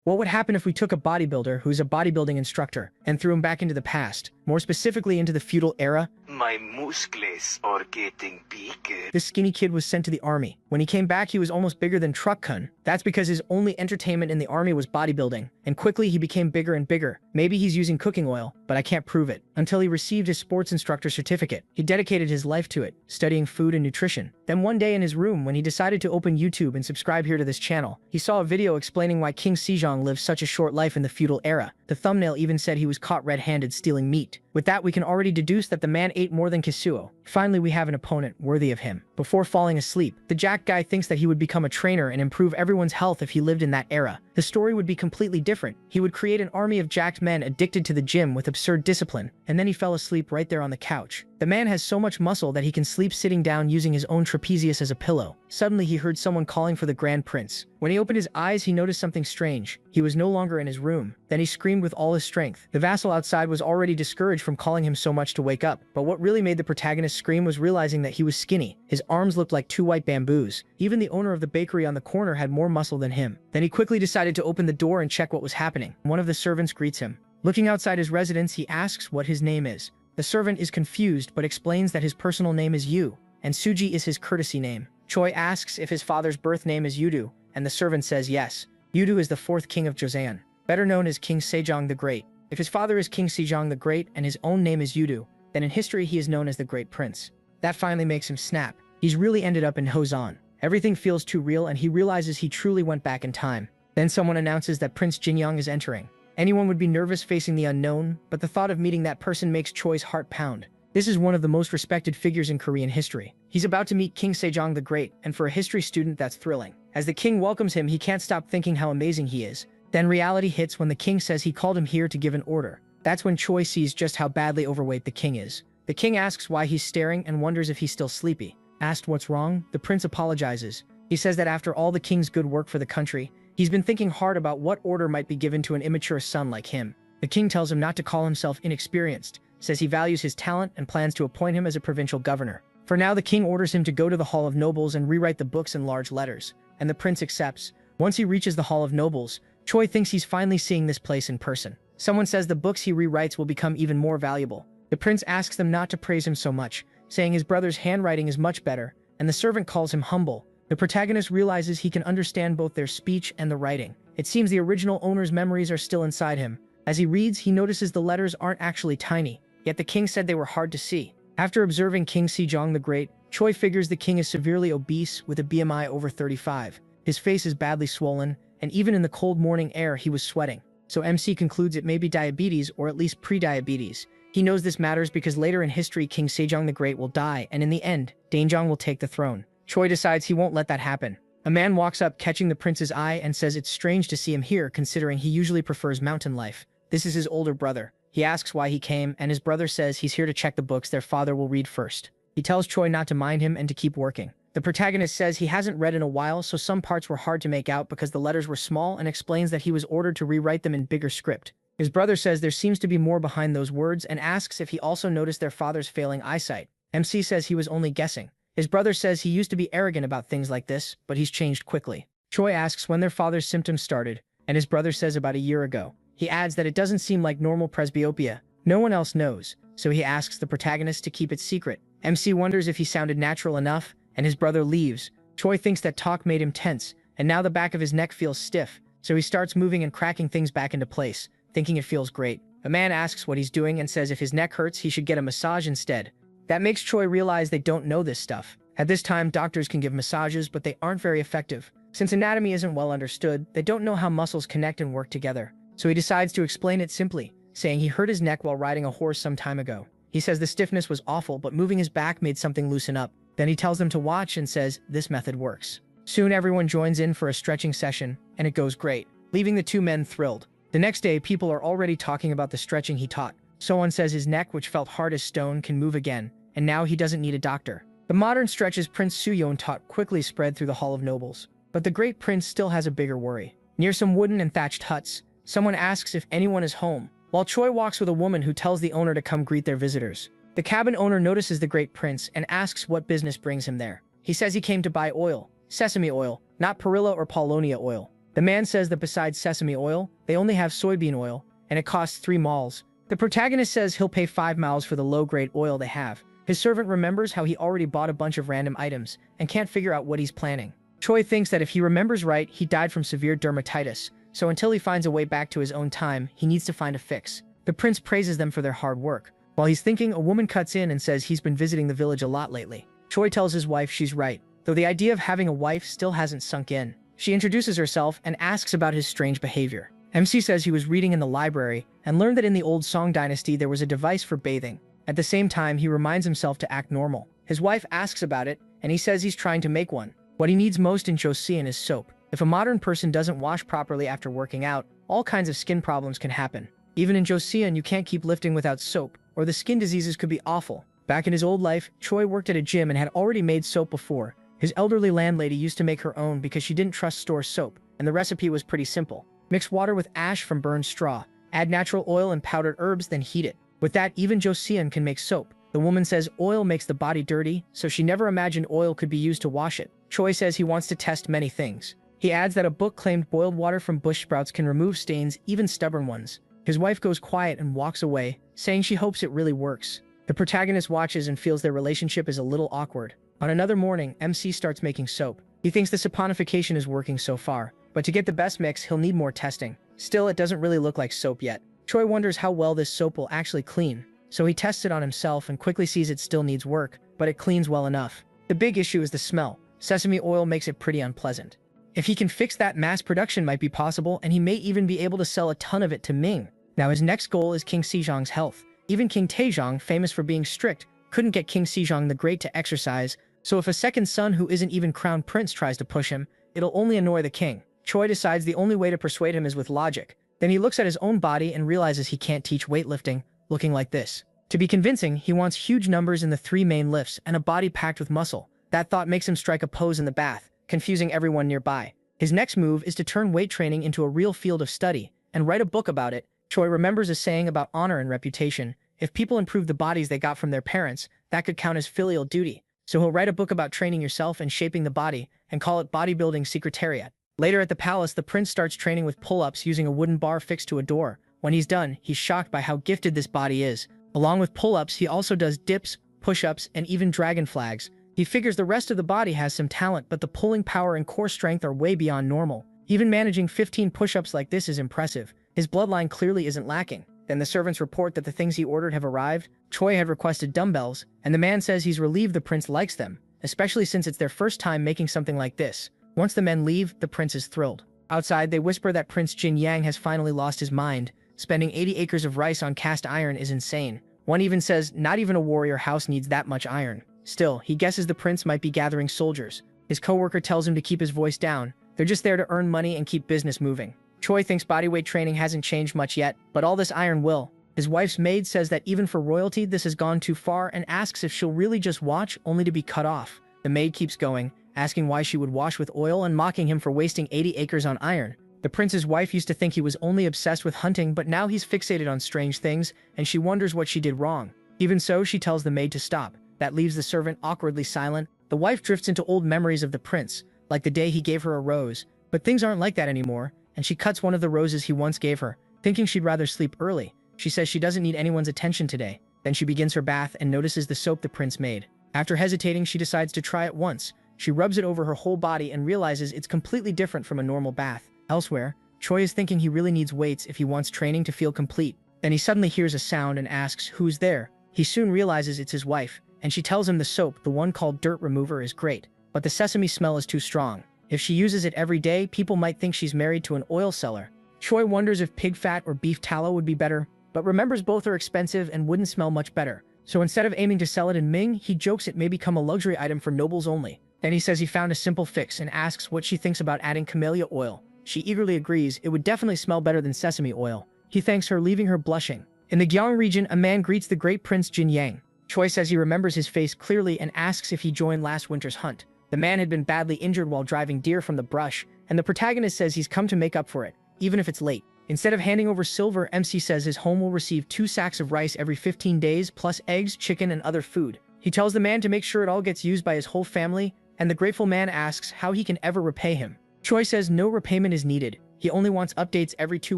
What would happen if we took a bodybuilder who's a bodybuilding instructor and threw him back into the past, more specifically into the feudal era? My muscles are getting bigger. This skinny kid was sent to the army. When he came back, he was almost bigger than Truck-kun. That's because his only entertainment in the army was bodybuilding, and quickly he became bigger and bigger. Maybe he's using cooking oil, but I can't prove it. Until he received his sports instructor certificate, he dedicated his life to it, studying food and nutrition. Then one day in his room, when he decided to open YouTube and subscribe here to this channel, he saw a video explaining why King Sejong lived such a short life in the feudal era. The thumbnail even said he was caught red-handed stealing meat. With that, we can already deduce that the man ate more than Kisuo. Finally, we have an opponent worthy of him. Before falling asleep, the Jack guy thinks that he would become a trainer and improve everyone's health if he lived in that era. The story would be completely different. He would create an army of jacked men addicted to the gym with absurd discipline, and then he fell asleep right there on the couch. The man has so much muscle that he can sleep sitting down using his own trapezius as a pillow. Suddenly, he heard someone calling for the Grand Prince. When he opened his eyes, he noticed something strange. He was no longer in his room. Then he screamed with all his strength. The vassal outside was already discouraged from calling him so much to wake up, but what really made the protagonist scream was realizing that he was skinny. His arms looked like two white bamboos. Even the owner of the bakery on the corner had more muscle than him. Then he quickly decided to open the door and check what was happening. One of the servants greets him. Looking outside his residence, he asks what his name is. The servant is confused but explains that his personal name is Yu, and Suji is his courtesy name. Choi asks if his father's birth name is Yudu, and the servant says yes. Yudu is the fourth king of Joseon, better known as King Sejong the Great. If his father is King Sejong the Great and his own name is Yudu, then in history he is known as the Great Prince. That finally makes him snap. He's really ended up in Hozan. Everything feels too real and he realizes he truly went back in time. Then someone announces that Prince Jinyoung is entering. Anyone would be nervous facing the unknown, but the thought of meeting that person makes Choi's heart pound. This is one of the most respected figures in Korean history. He's about to meet King Sejong the Great, and for a history student that's thrilling. As the king welcomes him, he can't stop thinking how amazing he is. Then reality hits when the king says he called him here to give an order. That's when Choi sees just how badly overweight the king is. The king asks why he's staring and wonders if he's still sleepy. Asked what's wrong, the prince apologizes. He says that after all the king's good work for the country, he's been thinking hard about what order might be given to an immature son like him. The king tells him not to call himself inexperienced, says he values his talent and plans to appoint him as a provincial governor. For now, the king orders him to go to the Hall of Nobles and rewrite the books in large letters, and the prince accepts. Once he reaches the Hall of Nobles, Choi thinks he's finally seeing this place in person. Someone says the books he rewrites will become even more valuable. The prince asks them not to praise him so much, saying his brother's handwriting is much better, and the servant calls him humble. The protagonist realizes he can understand both their speech and the writing. It seems the original owner's memories are still inside him. As he reads, he notices the letters aren't actually tiny, yet the king said they were hard to see. After observing King Sejong the Great, Choi figures the king is severely obese with a BMI over 35. His face is badly swollen, and even in the cold morning air he was sweating. So MC concludes it may be diabetes or at least pre-diabetes. He knows this matters because later in history King Sejong the Great will die, and in the end, Daenjong will take the throne. Choi decides he won't let that happen. A man walks up catching the prince's eye and says it's strange to see him here considering he usually prefers mountain life. This is his older brother. He asks why he came, and his brother says he's here to check the books their father will read first. He tells Choi not to mind him and to keep working. The protagonist says he hasn't read in a while, so some parts were hard to make out because the letters were small, and explains that he was ordered to rewrite them in bigger script. His brother says there seems to be more behind those words and asks if he also noticed their father's failing eyesight. MC says he was only guessing. His brother says he used to be arrogant about things like this, but he's changed quickly. Choi asks when their father's symptoms started, and his brother says about a year ago. He adds that it doesn't seem like normal presbyopia. No one else knows, so he asks the protagonist to keep it secret. MC wonders if he sounded natural enough, and his brother leaves. Choi thinks that talk made him tense, and now the back of his neck feels stiff, so he starts moving and cracking things back into place, thinking it feels great. A man asks what he's doing and says if his neck hurts, he should get a massage instead. That makes Choi realize they don't know this stuff. At this time, doctors can give massages, but they aren't very effective. Since anatomy isn't well understood, they don't know how muscles connect and work together. So he decides to explain it simply, saying he hurt his neck while riding a horse some time ago. He says the stiffness was awful, but moving his back made something loosen up. Then he tells them to watch and says this method works. Soon everyone joins in for a stretching session, and it goes great, leaving the two men thrilled. The next day, people are already talking about the stretching he taught. Someone says his neck, which felt hard as stone, can move again, and now he doesn't need a doctor. The modern stretches Prince Suyeon taught quickly spread through the Hall of Nobles. But the Great Prince still has a bigger worry. Near some wooden and thatched huts, someone asks if anyone is home, while Choi walks with a woman who tells the owner to come greet their visitors. The cabin owner notices the Great Prince and asks what business brings him there. He says he came to buy oil, sesame oil, not perilla or paulownia oil. The man says that besides sesame oil, they only have soybean oil, and it costs 3 mals. The protagonist says he'll pay 5 mals for the low-grade oil they have. His servant remembers how he already bought a bunch of random items and can't figure out what he's planning. Choi thinks that if he remembers right, he died from severe dermatitis, so until he finds a way back to his own time, he needs to find a fix. The prince praises them for their hard work. While he's thinking, a woman cuts in and says he's been visiting the village a lot lately. Choi tells his wife she's right, though the idea of having a wife still hasn't sunk in. She introduces herself and asks about his strange behavior. MC says he was reading in the library and learned that in the old Song dynasty there was a device for bathing. At the same time, he reminds himself to act normal. His wife asks about it, and he says he's trying to make one. What he needs most in Joseon is soap. If a modern person doesn't wash properly after working out, all kinds of skin problems can happen. Even in Joseon, you can't keep lifting without soap, or the skin diseases could be awful. Back in his old life, Choi worked at a gym and had already made soap before. His elderly landlady used to make her own because she didn't trust store soap, and the recipe was pretty simple. Mix water with ash from burned straw, add natural oil and powdered herbs, then heat it. With that, even Joseon can make soap. The woman says oil makes the body dirty, so she never imagined oil could be used to wash it. Choi says he wants to test many things. He adds that a book claimed boiled water from bush sprouts can remove stains, even stubborn ones. His wife goes quiet and walks away, saying she hopes it really works. The protagonist watches and feels their relationship is a little awkward. On another morning, MC starts making soap. He thinks the saponification is working so far, but to get the best mix, he'll need more testing. Still, it doesn't really look like soap yet. Choi wonders how well this soap will actually clean, so he tests it on himself and quickly sees it still needs work, but it cleans well enough. The big issue is the smell. Sesame oil makes it pretty unpleasant. If he can fix that, mass production might be possible, and he may even be able to sell a ton of it to Ming. Now his next goal is King Sejong's health. Even King Taejong, famous for being strict, couldn't get King Sejong the Great to exercise, so if a second son who isn't even crown prince tries to push him, it'll only annoy the king. Choi decides the only way to persuade him is with logic. Then he looks at his own body and realizes he can't teach weightlifting, looking like this. To be convincing, he wants huge numbers in the 3 main lifts and a body packed with muscle. That thought makes him strike a pose in the bath, confusing everyone nearby. His next move is to turn weight training into a real field of study and write a book about it. Choi remembers a saying about honor and reputation. If people improve the bodies they got from their parents, that could count as filial duty. So he'll write a book about training yourself and shaping the body and call it Bodybuilding Secretariat. Later at the palace, the prince starts training with pull-ups using a wooden bar fixed to a door. When he's done, he's shocked by how gifted this body is. Along with pull-ups, he also does dips, push-ups, and even dragon flags. He figures the rest of the body has some talent, but the pulling power and core strength are way beyond normal. Even managing 15 push-ups like this is impressive. His bloodline clearly isn't lacking. Then the servants report that the things he ordered have arrived. Choi had requested dumbbells, and the man says he's relieved the prince likes them, especially since it's their first time making something like this. Once the men leave, the prince is thrilled. Outside, they whisper that Prince Jin Yang has finally lost his mind. Spending 80 acres of rice on cast iron is insane. One even says not even a warrior house needs that much iron. Still, he guesses the prince might be gathering soldiers. His coworker tells him to keep his voice down. They're just there to earn money and keep business moving. Choi thinks bodyweight training hasn't changed much yet, but all this iron will. His wife's maid says that even for royalty, this has gone too far and asks if she'll really just watch, only to be cut off. The maid keeps going, asking why she would wash with oil and mocking him for wasting 80 acres on iron. The prince's wife used to think he was only obsessed with hunting, but now he's fixated on strange things, and she wonders what she did wrong. Even so, she tells the maid to stop. That leaves the servant awkwardly silent. The wife drifts into old memories of the prince, like the day he gave her a rose. But things aren't like that anymore, and she cuts one of the roses he once gave her, thinking she'd rather sleep early. She says she doesn't need anyone's attention today. Then she begins her bath and notices the soap the prince made. After hesitating, she decides to try it once. She rubs it over her whole body and realizes it's completely different from a normal bath. Elsewhere, Choi is thinking he really needs weights if he wants training to feel complete. Then he suddenly hears a sound and asks who's there. He soon realizes it's his wife, and she tells him the soap, the one called Dirt Remover, is great, but the sesame smell is too strong. If she uses it every day, people might think she's married to an oil seller. Choi wonders if pig fat or beef tallow would be better, but remembers both are expensive and wouldn't smell much better. So instead of aiming to sell it in Ming, he jokes it may become a luxury item for nobles only. Then he says he found a simple fix and asks what she thinks about adding camellia oil. She eagerly agrees it would definitely smell better than sesame oil. He thanks her, leaving her blushing. In the Gyeong region, a man greets the great Prince Jin Yang. Choi says he remembers his face clearly and asks if he joined last winter's hunt. The man had been badly injured while driving deer from the brush, and the protagonist says he's come to make up for it, even if it's late. Instead of handing over silver, MC says his home will receive 2 sacks of rice every 15 days, plus eggs, chicken, and other food. He tells the man to make sure it all gets used by his whole family, and the grateful man asks how he can ever repay him. Choi says no repayment is needed. He only wants updates every 2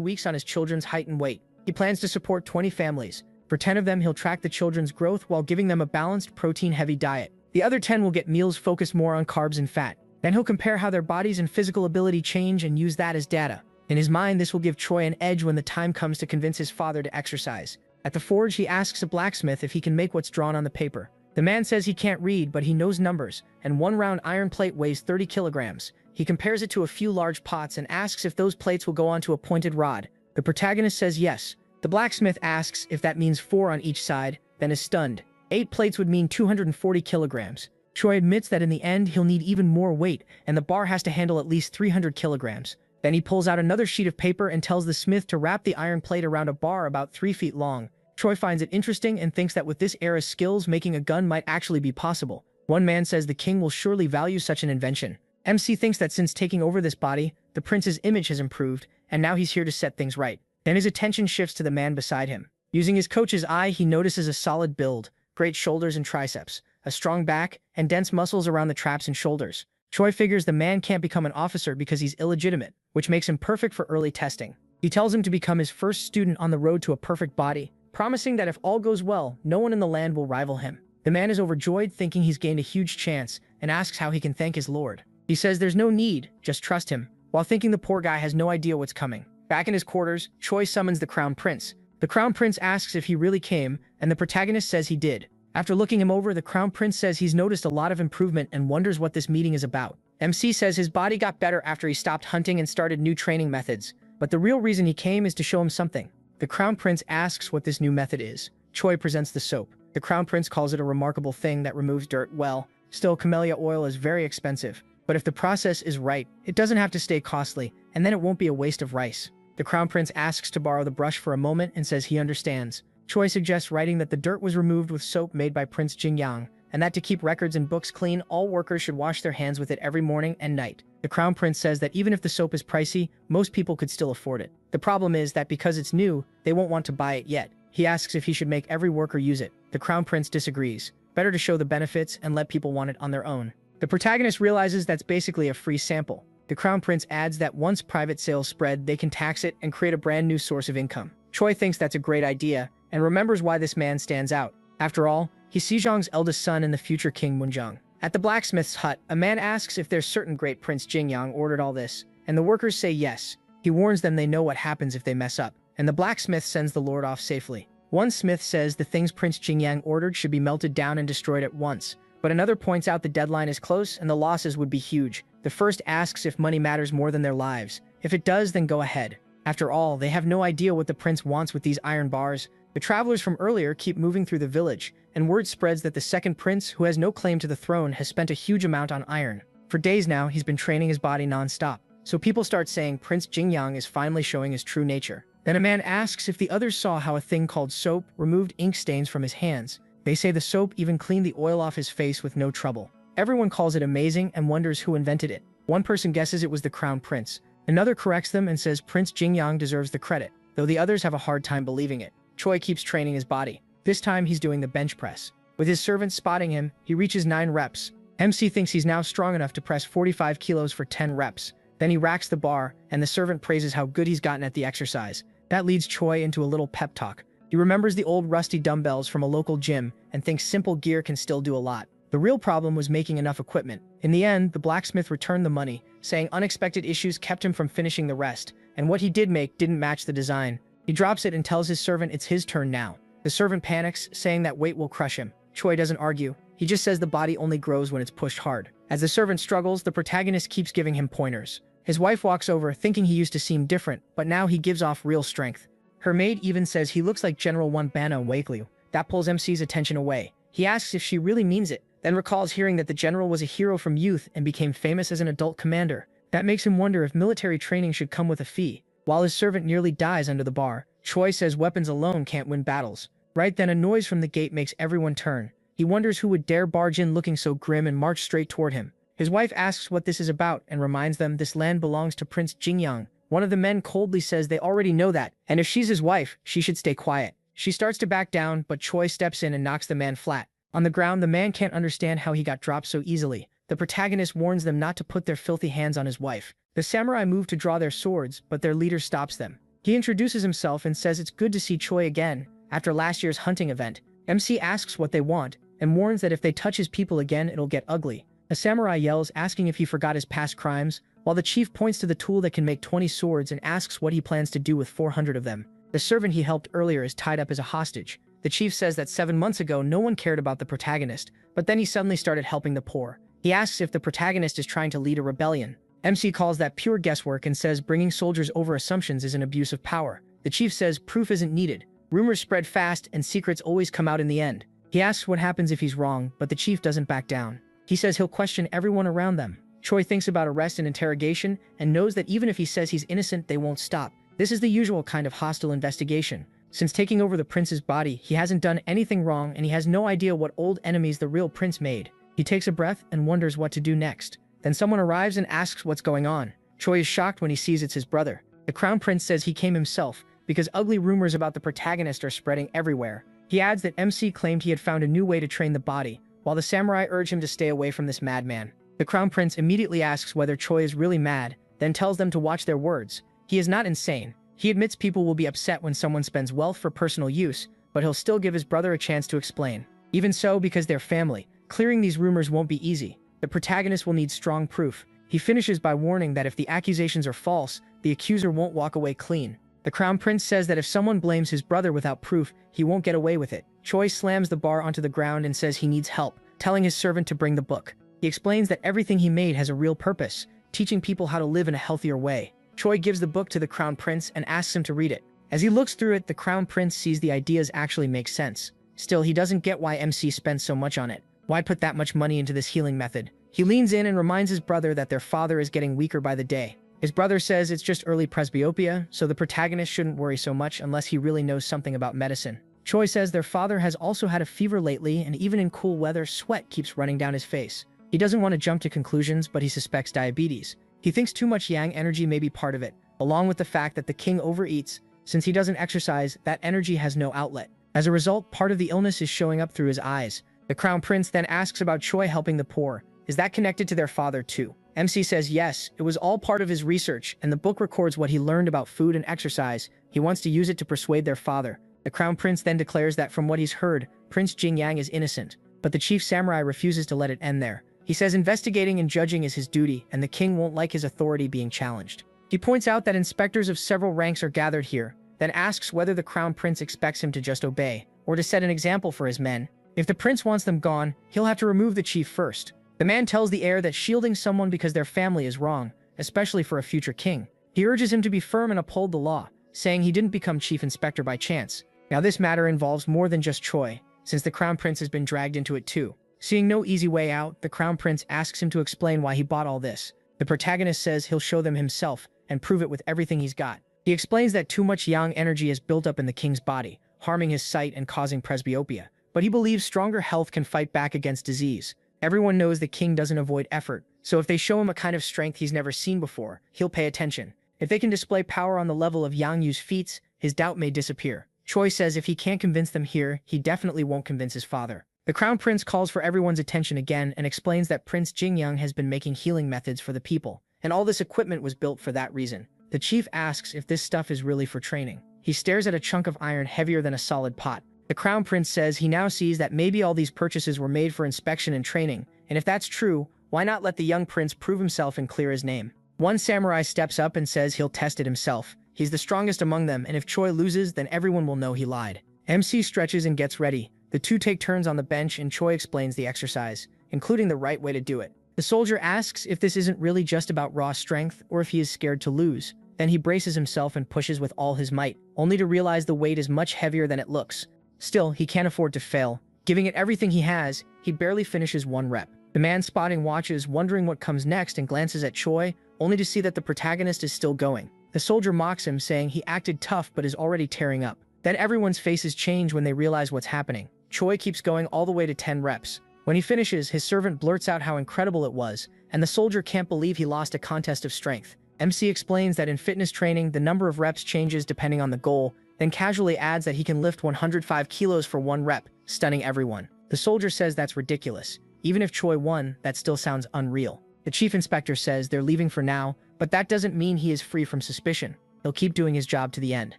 weeks on his children's height and weight. He plans to support 20 families. For 10 of them, he'll track the children's growth while giving them a balanced, protein-heavy diet. The other 10 will get meals focused more on carbs and fat. Then he'll compare how their bodies and physical ability change and use that as data. In his mind, this will give Choi an edge when the time comes to convince his father to exercise. At the forge, he asks a blacksmith if he can make what's drawn on the paper. The man says he can't read, but he knows numbers, and one round iron plate weighs 30 kilograms. He compares it to a few large pots and asks if those plates will go onto a pointed rod. The protagonist says yes. The blacksmith asks if that means 4 on each side, then is stunned. 8 plates would mean 240 kilograms. Choi admits that in the end, he'll need even more weight, and the bar has to handle at least 300 kilograms. Then he pulls out another sheet of paper and tells the smith to wrap the iron plate around a bar about 3 feet long. Choi finds it interesting and thinks that with this era's skills, making a gun might actually be possible. One man says the king will surely value such an invention. MC thinks that since taking over this body, the prince's image has improved, and now he's here to set things right. Then his attention shifts to the man beside him. Using his coach's eye, he notices a solid build, great shoulders and triceps, a strong back, and dense muscles around the traps and shoulders. Choi figures the man can't become an officer because he's illegitimate, which makes him perfect for early testing. He tells him to become his first student on the road to a perfect body, promising that if all goes well, no one in the land will rival him. The man is overjoyed, thinking he's gained a huge chance, and asks how he can thank his lord. He says there's no need, just trust him, while thinking the poor guy has no idea what's coming. Back in his quarters, Choi summons the crown prince. The crown prince asks if he really came, and the protagonist says he did. After looking him over, the crown prince says he's noticed a lot of improvement and wonders what this meeting is about. MC says his body got better after he stopped hunting and started new training methods, but the real reason he came is to show him something. The crown prince asks what this new method is. Choi presents the soap. The crown prince calls it a remarkable thing that removes dirt. Well, still, camellia oil is very expensive, but if the process is right, it doesn't have to stay costly, and then it won't be a waste of rice. The crown prince asks to borrow the brush for a moment and says he understands. Choi suggests writing that the dirt was removed with soap made by Prince Jingyang, and that to keep records and books clean, all workers should wash their hands with it every morning and night. The crown prince says that even if the soap is pricey, most people could still afford it. The problem is that because it's new, they won't want to buy it yet. He asks if he should make every worker use it. The crown prince disagrees. Better to show the benefits and let people want it on their own. The protagonist realizes that's basically a free sample. The crown prince adds that once private sales spread, they can tax it and create a brand new source of income. Choi thinks that's a great idea and remembers why this man stands out. After all, he's Sejong's eldest son and the future King Munjong. At the blacksmith's hut, a man asks if there's certain great Prince Jingyang ordered all this, and the workers say yes. He warns them they know what happens if they mess up, and the blacksmith sends the lord off safely. One smith says the things Prince Jingyang ordered should be melted down and destroyed at once, but another points out the deadline is close and the losses would be huge. The first asks if money matters more than their lives. If it does, then go ahead. After all, they have no idea what the prince wants with these iron bars. The travelers from earlier keep moving through the village, and word spreads that the second prince, who has no claim to the throne, has spent a huge amount on iron. For days now, he's been training his body non-stop, so people start saying Prince Jingyang is finally showing his true nature. Then a man asks if the others saw how a thing called soap removed ink stains from his hands. They say the soap even cleaned the oil off his face with no trouble. Everyone calls it amazing and wonders who invented it. One person guesses it was the crown prince. Another corrects them and says Prince Jingyang deserves the credit, though the others have a hard time believing it. Choi keeps training his body. This time he's doing the bench press. With his servant spotting him, he reaches 9 reps. MC thinks he's now strong enough to press 45 kilos for 10 reps. Then he racks the bar, and the servant praises how good he's gotten at the exercise. That leads Choi into a little pep talk. He remembers the old rusty dumbbells from a local gym and thinks simple gear can still do a lot. The real problem was making enough equipment. In the end, the blacksmith returned the money, saying unexpected issues kept him from finishing the rest, and what he did make didn't match the design. He drops it and tells his servant it's his turn now. The servant panics, saying that weight will crush him. Choi doesn't argue. He just says the body only grows when it's pushed hard. As the servant struggles, the protagonist keeps giving him pointers. His wife walks over, thinking he used to seem different, but now he gives off real strength. Her maid even says he looks like General Bana Wakelu. That pulls MC's attention away. He asks if she really means it, then recalls hearing that the general was a hero from youth and became famous as an adult commander. That makes him wonder if military training should come with a fee. While his servant nearly dies under the bar, Choi says weapons alone can't win battles. Right then, a noise from the gate makes everyone turn. He wonders who would dare barge in looking so grim and march straight toward him. His wife asks what this is about and reminds them this land belongs to Prince Jingyang. One of the men coldly says they already know that, and if she's his wife, she should stay quiet. She starts to back down, but Choi steps in and knocks the man flat. On the ground, the man can't understand how he got dropped so easily. The protagonist warns them not to put their filthy hands on his wife. The samurai move to draw their swords, but their leader stops them. He introduces himself and says it's good to see Choi again after last year's hunting event. MC asks what they want and warns that if they touch his people again, it'll get ugly. A samurai yells, asking if he forgot his past crimes, while the chief points to the tool that can make 20 swords and asks what he plans to do with 400 of them. The servant he helped earlier is tied up as a hostage. The chief says that 7 months ago no one cared about the protagonist, but then he suddenly started helping the poor. He asks if the protagonist is trying to lead a rebellion. MC calls that pure guesswork and says bringing soldiers over assumptions is an abuse of power. The chief says proof isn't needed. Rumors spread fast and secrets always come out in the end. He asks what happens if he's wrong, but the chief doesn't back down. He says he'll question everyone around them. Choi thinks about arrest and interrogation and knows that even if he says he's innocent, they won't stop. This is the usual kind of hostile investigation. Since taking over the prince's body, he hasn't done anything wrong and he has no idea what old enemies the real prince made. He takes a breath and wonders what to do next. Then someone arrives and asks what's going on. Choi is shocked when he sees it's his brother. The crown prince says he came himself because ugly rumors about the protagonist are spreading everywhere. He adds that MC claimed he had found a new way to train the body, while the samurai urge him to stay away from this madman. The crown prince immediately asks whether Choi is really mad, then tells them to watch their words. He is not insane. He admits people will be upset when someone spends wealth for personal use, but he'll still give his brother a chance to explain. Even so, because they're family, clearing these rumors won't be easy. The protagonist will need strong proof. He finishes by warning that if the accusations are false, the accuser won't walk away clean. The crown prince says that if someone blames his brother without proof, he won't get away with it. Choi slams the bar onto the ground and says he needs help, telling his servant to bring the book. He explains that everything he made has a real purpose, teaching people how to live in a healthier way. Choi gives the book to the crown prince and asks him to read it. As he looks through it, the crown prince sees the ideas actually make sense. Still, he doesn't get why MC spends so much on it. Why put that much money into this healing method? He leans in and reminds his brother that their father is getting weaker by the day. His brother says it's just early presbyopia, so the protagonist shouldn't worry so much unless he really knows something about medicine. Choi says their father has also had a fever lately, and even in cool weather, sweat keeps running down his face. He doesn't want to jump to conclusions, but he suspects diabetes. He thinks too much yang energy may be part of it, along with the fact that the king overeats. Since he doesn't exercise, that energy has no outlet. As a result, part of the illness is showing up through his eyes. The crown prince then asks about Choi helping the poor. Is that connected to their father too? MC says yes, it was all part of his research, and the book records what he learned about food and exercise. He wants to use it to persuade their father. The crown prince then declares that from what he's heard, Prince Jingyang is innocent, but the chief samurai refuses to let it end there. He says investigating and judging is his duty, and the king won't like his authority being challenged. He points out that inspectors of several ranks are gathered here, then asks whether the crown prince expects him to just obey, or to set an example for his men. If the prince wants them gone, he'll have to remove the chief first. The man tells the heir that shielding someone because their family is wrong, especially for a future king. He urges him to be firm and uphold the law, saying he didn't become chief inspector by chance. Now this matter involves more than just Choi, since the crown prince has been dragged into it too. Seeing no easy way out, the crown prince asks him to explain why he bought all this. The protagonist says he'll show them himself and prove it with everything he's got. He explains that too much yang energy is built up in the king's body, harming his sight and causing presbyopia. But he believes stronger health can fight back against disease. Everyone knows the king doesn't avoid effort, so if they show him a kind of strength he's never seen before, he'll pay attention. If they can display power on the level of Yang Yu's feats, his doubt may disappear. Choi says if he can't convince them here, he definitely won't convince his father. The crown prince calls for everyone's attention again and explains that Prince Jingyang has been making healing methods for the people, and all this equipment was built for that reason. The chief asks if this stuff is really for training. He stares at a chunk of iron heavier than a solid pot. The crown prince says he now sees that maybe all these purchases were made for inspection and training, and if that's true, why not let the young prince prove himself and clear his name? One samurai steps up and says he'll test it himself. He's the strongest among them, and if Choi loses, then everyone will know he lied. MC stretches and gets ready. The two take turns on the bench and Choi explains the exercise, including the right way to do it. The soldier asks if this isn't really just about raw strength or if he is scared to lose. Then he braces himself and pushes with all his might, only to realize the weight is much heavier than it looks. Still, he can't afford to fail. Giving it everything he has, he barely finishes one rep. The man spotting watches, wondering what comes next, and glances at Choi, only to see that the protagonist is still going. The soldier mocks him, saying he acted tough but is already tearing up. Then everyone's faces change when they realize what's happening. Choi keeps going all the way to 10 reps. When he finishes, his servant blurts out how incredible it was, and the soldier can't believe he lost a contest of strength. MC explains that in fitness training, the number of reps changes depending on the goal, then casually adds that he can lift 105 kilos for one rep, stunning everyone. The soldier says that's ridiculous. Even if Choi won, that still sounds unreal. The chief inspector says they're leaving for now, But that doesn't mean he is free from suspicion. He'll keep doing his job to the end.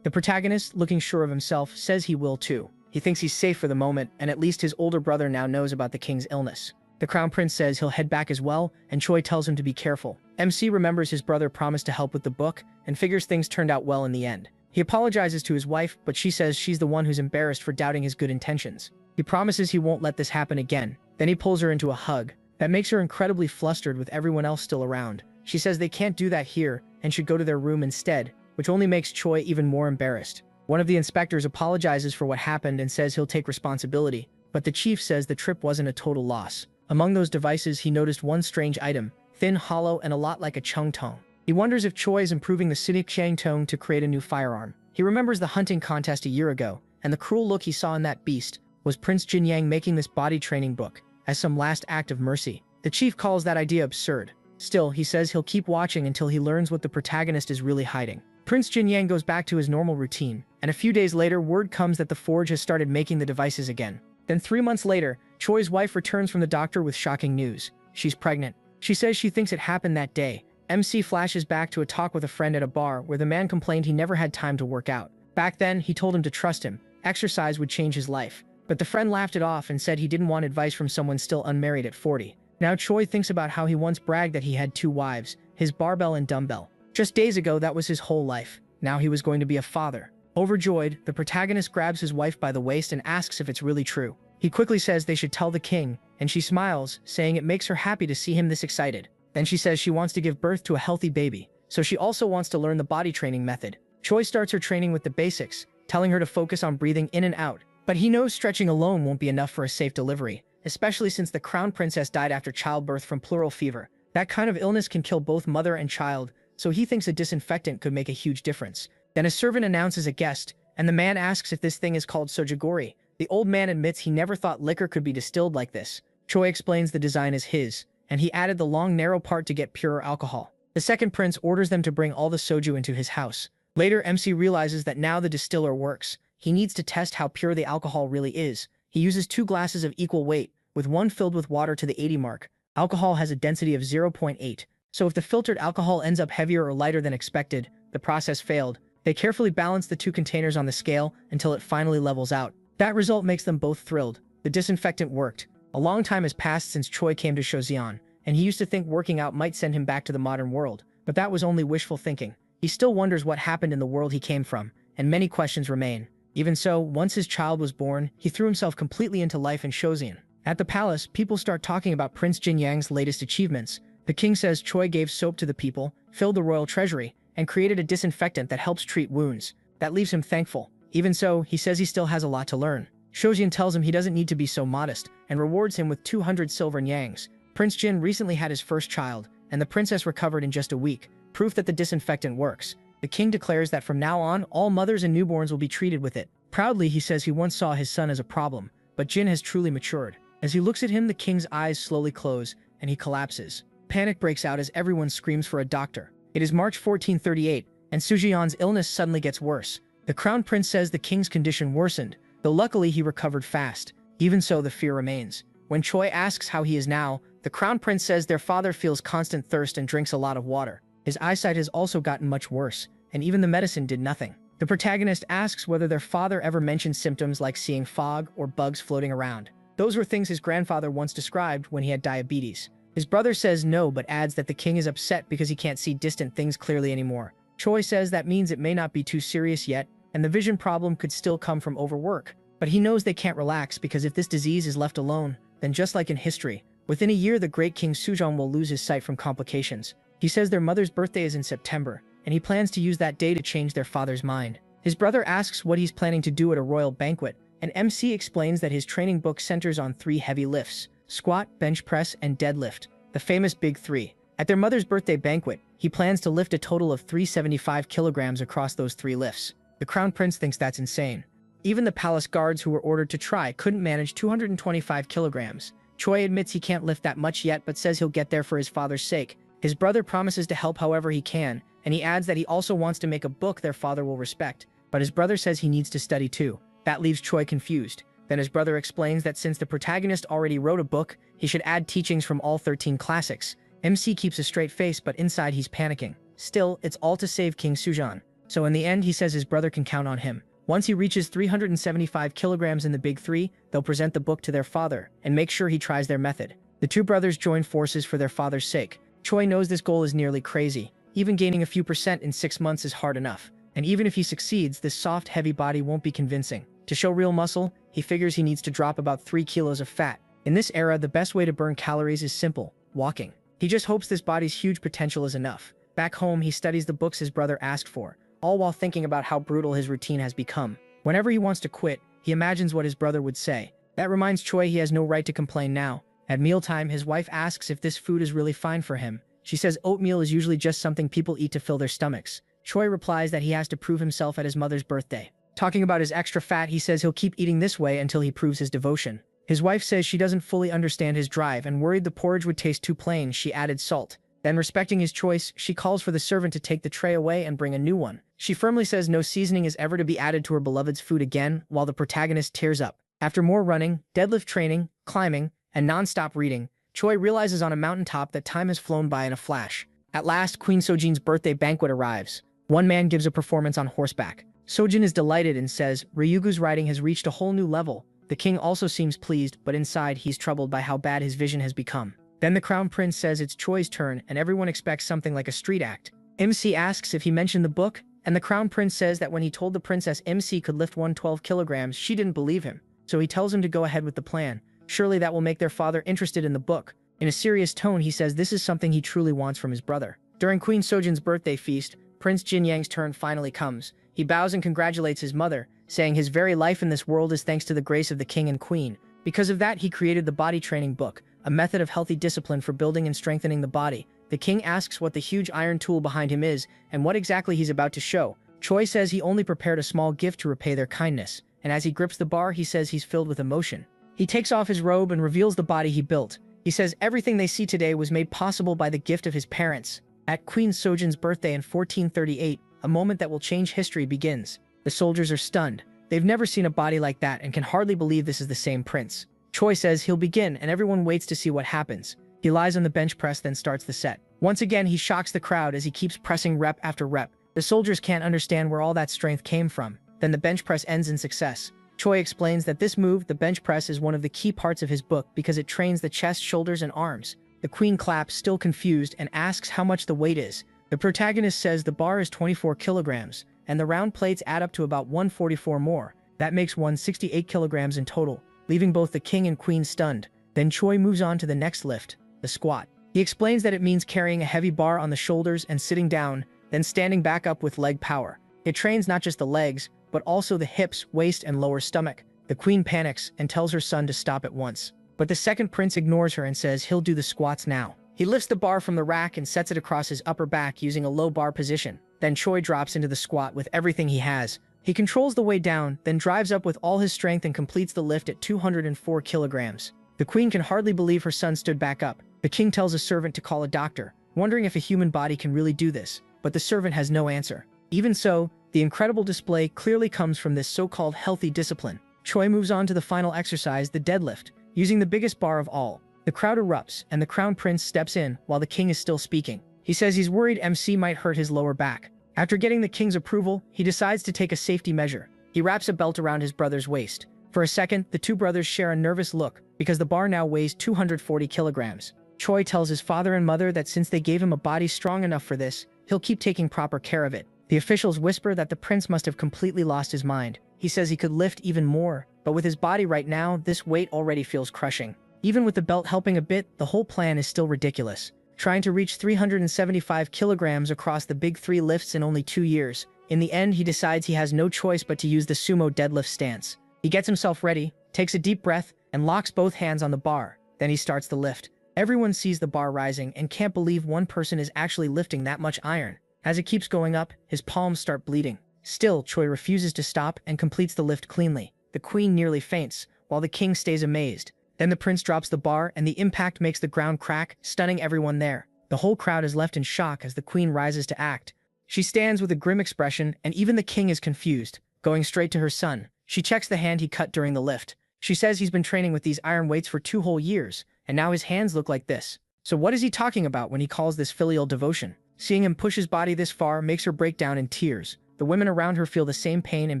The protagonist, looking sure of himself, says he will too. He thinks he's safe for the moment, and at least his older brother now knows about the king's illness. The crown prince says he'll head back as well, and Choi tells him to be careful. MC remembers his brother promised to help with the book, and figures things turned out well in the end. He apologizes to his wife, but she says she's the one who's embarrassed for doubting his good intentions. He promises he won't let this happen again. Then he pulls her into a hug. That makes her incredibly flustered with everyone else still around. She says they can't do that here, and should go to their room instead, which only makes Choi even more embarrassed. One of the inspectors apologizes for what happened and says he'll take responsibility, but the chief says the trip wasn't a total loss. Among those devices, he noticed one strange item, thin, hollow, and a lot like a chungtong. He wonders if Choi is improving the Sinic Changtong to create a new firearm. He remembers the hunting contest a year ago, and the cruel look he saw in that beast was Prince Jinyang making this body training book as some last act of mercy. The chief calls that idea absurd. Still, he says he'll keep watching until he learns what the protagonist is really hiding. Prince Jinyang goes back to his normal routine, and a few days later word comes that the forge has started making the devices again. Then 3 months later, Choi's wife returns from the doctor with shocking news. She's pregnant. She says she thinks it happened that day. MC flashes back to a talk with a friend at a bar where the man complained he never had time to work out. Back then, he told him to trust him. Exercise would change his life. But the friend laughed it off and said he didn't want advice from someone still unmarried at 40. Now Choi thinks about how he once bragged that he had 2 wives, his barbell and dumbbell. Just days ago, that was his whole life. Now he was going to be a father. Overjoyed, the protagonist grabs his wife by the waist and asks if it's really true. He quickly says they should tell the king, and she smiles, saying it makes her happy to see him this excited. Then she says she wants to give birth to a healthy baby, so she also wants to learn the body training method. Choi starts her training with the basics, telling her to focus on breathing in and out. But he knows stretching alone won't be enough for a safe delivery, especially since the crown princess died after childbirth from pleural fever. That kind of illness can kill both mother and child, so he thinks a disinfectant could make a huge difference. Then a servant announces a guest, and the man asks if this thing is called sojagori. The old man admits he never thought liquor could be distilled like this. Choi explains the design is his, and he added the long narrow part to get purer alcohol. The second prince orders them to bring all the soju into his house. Later, MC realizes that now the distiller works. He needs to test how pure the alcohol really is. He uses 2 glasses of equal weight, with one filled with water to the 80 mark. Alcohol has a density of 0.8, so if the filtered alcohol ends up heavier or lighter than expected, the process failed. They carefully balance the 2 containers on the scale until it finally levels out. That result makes them both thrilled. The disinfectant worked. A long time has passed since Choi came to Shozion, and he used to think working out might send him back to the modern world, but that was only wishful thinking. He still wonders what happened in the world he came from, and many questions remain. Even so, once his child was born, he threw himself completely into life in Shozion. At the palace, people start talking about Prince Jinyang's latest achievements. The king says Choi gave soap to the people, filled the royal treasury, and created a disinfectant that helps treat wounds. That leaves him thankful. Even so, he says he still has a lot to learn. Shozion tells him he doesn't need to be so modest, and rewards him with 200 silver nyangs. Prince Jin recently had his first child, and the princess recovered in just a week, proof that the disinfectant works. The king declares that from now on, all mothers and newborns will be treated with it. Proudly, he says he once saw his son as a problem, but Jin has truly matured. As he looks at him, the king's eyes slowly close, and he collapses. Panic breaks out as everyone screams for a doctor. It is March 1438, and Sujion's illness suddenly gets worse. The crown prince says the king's condition worsened, though luckily he recovered fast. Even so, the fear remains. When Choi asks how he is now, the crown prince says their father feels constant thirst and drinks a lot of water. His eyesight has also gotten much worse, and even the medicine did nothing. The protagonist asks whether their father ever mentioned symptoms like seeing fog or bugs floating around. Those were things his grandfather once described when he had diabetes. His brother says no, but adds that the king is upset because he can't see distant things clearly anymore. Choi says that means it may not be too serious yet, and the vision problem could still come from overwork. But he knows they can't relax because if this disease is left alone, then just like in history, within a year the great King Sujong will lose his sight from complications. He says their mother's birthday is in September, and he plans to use that day to change their father's mind. His brother asks what he's planning to do at a royal banquet, and MC explains that his training book centers on 3 heavy lifts: squat, bench press, and deadlift, the famous Big 3. At their mother's birthday banquet, he plans to lift a total of 375 kilograms across those 3 lifts. The crown prince thinks that's insane. Even the palace guards who were ordered to try couldn't manage 225 kilograms. Choi admits he can't lift that much yet, but says he'll get there for his father's sake. His brother promises to help however he can, and he adds that he also wants to make a book their father will respect. But his brother says he needs to study too. That leaves Choi confused. Then his brother explains that since the protagonist already wrote a book, he should add teachings from all 13 classics. MC keeps a straight face, but inside he's panicking. Still, it's all to save King Sujan. So in the end, he says his brother can count on him. Once he reaches 375 kilograms in the big three, they'll present the book to their father and make sure he tries their method. The two brothers join forces for their father's sake. Choi knows this goal is nearly crazy. Even gaining a few percent in 6 months is hard enough. And even if he succeeds, this soft, heavy body won't be convincing. To show real muscle, he figures he needs to drop about 3 kilos of fat. In this era, the best way to burn calories is simple: walking. He just hopes this body's huge potential is enough. Back home, he studies the books his brother asked for, all while thinking about how brutal his routine has become. Whenever he wants to quit, he imagines what his brother would say. That reminds Choi he has no right to complain now. At mealtime, his wife asks if this food is really fine for him. She says oatmeal is usually just something people eat to fill their stomachs. Choi replies that he has to prove himself at his mother's birthday. Talking about his extra fat, he says he'll keep eating this way until he proves his devotion. His wife says she doesn't fully understand his drive and worried the porridge would taste too plain, she added salt. Then, respecting his choice, she calls for the servant to take the tray away and bring a new one. She firmly says no seasoning is ever to be added to her beloved's food again, while the protagonist tears up. After more running, deadlift training, climbing, and non-stop reading, Choi realizes on a mountaintop that time has flown by in a flash. At last, Queen Sojin's birthday banquet arrives. One man gives a performance on horseback. Sojin is delighted and says Ryugu's riding has reached a whole new level. The king also seems pleased, but inside he's troubled by how bad his vision has become. Then the crown prince says it's Choi's turn and everyone expects something like a street act. MC asks if he mentioned the book, and the crown prince says that when he told the princess MC could lift 112 kilograms, she didn't believe him. So he tells him to go ahead with the plan. Surely that will make their father interested in the book. In a serious tone, he says this is something he truly wants from his brother. During Queen Sojin's birthday feast, Prince Jin Yang's turn finally comes. He bows and congratulates his mother, saying his very life in this world is thanks to the grace of the king and queen. Because of that, he created the body training book, a method of healthy discipline for building and strengthening the body. The king asks what the huge iron tool behind him is and what exactly he's about to show. Choi says he only prepared a small gift to repay their kindness, and as he grips the bar, he says he's filled with emotion. He takes off his robe and reveals the body he built. He says everything they see today was made possible by the gift of his parents. At Queen Sojin's birthday in 1438, a moment that will change history begins. The soldiers are stunned. They've never seen a body like that and can hardly believe this is the same prince. Choi says he'll begin, and everyone waits to see what happens. He lies on the bench press, then starts the set. Once again, he shocks the crowd as he keeps pressing rep after rep. The soldiers can't understand where all that strength came from. Then the bench press ends in success. Choi explains that this move, the bench press, is one of the key parts of his book because it trains the chest, shoulders, and arms. The queen claps, still confused, and asks how much the weight is. The protagonist says the bar is 24 kilograms, and the round plates add up to about 144 more. That makes 168 kilograms in total, leaving both the king and queen stunned. Then Choi moves on to the next lift, the squat. He explains that it means carrying a heavy bar on the shoulders and sitting down, then standing back up with leg power. It trains not just the legs, but also the hips, waist, and lower stomach. The queen panics and tells her son to stop at once. But the second prince ignores her and says he'll do the squats now. He lifts the bar from the rack and sets it across his upper back using a low bar position. Then Choi drops into the squat with everything he has. He controls the way down, then drives up with all his strength and completes the lift at 204 kilograms. The queen can hardly believe her son stood back up. The king tells a servant to call a doctor, wondering if a human body can really do this, but the servant has no answer. Even so, the incredible display clearly comes from this so-called healthy discipline. Choi moves on to the final exercise, the deadlift, using the biggest bar of all. The crowd erupts, and the crown prince steps in while the king is still speaking. He says he's worried MC might hurt his lower back. After getting the king's approval, he decides to take a safety measure. He wraps a belt around his brother's waist. For a second, the two brothers share a nervous look, because the bar now weighs 240 kilograms. Choi tells his father and mother that since they gave him a body strong enough for this, he'll keep taking proper care of it. The officials whisper that the prince must have completely lost his mind. He says he could lift even more, but with his body right now, this weight already feels crushing. Even with the belt helping a bit, the whole plan is still ridiculous. Trying to reach 375 kilograms across the big 3 lifts in only 2 years. In the end, he decides he has no choice but to use the sumo deadlift stance. He gets himself ready, takes a deep breath, and locks both hands on the bar. Then he starts the lift. Everyone sees the bar rising and can't believe one person is actually lifting that much iron. As it keeps going up, his palms start bleeding. Still, Choi refuses to stop and completes the lift cleanly. The queen nearly faints, while the king stays amazed. Then the prince drops the bar and the impact makes the ground crack, stunning everyone there. The whole crowd is left in shock as the queen rises to act. She stands with a grim expression, and even the king is confused. Going straight to her son, she checks the hand he cut during the lift. She says he's been training with these iron weights for 2 whole years, and now his hands look like this. So what is he talking about when he calls this filial devotion? Seeing him push his body this far makes her break down in tears. The women around her feel the same pain and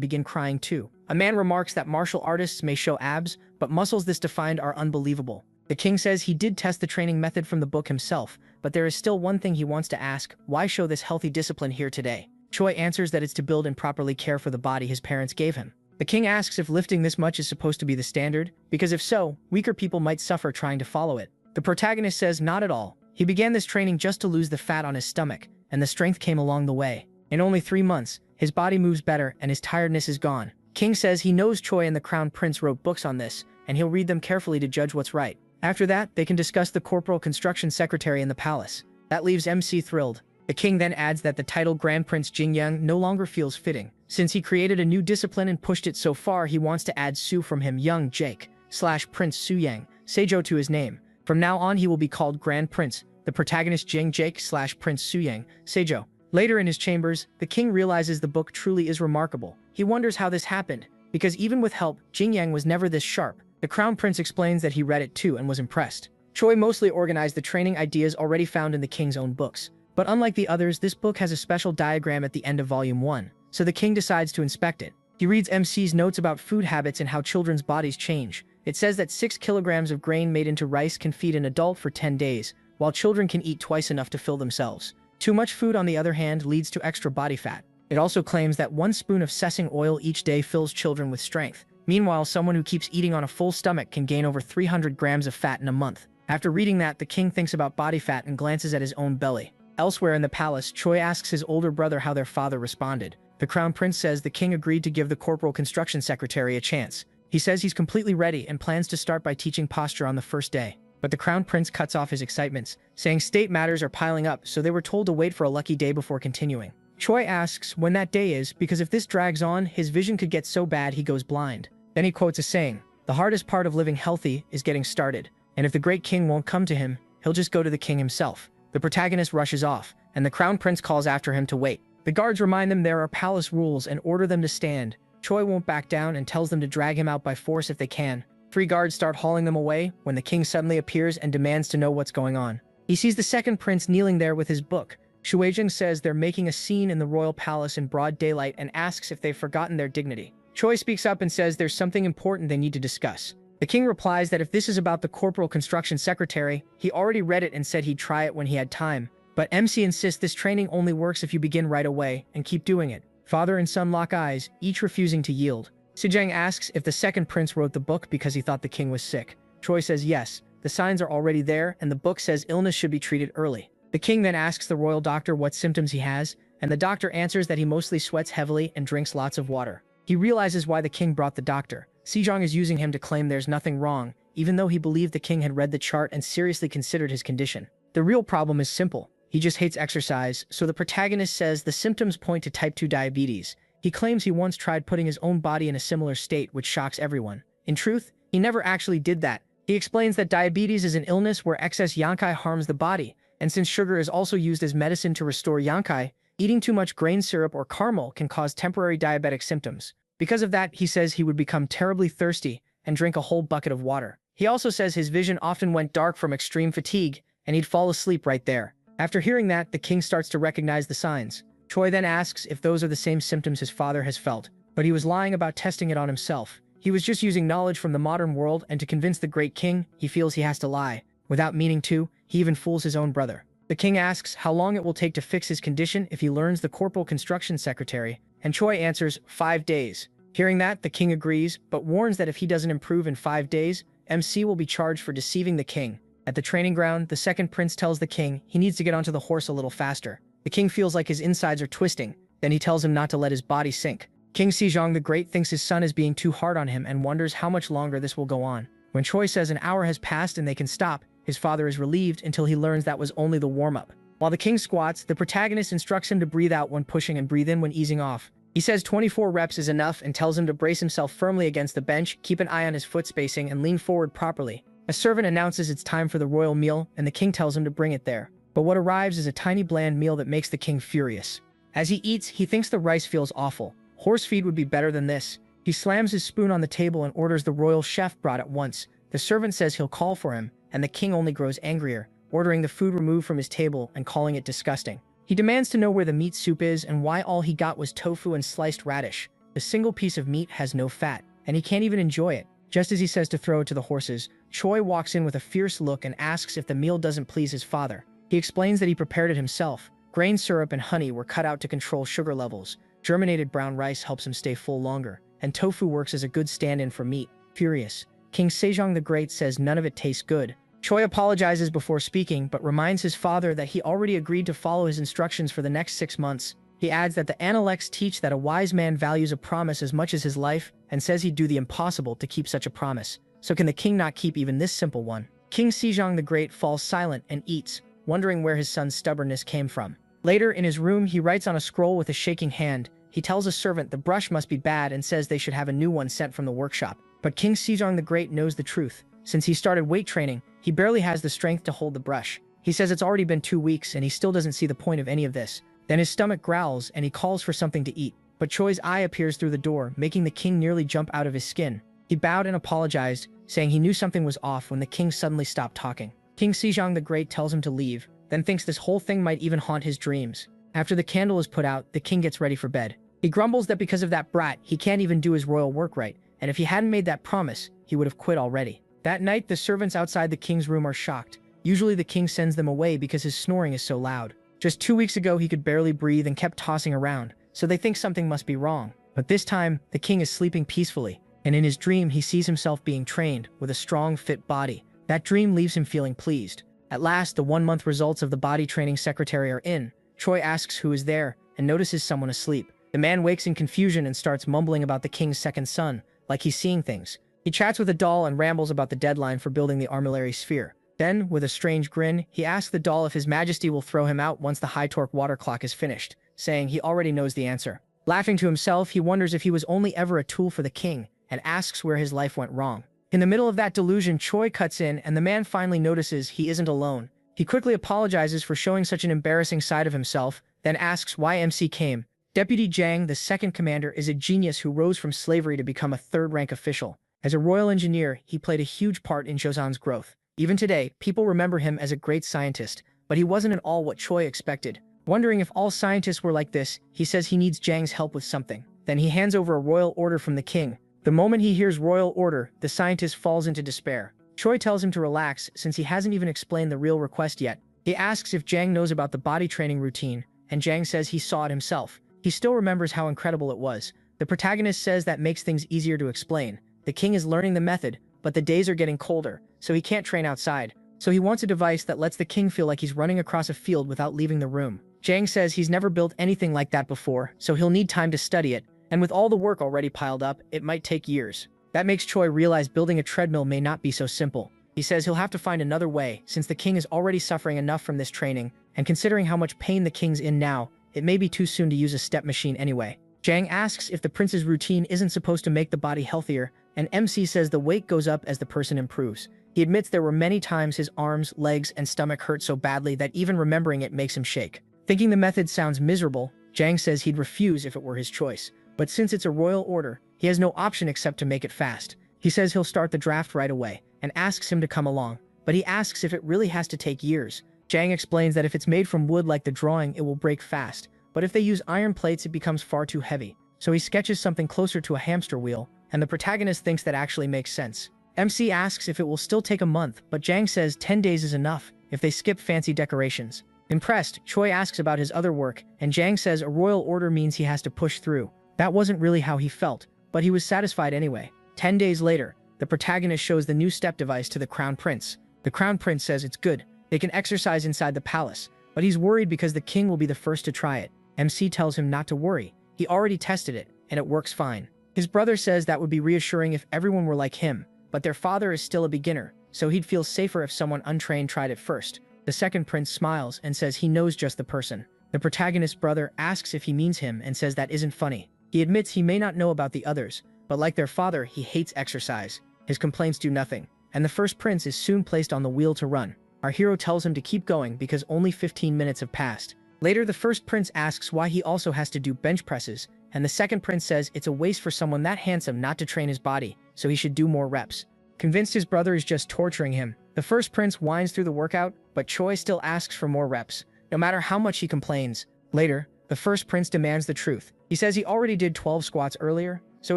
begin crying too. A man remarks that martial artists may show abs, but muscles this defined are unbelievable. The king says he did test the training method from the book himself, but there is still one thing he wants to ask: why show this healthy discipline here today? Choi answers that it's to build and properly care for the body his parents gave him. The king asks if lifting this much is supposed to be the standard, because if so, weaker people might suffer trying to follow it. The protagonist says not at all. He began this training just to lose the fat on his stomach, and the strength came along the way. In only 3 months, his body moves better and his tiredness is gone. King says he knows Choi and the Crown Prince wrote books on this, and he'll read them carefully to judge what's right. After that, they can discuss the corporal construction secretary in the palace. That leaves MC thrilled. The king then adds that the title Grand Prince Jingyang no longer feels fitting. Since he created a new discipline and pushed it so far, he wants to add Su from him Young Jake / Prince Su Yang Seijo to his name. From now on he will be called Grand Prince, the protagonist Jing Jake / Prince Su Yang Seijo. Later in his chambers, the king realizes the book truly is remarkable. He wonders how this happened, because even with help, Jingyang was never this sharp. The Crown Prince explains that he read it too and was impressed. Choi mostly organized the training ideas already found in the king's own books. But unlike the others, this book has a special diagram at the end of volume 1, so the king decides to inspect it. He reads MC's notes about food habits and how children's bodies change. It says that 6 kilograms of grain made into rice can feed an adult for 10 days, while children can eat twice enough to fill themselves. Too much food, on the other hand, leads to extra body fat. It also claims that 1 spoon of sesame oil each day fills children with strength. Meanwhile, someone who keeps eating on a full stomach can gain over 300 grams of fat in a month. After reading that, the king thinks about body fat and glances at his own belly. Elsewhere in the palace, Choi asks his older brother how their father responded. The Crown Prince says the king agreed to give the corporal construction secretary a chance. He says he's completely ready and plans to start by teaching posture on the first day. But the Crown Prince cuts off his excitements, saying state matters are piling up, so they were told to wait for a lucky day before continuing. Choi asks when that day is, because if this drags on, his vision could get so bad he goes blind. Then he quotes a saying: "The hardest part of living healthy is getting started, and if the great king won't come to him, he'll just go to the king himself." The protagonist rushes off, and the Crown Prince calls after him to wait. The guards remind them there are palace rules and order them to stand. Choi won't back down and tells them to drag him out by force if they can. 3 guards start hauling them away when the king suddenly appears and demands to know what's going on. He sees the second prince kneeling there with his book. Shueijing says they're making a scene in the royal palace in broad daylight and asks if they've forgotten their dignity. Choi speaks up and says there's something important they need to discuss. The king replies that if this is about the corporal construction secretary, he already read it and said he'd try it when he had time. But MC insists this training only works if you begin right away and keep doing it. Father and son lock eyes, each refusing to yield. Sejang asks if the second prince wrote the book because he thought the king was sick. Choi says yes, the signs are already there and the book says illness should be treated early. The king then asks the royal doctor what symptoms he has, and the doctor answers that he mostly sweats heavily and drinks lots of water. He realizes why the king brought the doctor. Sejong is using him to claim there's nothing wrong, even though he believed the king had read the chart and seriously considered his condition. The real problem is simple. He just hates exercise, so the protagonist says the symptoms point to type 2 diabetes. He claims he once tried putting his own body in a similar state, which shocks everyone. In truth, he never actually did that. He explains that diabetes is an illness where excess yankai harms the body, and since sugar is also used as medicine to restore yankai, eating too much grain syrup or caramel can cause temporary diabetic symptoms. Because of that, he says he would become terribly thirsty and drink a whole bucket of water. He also says his vision often went dark from extreme fatigue, and he'd fall asleep right there. After hearing that, the king starts to recognize the signs. Choi then asks if those are the same symptoms his father has felt, but he was lying about testing it on himself. He was just using knowledge from the modern world, and to convince the great king, he feels he has to lie. Without meaning to, he even fools his own brother. The king asks how long it will take to fix his condition if he learns the corporal construction secretary, and Choi answers 5 days. Hearing that, the king agrees, but warns that if he doesn't improve in 5 days, MC will be charged for deceiving the king. At the training ground, the second prince tells the king he needs to get onto the horse a little faster. The king feels like his insides are twisting, then he tells him not to let his body sink. King Sejong the Great thinks his son is being too hard on him and wonders how much longer this will go on. When Choi says an hour has passed and they can stop, his father is relieved until he learns that was only the warm-up. While the king squats, the protagonist instructs him to breathe out when pushing and breathe in when easing off. He says 24 reps is enough and tells him to brace himself firmly against the bench, keep an eye on his foot spacing, and lean forward properly. A servant announces it's time for the royal meal, and the king tells him to bring it there. But what arrives is a tiny bland meal that makes the king furious. As he eats, he thinks the rice feels awful. Horse feed would be better than this. He slams his spoon on the table and orders the royal chef brought at once. The servant says he'll call for him, and the king only grows angrier. ordering the food removed from his table and calling it disgusting. He demands to know where the meat soup is and why all he got was tofu and sliced radish. The single piece of meat has no fat, and he can't even enjoy it. Just as he says to throw it to the horses, Choi walks in with a fierce look and asks if the meal doesn't please his father. He explains that he prepared it himself. Grain syrup and honey were cut out to control sugar levels. Germinated brown rice helps him stay full longer, and tofu works as a good stand-in for meat. Furious, King Sejong the Great says none of it tastes good. Choi apologizes before speaking, but reminds his father that he already agreed to follow his instructions for the next 6 months. He adds that the Analects teach that a wise man values a promise as much as his life, and says he'd do the impossible to keep such a promise. So can the king not keep even this simple one? King Sejong the Great falls silent and eats, wondering where his son's stubbornness came from. Later, in his room, he writes on a scroll with a shaking hand. He tells a servant the brush must be bad and says they should have a new one sent from the workshop. But King Sejong the Great knows the truth. Since he started weight training, he barely has the strength to hold the brush. He says it's already been 2 weeks and he still doesn't see the point of any of this. Then his stomach growls and he calls for something to eat. But Choi's eye appears through the door, making the king nearly jump out of his skin. He bowed and apologized, saying he knew something was off when the king suddenly stopped talking. King Sejong the Great tells him to leave, then thinks this whole thing might even haunt his dreams. After the candle is put out, the king gets ready for bed. He grumbles that because of that brat, he can't even do his royal work right, and if he hadn't made that promise, he would have quit already. That night, the servants outside the king's room are shocked. Usually the king sends them away because his snoring is so loud. Just 2 weeks ago, he could barely breathe and kept tossing around, so they think something must be wrong. But this time, the king is sleeping peacefully, and in his dream, he sees himself being trained with a strong, fit body. That dream leaves him feeling pleased. At last, the 1-month results of the body training secretary are in. Choi asks who is there and notices someone asleep. The man wakes in confusion and starts mumbling about the king's second son, like he's seeing things. He chats with a doll and rambles about the deadline for building the armillary sphere. Then, with a strange grin, he asks the doll if His Majesty will throw him out once the high-torque water clock is finished, saying he already knows the answer. Laughing to himself, he wonders if he was only ever a tool for the king, and asks where his life went wrong. In the middle of that delusion, Choi cuts in, and the man finally notices he isn't alone. He quickly apologizes for showing such an embarrassing side of himself, then asks why MC came. Deputy Jang, the second commander, is a genius who rose from slavery to become a third-rank official. As a royal engineer, he played a huge part in Joseon's growth. Even today, people remember him as a great scientist, but he wasn't at all what Choi expected. Wondering if all scientists were like this, he says he needs Jang's help with something. Then he hands over a royal order from the king. The moment he hears royal order, the scientist falls into despair. Choi tells him to relax since he hasn't even explained the real request yet. He asks if Jang knows about the body training routine, and Jang says he saw it himself. He still remembers how incredible it was. The protagonist says that makes things easier to explain. The king is learning the method, but the days are getting colder, so he can't train outside. So he wants a device that lets the king feel like he's running across a field without leaving the room. Jang says he's never built anything like that before, so he'll need time to study it, and with all the work already piled up, it might take years. That makes Choi realize building a treadmill may not be so simple. He says he'll have to find another way, since the king is already suffering enough from this training, and considering how much pain the king's in now, it may be too soon to use a step machine anyway. Jang asks if the prince's routine isn't supposed to make the body healthier, and MC says the weight goes up as the person improves. He admits there were many times his arms, legs, and stomach hurt so badly that even remembering it makes him shake. Thinking the method sounds miserable, Jang says he'd refuse if it were his choice. But since it's a royal order, he has no option except to make it fast. He says he'll start the draft right away, and asks him to come along. But he asks if it really has to take years. Jang explains that if it's made from wood like the drawing, it will break fast. But if they use iron plates, it becomes far too heavy. So he sketches something closer to a hamster wheel, and the protagonist thinks that actually makes sense. MC asks if it will still take a month, but Jang says 10 days is enough if they skip fancy decorations. Impressed, Choi asks about his other work, and Jang says a royal order means he has to push through. That wasn't really how he felt, but he was satisfied anyway. 10 days later, the protagonist shows the new step device to the crown prince. The crown prince says it's good. They can exercise inside the palace, but he's worried because the king will be the first to try it. MC tells him not to worry. He already tested it, and it works fine. His brother says that would be reassuring if everyone were like him, but their father is still a beginner, so he'd feel safer if someone untrained tried it first. The second prince smiles and says he knows just the person. The protagonist's brother asks if he means him and says that isn't funny. He admits he may not know about the others, but like their father, he hates exercise. His complaints do nothing, and the first prince is soon placed on the wheel to run. Our hero tells him to keep going because only 15 minutes have passed. Later, the first prince asks why he also has to do bench presses, and the second prince says it's a waste for someone that handsome not to train his body, so he should do more reps. convinced his brother is just torturing him. The first prince whines through the workout, but Choi still asks for more reps, no matter how much he complains. Later, the first prince demands the truth. He says he already did 12 squats earlier, so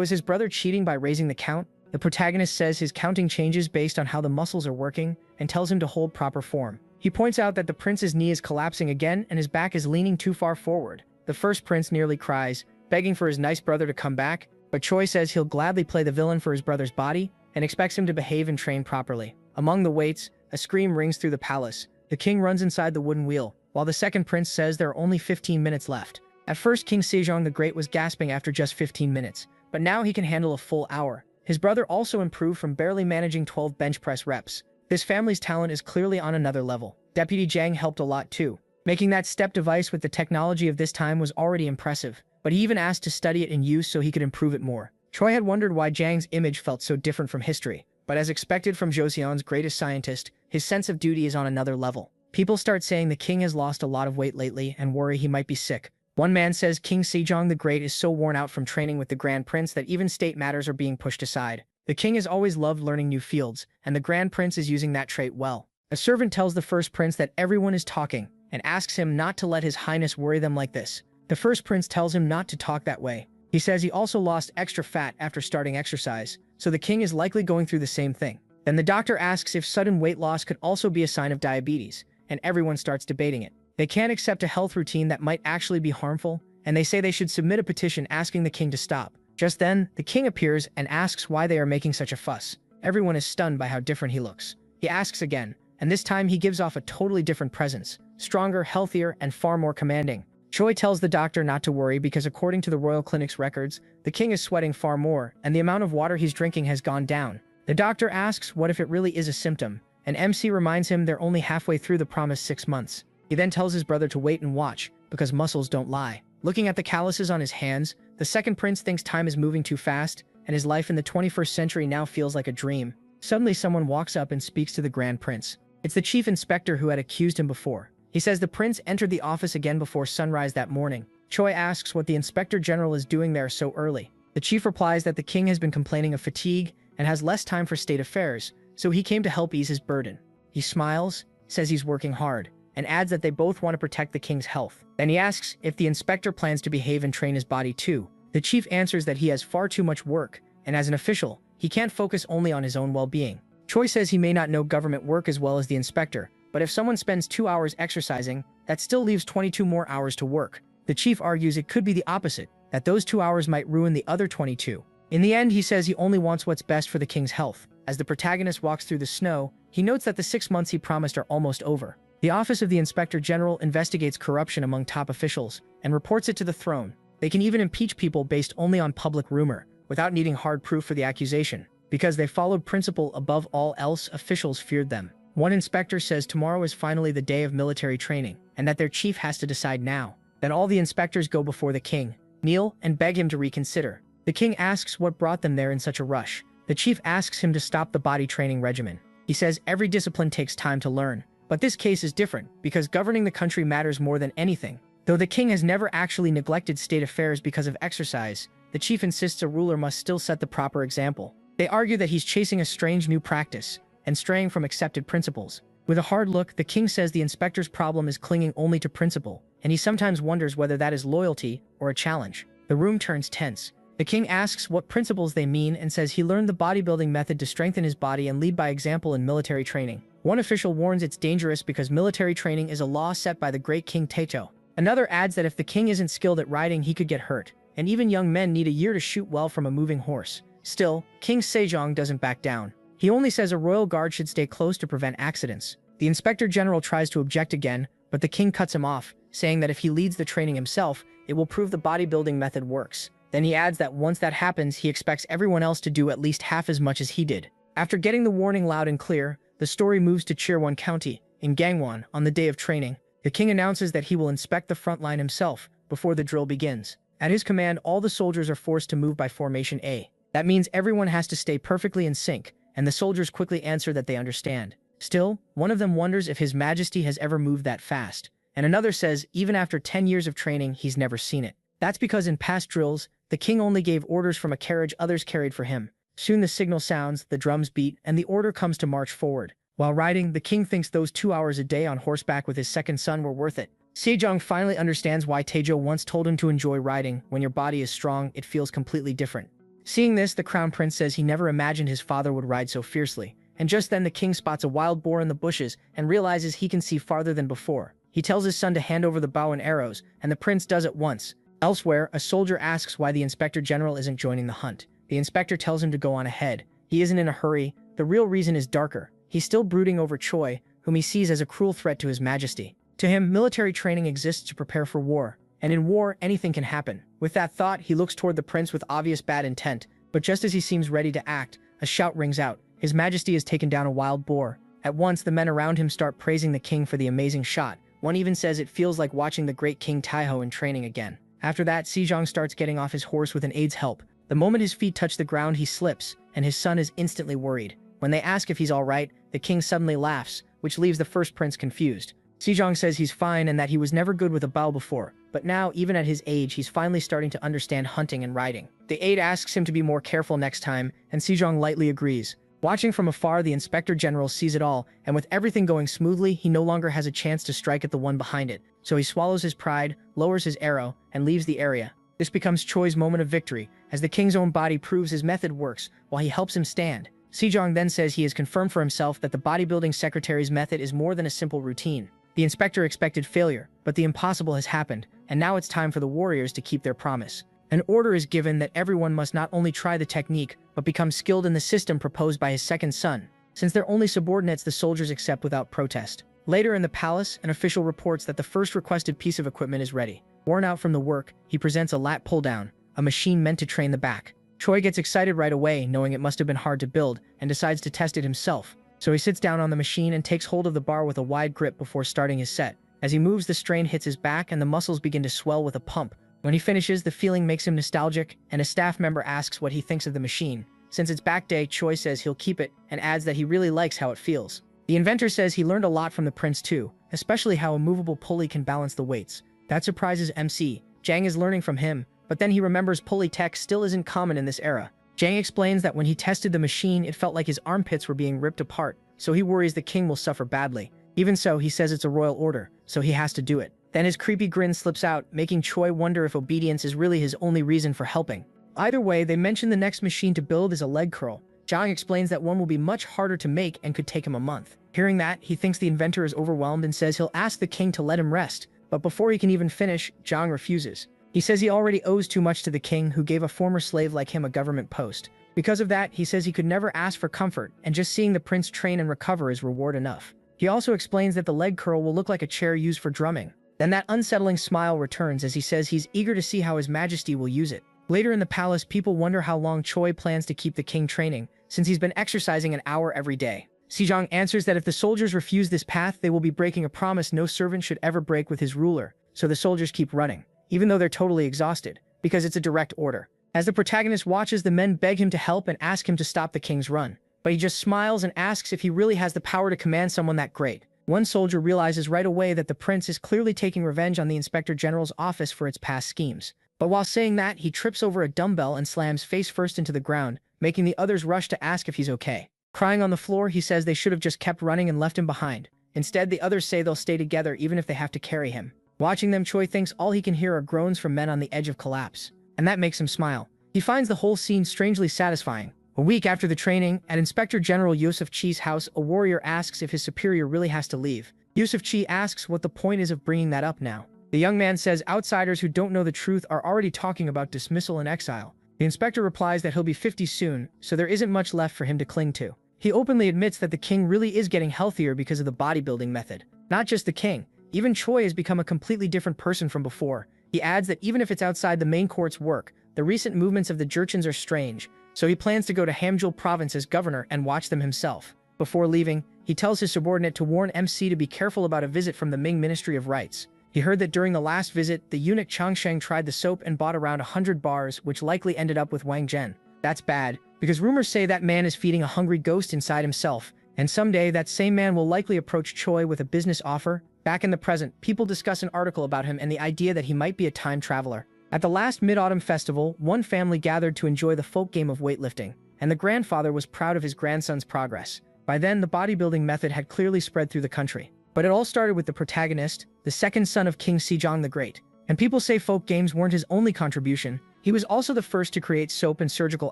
is his brother cheating by raising the count? The protagonist says his counting changes based on how the muscles are working and tells him to hold proper form. He points out that the prince's knee is collapsing again and his back is leaning too far forward. The first prince nearly cries, begging for his nice brother to come back, but Choi says he'll gladly play the villain for his brother's body and expects him to behave and train properly. Among the weights, a scream rings through the palace. The king runs inside the wooden wheel, while the second prince says there are only 15 minutes left. At first, King Sejong the Great was gasping after just 15 minutes, but now he can handle a full hour. His brother also improved from barely managing 12 bench press reps. This family's talent is clearly on another level. Deputy Jang helped a lot too. Making that step device with the technology of this time was already impressive, but he even asked to study it in use so he could improve it more. Choi had wondered why Jang's image felt so different from history, but as expected from Joseon's greatest scientist, his sense of duty is on another level. People start saying the king has lost a lot of weight lately and worry he might be sick. One man says King Sejong the Great is so worn out from training with the Grand Prince that even state matters are being pushed aside. The king has always loved learning new fields, and the Grand Prince is using that trait well. A servant tells the first prince that everyone is talking, and asks him not to let his highness worry them like this. The first prince tells him not to talk that way. He says he also lost extra fat after starting exercise, so the king is likely going through the same thing. Then the doctor asks if sudden weight loss could also be a sign of diabetes, and everyone starts debating it. They can't accept a health routine that might actually be harmful, and they say they should submit a petition asking the king to stop. Just then, the king appears and asks why they are making such a fuss. Everyone is stunned by how different he looks. He asks again, and this time he gives off a totally different presence, stronger, healthier, and far more commanding. Choi tells the doctor not to worry because according to the royal clinic's records, the king is sweating far more, and the amount of water he's drinking has gone down. The doctor asks what if it really is a symptom, and MC reminds him they're only halfway through the promised 6 months. He then tells his brother to wait and watch, because muscles don't lie. Looking at the calluses on his hands, the second prince thinks time is moving too fast, and his life in the 21st century now feels like a dream. Suddenly someone walks up and speaks to the Grand Prince. It's the chief inspector who had accused him before. He says the prince entered the office again before sunrise that morning. Choi asks what the inspector general is doing there so early. The chief replies that the king has been complaining of fatigue and has less time for state affairs, so he came to help ease his burden. He smiles, says he's working hard, and adds that they both want to protect the king's health. Then he asks if the inspector plans to behave and train his body too. The chief answers that he has far too much work, and as an official, he can't focus only on his own well-being. Choi says he may not know government work as well as the inspector, but if someone spends 2 hours exercising, that still leaves 22 more hours to work. The chief argues it could be the opposite, that those 2 hours might ruin the other 22. In the end, he says he only wants what's best for the king's health. As the protagonist walks through the snow, he notes that the 6 months he promised are almost over. The Office of the Inspector General investigates corruption among top officials and reports it to the throne. They can even impeach people based only on public rumor, without needing hard proof for the accusation. Because they followed principle above all else, officials feared them. One inspector says tomorrow is finally the day of military training, and that their chief has to decide now. Then all the inspectors go before the king, kneel, and beg him to reconsider. The king asks what brought them there in such a rush. The chief asks him to stop the body training regimen. He says every discipline takes time to learn. But this case is different, because governing the country matters more than anything. Though the king has never actually neglected state affairs because of exercise, the chief insists a ruler must still set the proper example. They argue that he's chasing a strange new practice, and straying from accepted principles. With a hard look, the king says the inspector's problem is clinging only to principle, and he sometimes wonders whether that is loyalty or a challenge. The room turns tense. The king asks what principles they mean and says he learned the bodybuilding method to strengthen his body and lead by example in military training. One official warns it's dangerous because military training is a law set by the great King Taejo. Another adds that if the king isn't skilled at riding, he could get hurt, and even young men need a year to shoot well from a moving horse. Still, King Sejong doesn't back down. He only says a royal guard should stay close to prevent accidents. The inspector general tries to object again, but the king cuts him off, saying that if he leads the training himself, it will prove the bodybuilding method works. Then he adds that once that happens, he expects everyone else to do at least half as much as he did. After getting the warning loud and clear, the story moves to Chirwon County, in Gangwon, on the day of training. The king announces that he will inspect the front line himself before the drill begins. At his command, all the soldiers are forced to move by formation A. That means everyone has to stay perfectly in sync, and the soldiers quickly answer that they understand. Still, one of them wonders if His Majesty has ever moved that fast, and another says even after 10 years of training, he's never seen it. That's because in past drills, the king only gave orders from a carriage others carried for him, Soon the signal sounds, the drums beat, and the order comes to march forward. While riding, the king thinks those 2 hours a day on horseback with his second son were worth it. Sejong finally understands why Taejo once told him to enjoy riding. When your body is strong, it feels completely different. Seeing this, the crown prince says he never imagined his father would ride so fiercely. And just then the king spots a wild boar in the bushes and realizes he can see farther than before. He tells his son to hand over the bow and arrows, and the prince does at once. Elsewhere, a soldier asks why the inspector general isn't joining the hunt. The inspector tells him to go on ahead. He isn't in a hurry. The real reason is darker. He's still brooding over Choi, whom he sees as a cruel threat to his majesty. To him, military training exists to prepare for war, and in war, anything can happen. With that thought, he looks toward the prince with obvious bad intent, but just as he seems ready to act, a shout rings out. His majesty has taken down a wild boar. At once, the men around him start praising the king for the amazing shot. One even says it feels like watching the great King Taiho in training again. After that, Sejong starts getting off his horse with an aide's help. The moment his feet touch the ground, he slips, and his son is instantly worried. When they ask if he's all right, the king suddenly laughs, which leaves the first prince confused. Sejong says he's fine and that he was never good with a bow before, but now, even at his age, he's finally starting to understand hunting and riding. The aide asks him to be more careful next time, and Sejong lightly agrees. Watching from afar, the inspector general sees it all, and with everything going smoothly, he no longer has a chance to strike at the one behind it. So he swallows his pride, lowers his arrow, and leaves the area. This becomes Choi's moment of victory, as the king's own body proves his method works while he helps him stand. Sejong then says he has confirmed for himself that the bodybuilding secretary's method is more than a simple routine. The inspector expected failure, but the impossible has happened, and now it's time for the warriors to keep their promise. An order is given that everyone must not only try the technique, but become skilled in the system proposed by his second son. Since they're only subordinates, the soldiers accept without protest. Later in the palace, an official reports that the first requested piece of equipment is ready. Worn out from the work, he presents a lat pull-down, a machine meant to train the back. Choi gets excited right away, knowing it must have been hard to build, and decides to test it himself. So he sits down on the machine and takes hold of the bar with a wide grip before starting his set. As he moves, the strain hits his back and the muscles begin to swell with a pump. When he finishes, the feeling makes him nostalgic, and a staff member asks what he thinks of the machine. Since it's back day, Choi says he'll keep it, and adds that he really likes how it feels. The inventor says he learned a lot from the prince too, especially how a movable pulley can balance the weights. That surprises MC. Jang is learning from him, but then he remembers pulley tech still isn't common in this era. Jang explains that when he tested the machine, it felt like his armpits were being ripped apart, so he worries the king will suffer badly. Even so, he says it's a royal order, so he has to do it. Then his creepy grin slips out, making Choi wonder if obedience is really his only reason for helping. Either way, they mention the next machine to build is a leg curl. Jang explains that one will be much harder to make and could take him a month. Hearing that, he thinks the inventor is overwhelmed and says he'll ask the king to let him rest, but before he can even finish, Jang refuses. He says he already owes too much to the king, who gave a former slave like him a government post. Because of that, he says he could never ask for comfort, and just seeing the prince train and recover is reward enough. He also explains that the leg curl will look like a chair used for drumming. Then that unsettling smile returns as he says he's eager to see how his majesty will use it. Later in the palace, people wonder how long Choi plans to keep the king training, since he's been exercising an hour every day. Sejong answers that if the soldiers refuse this path, they will be breaking a promise no servant should ever break with his ruler, so the soldiers keep running, even though they're totally exhausted, because it's a direct order. As the protagonist watches, the men beg him to help and ask him to stop the king's run, but he just smiles and asks if he really has the power to command someone that great. One soldier realizes right away that the prince is clearly taking revenge on the inspector general's office for its past schemes. But while saying that, he trips over a dumbbell and slams face first into the ground, making the others rush to ask if he's okay. Crying on the floor, he says they should have just kept running and left him behind. Instead, the others say they'll stay together even if they have to carry him. Watching them, Choi thinks all he can hear are groans from men on the edge of collapse, and that makes him smile. He finds the whole scene strangely satisfying. A week after the training, at Inspector General Yusuf Chi's house, a warrior asks if his superior really has to leave. Yusuf Chi asks what the point is of bringing that up now. The young man says outsiders who don't know the truth are already talking about dismissal and exile. The inspector replies that he'll be 50 soon, so there isn't much left for him to cling to. He openly admits that the king really is getting healthier because of the bodybuilding method. Not just the king, even Choi has become a completely different person from before. He adds that even if it's outside the main court's work, the recent movements of the Jurchens are strange, so he plans to go to Hamjul province as governor and watch them himself. Before leaving, he tells his subordinate to warn MC to be careful about a visit from the Ming Ministry of Rights. He heard that during the last visit, the eunuch Changsheng tried the soap and bought around 100 bars, which likely ended up with Wang Zhen. That's bad, because rumors say that man is feeding a hungry ghost inside himself, and someday that same man will likely approach Choi with a business offer. Back in the present, people discuss an article about him and the idea that he might be a time traveler. At the last Mid-Autumn Festival, one family gathered to enjoy the folk game of weightlifting, and the grandfather was proud of his grandson's progress. By then, the bodybuilding method had clearly spread through the country. But it all started with the protagonist, the second son of King Sejong the Great. And people say folk games weren't his only contribution. He was also the first to create soap and surgical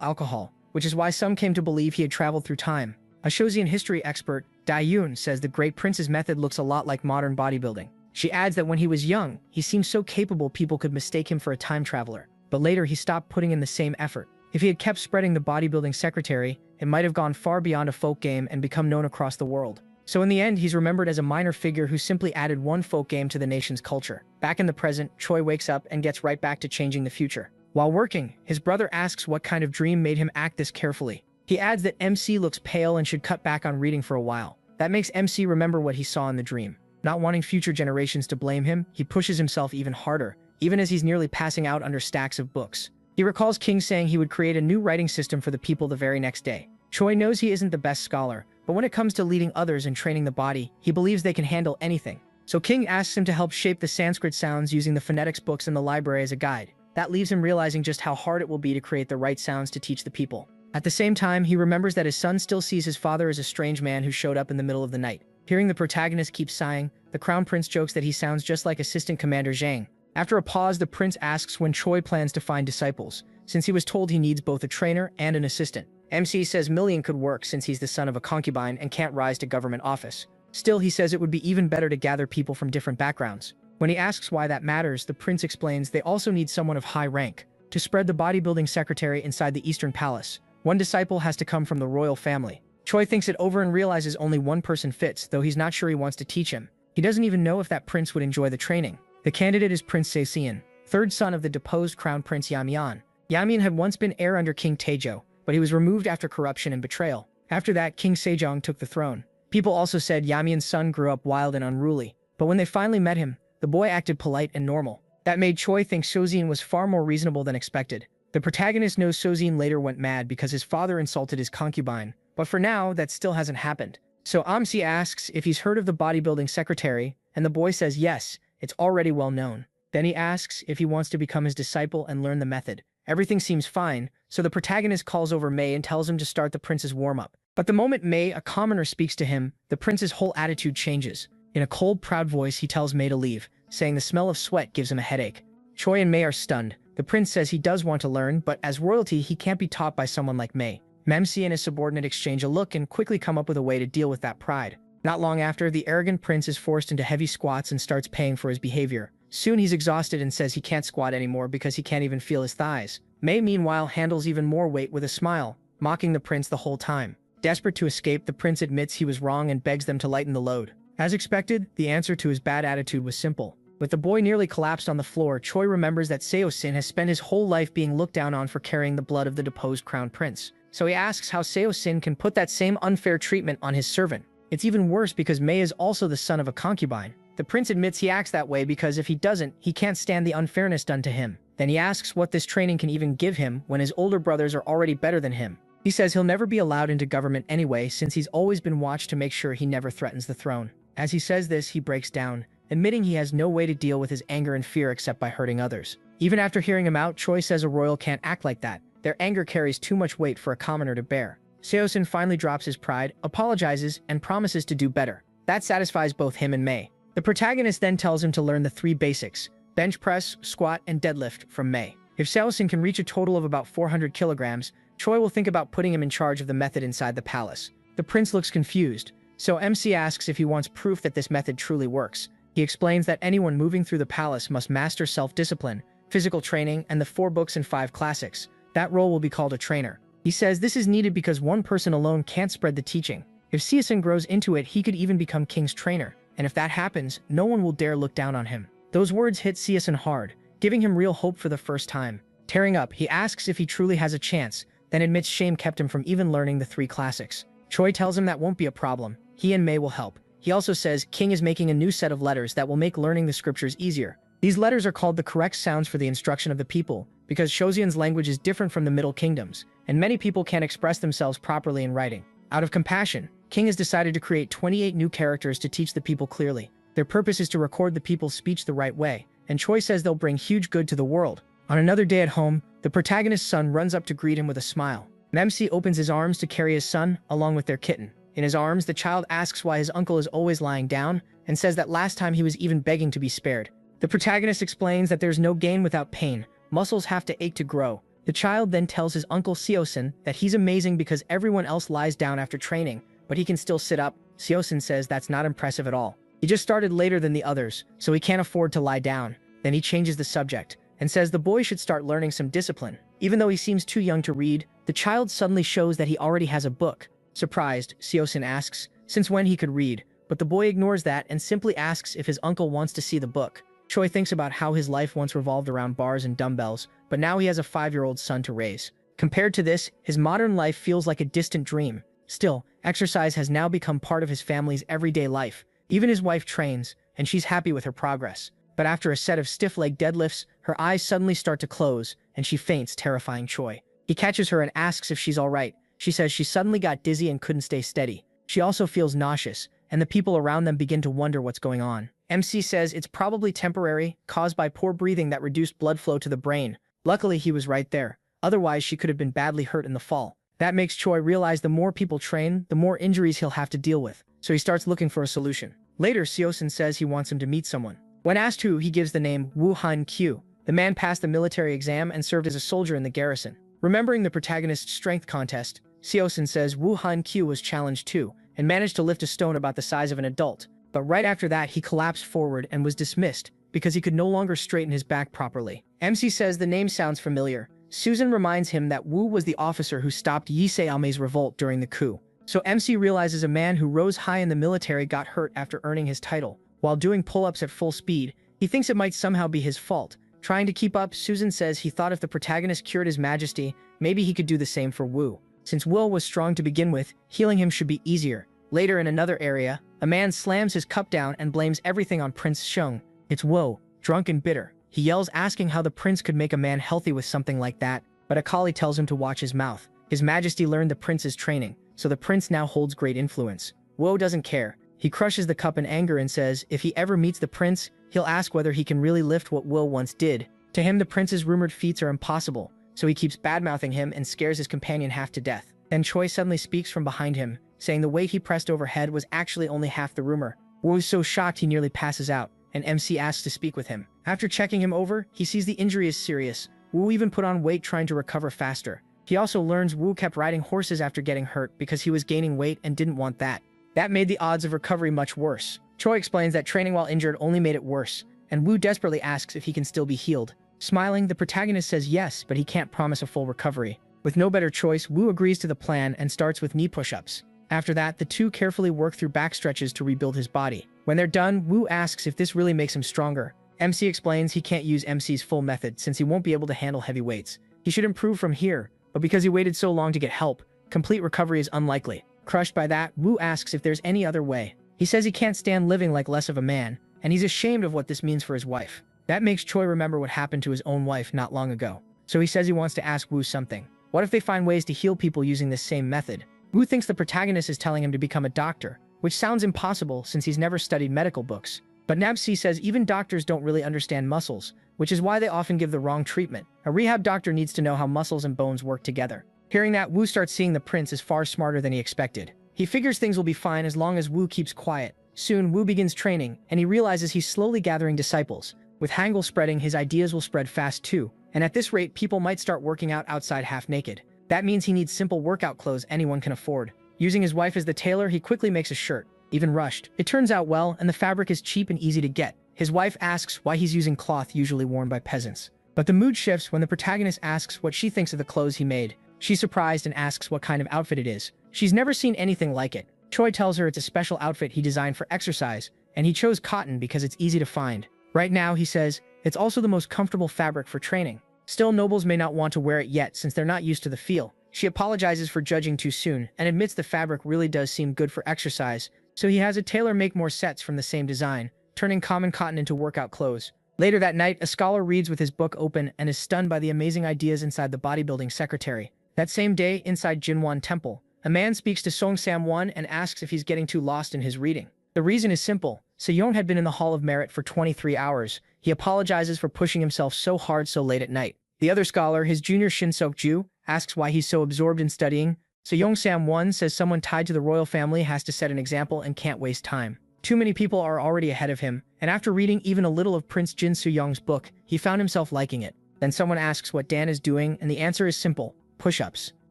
alcohol, which is why some came to believe he had traveled through time. A Joseon history expert, Dai-yoon, says the Great Prince's method looks a lot like modern bodybuilding. She adds that when he was young, he seemed so capable people could mistake him for a time traveler. But later he stopped putting in the same effort. If he had kept spreading the bodybuilding secretary, it might have gone far beyond a folk game and become known across the world. So in the end, he's remembered as a minor figure who simply added one folk game to the nation's culture. Back in the present, Choi wakes up and gets right back to changing the future. While working, his brother asks what kind of dream made him act this carefully. He adds that MC looks pale and should cut back on reading for a while. That makes MC remember what he saw in the dream. Not wanting future generations to blame him, he pushes himself even harder, even as he's nearly passing out under stacks of books. He recalls King saying he would create a new writing system for the people the very next day. Choi knows he isn't the best scholar, but when it comes to leading others and training the body, he believes they can handle anything. So King asks him to help shape the Sanskrit sounds using the phonetics books in the library as a guide. That leaves him realizing just how hard it will be to create the right sounds to teach the people. At the same time, he remembers that his son still sees his father as a strange man who showed up in the middle of the night. Hearing the protagonist keep sighing, the Crown Prince jokes that he sounds just like Assistant Commander Zhang. After a pause, the prince asks when Choi plans to find disciples, since he was told he needs both a trainer and an assistant. MC says Million could work since he's the son of a concubine and can't rise to government office. Still, he says it would be even better to gather people from different backgrounds. When he asks why that matters, the prince explains they also need someone of high rank to spread the bodybuilding secretary inside the Eastern Palace. One disciple has to come from the royal family. Choi thinks it over and realizes only one person fits, though he's not sure he wants to teach him. He doesn't even know if that prince would enjoy the training. The candidate is Prince Seosin, third son of the deposed crown prince Yamyan. Yamyan had once been heir under King Taejo, but he was removed after corruption and betrayal. After that, King Sejong took the throne. People also said Yamyan's son grew up wild and unruly, but when they finally met him, the boy acted polite and normal. That made Choi think Seosin was far more reasonable than expected. The protagonist knows Seosin later went mad because his father insulted his concubine, but for now, that still hasn't happened. So Amsi asks if he's heard of the bodybuilding secretary, and the boy says yes, it's already well known. Then he asks if he wants to become his disciple and learn the method. Everything seems fine, so the protagonist calls over Mei and tells him to start the prince's warm-up. But the moment Mei, a commoner, speaks to him, the prince's whole attitude changes. In a cold, proud voice, he tells Mei to leave, saying the smell of sweat gives him a headache. Choi and Mei are stunned. The prince says he does want to learn, but as royalty, he can't be taught by someone like Mei. Memsi and his subordinate exchange a look and quickly come up with a way to deal with that pride. Not long after, the arrogant prince is forced into heavy squats and starts paying for his behavior. Soon he's exhausted and says he can't squat anymore because he can't even feel his thighs. Mei, meanwhile, handles even more weight with a smile, mocking the prince the whole time. Desperate to escape, the prince admits he was wrong and begs them to lighten the load. As expected, the answer to his bad attitude was simple. With the boy nearly collapsed on the floor, Choi remembers that Seosin has spent his whole life being looked down on for carrying the blood of the deposed crown prince. So he asks how Seosin can put that same unfair treatment on his servant. It's even worse because Mei is also the son of a concubine. The prince admits he acts that way because if he doesn't, he can't stand the unfairness done to him. Then he asks what this training can even give him when his older brothers are already better than him. He says he'll never be allowed into government anyway since he's always been watched to make sure he never threatens the throne. As he says this, he breaks down, admitting he has no way to deal with his anger and fear except by hurting others. Even after hearing him out, Choi says a royal can't act like that. Their anger carries too much weight for a commoner to bear. Seosin finally drops his pride, apologizes, and promises to do better. That satisfies both him and Mei. The protagonist then tells him to learn the 3 basics: bench press, squat, and deadlift from Mei. If Seosin can reach a total of about 400 kilograms, Choi will think about putting him in charge of the method inside the palace. The prince looks confused, so MC asks if he wants proof that this method truly works. He explains that anyone moving through the palace must master self-discipline, physical training, and the 4 books and 5 classics. That role will be called a trainer. He says this is needed because one person alone can't spread the teaching. If Seosin grows into it, he could even become King's trainer. And if that happens, no one will dare look down on him. Those words hit Seosin hard, giving him real hope for the first time. Tearing up, he asks if he truly has a chance, then admits shame kept him from even learning the 3 classics. Choi tells him that won't be a problem. He and Mei will help. He also says King is making a new set of letters that will make learning the scriptures easier. These letters are called the correct sounds for the instruction of the people, because Joseon's language is different from the Middle Kingdoms, and many people can't express themselves properly in writing. Out of compassion, King has decided to create 28 new characters to teach the people clearly. Their purpose is to record the people's speech the right way, and Choi says they'll bring huge good to the world. On another day at home, the protagonist's son runs up to greet him with a smile. MC opens his arms to carry his son, along with their kitten. In his arms, the child asks why his uncle is always lying down, and says that last time he was even begging to be spared. The protagonist explains that there's no gain without pain. Muscles have to ache to grow. The child then tells his uncle Seosin that he's amazing because everyone else lies down after training, but he can still sit up. Seosin says that's not impressive at all. He just started later than the others, so he can't afford to lie down. Then he changes the subject, and says the boy should start learning some discipline. Even though he seems too young to read, the child suddenly shows that he already has a book. Surprised, Seosin asks since when he could read, but the boy ignores that and simply asks if his uncle wants to see the book. Choi thinks about how his life once revolved around bars and dumbbells, but now he has a 5-year-old son to raise. Compared to this, his modern life feels like a distant dream. Still, exercise has now become part of his family's everyday life. Even his wife trains, and she's happy with her progress. But after a set of stiff leg deadlifts, her eyes suddenly start to close, and she faints, terrifying Choi. He catches her and asks if she's alright. She says she suddenly got dizzy and couldn't stay steady. She also feels nauseous, and the people around them begin to wonder what's going on. MC says it's probably temporary, caused by poor breathing that reduced blood flow to the brain. Luckily, he was right there. Otherwise, she could have been badly hurt in the fall. That makes Choi realize the more people train, the more injuries he'll have to deal with. So he starts looking for a solution. Later, Seosin says he wants him to meet someone. When asked who, he gives the name Woo Han-kyu. The man passed the military exam and served as a soldier in the garrison. Remembering the protagonist's strength contest, Seosin says Woo Han-kyu was challenged too, and managed to lift a stone about the size of an adult. But right after that, he collapsed forward and was dismissed because he could no longer straighten his back properly. MC says the name sounds familiar. Susan reminds him that Wu was the officer who stopped Yi Se-alme's revolt during the coup. So MC realizes a man who rose high in the military got hurt after earning his title. While doing pull-ups at full speed, he thinks it might somehow be his fault. Trying to keep up, Susan says he thought if the protagonist cured his majesty, maybe he could do the same for Wu. Since Will was strong to begin with, healing him should be easier. Later in another area, a man slams his cup down and blames everything on Prince Sheng. It's Wu, drunk and bitter. He yells asking how the prince could make a man healthy with something like that, but Akali tells him to watch his mouth. His majesty learned the prince's training, so the prince now holds great influence. Wu doesn't care. He crushes the cup in anger and says if he ever meets the prince, he'll ask whether he can really lift what Wu once did. To him, the prince's rumored feats are impossible, so he keeps badmouthing him and scares his companion half to death. Then Choi suddenly speaks from behind him, saying the weight he pressed overhead was actually only half the rumor. Wu is so shocked he nearly passes out, and MC asks to speak with him. After checking him over, he sees the injury is serious. Wu even put on weight trying to recover faster. He also learns Wu kept riding horses after getting hurt because he was gaining weight and didn't want that. That made the odds of recovery much worse. Choi explains that training while injured only made it worse, and Wu desperately asks if he can still be healed. Smiling, the protagonist says yes, but he can't promise a full recovery. With no better choice, Wu agrees to the plan and starts with knee push-ups. After that, the two carefully work through back stretches to rebuild his body. When they're done, Wu asks if this really makes him stronger. MC explains he can't use MC's full method since he won't be able to handle heavy weights. He should improve from here, but because he waited so long to get help, complete recovery is unlikely. Crushed by that, Wu asks if there's any other way. He says he can't stand living like less of a man, and he's ashamed of what this means for his wife. That makes Choi remember what happened to his own wife not long ago. So he says he wants to ask Wu something. What if they find ways to heal people using this same method? Wu thinks the protagonist is telling him to become a doctor, which sounds impossible since he's never studied medical books. But Nabsi says even doctors don't really understand muscles, which is why they often give the wrong treatment. A rehab doctor needs to know how muscles and bones work together. Hearing that, Wu starts seeing the prince is far smarter than he expected. He figures things will be fine as long as Wu keeps quiet. Soon, Wu begins training, and he realizes he's slowly gathering disciples. With Hangul spreading, his ideas will spread fast too, and at this rate, people might start working out outside half-naked. That means he needs simple workout clothes anyone can afford. Using his wife as the tailor, he quickly makes a shirt, even rushed. It turns out well, and the fabric is cheap and easy to get. His wife asks why he's using cloth usually worn by peasants. But the mood shifts when the protagonist asks what she thinks of the clothes he made. She's surprised and asks what kind of outfit it is. She's never seen anything like it. Choi tells her it's a special outfit he designed for exercise, and he chose cotton because it's easy to find. Right now, he says, it's also the most comfortable fabric for training. Still, nobles may not want to wear it yet since they're not used to the feel. She apologizes for judging too soon and admits the fabric really does seem good for exercise, so he has a tailor make more sets from the same design, turning common cotton into workout clothes. Later that night, a scholar reads with his book open and is stunned by the amazing ideas inside the bodybuilding secretary. That same day, inside Jinwan Temple, a man speaks to Song Sam-won and asks if he's getting too lost in his reading. The reason is simple. Seong had been in the Hall of Merit for 23 hours. He apologizes for pushing himself so hard so late at night. The other scholar, his junior Shin Sok-ju, asks why he's so absorbed in studying. So Sam-won says someone tied to the royal family has to set an example and can't waste time. Too many people are already ahead of him, and after reading even a little of Prince Jin Soo-young's book, he found himself liking it. Then someone asks what Dan is doing, and the answer is simple: push-ups.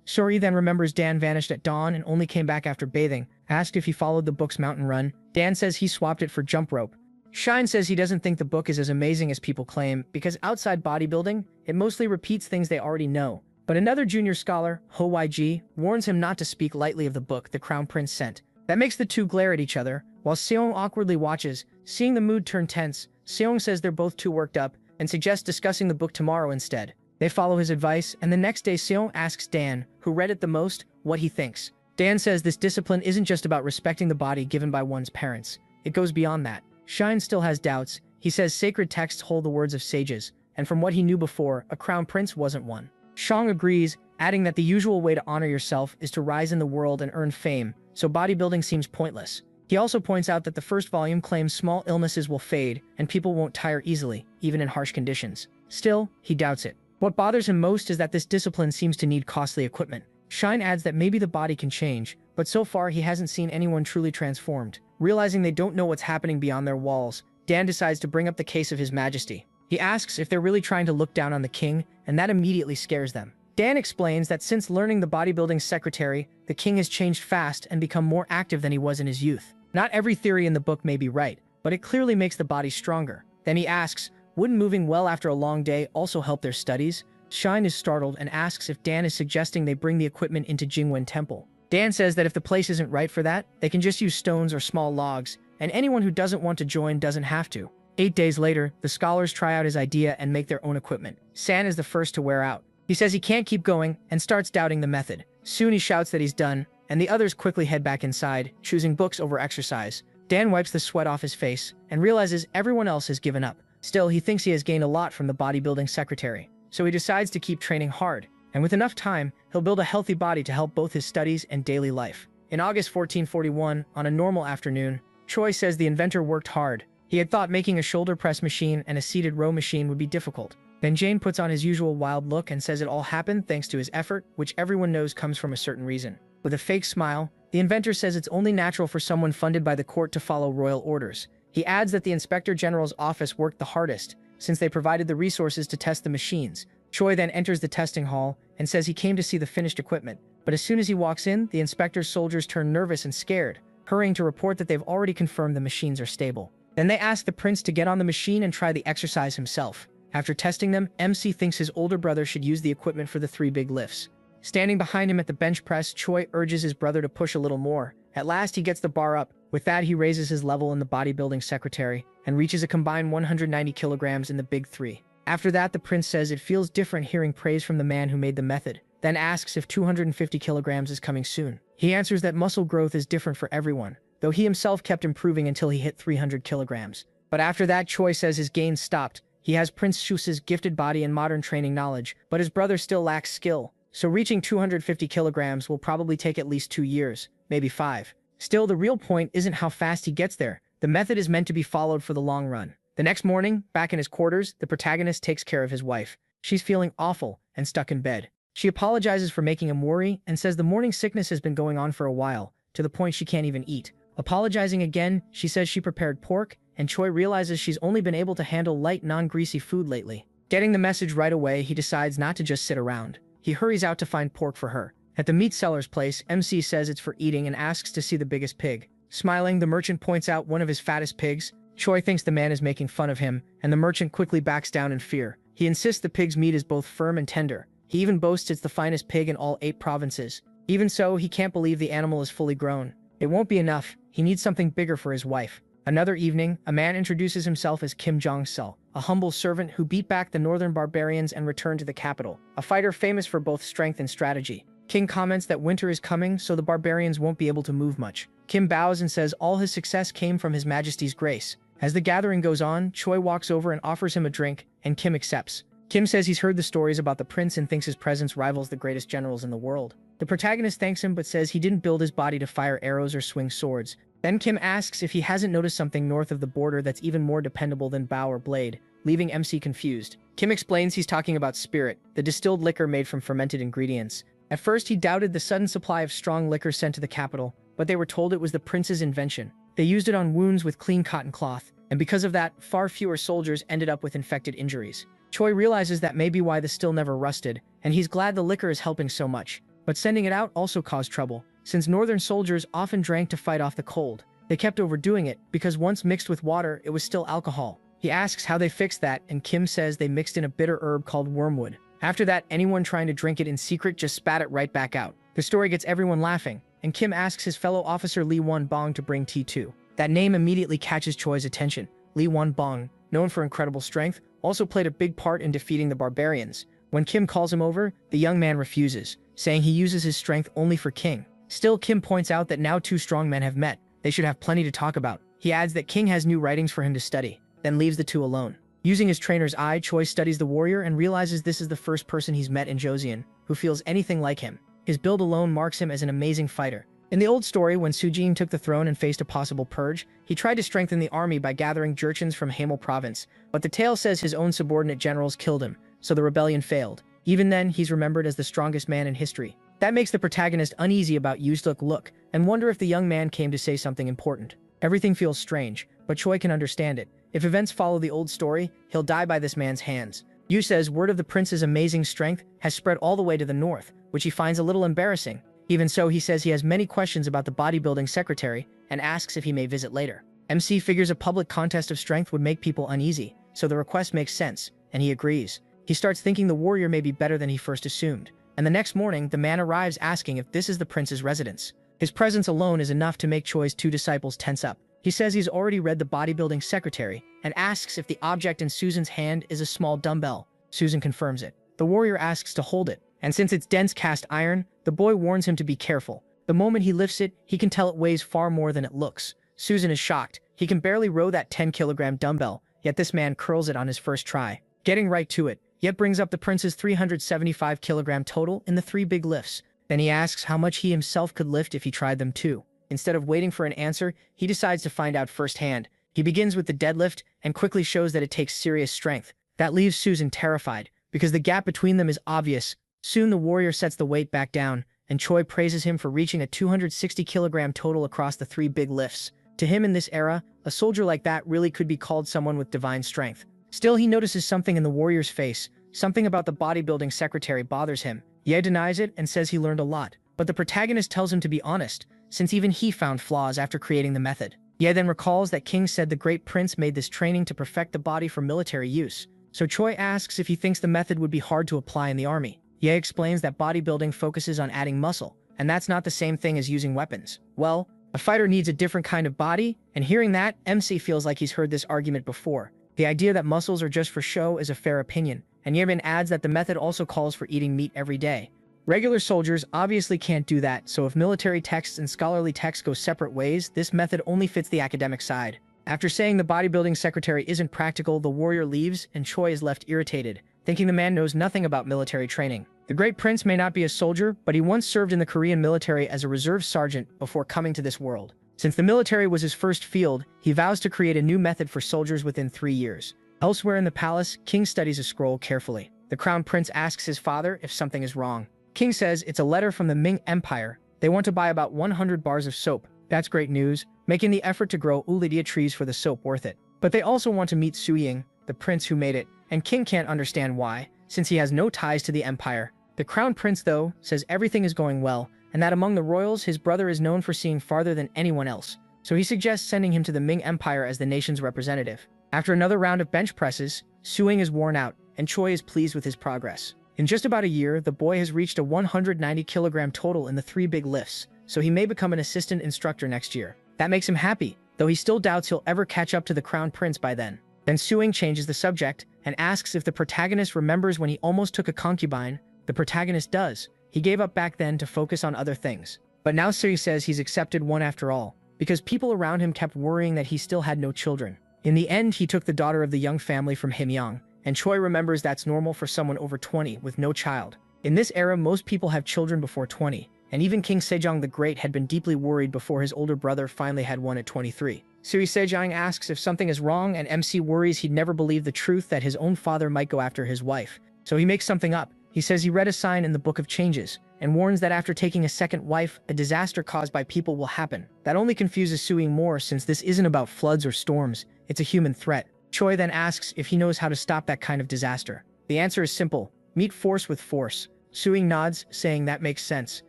Suri then remembers Dan vanished at dawn and only came back after bathing. Asked if he followed the book's mountain run, Dan says he swapped it for jump rope. Shine says he doesn't think the book is as amazing as people claim, because outside bodybuilding, it mostly repeats things they already know. But another junior scholar, Ho YG, warns him not to speak lightly of the book the Crown Prince sent. That makes the two glare at each other, while Seong awkwardly watches. Seeing the mood turn tense, Seong says they're both too worked up, and suggests discussing the book tomorrow instead. They follow his advice, and the next day Seong asks Dan, who read it the most, what he thinks. Dan says this discipline isn't just about respecting the body given by one's parents. It goes beyond that. Shine still has doubts. He says sacred texts hold the words of sages, and from what he knew before, a crown prince wasn't one. Shang agrees, adding that the usual way to honor yourself is to rise in the world and earn fame, so bodybuilding seems pointless. He also points out that the first volume claims small illnesses will fade, and people won't tire easily, even in harsh conditions. Still, he doubts it. What bothers him most is that this discipline seems to need costly equipment. Shine adds that maybe the body can change, but so far he hasn't seen anyone truly transformed. Realizing they don't know what's happening beyond their walls, Dan decides to bring up the case of His Majesty. He asks if they're really trying to look down on the king, and that immediately scares them. Dan explains that since learning the bodybuilding secretary, the king has changed fast and become more active than he was in his youth. Not every theory in the book may be right, but it clearly makes the body stronger. Then he asks, wouldn't moving well after a long day also help their studies? Shine is startled and asks if Dan is suggesting they bring the equipment into Jingwen Temple. Dan says that if the place isn't right for that, they can just use stones or small logs, and anyone who doesn't want to join doesn't have to. 8 days later, the scholars try out his idea and make their own equipment. San is the first to wear out. He says he can't keep going and starts doubting the method. Soon he shouts that he's done, and the others quickly head back inside, choosing books over exercise. Dan wipes the sweat off his face and realizes everyone else has given up. Still, he thinks he has gained a lot from the bodybuilding secretary, so he decides to keep training hard, and with enough time, he'll build a healthy body to help both his studies and daily life. In August 1441, on a normal afternoon, Choi says the inventor worked hard. He had thought making a shoulder press machine and a seated row machine would be difficult. Then Jane puts on his usual wild look and says it all happened thanks to his effort, which everyone knows comes from a certain reason. With a fake smile, the inventor says it's only natural for someone funded by the court to follow royal orders. He adds that the Inspector General's office worked the hardest, since they provided the resources to test the machines. Choi then enters the testing hall and says he came to see the finished equipment. But as soon as he walks in, the inspector's soldiers turn nervous and scared, hurrying to report that they've already confirmed the machines are stable. Then they ask the prince to get on the machine and try the exercise himself. After testing them, MC thinks his older brother should use the equipment for the 3 big lifts. Standing behind him at the bench press, Choi urges his brother to push a little more. At last, he gets the bar up. With that, he raises his level in the bodybuilding secretary and reaches a combined 190 kilograms in the big 3. After that, the prince says it feels different hearing praise from the man who made the method, then asks if 250 kilograms is coming soon. He answers that muscle growth is different for everyone, though he himself kept improving until he hit 300 kilograms. But after that, Choi says his gains stopped. He has Prince Shusa's gifted body and modern training knowledge, but his brother still lacks skill, so reaching 250 kilograms will probably take at least 2 years, maybe 5. Still, the real point isn't how fast he gets there. The method is meant to be followed for the long run. The next morning, back in his quarters, the protagonist takes care of his wife. She's feeling awful and stuck in bed. She apologizes for making him worry and says the morning sickness has been going on for a while, to the point she can't even eat. Apologizing again, she says she prepared pork, and Choi realizes she's only been able to handle light, non-greasy food lately. Getting the message right away, he decides not to just sit around. He hurries out to find pork for her. At the meat seller's place, MC says it's for eating and asks to see the biggest pig. Smiling, the merchant points out one of his fattest pigs. Choi thinks the man is making fun of him, and the merchant quickly backs down in fear. He insists the pig's meat is both firm and tender. He even boasts it's the finest pig in all 8 provinces. Even so, he can't believe the animal is fully grown. It won't be enough. He needs something bigger for his wife. Another evening, a man introduces himself as Kim Jong-sul, a humble servant who beat back the northern barbarians and returned to the capital, a fighter famous for both strength and strategy. King comments that winter is coming, so the barbarians won't be able to move much. Kim bows and says all his success came from His Majesty's grace. As the gathering goes on, Choi walks over and offers him a drink, and Kim accepts. Kim says he's heard the stories about the prince and thinks his presence rivals the greatest generals in the world. The protagonist thanks him but says he didn't build his body to fire arrows or swing swords. Then Kim asks if he hasn't noticed something north of the border that's even more dependable than bow or blade, leaving MC confused. Kim explains he's talking about spirit, the distilled liquor made from fermented ingredients. At first, he doubted the sudden supply of strong liquor sent to the capital, but they were told it was the prince's invention. They used it on wounds with clean cotton cloth, and because of that, far fewer soldiers ended up with infected injuries. Choi realizes that may be why the still never rusted, and he's glad the liquor is helping so much. But sending it out also caused trouble, since northern soldiers often drank to fight off the cold. They kept overdoing it, because once mixed with water, it was still alcohol. He asks how they fixed that, and Kim says they mixed in a bitter herb called wormwood. After that, anyone trying to drink it in secret just spat it right back out. The story gets everyone laughing, and Kim asks his fellow officer Lee Won-bong to bring tea too. That name immediately catches Choi's attention. Lee Won-bong, known for incredible strength, also played a big part in defeating the barbarians. When Kim calls him over, the young man refuses, saying he uses his strength only for King. Still, Kim points out that now two strong men have met. They should have plenty to talk about. He adds that King has new writings for him to study, then leaves the two alone. Using his trainer's eye, Choi studies the warrior and realizes this is the first person he's met in Joseon who feels anything like him. His build alone marks him as an amazing fighter. In the old story, when Sujin took the throne and faced a possible purge, he tried to strengthen the army by gathering Jurchens from Hamel province, but the tale says his own subordinate generals killed him, so the rebellion failed. Even then, he's remembered as the strongest man in history. That makes the protagonist uneasy about Yusuk look and wonder if the young man came to say something important. Everything feels strange, but Choi can understand it. If events follow the old story, he'll die by this man's hands. Yu says word of the prince's amazing strength has spread all the way to the north, which he finds a little embarrassing. Even so, he says he has many questions about the bodybuilding secretary and asks if he may visit later. MC figures a public contest of strength would make people uneasy, so the request makes sense, and he agrees. He starts thinking the warrior may be better than he first assumed, and the next morning, the man arrives asking if this is the prince's residence. His presence alone is enough to make Choi's two disciples tense up. He says he's already read the bodybuilding secretary and asks if the object in Susan's hand is a small dumbbell. Susan confirms it. The warrior asks to hold it, and since it's dense cast iron, the boy warns him to be careful. The moment he lifts it, he can tell it weighs far more than it looks. Susan is shocked. He can barely row that 10-kilogram dumbbell, yet this man curls it on his first try. Getting right to it, yet brings up the prince's 375-kilogram total in the 3 big lifts. Then he asks how much he himself could lift if he tried them too. Instead of waiting for an answer, he decides to find out firsthand. He begins with the deadlift and quickly shows that it takes serious strength. That leaves Susan terrified, because the gap between them is obvious. Soon the warrior sets the weight back down, and Choi praises him for reaching a 260-kilogram total across the 3 big lifts. To him in this era, a soldier like that really could be called someone with divine strength. Still, he notices something in the warrior's face. Something about the bodybuilding secretary bothers him. Ye denies it and says he learned a lot, but the protagonist tells him to be honest, since even he found flaws after creating the method. Ye then recalls that King said the great prince made this training to perfect the body for military use, so Choi asks if he thinks the method would be hard to apply in the army. Ye explains that bodybuilding focuses on adding muscle, and that's not the same thing as using weapons. Well, a fighter needs a different kind of body, and hearing that, MC feels like he's heard this argument before. The idea that muscles are just for show is a fair opinion, and Yemin adds that the method also calls for eating meat every day. Regular soldiers obviously can't do that, so if military texts and scholarly texts go separate ways, this method only fits the academic side. After saying the bodybuilding secretary isn't practical, the warrior leaves, and Choi is left irritated, thinking the man knows nothing about military training. The great prince may not be a soldier, but he once served in the Korean military as a reserve sergeant before coming to this world. Since the military was his first field, he vows to create a new method for soldiers within 3 years. Elsewhere in the palace, King studies a scroll carefully. The crown prince asks his father if something is wrong. King says it's a letter from the Ming Empire. They want to buy about 100 bars of soap. That's great news, making the effort to grow ulidia trees for the soap worth it. But they also want to meet Suying, the prince who made it, and King can't understand why, since he has no ties to the empire. The crown prince, though, says everything is going well, and that among the royals, his brother is known for seeing farther than anyone else, so he suggests sending him to the Ming Empire as the nation's representative. After another round of bench presses, Suying is worn out, and Choi is pleased with his progress. In just about a year, the boy has reached a 190-kilogram total in the 3 big lifts, so he may become an assistant instructor next year. That makes him happy, though he still doubts he'll ever catch up to the crown prince by then. Then Suying changes the subject and asks if the protagonist remembers when he almost took a concubine. The protagonist does. He gave up back then to focus on other things. But now Sui says he's accepted one after all, because people around him kept worrying that he still had no children. In the end, he took the daughter of the young family from Himyang, and Choi remembers that's normal for someone over 20 with no child. In this era, most people have children before 20, and even King Sejong the Great had been deeply worried before his older brother finally had one at 23. Sui Sejong asks if something is wrong, and MC worries he'd never believe the truth that his own father might go after his wife. So he makes something up. He says he read a sign in the Book of Changes, and warns that after taking a second wife, a disaster caused by people will happen. That only confuses Sui more, since this isn't about floods or storms, it's a human threat. Choi then asks if he knows how to stop that kind of disaster. The answer is simple: meet force with force. Sui nods, saying that makes sense.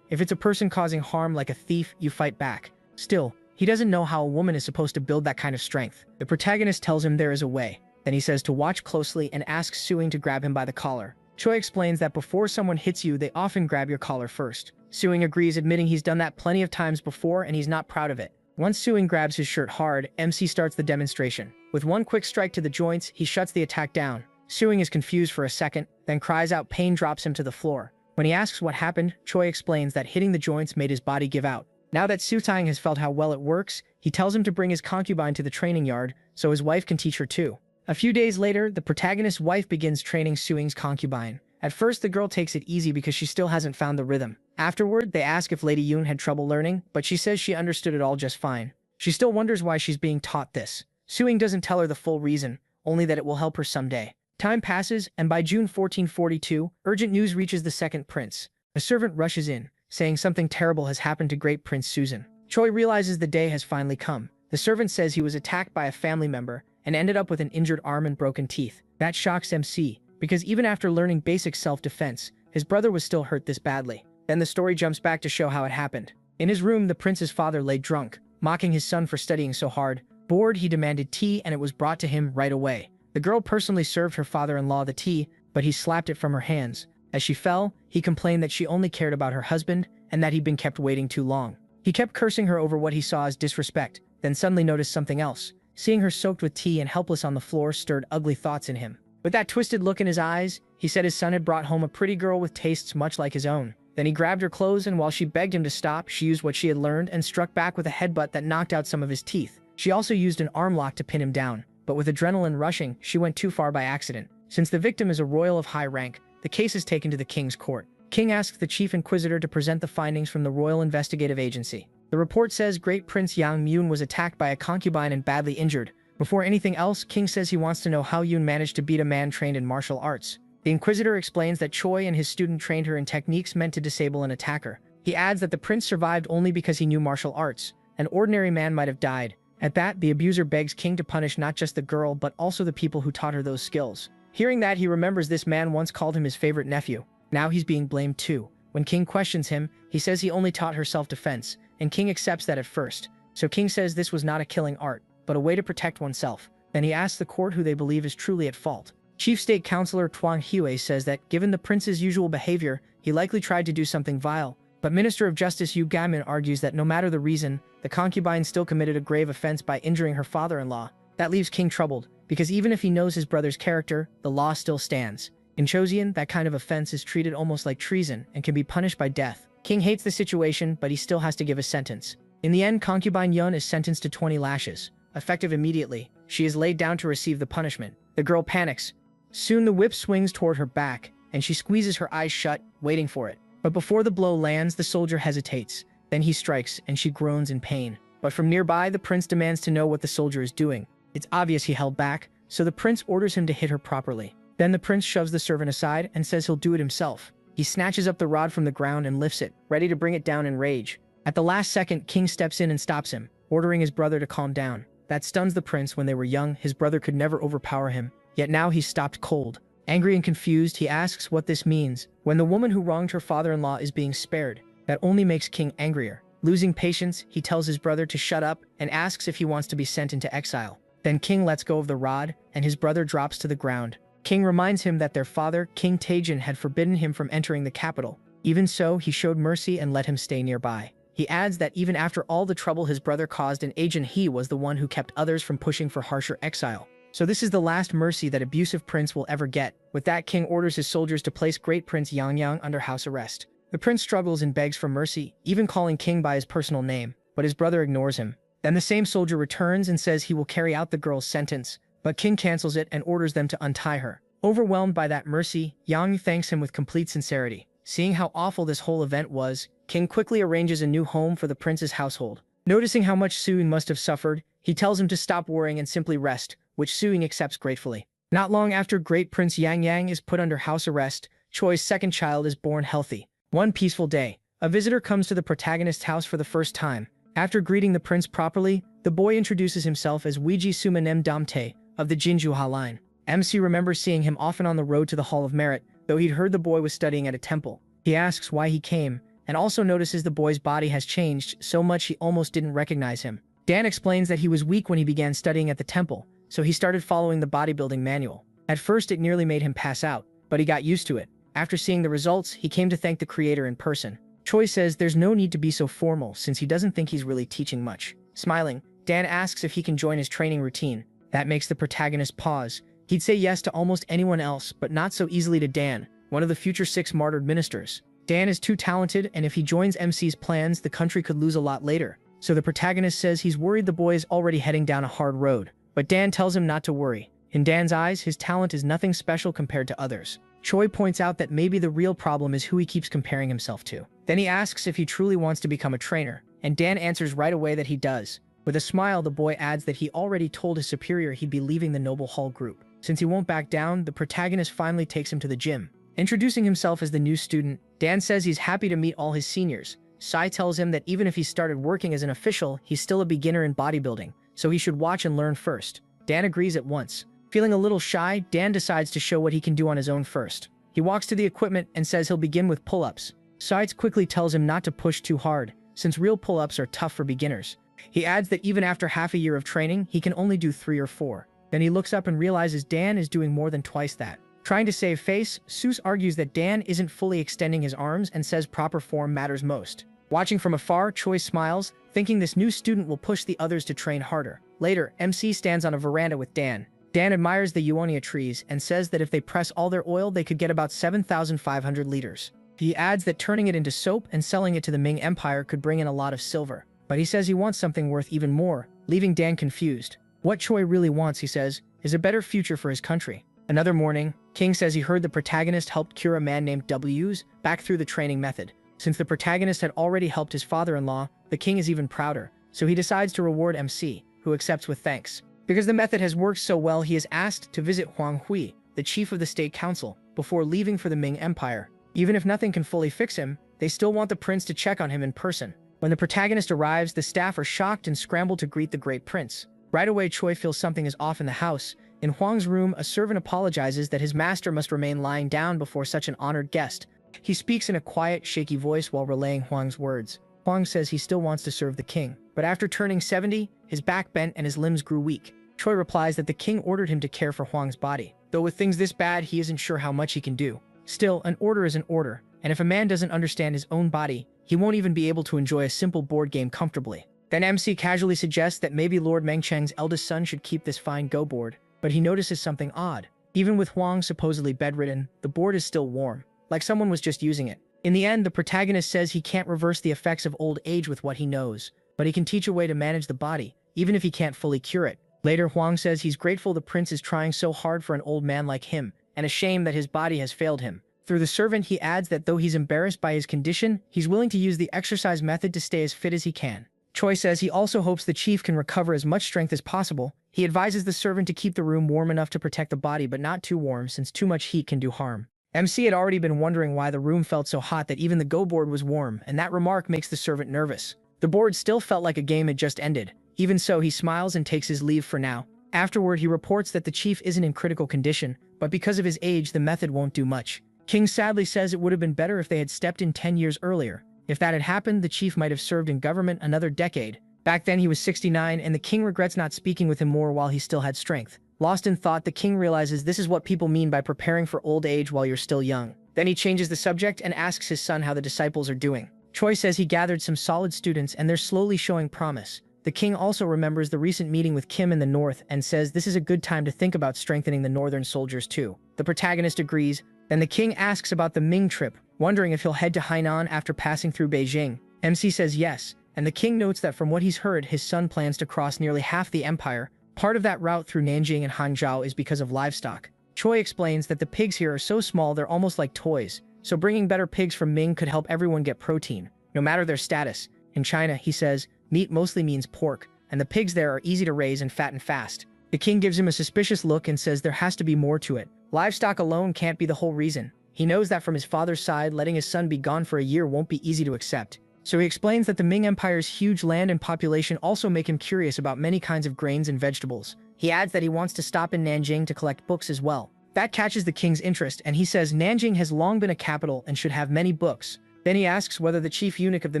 If it's a person causing harm like a thief, you fight back. Still, he doesn't know how a woman is supposed to build that kind of strength. The protagonist tells him there is a way. Then he says to watch closely and asks Sui to grab him by the collar. Choi explains that before someone hits you, they often grab your collar first. Sui agrees, admitting he's done that plenty of times before and he's not proud of it. Once Sui grabs his shirt hard, MC starts the demonstration. With one quick strike to the joints, he shuts the attack down. Sui is confused for a second, then cries out pain drops him to the floor. When he asks what happened, Choi explains that hitting the joints made his body give out. Now that Sutang has felt how well it works, he tells him to bring his concubine to the training yard so his wife can teach her too. A few days later, the protagonist's wife begins training Suing's concubine. At first, the girl takes it easy because she still hasn't found the rhythm. Afterward, they ask if Lady Yoon had trouble learning, but she says she understood it all just fine. She still wonders why she's being taught this. Suing doesn't tell her the full reason, only that it will help her someday. Time passes, and by June 1442, urgent news reaches the second prince. A servant rushes in, saying something terrible has happened to Great Prince Susan. Choi realizes the day has finally come. The servant says he was attacked by a family member and ended up with an injured arm and broken teeth. That shocks MC, because even after learning basic self-defense, his brother was still hurt this badly. Then the story jumps back to show how it happened. In his room, the prince's father lay drunk, mocking his son for studying so hard. Bored, he demanded tea, and it was brought to him right away. The girl personally served her father-in-law the tea, but he slapped it from her hands. As she fell, he complained that she only cared about her husband and that he'd been kept waiting too long. He kept cursing her over what he saw as disrespect, then suddenly noticed something else. Seeing her soaked with tea and helpless on the floor stirred ugly thoughts in him. With that twisted look in his eyes, he said his son had brought home a pretty girl with tastes much like his own. Then he grabbed her clothes, and while she begged him to stop, she used what she had learned and struck back with a headbutt that knocked out some of his teeth. She also used an arm lock to pin him down, but with adrenaline rushing, she went too far by accident. Since the victim is a royal of high rank, the case is taken to the king's court. King asks the chief inquisitor to present the findings from the Royal Investigative Agency. The report says Great Prince Yang Myun was attacked by a concubine and badly injured. Before anything else, King says he wants to know how Yoon managed to beat a man trained in martial arts. The inquisitor explains that Choi and his student trained her in techniques meant to disable an attacker. He adds that the prince survived only because he knew martial arts. An ordinary man might have died. At that, the abuser begs King to punish not just the girl but also the people who taught her those skills. Hearing that, he remembers this man once called him his favorite nephew. Now he's being blamed too. When King questions him, he says he only taught her self-defense, and King accepts that at first. So King says this was not a killing art, but a way to protect oneself. Then he asks the court who they believe is truly at fault. Chief State Counselor Twang Hue says that, given the prince's usual behavior, he likely tried to do something vile. But Minister of Justice Yu Gamin argues that no matter the reason, the concubine still committed a grave offense by injuring her father-in-law. That leaves King troubled, because even if he knows his brother's character, the law still stands. In Choseon, that kind of offense is treated almost like treason and can be punished by death. King hates the situation, but he still has to give a sentence. In the end, concubine Yun is sentenced to 20 lashes. Effective immediately, she is laid down to receive the punishment. The girl panics. Soon the whip swings toward her back, and she squeezes her eyes shut, waiting for it. But before the blow lands, the soldier hesitates. Then he strikes, and she groans in pain. But from nearby, the prince demands to know what the soldier is doing. It's obvious he held back, so the prince orders him to hit her properly. Then the prince shoves the servant aside and says he'll do it himself. He snatches up the rod from the ground and lifts it, ready to bring it down in rage. At the last second, King steps in and stops him, ordering his brother to calm down. That stuns the prince. When they were young, his brother could never overpower him, yet now he's stopped cold. Angry and confused, he asks what this means. When the woman who wronged her father-in-law is being spared, that only makes King angrier. Losing patience, he tells his brother to shut up and asks if he wants to be sent into exile. Then King lets go of the rod, and his brother drops to the ground. King reminds him that their father, King Taejin, had forbidden him from entering the capital. Even so, he showed mercy and let him stay nearby. He adds that even after all the trouble his brother caused in Ajin, he was the one who kept others from pushing for harsher exile. So this is the last mercy that abusive prince will ever get. With that, King orders his soldiers to place Great Prince Yangyang under house arrest. The prince struggles and begs for mercy, even calling King by his personal name, but his brother ignores him. Then the same soldier returns and says he will carry out the girl's sentence, but King cancels it and orders them to untie her. Overwhelmed by that mercy, Yang thanks him with complete sincerity. Seeing how awful this whole event was, King quickly arranges a new home for the prince's household. Noticing how much Soon must have suffered, He tells him to stop worrying and simply rest, which Suing accepts gratefully. Not long after Great Prince Yang Yang is put under house arrest, Choi's second child is born healthy. One peaceful day, a visitor comes to the protagonist's house for the first time. After greeting the prince properly, the boy introduces himself as Weiji Sumanem Damte of the Jinjuha line. MC remembers seeing him often on the road to the Hall of Merit, though he'd heard the boy was studying at a temple. He asks why he came, and also notices the boy's body has changed so much he almost didn't recognize him. Dan explains that he was weak when he began studying at the temple, so he started following the bodybuilding manual. At first it nearly made him pass out, but he got used to it. After seeing the results, he came to thank the creator in person. Choi says there's no need to be so formal since he doesn't think he's really teaching much. Smiling, Dan asks if he can join his training routine. That makes the protagonist pause. He'd say yes to almost anyone else, but not so easily to Dan, one of the future 6 martyred ministers. Dan is too talented, and if he joins MC's plans, the country could lose a lot later. So the protagonist says he's worried the boy is already heading down a hard road. But Dan tells him not to worry. In Dan's eyes, his talent is nothing special compared to others. Choi points out that maybe the real problem is who he keeps comparing himself to. Then he asks if he truly wants to become a trainer, and Dan answers right away that he does. With a smile, the boy adds that he already told his superior he'd be leaving the Noble Hall group. Since he won't back down, the protagonist finally takes him to the gym. Introducing himself as the new student, Dan says he's happy to meet all his seniors. Sai tells him that even if he started working as an official, he's still a beginner in bodybuilding, so he should watch and learn first. Dan agrees at once. Feeling a little shy, Dan decides to show what he can do on his own first. He walks to the equipment and says he'll begin with pull-ups. Sides quickly tells him not to push too hard, since real pull-ups are tough for beginners. He adds that even after half a year of training, he can only do 3 or 4. Then he looks up and realizes Dan is doing more than twice that. Trying to save face, Seuss argues that Dan isn't fully extending his arms and says proper form matters most. Watching from afar, Choi smiles, thinking this new student will push the others to train harder. Later, MC stands on a veranda with Dan. Dan admires the Euonia trees and says that if they press all their oil, they could get about 7,500 liters. He adds that turning it into soap and selling it to the Ming Empire could bring in a lot of silver. But he says he wants something worth even more, leaving Dan confused. What Choi really wants, he says, is a better future for his country. Another morning, King says he heard the protagonist helped cure a man named W's back through the training method. Since the protagonist had already helped his father-in-law, the king is even prouder, so he decides to reward MC, who accepts with thanks. Because the method has worked so well, he is asked to visit Huang Hui, the chief of the state council, before leaving for the Ming Empire. Even if nothing can fully fix him, they still want the prince to check on him in person. When the protagonist arrives, the staff are shocked and scramble to greet the great prince. Right away, Choi feels something is off in the house. In Huang's room, a servant apologizes that his master must remain lying down before such an honored guest. He speaks in a quiet, shaky voice while relaying Huang's words. Huang says he still wants to serve the king, but after turning 70, his back bent and his limbs grew weak. Choi replies that the king ordered him to care for Huang's body. Though with things this bad, he isn't sure how much he can do. Still, an order is an order, and if a man doesn't understand his own body, he won't even be able to enjoy a simple board game comfortably. Then MC casually suggests that maybe Lord Mengcheng's eldest son should keep this fine Go board, but he notices something odd. Even with Huang supposedly bedridden, the board is still warm, like someone was just using it. In the end, the protagonist says he can't reverse the effects of old age with what he knows, but he can teach a way to manage the body, even if he can't fully cure it. Later, Huang says he's grateful the prince is trying so hard for an old man like him, and ashamed that his body has failed him. Through the servant, he adds that though he's embarrassed by his condition, he's willing to use the exercise method to stay as fit as he can. Choi says he also hopes the chief can recover as much strength as possible. He advises the servant to keep the room warm enough to protect the body but not too warm since too much heat can do harm. MC had already been wondering why the room felt so hot that even the Go board was warm, and that remark makes the servant nervous. The board still felt like a game had just ended. Even so, he smiles and takes his leave for now. Afterward, he reports that the chief isn't in critical condition, but because of his age, the method won't do much. King sadly says it would have been better if they had stepped in 10 years earlier. If that had happened, the chief might have served in government another decade. Back then he was 69, and the king regrets not speaking with him more while he still had strength. Lost in thought, the king realizes this is what people mean by preparing for old age while you're still young. Then he changes the subject and asks his son how the disciples are doing. Choi says he gathered some solid students and they're slowly showing promise. The king also remembers the recent meeting with Kim in the north and says this is a good time to think about strengthening the northern soldiers too. The protagonist agrees. Then the king asks about the Ming trip, wondering if he'll head to Hainan after passing through Beijing. MC says yes, and the king notes that from what he's heard, his son plans to cross nearly half the empire. Part of that route through Nanjing and Hangzhou is because of livestock. Choi explains that the pigs here are so small they're almost like toys, so bringing better pigs from Ming could help everyone get protein, no matter their status. In China, he says, meat mostly means pork, and the pigs there are easy to raise and fatten fast. The king gives him a suspicious look and says there has to be more to it. Livestock alone can't be the whole reason. He knows that from his father's side, letting his son be gone for a year won't be easy to accept. So he explains that the Ming Empire's huge land and population also make him curious about many kinds of grains and vegetables. He adds that he wants to stop in Nanjing to collect books as well. That catches the king's interest, and he says Nanjing has long been a capital and should have many books. Then he asks whether the chief eunuch of the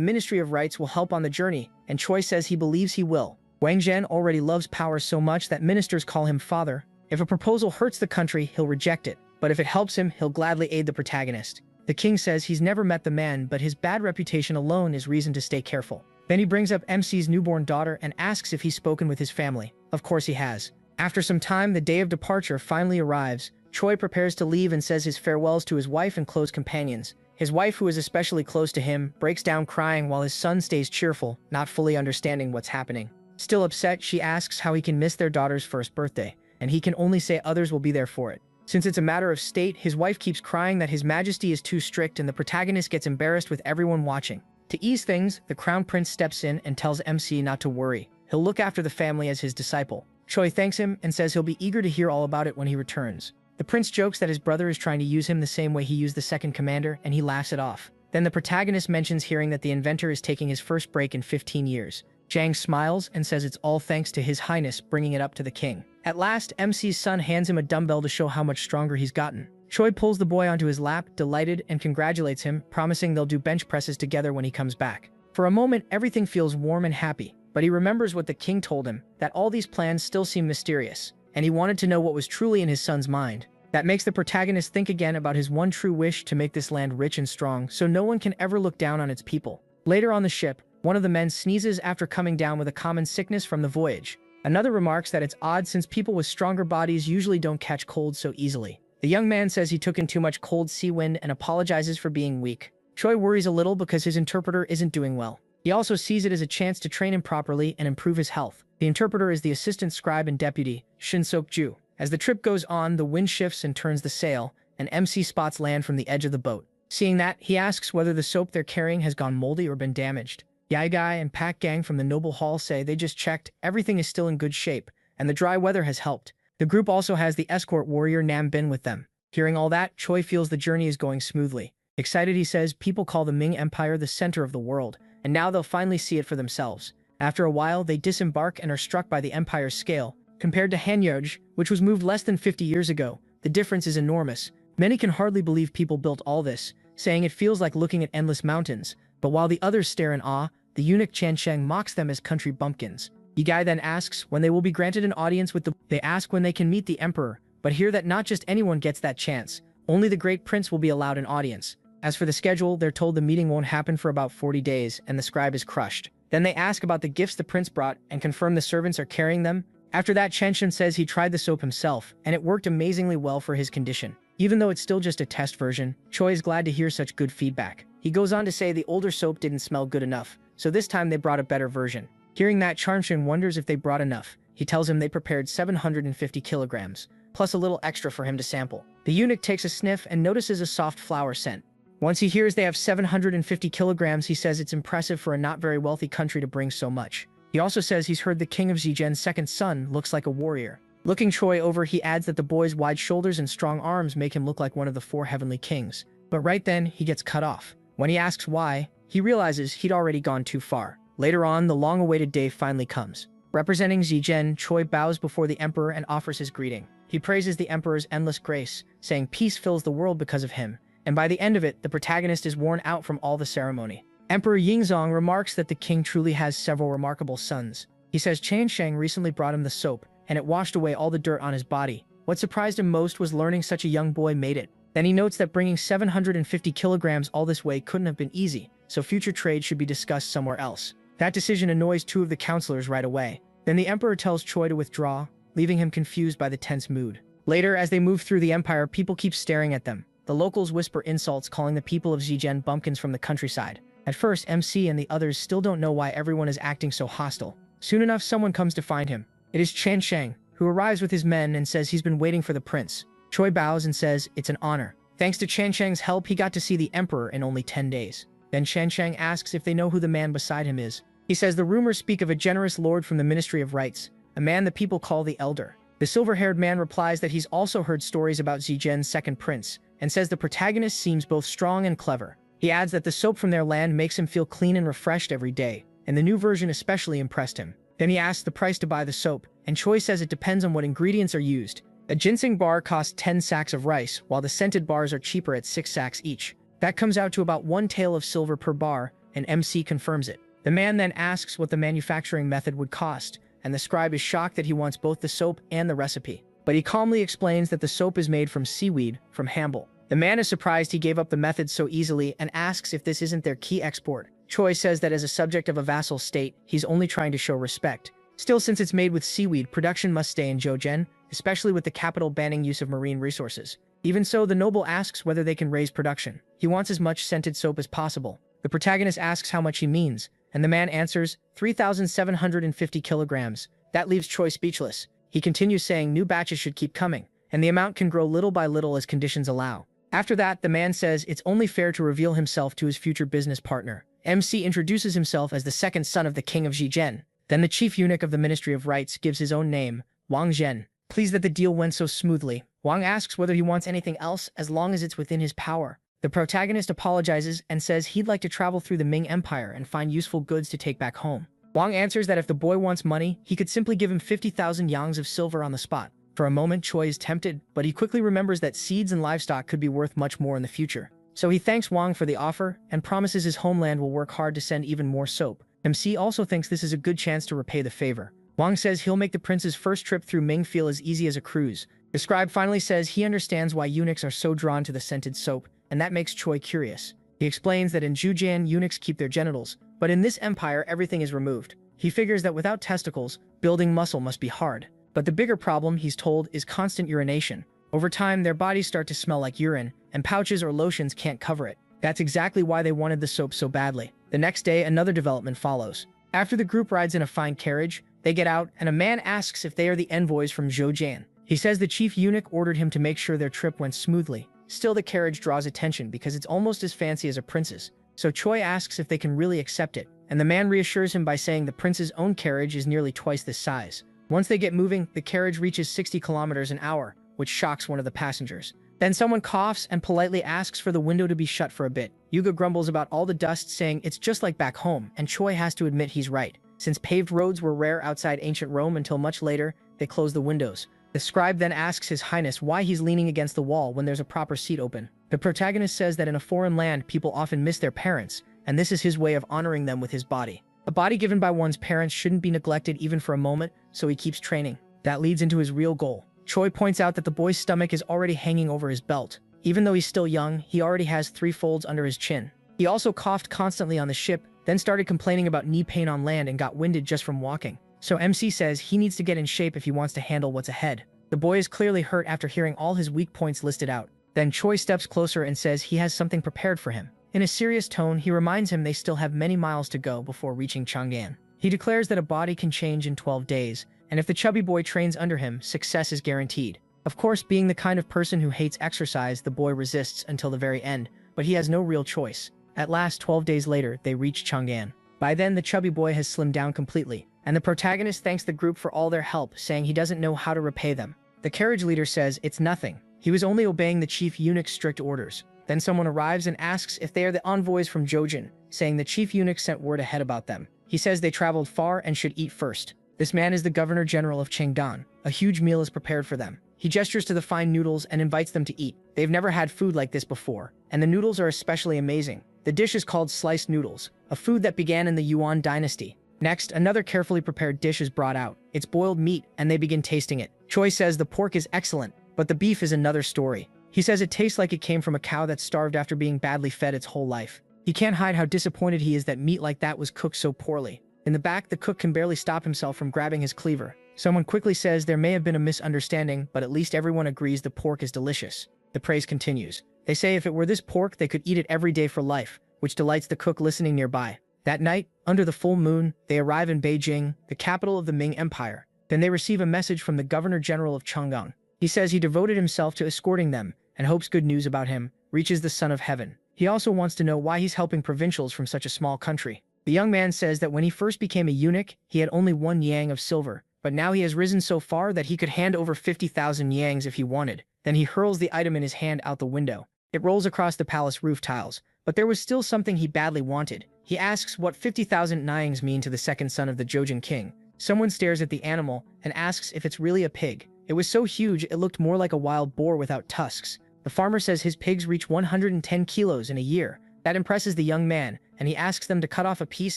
Ministry of Rites will help on the journey, and Choi says he believes he will. Wang Zhen already loves power so much that ministers call him father. If a proposal hurts the country, he'll reject it, but if it helps him, he'll gladly aid the protagonist. The king says he's never met the man, but his bad reputation alone is reason to stay careful. Then he brings up MC's newborn daughter and asks if he's spoken with his family. Of course he has. After some time, the day of departure finally arrives. Choi prepares to leave and says his farewells to his wife and close companions. His wife, who is especially close to him, breaks down crying while his son stays cheerful, not fully understanding what's happening. Still upset, she asks how he can miss their daughter's first birthday, and he can only say others will be there for it. Since it's a matter of state, his wife keeps crying that his majesty is too strict and the protagonist gets embarrassed with everyone watching. To ease things, the crown prince steps in and tells MC not to worry. He'll look after the family as his disciple. Choi thanks him and says he'll be eager to hear all about it when he returns. The prince jokes that his brother is trying to use him the same way he used the second commander, and he laughs it off. Then the protagonist mentions hearing that the inventor is taking his first break in 15 years. Jang smiles and says it's all thanks to His Highness bringing it up to the king. At last, MC's son hands him a dumbbell to show how much stronger he's gotten. Choi pulls the boy onto his lap, delighted, and congratulates him, promising they'll do bench presses together when he comes back. For a moment, everything feels warm and happy, but he remembers what the king told him, that all these plans still seem mysterious, and he wanted to know what was truly in his son's mind. That makes the protagonist think again about his one true wish to make this land rich and strong so no one can ever look down on its people. Later on the ship, one of the men sneezes after coming down with a common sickness from the voyage. Another remarks that it's odd since people with stronger bodies usually don't catch colds so easily. The young man says he took in too much cold sea wind and apologizes for being weak. Choi worries a little because his interpreter isn't doing well. He also sees it as a chance to train him properly and improve his health. The interpreter is the assistant scribe and deputy, Shin Sok-ju. As the trip goes on, the wind shifts and turns the sail, and MC spots land from the edge of the boat. Seeing that, he asks whether the soap they're carrying has gone moldy or been damaged. Yaegai and Pak Gang from the Noble Hall say they just checked, everything is still in good shape, and the dry weather has helped. The group also has the escort warrior Nam Bin with them. Hearing all that, Choi feels the journey is going smoothly. Excited, he says people call the Ming Empire the center of the world, and now they'll finally see it for themselves. After a while, they disembark and are struck by the empire's scale. Compared to Hanyoj, which was moved less than 50 years ago, the difference is enormous. Many can hardly believe people built all this, saying it feels like looking at endless mountains. But while the others stare in awe, the eunuch Chan Sheng mocks them as country bumpkins. Yigai then asks when they will be granted an audience with the... They ask when they can meet the emperor, but hear that not just anyone gets that chance. Only the great prince will be allowed an audience. As for the schedule, they're told the meeting won't happen for about 40 days, and the scribe is crushed. Then they ask about the gifts the prince brought and confirm the servants are carrying them. After that, Chen Shen says he tried the soap himself, and it worked amazingly well for his condition. Even though it's still just a test version, Choi is glad to hear such good feedback. He goes on to say the older soap didn't smell good enough, so this time they brought a better version. Hearing that, Chanshin wonders if they brought enough. He tells him they prepared 750 kilograms, plus a little extra for him to sample. The eunuch takes a sniff and notices a soft flower scent. Once he hears they have 750 kilograms, he says it's impressive for a not very wealthy country to bring so much. He also says he's heard the king of Zijen's second son looks like a warrior. Looking Choi over, he adds that the boy's wide shoulders and strong arms make him look like one of the 4 heavenly kings. But right then, he gets cut off. When he asks why, he realizes he'd already gone too far. Later on, the long-awaited day finally comes. Representing Zijen, Choi bows before the emperor and offers his greeting. He praises the emperor's endless grace, saying peace fills the world because of him. And by the end of it, the protagonist is worn out from all the ceremony. Emperor Yingzong remarks that the king truly has several remarkable sons. He says Chan Sheng recently brought him the soap, and it washed away all the dirt on his body. What surprised him most was learning such a young boy made it. Then he notes that bringing 750 kilograms all this way couldn't have been easy, so future trade should be discussed somewhere else. That decision annoys 2 of the counselors right away. Then the emperor tells Choi to withdraw, leaving him confused by the tense mood. Later, as they move through the empire, people keep staring at them. The locals whisper insults, calling the people of Zijen bumpkins from the countryside. At first, MC and the others still don't know why everyone is acting so hostile. Soon enough, someone comes to find him. It is Chan Sheng, who arrives with his men and says he's been waiting for the prince. Choi bows and says it's an honor. Thanks to Chan Sheng's help, he got to see the emperor in only 10 days. Then Chan Sheng asks if they know who the man beside him is. He says the rumors speak of a generous lord from the Ministry of Rights, a man the people call the Elder. The silver-haired man replies that he's also heard stories about Zigen's second prince, and says the protagonist seems both strong and clever. He adds that the soap from their land makes him feel clean and refreshed every day, and the new version especially impressed him. Then he asks the price to buy the soap, and Choi says it depends on what ingredients are used. A ginseng bar costs 10 sacks of rice, while the scented bars are cheaper at 6 sacks each. That comes out to about 1 tael of silver per bar, and MC confirms it. The man then asks what the manufacturing method would cost, and the scribe is shocked that he wants both the soap and the recipe. But he calmly explains that the soap is made from seaweed, from Hamble. The man is surprised he gave up the method so easily and asks if this isn't their key export. Choi says that as a subject of a vassal state, he's only trying to show respect. Still, since it's made with seaweed, production must stay in Jojen, especially with the capital banning use of marine resources. Even so, the noble asks whether they can raise production. He wants as much scented soap as possible. The protagonist asks how much he means, and the man answers, 3,750 kilograms. That leaves Choi speechless. He continues saying new batches should keep coming, and the amount can grow little by little as conditions allow. After that, the man says it's only fair to reveal himself to his future business partner. MC introduces himself as the second son of the king of Zhijian. Then the chief eunuch of the Ministry of Rights gives his own name, Wang Zhen. Pleased that the deal went so smoothly, Wang asks whether he wants anything else as long as it's within his power. The protagonist apologizes and says he'd like to travel through the Ming Empire and find useful goods to take back home. Wang answers that if the boy wants money, he could simply give him 50,000 yangs of silver on the spot. For a moment, Choi is tempted, but he quickly remembers that seeds and livestock could be worth much more in the future. So he thanks Wang for the offer and promises his homeland will work hard to send even more soap. MC also thinks this is a good chance to repay the favor. Wang says he'll make the prince's first trip through Ming feel as easy as a cruise. The scribe finally says he understands why eunuchs are so drawn to the scented soap, and that makes Choi curious. He explains that in Zhujian, eunuchs keep their genitals, but in this empire, everything is removed. He figures that without testicles, building muscle must be hard. But the bigger problem, he's told, is constant urination. Over time, their bodies start to smell like urine, and pouches or lotions can't cover it. That's exactly why they wanted the soap so badly. The next day, another development follows. After the group rides in a fine carriage, they get out, and a man asks if they are the envoys from Zhojian. He says the chief eunuch ordered him to make sure their trip went smoothly. Still, the carriage draws attention because it's almost as fancy as a prince's. So Choi asks if they can really accept it, and the man reassures him by saying the prince's own carriage is nearly twice this size. Once they get moving, the carriage reaches 60 kilometers an hour, which shocks one of the passengers. Then someone coughs and politely asks for the window to be shut for a bit. Yuga grumbles about all the dust, saying it's just like back home, and Choi has to admit he's right. Since paved roads were rare outside ancient Rome until much later, they closed the windows. The scribe then asks His Highness why he's leaning against the wall when there's a proper seat open. The protagonist says that in a foreign land, people often miss their parents, and this is his way of honoring them with his body. A body given by one's parents shouldn't be neglected even for a moment, so he keeps training. That leads into his real goal. Choi points out that the boy's stomach is already hanging over his belt. Even though he's still young, he already has 3 folds under his chin. He also coughed constantly on the ship, then started complaining about knee pain on land and got winded just from walking. So MC says he needs to get in shape if he wants to handle what's ahead. The boy is clearly hurt after hearing all his weak points listed out. Then Choi steps closer and says he has something prepared for him. In a serious tone, he reminds him they still have many miles to go before reaching Chang'an. He declares that a body can change in 12 days, and if the chubby boy trains under him, success is guaranteed. Of course, being the kind of person who hates exercise, the boy resists until the very end, but he has no real choice. At last, 12 days later, they reach Chang'an. By then, the chubby boy has slimmed down completely, and the protagonist thanks the group for all their help, saying he doesn't know how to repay them. The carriage leader says it's nothing. He was only obeying the chief eunuch's strict orders. Then someone arrives and asks if they are the envoys from Jojin, saying the chief eunuch sent word ahead about them. He says they traveled far and should eat first. This man is the governor general of Chengdan. A huge meal is prepared for them. He gestures to the fine noodles and invites them to eat. They've never had food like this before, and the noodles are especially amazing. The dish is called sliced noodles, a food that began in the Yuan dynasty. Next, another carefully prepared dish is brought out. It's boiled meat, and they begin tasting it. Choi says the pork is excellent, but the beef is another story. He says it tastes like it came from a cow that starved after being badly fed its whole life. He can't hide how disappointed he is that meat like that was cooked so poorly. In the back, the cook can barely stop himself from grabbing his cleaver. Someone quickly says there may have been a misunderstanding, but at least everyone agrees the pork is delicious. The praise continues. They say if it were this pork, they could eat it every day for life, which delights the cook listening nearby. That night, under the full moon, they arrive in Beijing, the capital of the Ming Empire. Then they receive a message from the Governor General of Chang'an. He says he devoted himself to escorting them and hopes good news about him reaches the Son of Heaven. He also wants to know why he's helping provincials from such a small country. The young man says that when he first became a eunuch, he had only 1 yang of silver, but now he has risen so far that he could hand over 50,000 yangs if he wanted. Then he hurls the item in his hand out the window. It rolls across the palace roof tiles, but there was still something he badly wanted. He asks what 50,000 nyangs mean to the second son of the Jojen king. Someone stares at the animal and asks if it's really a pig. It was so huge it looked more like a wild boar without tusks. The farmer says his pigs reach 110 kilos in a year. That impresses the young man, and he asks them to cut off a piece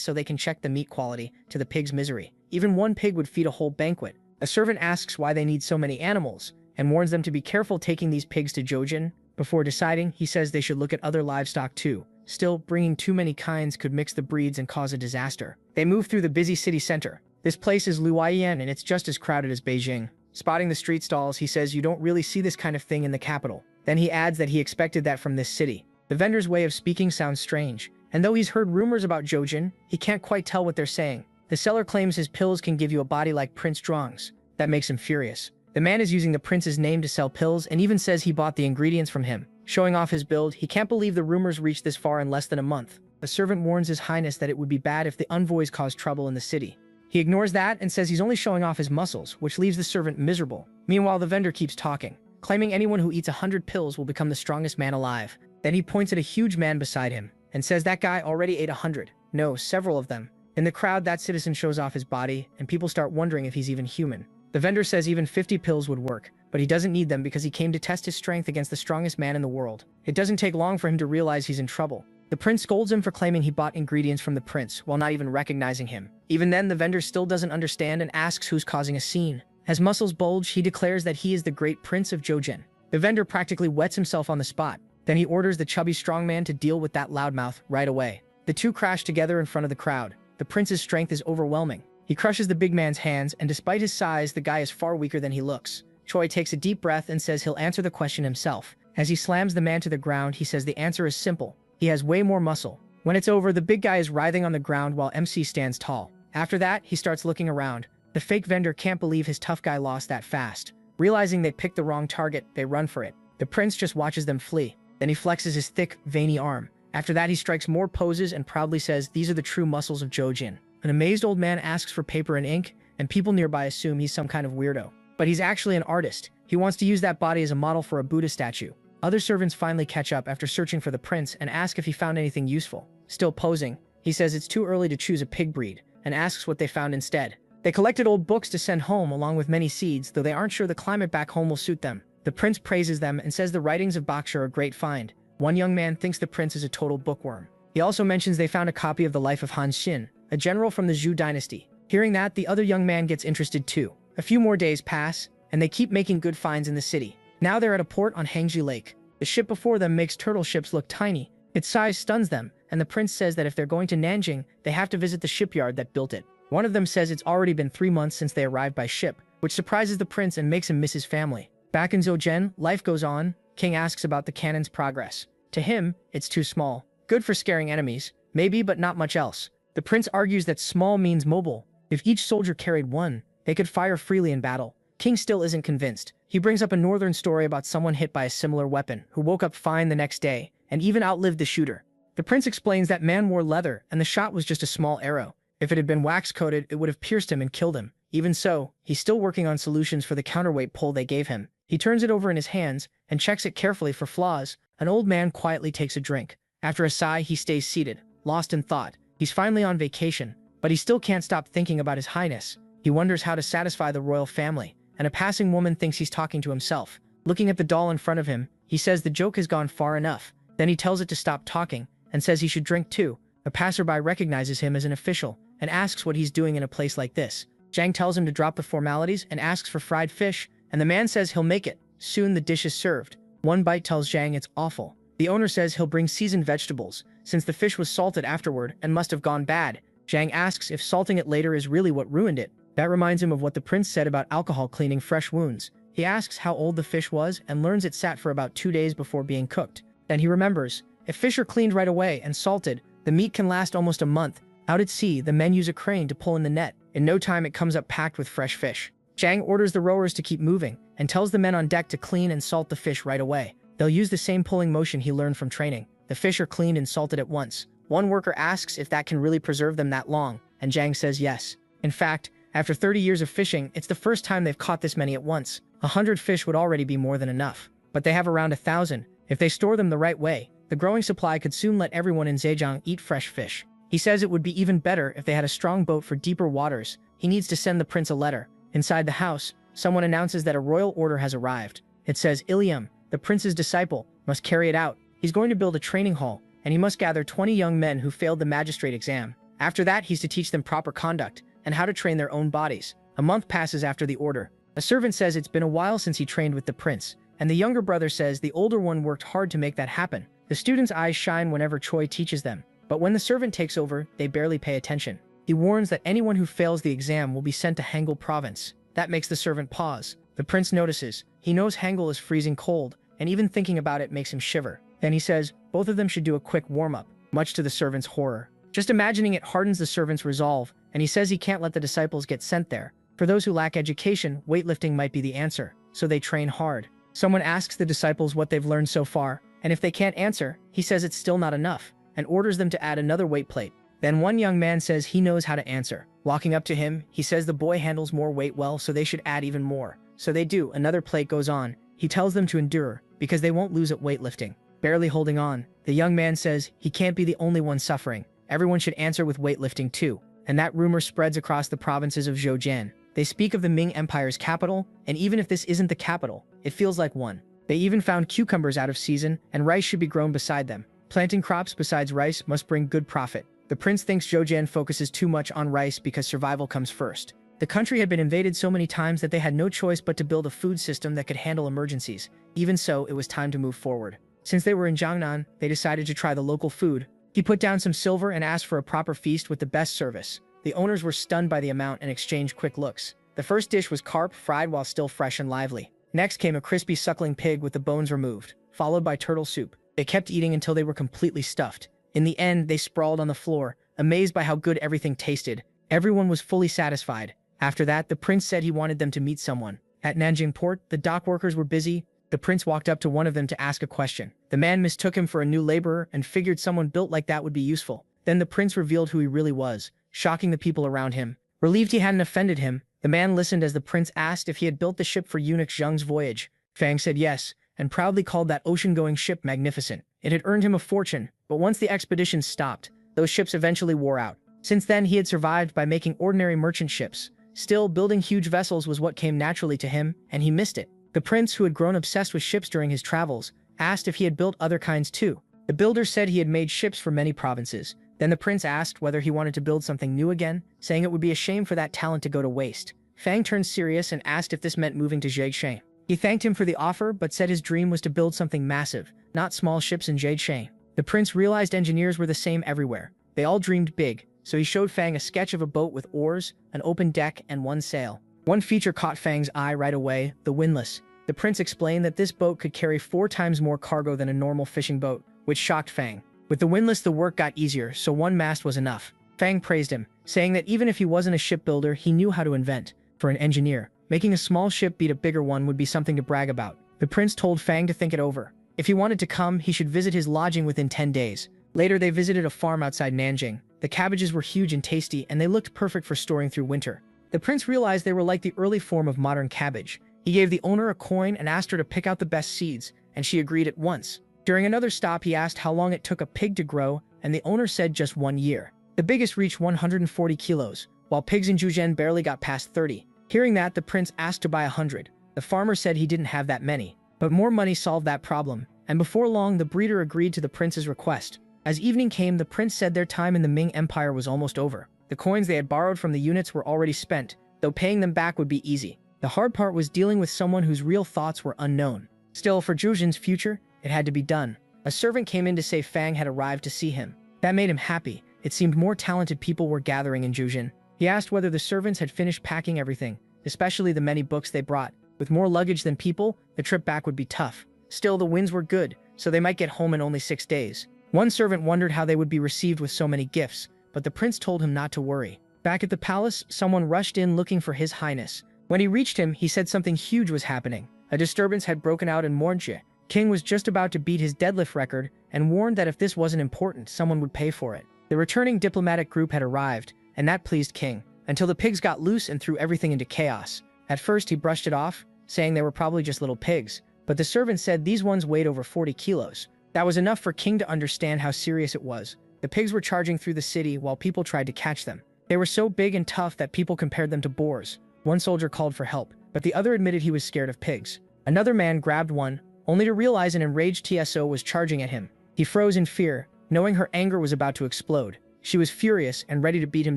so they can check the meat quality, to the pig's misery. Even one pig would feed a whole banquet. A servant asks why they need so many animals, and warns them to be careful taking these pigs to Jojen. Before deciding, he says they should look at other livestock too. Still, bringing too many kinds could mix the breeds and cause a disaster. They move through the busy city center. This place is Luoyang, and it's just as crowded as Beijing. Spotting the street stalls, he says you don't really see this kind of thing in the capital. Then he adds that he expected that from this city. The vendor's way of speaking sounds strange, and though he's heard rumors about Jojen, he can't quite tell what they're saying. The seller claims his pills can give you a body like Prince Zhuang's. That makes him furious. The man is using the prince's name to sell pills and even says he bought the ingredients from him. Showing off his build, he can't believe the rumors reached this far in less than a month. A servant warns his highness that it would be bad if the envoys caused trouble in the city. He ignores that and says he's only showing off his muscles, which leaves the servant miserable. Meanwhile, the vendor keeps talking, claiming anyone who eats 100 pills will become the strongest man alive. Then he points at a huge man beside him and says that guy already ate 100. No, several of them. In the crowd, that citizen shows off his body, and people start wondering if he's even human. The vendor says even 50 pills would work, but he doesn't need them because he came to test his strength against the strongest man in the world. It doesn't take long for him to realize he's in trouble. The prince scolds him for claiming he bought ingredients from the prince while not even recognizing him. Even then, the vendor still doesn't understand and asks who's causing a scene. As muscles bulge, he declares that he is the great prince of Jojen. The vendor practically wets himself on the spot. Then he orders the chubby strongman to deal with that loudmouth right away. The two crash together in front of the crowd. The prince's strength is overwhelming. He crushes the big man's hands, and despite his size, the guy is far weaker than he looks. Choi takes a deep breath and says he'll answer the question himself. As he slams the man to the ground, he says the answer is simple. He has way more muscle. When it's over, the big guy is writhing on the ground while MC stands tall. After that, he starts looking around. The fake vendor can't believe his tough guy lost that fast. Realizing they picked the wrong target, they run for it. The prince just watches them flee. Then he flexes his thick, veiny arm. After that, he strikes more poses and proudly says these are the true muscles of Jojen. An amazed old man asks for paper and ink, and people nearby assume he's some kind of weirdo. But he's actually an artist. He wants to use that body as a model for a Buddha statue. Other servants finally catch up after searching for the prince and ask if he found anything useful. Still posing, he says it's too early to choose a pig breed, and asks what they found instead. They collected old books to send home along with many seeds, though they aren't sure the climate back home will suit them. The prince praises them and says the writings of Baksha are a great find. One young man thinks the prince is a total bookworm. He also mentions they found a copy of the life of Han Xin, a general from the Zhou dynasty. Hearing that, the other young man gets interested too. A few more days pass, and they keep making good finds in the ciji. Now they're at a port on Hangzhi Lake. The ship before them makes turtle ships look tiny. Its size stuns them, and the prince says that if they're going to Nanjing, they have to visit the shipyard that built it. One of them says it's already been 3 months since they arrived by ship, which surprises the prince and makes him miss his family. Back in Zhoujin, life goes on. King asks about the cannon's progress. To him, it's too small. Good for scaring enemies, maybe, but not much else. The prince argues that small means mobile. If each soldier carried one, they could fire freely in battle. King still isn't convinced. He brings up a northern story about someone hit by a similar weapon, who woke up fine the next day, and even outlived the shooter. The prince explains that man wore leather, and the shot was just a small arrow. If it had been wax-coated, it would have pierced him and killed him. Even so, he's still working on solutions for the counterweight pole they gave him. He turns it over in his hands, and checks it carefully for flaws. An old man quietly takes a drink. After a sigh, he stays seated, lost in thought. He's finally on vacation, but he still can't stop thinking about his highness. He wonders how to satisfy the royal family, and a passing woman thinks he's talking to himself. Looking at the doll in front of him, he says the joke has gone far enough. Then he tells it to stop talking, and says he should drink too. A passerby recognizes him as an official, and asks what he's doing in a place like this. Zhang tells him to drop the formalities and asks for fried fish, and the man says he'll make it. Soon the dish is served. One bite tells Zhang it's awful. The owner says he'll bring seasoned vegetables, since the fish was salted afterward and must have gone bad. Zhang asks if salting it later is really what ruined it. That reminds him of what the prince said about alcohol cleaning fresh wounds. He asks how old the fish was and learns it sat for about 2 days before being cooked. Then he remembers, if fish are cleaned right away and salted, the meat can last almost a month. Out at sea, the men use a crane to pull in the net. In no time, it comes up packed with fresh fish. Zhang orders the rowers to keep moving and tells the men on deck to clean and salt the fish right away. They'll use the same pulling motion he learned from training. The fish are cleaned and salted at once. One worker asks if that can really preserve them that long, and Zhang says yes. In fact, after 30 years of fishing, it's the first time they've caught this many at once. 100 fish would already be more than enough. But they have around 1,000. If they store them the right way, the growing supply could soon let everyone in Zhejiang eat fresh fish. He says it would be even better if they had a strong boat for deeper waters. He needs to send the prince a letter. Inside the house, someone announces that a royal order has arrived. It says Ilium, the prince's disciple, must carry it out. He's going to build a training hall, and he must gather 20 young men who failed the magistrate exam. After that, he's to teach them proper conduct and how to train their own bodies. A month passes after the order. A servant says it's been a while since he trained with the prince, and the younger brother says the older one worked hard to make that happen. The students' eyes shine whenever Choi teaches them, but when the servant takes over, they barely pay attention. He warns that anyone who fails the exam will be sent to Hangul province. That makes the servant pause. The prince notices. He knows Hangul is freezing cold, and even thinking about it makes him shiver. Then he says both of them should do a quick warm-up, much to the servant's horror. Just imagining it hardens the servant's resolve, and he says he can't let the disciples get sent there. For those who lack education, weightlifting might be the answer, so they train hard. Someone asks the disciples what they've learned so far, and if they can't answer, he says it's still not enough, and orders them to add another weight plate. Then one young man says he knows how to answer. Walking up to him, he says the boy handles more weight well, so they should add even more. So they do. Another plate goes on. He tells them to endure, because they won't lose at weightlifting. Barely holding on, the young man says he can't be the only one suffering. Everyone should answer with weightlifting too. And that rumor spreads across the provinces of Zhejiang. They speak of the Ming Empire's capital, and even if this isn't the capital, it feels like one. They even found cucumbers out of season, and rice should be grown beside them. Planting crops besides rice must bring good profit. The prince thinks Zhejiang focuses too much on rice because survival comes first. The country had been invaded so many times that they had no choice but to build a food system that could handle emergencies. Even so, it was time to move forward. Since they were in Jiangnan, they decided to try the local food. He put down some silver and asked for a proper feast with the best service. The owners were stunned by the amount and exchanged quick looks. The first dish was carp fried while still fresh and lively. Next came a crispy suckling pig with the bones removed, followed by turtle soup. They kept eating until they were completely stuffed. In the end, they sprawled on the floor, amazed by how good everything tasted. Everyone was fully satisfied. After that, the prince said he wanted them to meet someone. At Nanjing port, the dock workers were busy. The prince walked up to one of them to ask a question. The man mistook him for a new laborer and figured someone built like that would be useful. Then the prince revealed who he really was, shocking the people around him. Relieved he hadn't offended him, the man listened as the prince asked if he had built the ship for eunuch Zheng's voyage. Fang said yes, and proudly called that ocean-going ship magnificent. It had earned him a fortune, but once the expedition stopped, those ships eventually wore out. Since then, he had survived by making ordinary merchant ships. Still, building huge vessels was what came naturally to him, and he missed it. The prince, who had grown obsessed with ships during his travels, asked if he had built other kinds too. The builder said he had made ships for many provinces. Then the prince asked whether he wanted to build something new again, saying it would be a shame for that talent to go to waste. Fang turned serious and asked if this meant moving to Zhejiang. He thanked him for the offer, but said his dream was to build something massive, not small ships in Zhejiang. The prince realized engineers were the same everywhere. They all dreamed big, so he showed Fang a sketch of a boat with oars, an open deck, and one sail. One feature caught Fang's eye right away, the windlass. The prince explained that this boat could carry 4 times more cargo than a normal fishing boat, which shocked Fang. With the windlass, the work got easier, so one mast was enough. Fang praised him, saying that even if he wasn't a shipbuilder, he knew how to invent. For an engineer, making a small ship beat a bigger one would be something to brag about. The prince told Fang to think it over. If he wanted to come, he should visit his lodging within 10 days. Later, they visited a farm outside Nanjing. The cabbages were huge and tasty, and they looked perfect for storing through winter. The prince realized they were like the early form of modern cabbage. He gave the owner a coin and asked her to pick out the best seeds, and she agreed at once. During another stop, he asked how long it took a pig to grow, and the owner said just 1 year. The biggest reached 140 kilos, while pigs in Zhejiang barely got past 30. Hearing that, the prince asked to buy 100. The farmer said he didn't have that many, but more money solved that problem, and before long the breeder agreed to the prince's request. As evening came, the prince said their time in the Ming Empire was almost over. The coins they had borrowed from the units were already spent, though paying them back would be easy. The hard part was dealing with someone whose real thoughts were unknown. Still, for Zhejiang's future, it had to be done. A servant came in to say Fang had arrived to see him. That made him happy. It seemed more talented people were gathering in Zhejiang. He asked whether the servants had finished packing everything, especially the many books they brought. With more luggage than people, the trip back would be tough. Still, the winds were good, so they might get home in only 6 days. One servant wondered how they would be received with so many gifts, but the prince told him not to worry. Back at the palace, someone rushed in looking for His Highness. When he reached him, he said something huge was happening. A disturbance had broken out in Mornche, King was just about to beat his deadlift record and warned that if this wasn't important, someone would pay for it. The returning diplomatic group had arrived, and that pleased King, until the pigs got loose and threw everything into chaos. At first, he brushed it off, saying they were probably just little pigs, but the servant said these ones weighed over 40 kilos. That was enough for King to understand how serious it was. The pigs were charging through the city while people tried to catch them. They were so big and tough that people compared them to boars. One soldier called for help, but the other admitted he was scared of pigs. Another man grabbed one, only to realize an enraged TSO was charging at him. He froze in fear, knowing her anger was about to explode. She was furious and ready to beat him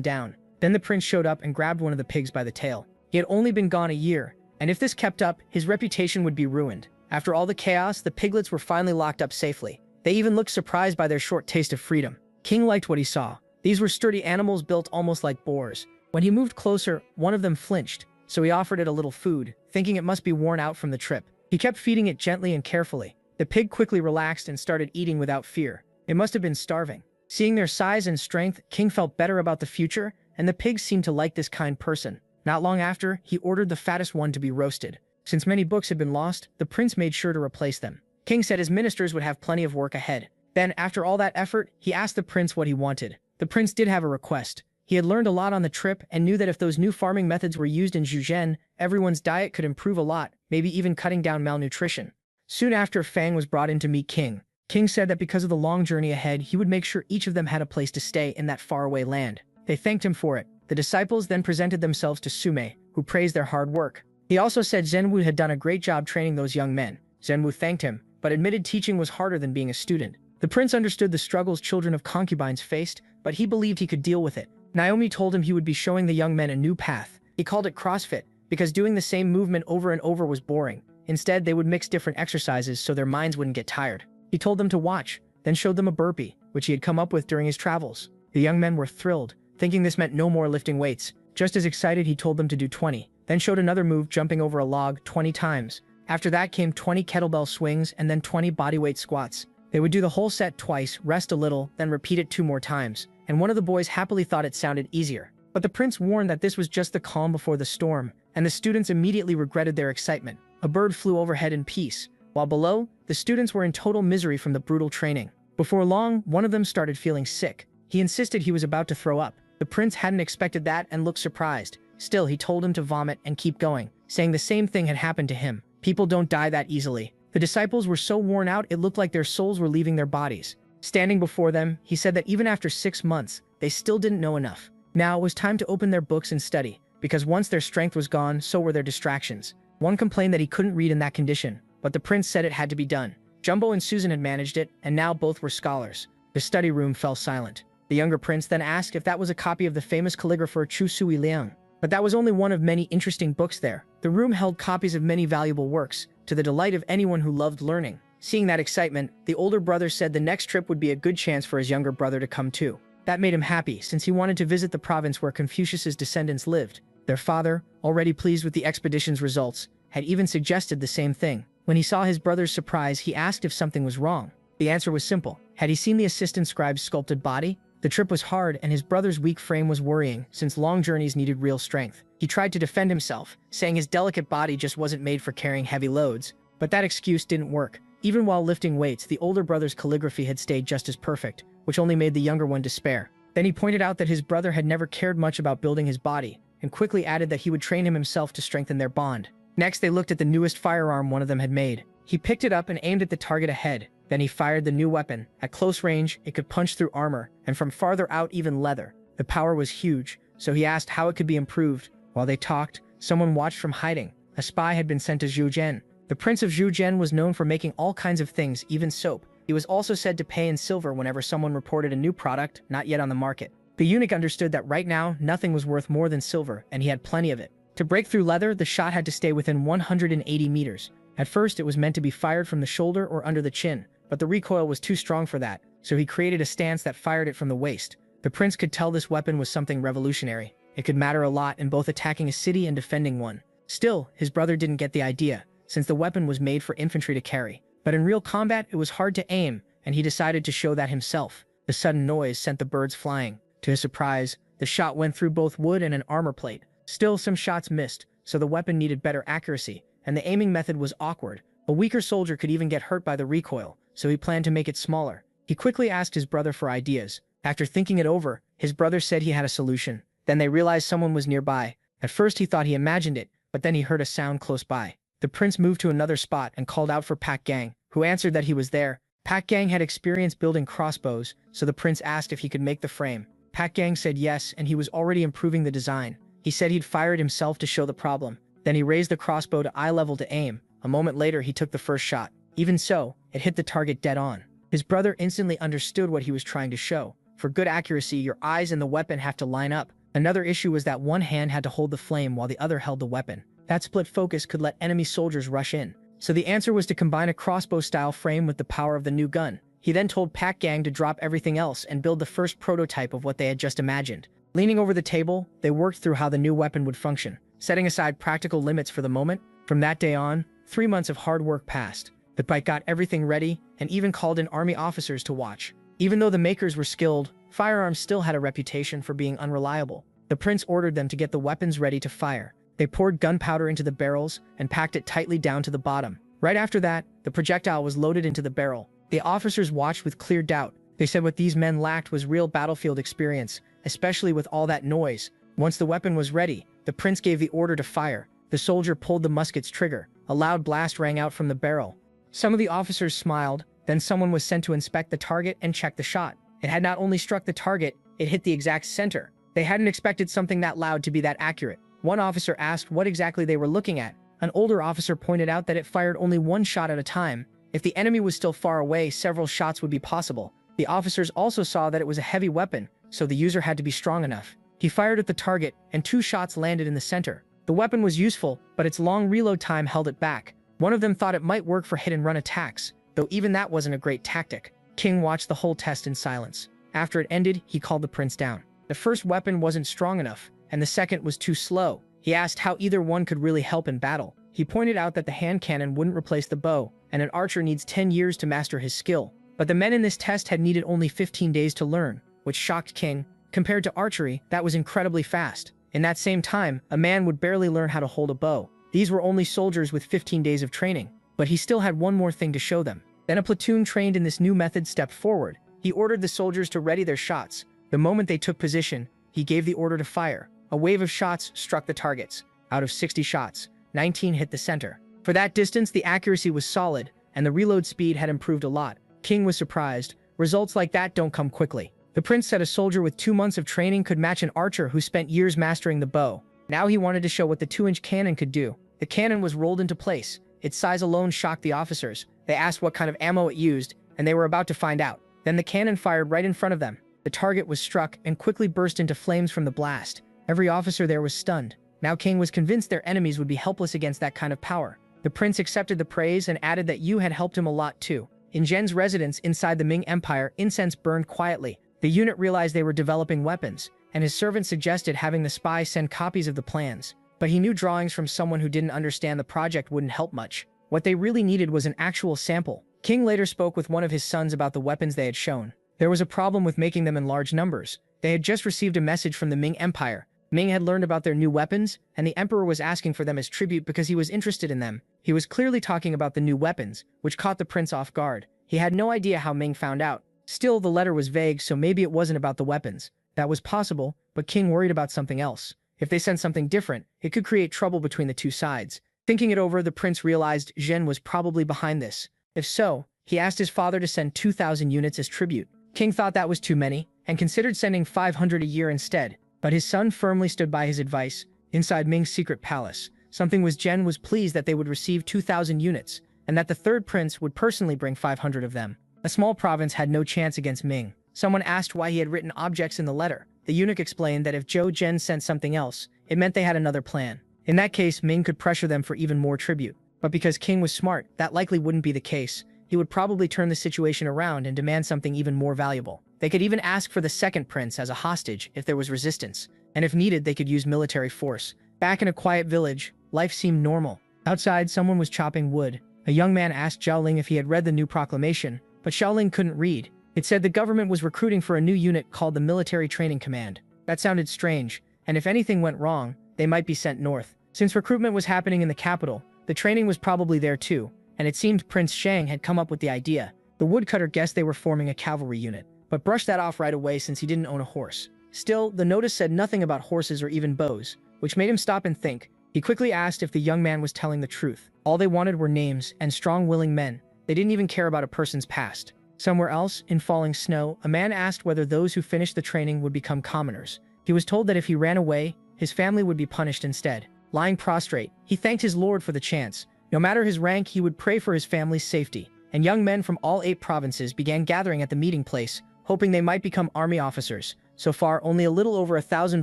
down. Then the prince showed up and grabbed one of the pigs by the tail. He had only been gone a year, and if this kept up, his reputation would be ruined. After all the chaos, the piglets were finally locked up safely. They even looked surprised by their short taste of freedom. King liked what he saw. These were sturdy animals built almost like boars. When he moved closer, one of them flinched, so he offered it a little food, thinking it must be worn out from the trip. He kept feeding it gently and carefully. The pig quickly relaxed and started eating without fear. It must have been starving. Seeing their size and strength, King felt better about the future, and the pigs seemed to like this kind person. Not long after, he ordered the fattest one to be roasted. Since many books had been lost, the prince made sure to replace them. King said his ministers would have plenty of work ahead. Then, after all that effort, he asked the prince what he wanted. The prince did have a request. He had learned a lot on the trip and knew that if those new farming methods were used in Zhujian, everyone's diet could improve a lot, maybe even cutting down malnutrition. Soon after, Fang was brought in to meet King. King said that because of the long journey ahead, he would make sure each of them had a place to stay in that faraway land. They thanked him for it. The disciples then presented themselves to Sume, who praised their hard work. He also said Zhenwu had done a great job training those young men. Zhenwu thanked him, but admitted teaching was harder than being a student. The prince understood the struggles children of concubines faced, but he believed he could deal with it. Naomi told him he would be showing the young men a new path. He called it CrossFit, because doing the same movement over and over was boring. Instead, they would mix different exercises so their minds wouldn't get tired. He told them to watch, then showed them a burpee, which he had come up with during his travels. The young men were thrilled, thinking this meant no more lifting weights. Just as excited, he told them to do 20, then showed another move jumping over a log 20 times. After that came 20 kettlebell swings and then 20 bodyweight squats. They would do the whole set twice, rest a little, then repeat it 2 more times, and one of the boys happily thought it sounded easier. But the prince warned that this was just the calm before the storm, and the students immediately regretted their excitement. A bird flew overhead in peace, while below, the students were in total misery from the brutal training. Before long, one of them started feeling sick. He insisted he was about to throw up. The prince hadn't expected that and looked surprised. Still, he told him to vomit and keep going, saying the same thing had happened to him. People don't die that easily. The disciples were so worn out it looked like their souls were leaving their bodies. Standing before them, he said that even after 6 months, they still didn't know enough. Now it was time to open their books and study, because once their strength was gone, so were their distractions. One complained that he couldn't read in that condition, but the prince said it had to be done. Jumbo and Susan had managed it, and now both were scholars. The study room fell silent. The younger prince then asked if that was a copy of the famous calligrapher Chu Sui Liang. But that was only one of many interesting books there. The room held copies of many valuable works, to the delight of anyone who loved learning. Seeing that excitement, the older brother said the next trip would be a good chance for his younger brother to come too. That made him happy, since he wanted to visit the province where Confucius's descendants lived. Their father, already pleased with the expedition's results, had even suggested the same thing. When he saw his brother's surprise, he asked if something was wrong. The answer was simple. Had he seen the assistant scribe's sculpted body? The trip was hard, and his brother's weak frame was worrying, since long journeys needed real strength. He tried to defend himself, saying his delicate body just wasn't made for carrying heavy loads. But that excuse didn't work. Even while lifting weights, the older brother's calligraphy had stayed just as perfect, which only made the younger one despair. Then he pointed out that his brother had never cared much about building his body, and quickly added that he would train him himself to strengthen their bond. Next, they looked at the newest firearm one of them had made. He picked it up and aimed at the target ahead. Then he fired the new weapon. At close range, it could punch through armor, and from farther out even leather. The power was huge, so he asked how it could be improved. While they talked, someone watched from hiding. A spy had been sent to Zhujian. The prince of Zhujian was known for making all kinds of things, even soap. He was also said to pay in silver whenever someone reported a new product not yet on the market. The eunuch understood that right now, nothing was worth more than silver, and he had plenty of it. To break through leather, the shot had to stay within 180 meters. At first, it was meant to be fired from the shoulder or under the chin, but the recoil was too strong for that, so he created a stance that fired it from the waist. The prince could tell this weapon was something revolutionary. It could matter a lot in both attacking a city and defending one. Still, his brother didn't get the idea, since the weapon was made for infantry to carry. But in real combat, it was hard to aim, and he decided to show that himself. The sudden noise sent the birds flying. To his surprise, the shot went through both wood and an armor plate. Still, some shots missed, so the weapon needed better accuracy, and the aiming method was awkward. A weaker soldier could even get hurt by the recoil, so he planned to make it smaller. He quickly asked his brother for ideas. After thinking it over, his brother said he had a solution. Then they realized someone was nearby. At first he thought he imagined it, but then he heard a sound close by. The prince moved to another spot and called out for Pak Gang, who answered that he was there. Pak Gang had experience building crossbows, so the prince asked if he could make the frame. Pak Gang said yes, and he was already improving the design. He said he'd fire it himself to show the problem. Then he raised the crossbow to eye level to aim. A moment later he took the first shot. Even so, it hit the target dead on. His brother instantly understood what he was trying to show. For good accuracy, your eyes and the weapon have to line up. Another issue was that one hand had to hold the flame while the other held the weapon. That split focus could let enemy soldiers rush in. So the answer was to combine a crossbow-style frame with the power of the new gun. He then told Pak Gang to drop everything else and build the first prototype of what they had just imagined. Leaning over the table, they worked through how the new weapon would function, setting aside practical limits for the moment. From that day on, 3 months of hard work passed. The bike got everything ready and even called in army officers to watch. Even though the makers were skilled, firearms still had a reputation for being unreliable. The prince ordered them to get the weapons ready to fire. They poured gunpowder into the barrels and packed it tightly down to the bottom. Right after that, the projectile was loaded into the barrel. The officers watched with clear doubt. They said what these men lacked was real battlefield experience, especially with all that noise. Once the weapon was ready, the prince gave the order to fire. The soldier pulled the musket's trigger. A loud blast rang out from the barrel. Some of the officers smiled. Then someone was sent to inspect the target and check the shot. It had not only struck the target, it hit the exact center. They hadn't expected something that loud to be that accurate. One officer asked what exactly they were looking at. An older officer pointed out that it fired only one shot at a time. If the enemy was still far away, several shots would be possible. The officers also saw that it was a heavy weapon, so the user had to be strong enough. He fired at the target, and 2 shots landed in the center. The weapon was useful, but its long reload time held it back. One of them thought it might work for hit-and-run attacks, though even that wasn't a great tactic. King watched the whole test in silence. After it ended, he called the prince down. The first weapon wasn't strong enough, and the second was too slow. He asked how either one could really help in battle. He pointed out that the hand cannon wouldn't replace the bow, and an archer needs 10 years to master his skill. But the men in this test had needed only 15 days to learn, which shocked King. Compared to archery, that was incredibly fast. In that same time, a man would barely learn how to hold a bow. These were only soldiers with 15 days of training, but he still had one more thing to show them. Then a platoon trained in this new method stepped forward. He ordered the soldiers to ready their shots. The moment they took position, he gave the order to fire. A wave of shots struck the targets. Out of 60 shots, 19 hit the center. For that distance, the accuracy was solid, and the reload speed had improved a lot. King was surprised. Results like that don't come quickly. The prince said a soldier with 2 months of training could match an archer who spent years mastering the bow. Now he wanted to show what the 2-inch cannon could do. The cannon was rolled into place. Its size alone shocked the officers. They asked what kind of ammo it used, and they were about to find out. Then the cannon fired right in front of them. The target was struck and quickly burst into flames from the blast. Every officer there was stunned. Now King was convinced their enemies would be helpless against that kind of power. The prince accepted the praise and added that Yu had helped him a lot too. In Zhen's residence inside the Ming Empire, incense burned quietly. The unit realized they were developing weapons, and his servant suggested having the spy send copies of the plans. But he knew drawings from someone who didn't understand the project wouldn't help much. What they really needed was an actual sample. King later spoke with one of his sons about the weapons they had shown. There was a problem with making them in large numbers. They had just received a message from the Ming Empire. Ming had learned about their new weapons, and the emperor was asking for them as tribute because he was interested in them. He was clearly talking about the new weapons, which caught the prince off guard. He had no idea how Ming found out. Still, the letter was vague, so maybe it wasn't about the weapons. That was possible, but King worried about something else. If they sent something different, it could create trouble between the two sides. Thinking it over, the prince realized Zhen was probably behind this. If so, he asked his father to send 2,000 units as tribute. King thought that was too many, and considered sending 500 a year instead. But his son firmly stood by his advice. Inside Ming's secret palace, something was Zhen was pleased that they would receive 2,000 units, and that the third prince would personally bring 500 of them. A small province had no chance against Ming. Someone asked why he had written objects in the letter. The eunuch explained that if Zhou Zhen sent something else, it meant they had another plan. In that case, Ming could pressure them for even more tribute. But because King was smart, that likely wouldn't be the case. He would probably turn the situation around and demand something even more valuable. They could even ask for the second prince as a hostage if there was resistance. And if needed, they could use military force. Back in a quiet village, life seemed normal. Outside, someone was chopping wood. A young man asked Xiaoling if he had read the new proclamation, but Xiaoling couldn't read. It said the government was recruiting for a new unit called the Military Training Command. That sounded strange, and if anything went wrong, they might be sent north. Since recruitment was happening in the capital, the training was probably there too, and it seemed Prince Shang had come up with the idea. The woodcutter guessed they were forming a cavalry unit, but brushed that off right away since he didn't own a horse. Still, the notice said nothing about horses or even bows, which made him stop and think. He quickly asked if the young man was telling the truth. All they wanted were names and strong, willing men. They didn't even care about a person's past. Somewhere else, in falling snow, a man asked whether those who finished the training would become commoners. He was told that if he ran away, his family would be punished instead. Lying prostrate, he thanked his lord for the chance. No matter his rank, he would pray for his family's safety. And young men from all 8 provinces began gathering at the meeting place, hoping they might become army officers. So far, only a little over 1,000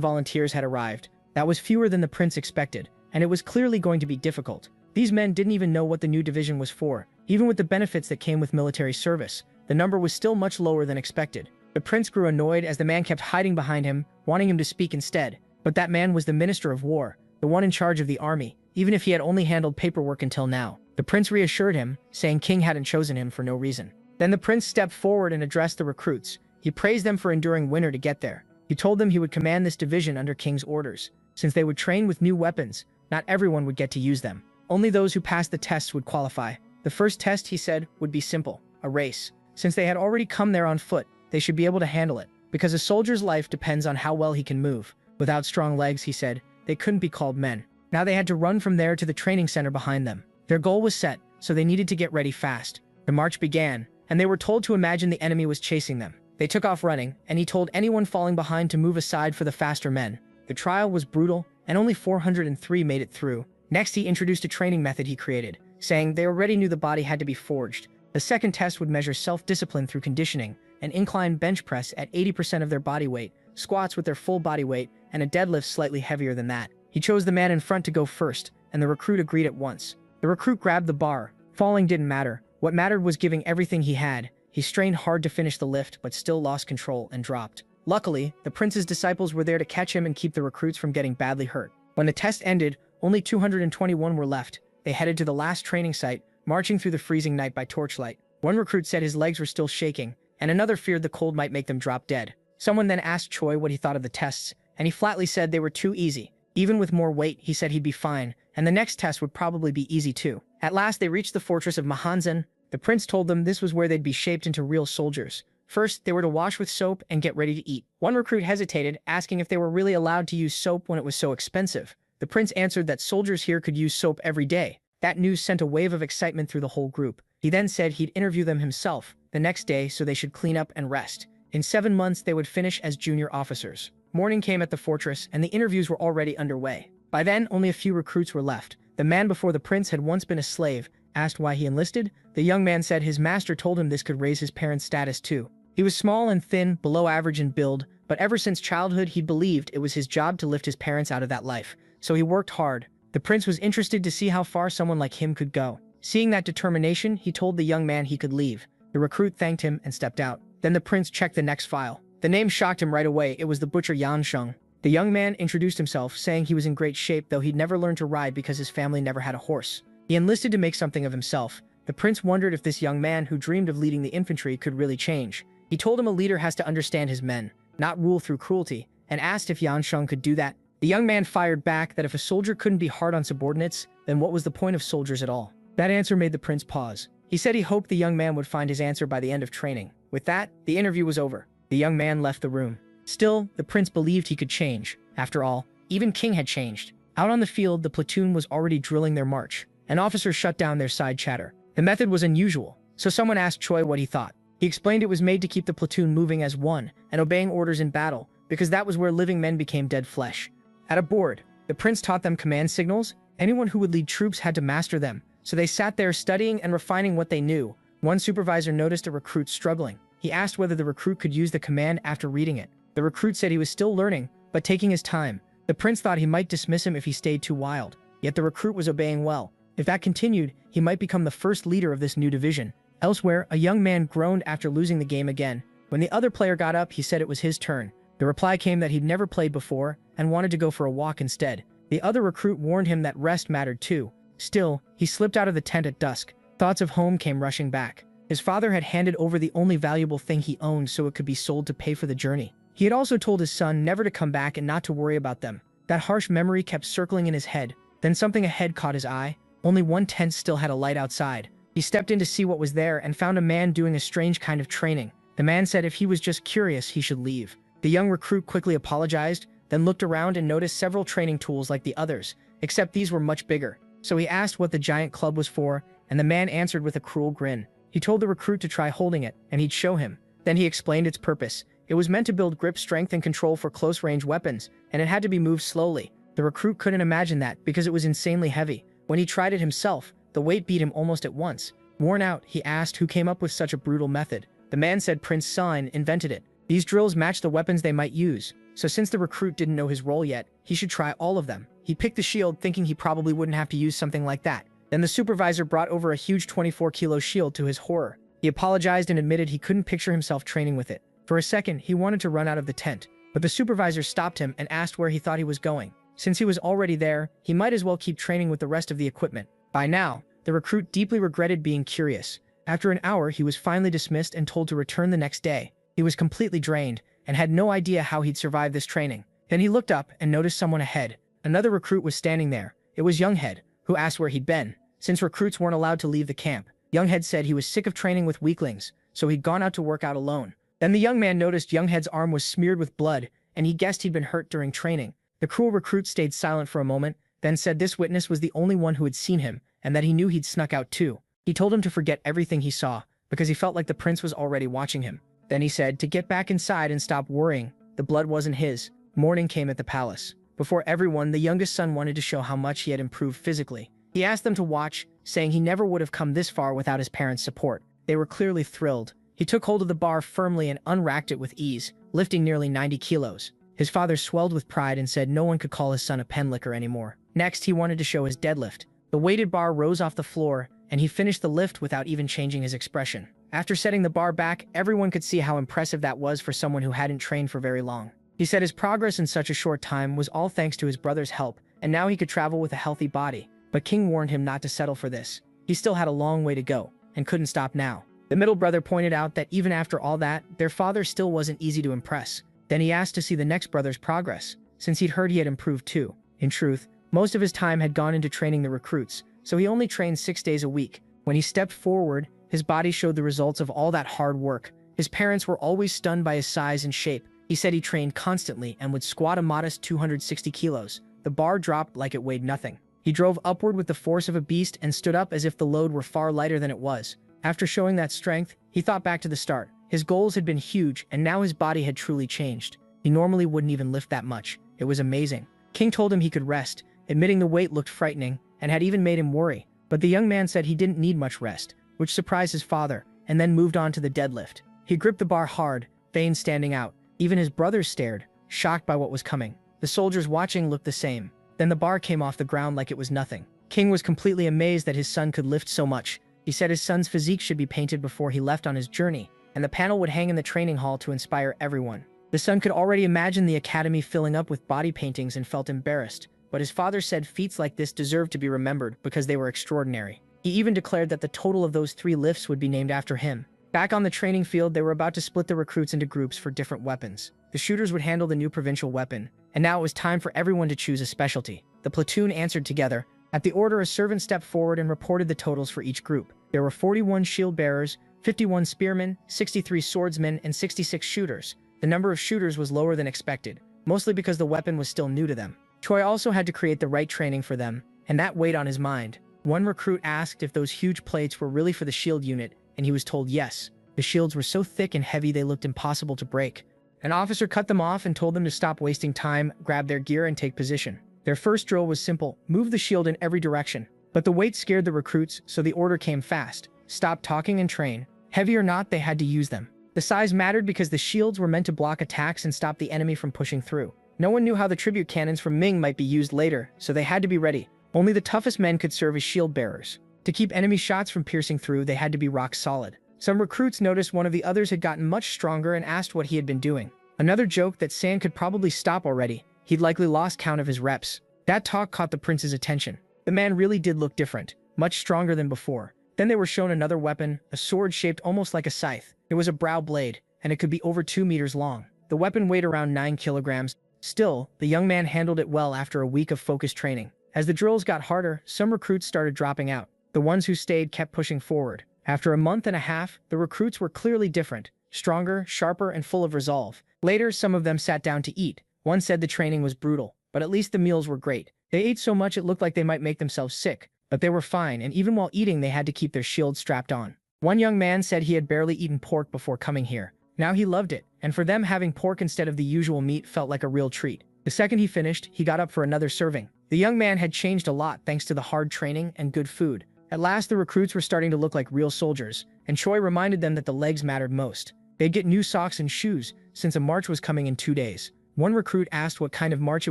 volunteers had arrived. That was fewer than the prince expected, and it was clearly going to be difficult. These men didn't even know what the new division was for. Even with the benefits that came with military service, the number was still much lower than expected. The prince grew annoyed as the man kept hiding behind him, wanting him to speak instead. But that man was the Minister of War, the one in charge of the army, even if he had only handled paperwork until now. The prince reassured him, saying King hadn't chosen him for no reason. Then the prince stepped forward and addressed the recruits. He praised them for enduring winter to get there. He told them he would command this division under King's orders. Since they would train with new weapons, not everyone would get to use them. Only those who passed the tests would qualify. The first test, he said, would be simple, a race. Since they had already come there on foot, they should be able to handle it, because a soldier's life depends on how well he can move. Without strong legs, he said, they couldn't be called men. Now they had to run from there to the training center behind them. Their goal was set, so they needed to get ready fast. The march began, and they were told to imagine the enemy was chasing them. They took off running, and he told anyone falling behind to move aside for the faster men. The trial was brutal, and only 403 made it through. Next, he introduced a training method he created, saying they already knew the body had to be forged. The second test would measure self-discipline through conditioning, an incline bench press at 80% of their body weight, squats with their full body weight, and a deadlift slightly heavier than that. He chose the man in front to go first, and the recruit agreed at once. The recruit grabbed the bar. Falling didn't matter. What mattered was giving everything he had. He strained hard to finish the lift, but still lost control and dropped. Luckily, the prince's disciples were there to catch him and keep the recruits from getting badly hurt. When the test ended, only 221 were left. They headed to the last training site, marching through the freezing night by torchlight. One recruit said his legs were still shaking, and another feared the cold might make them drop dead. Someone then asked Choi what he thought of the tests, and he flatly said they were too easy. Even with more weight, he said he'd be fine, and the next test would probably be easy too. At last, they reached the fortress of Mahanzen. The prince told them this was where they'd be shaped into real soldiers. First, they were to wash with soap and get ready to eat. One recruit hesitated, asking if they were really allowed to use soap when it was so expensive. The prince answered that soldiers here could use soap every day. That news sent a wave of excitement through the whole group. He then said he'd interview them himself the next day so they should clean up and rest. In 7 months, they would finish as junior officers. Morning came at the fortress, and the interviews were already underway. By then, only a few recruits were left. The man before the prince had once been a slave. Asked why he enlisted, the young man said his master told him this could raise his parents' status too. He was small and thin, below average in build, but ever since childhood he believed it was his job to lift his parents out of that life, so he worked hard. The prince was interested to see how far someone like him could go. Seeing that determination, he told the young man he could leave. The recruit thanked him and stepped out. Then the prince checked the next file. The name shocked him right away. It was the butcher Yan Sheng. The young man introduced himself, saying he was in great shape, though he'd never learned to ride because his family never had a horse. He enlisted to make something of himself. The prince wondered if this young man who dreamed of leading the infantry could really change. He told him a leader has to understand his men, not rule through cruelty, and asked if Yan Sheng could do that. The young man fired back that if a soldier couldn't be hard on subordinates, then what was the point of soldiers at all? That answer made the prince pause. He said he hoped the young man would find his answer by the end of training. With that, the interview was over. The young man left the room. Still, the prince believed he could change. After all, even King had changed. Out on the field, the platoon was already drilling their march. An officer shut down their side chatter. The method was unusual, so someone asked Choi what he thought. He explained it was made to keep the platoon moving as one and obeying orders in battle, because that was where living men became dead flesh. At a board, the prince taught them command signals. Anyone who would lead troops had to master them, so they sat there studying and refining what they knew. One supervisor noticed a recruit struggling. He asked whether the recruit could use the command after reading it. The recruit said he was still learning, but taking his time. The prince thought he might dismiss him if he stayed too wild, yet the recruit was obeying well. If that continued, he might become the first leader of this new division. Elsewhere, a young man groaned after losing the game again. When the other player got up, he said it was his turn. The reply came that he'd never played before and wanted to go for a walk instead. The other recruit warned him that rest mattered too. Still, he slipped out of the tent at dusk. Thoughts of home came rushing back. His father had handed over the only valuable thing he owned so it could be sold to pay for the journey. He had also told his son never to come back and not to worry about them. That harsh memory kept circling in his head. Then something ahead caught his eye. Only one tent still had a light outside. He stepped in to see what was there and found a man doing a strange kind of training. The man said if he was just curious, he should leave. The young recruit quickly apologized, then looked around and noticed several training tools like the others, except these were much bigger. So he asked what the giant club was for, and the man answered with a cruel grin. He told the recruit to try holding it, and he'd show him. Then he explained its purpose. It was meant to build grip strength and control for close-range weapons, and it had to be moved slowly. The recruit couldn't imagine that because it was insanely heavy. When he tried it himself, the weight beat him almost at once. Worn out, he asked who came up with such a brutal method. The man said Prince Sun invented it. These drills matched the weapons they might use, so since the recruit didn't know his role yet, he should try all of them. He picked the shield thinking he probably wouldn't have to use something like that. Then the supervisor brought over a huge 24-kilo shield to his horror. He apologized and admitted he couldn't picture himself training with it. For a second, he wanted to run out of the tent, but the supervisor stopped him and asked where he thought he was going. Since he was already there, he might as well keep training with the rest of the equipment. By now, the recruit deeply regretted being curious. After an hour, he was finally dismissed and told to return the next day. He was completely drained and had no idea how he'd survive this training. Then he looked up and noticed someone ahead. Another recruit was standing there. It was Younghead, who asked where he'd been. Since recruits weren't allowed to leave the camp, Younghead said he was sick of training with weaklings, so he'd gone out to work out alone. Then the young man noticed Younghead's arm was smeared with blood, and he guessed he'd been hurt during training. The cruel recruit stayed silent for a moment, then said this witness was the only one who had seen him, and that he knew he'd snuck out too. He told him to forget everything he saw, because he felt like the prince was already watching him. Then he said to get back inside and stop worrying. The blood wasn't his. Morning came at the palace. Before everyone, the youngest son wanted to show how much he had improved physically. He asked them to watch, saying he never would have come this far without his parents' support. They were clearly thrilled. He took hold of the bar firmly and unracked it with ease, lifting nearly 90 kilos. His father swelled with pride and said no one could call his son a pen licker anymore. Next, he wanted to show his deadlift. The weighted bar rose off the floor, and he finished the lift without even changing his expression. After setting the bar back, everyone could see how impressive that was for someone who hadn't trained for very long. He said his progress in such a short time was all thanks to his brother's help, and now he could travel with a healthy body. But King warned him not to settle for this. He still had a long way to go, and couldn't stop now. The middle brother pointed out that even after all that, their father still wasn't easy to impress. Then he asked to see the next brother's progress, since he'd heard he had improved too. In truth, most of his time had gone into training the recruits, so he only trained 6 days a week. When he stepped forward, his body showed the results of all that hard work. His parents were always stunned by his size and shape. He said he trained constantly and would squat a modest 260 kilos. The bar dropped like it weighed nothing. He drove upward with the force of a beast and stood up as if the load were far lighter than it was. After showing that strength, he thought back to the start. His goals had been huge, and now his body had truly changed. He normally wouldn't even lift that much. It was amazing. King told him he could rest, admitting the weight looked frightening and had even made him worry. But the young man said he didn't need much rest, which surprised his father, and then moved on to the deadlift. He gripped the bar hard, veins standing out. Even his brothers stared, shocked by what was coming. The soldiers watching looked the same. Then the bar came off the ground like it was nothing. King was completely amazed that his son could lift so much. He said his son's physique should be painted before he left on his journey, and the panel would hang in the training hall to inspire everyone. The son could already imagine the academy filling up with body paintings and felt embarrassed, but his father said feats like this deserved to be remembered because they were extraordinary. He even declared that the total of those 3 lifts would be named after him. Back on the training field, they were about to split the recruits into groups for different weapons. The shooters would handle the new provincial weapon, and now it was time for everyone to choose a specialty. The platoon answered together. At the order, a servant stepped forward and reported the totals for each group. There were 41 shield bearers, 51 spearmen, 63 swordsmen, and 66 shooters. The number of shooters was lower than expected, mostly because the weapon was still new to them. Choi also had to create the right training for them, and that weighed on his mind. One recruit asked if those huge plates were really for the shield unit, and he was told yes. The shields were so thick and heavy they looked impossible to break. An officer cut them off and told them to stop wasting time, grab their gear, and take position. Their first drill was simple: move the shield in every direction. But the weight scared the recruits, so the order came fast: stop talking and train. Heavy or not, they had to use them. The size mattered because the shields were meant to block attacks and stop the enemy from pushing through. No one knew how the tribute cannons from Ming might be used later, so they had to be ready. Only the toughest men could serve as shield bearers. To keep enemy shots from piercing through, they had to be rock solid. Some recruits noticed one of the others had gotten much stronger and asked what he had been doing. Another joked that San could probably stop already. He'd likely lost count of his reps. That talk caught the prince's attention. The man really did look different, much stronger than before. Then they were shown another weapon, a sword shaped almost like a scythe. It was a brow blade, and it could be over 2 meters long. The weapon weighed around 9 kilograms. Still, the young man handled it well after a week of focused training. As the drills got harder, some recruits started dropping out. The ones who stayed kept pushing forward. After a month and a half, the recruits were clearly different, stronger, sharper, and full of resolve. Later, some of them sat down to eat. One said the training was brutal, but at least the meals were great. They ate so much it looked like they might make themselves sick, but they were fine, and even while eating they had to keep their shields strapped on. One young man said he had barely eaten pork before coming here. Now he loved it, and for them having pork instead of the usual meat felt like a real treat. The second he finished, he got up for another serving. The young man had changed a lot thanks to the hard training and good food. At last the recruits were starting to look like real soldiers, and Choi reminded them that the legs mattered most. They'd get new socks and shoes, since a march was coming in 2 days. One recruit asked what kind of march it